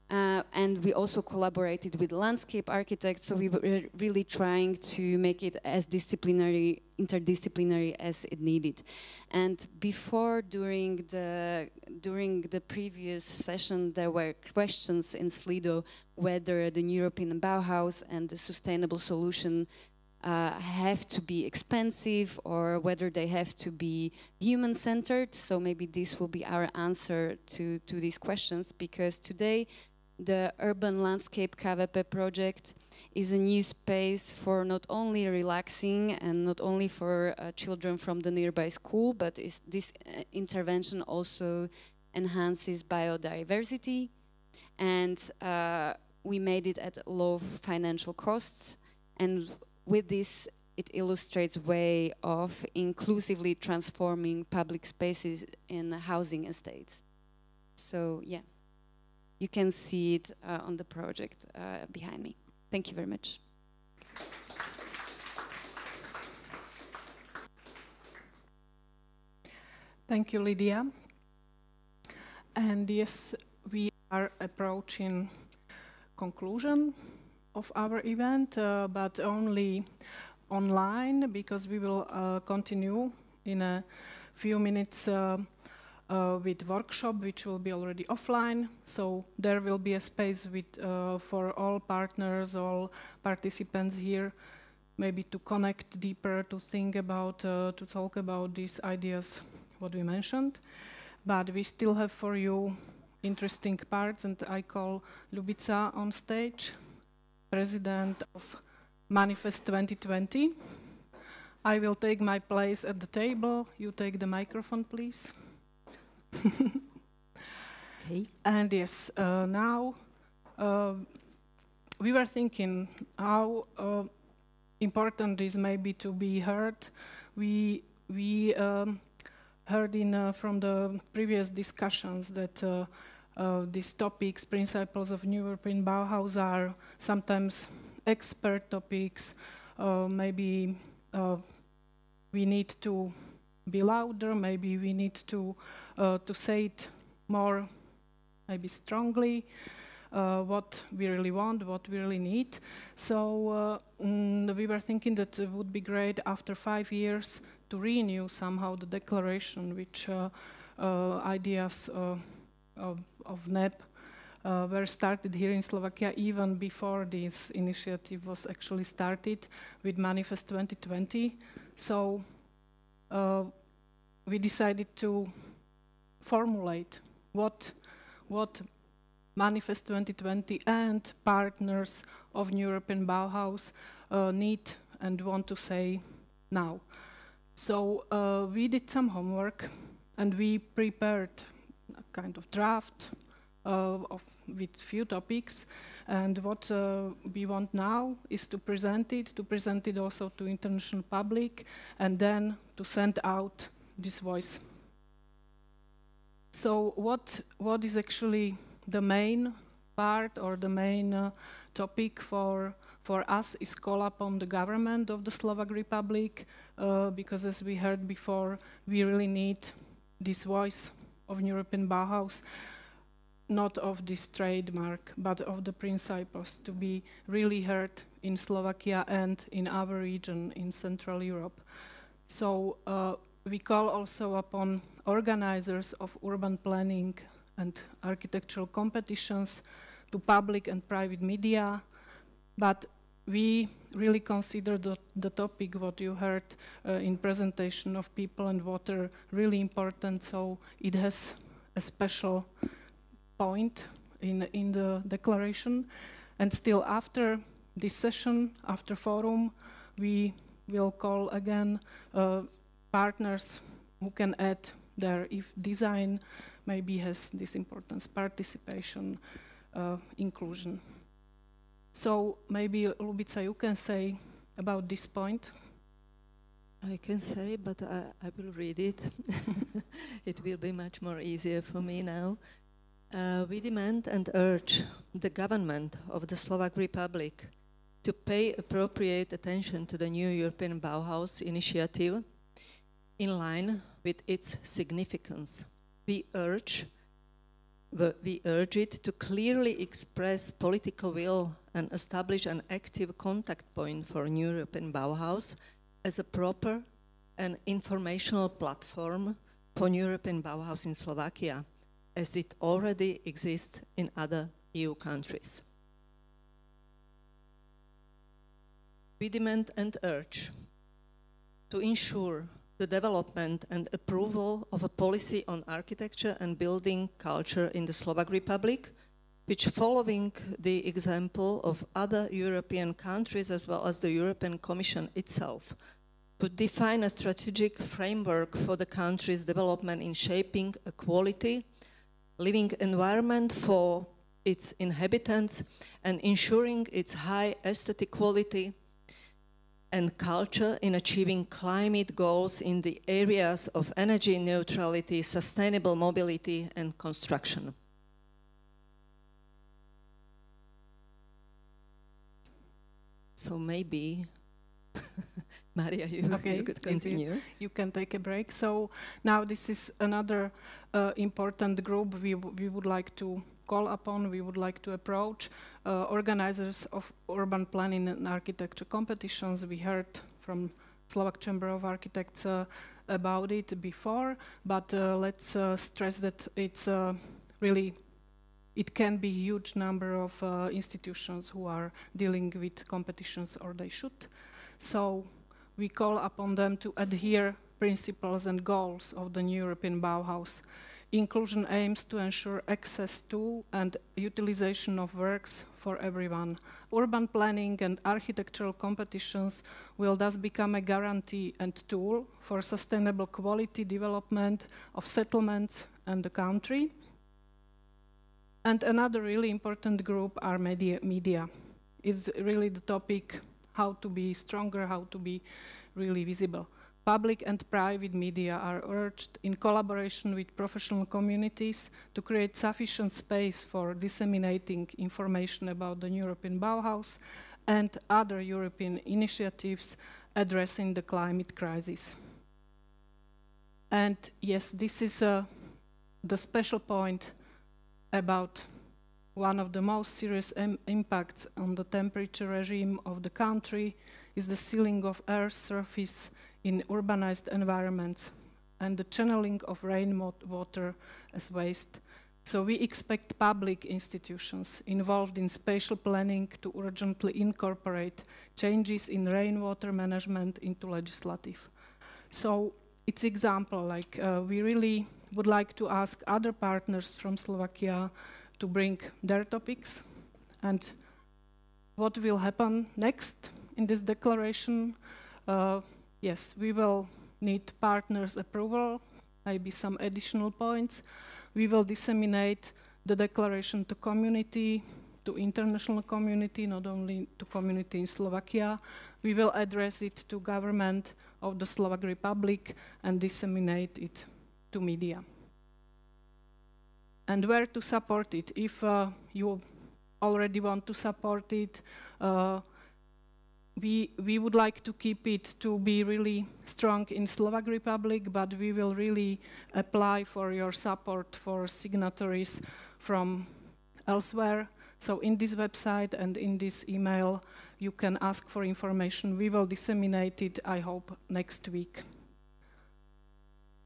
and we also collaborated with landscape architects, so we were really trying to make it as interdisciplinary as it needed. And during the previous session, there were questions in Slido whether the European Bauhaus and the sustainable solution have to be expensive or whether they have to be human-centered. So maybe this will be our answer to these questions, because today the Urban Landscape KVP project is a new space for not only relaxing and not only for children from the nearby school, but this intervention also enhances biodiversity, and we made it at low financial costs, and with this it illustrates way of inclusively transforming public spaces in housing estates. So yeah, you can see it on the project behind me. Thank you very much. Thank you, Lydia. And yes, we are approaching conclusion of our event, but only online, because we will continue in a few minutes with workshop, which will be already offline. So there will be a space with, for all partners, all participants here, maybe to connect deeper, to think about, to talk about these ideas, what we mentioned. But we still have for you interesting parts, and I call Ljubica on stage, president of Manifest 2020. I will take my place at the table. You take the microphone, please. Okay. And yes, now we were thinking how important is maybe to be heard. We heard from the previous discussions that these topics, principles of New European Bauhaus, are sometimes expert topics. Maybe we need to be louder. Maybe we need to say it more, maybe strongly, what we really want, what we really need. So we were thinking that it would be great after 5 years to renew somehow the declaration, which ideas of NEB were started here in Slovakia even before this initiative was actually started with Manifest 2020. So we decided to formulate what Manifest 2020 and partners of New European Bauhaus need and want to say now. So we did some homework and we prepared a kind of draft with few topics, and what we want now is to present it also to international public, and then to send out this voice. So what is actually the main part or the main topic for us is call upon the government of the Slovak Republic, because as we heard before, we really need this voice of European Bauhaus, not of this trademark, but of the principles to be really heard in Slovakia and in our region in Central Europe. So we call also upon organizers of urban planning and architectural competitions, to public and private media, but we really consider the topic what you heard in presentation of people and water really important, so it has a special point in the declaration. And still after this session, after forum, we will call again partners who can add there if design maybe has this importance, participation, inclusion. So maybe Ljubica, you can say about this point. I can say, but I will read it. It will be much more easier for me now. We demand and urge the government of the Slovak Republic to pay appropriate attention to the new European Bauhaus initiative in line with its significance. We urge it to clearly express political will and establish an active contact point for New European Bauhaus as a proper and informational platform for New European Bauhaus in Slovakia, as it already exists in other EU countries. We demand and urge to ensure the development and approval of a policy on architecture and building culture in the Slovak Republic, which, following the example of other European countries as well as the European Commission itself, would define a strategic framework for the country's development in shaping a quality living environment for its inhabitants and ensuring its high aesthetic quality and culture in achieving climate goals in the areas of energy neutrality, sustainable mobility, and construction. So maybe, Maria, you could continue. You can take a break. So now this is another important group we would like to call upon, we would like to approach. Organizers of urban planning and architecture competitions. We heard from Slovak Chamber of Architects about it before, but let's stress that it's really, it can be a huge number of institutions who are dealing with competitions, or they should. So we call upon them to adhere principles and goals of the new European Bauhaus. Inclusion aims to ensure access to and utilization of works for everyone. Urban planning and architectural competitions will thus become a guarantee and tool for sustainable quality development of settlements and the country. And another really important group are media. Is really the topic how to be stronger, how to be really visible. Public and private media are urged in collaboration with professional communities to create sufficient space for disseminating information about the European Bauhaus and other European initiatives addressing the climate crisis. And yes, this is the special point about one of the most serious impacts on the temperature regime of the country is the sealing of Earth's surface in urbanized environments and the channeling of rainwater as waste. So we expect public institutions involved in spatial planning to urgently incorporate changes in rainwater management into legislative. So it's example, like we really would like to ask other partners from Slovakia to bring their topics, and what will happen next in this declaration. Yes, we will need partners' approval, maybe some additional points. We will disseminate the declaration to community, to international community, not only to community in Slovakia. We will address it to government of the Slovak Republic and disseminate it to media. And where to support it? If you already want to support it, we would like to keep it to be really strong in Slovak Republic, but we will really apply for your support for signatories from elsewhere. So in this website and in this email, you can ask for information. We will disseminate it, I hope, next week.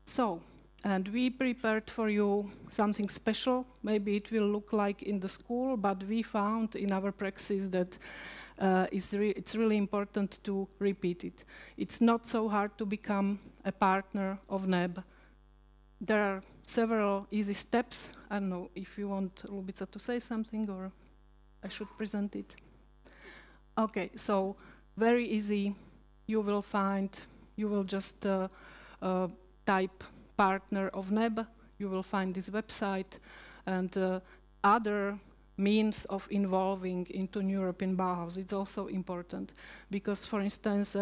So, and we prepared for you something special. Maybe it will look like in the school, but we found in our praxis that it's really important to repeat it. It's not so hard to become a partner of NEB. There are several easy steps. I don't know if you want Lubica to say something or I should present it. Okay, so very easy. You will just type partner of NEB. You will find this website and other means of involving into European Bauhaus. It's also important because, for instance,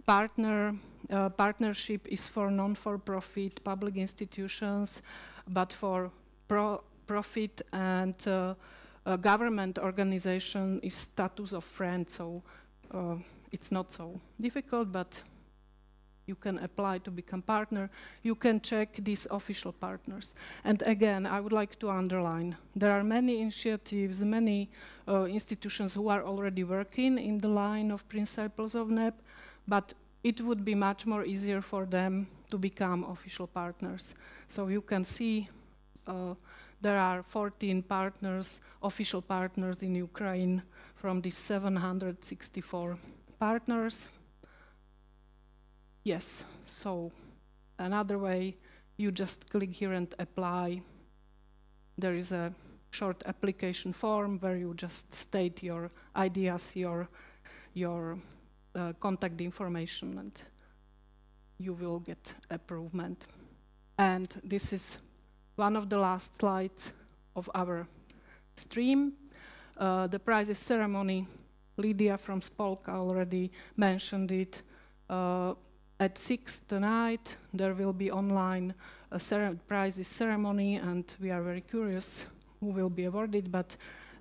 partnership is for non-for-profit public institutions, but for profit and government organization is status of friend. So it's not so difficult, but you can apply to become partner. You can check these official partners. And again, I would like to underline, there are many initiatives, many institutions who are already working in the line of principles of NEB, but it would be much more easier for them to become official partners. So you can see there are 14 partners, official partners in Ukraine from these 764 partners. Yes, so another way, you just click here and apply. There is a short application form where you just state your ideas, your contact information, and you will get approval. And this is one of the last slides of our stream. The prizes ceremony, Lydia from Spolka already mentioned it. At 6 tonight, there will be online prizes ceremony, and we are very curious who will be awarded. But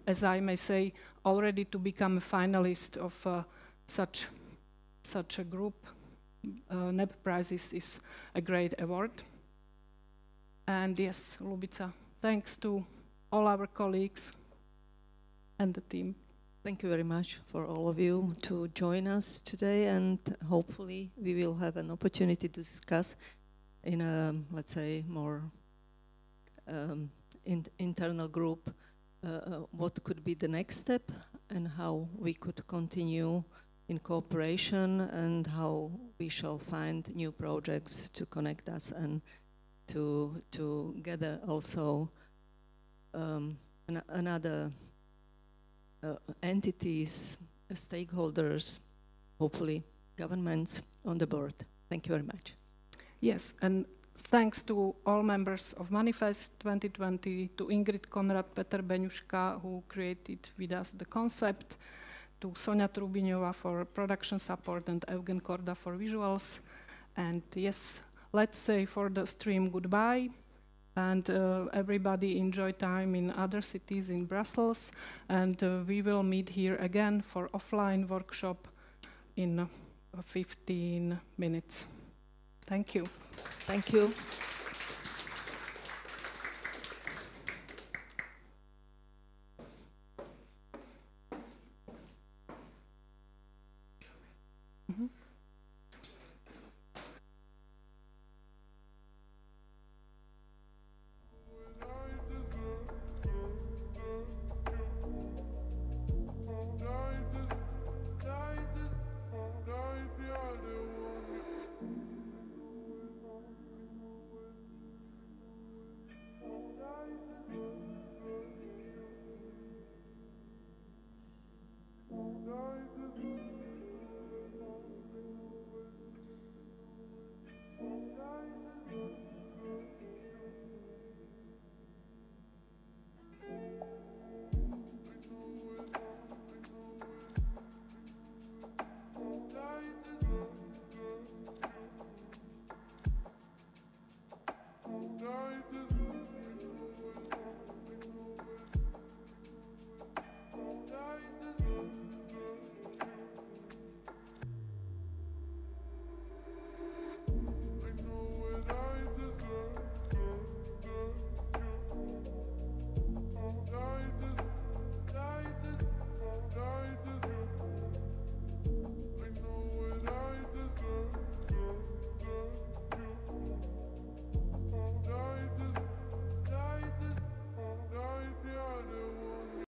as I may say, already to become a finalist of such a group, NEB prizes is a great award. And yes, Lubica, thanks to all our colleagues and the team. Thank you very much for all of you to join us today, and hopefully we will have an opportunity to discuss in a, let's say, more internal group what could be the next step and how we could continue in cooperation and how we shall find new projects to connect us and to gather also another entities, stakeholders, hopefully governments on the board. Thank you very much. Yes, and thanks to all members of Manifest 2020, to Ingrid Konrad, Peter Beňuška, who created with us the concept, to Sonia Trubiňová for production support and Eugen Korda for visuals. And yes, let's say for the stream goodbye. And everybody enjoy time in other cities in Brussels. And we will meet here again for offline workshop in 15 minutes. Thank you. Thank you. Mm-hmm. Thank you.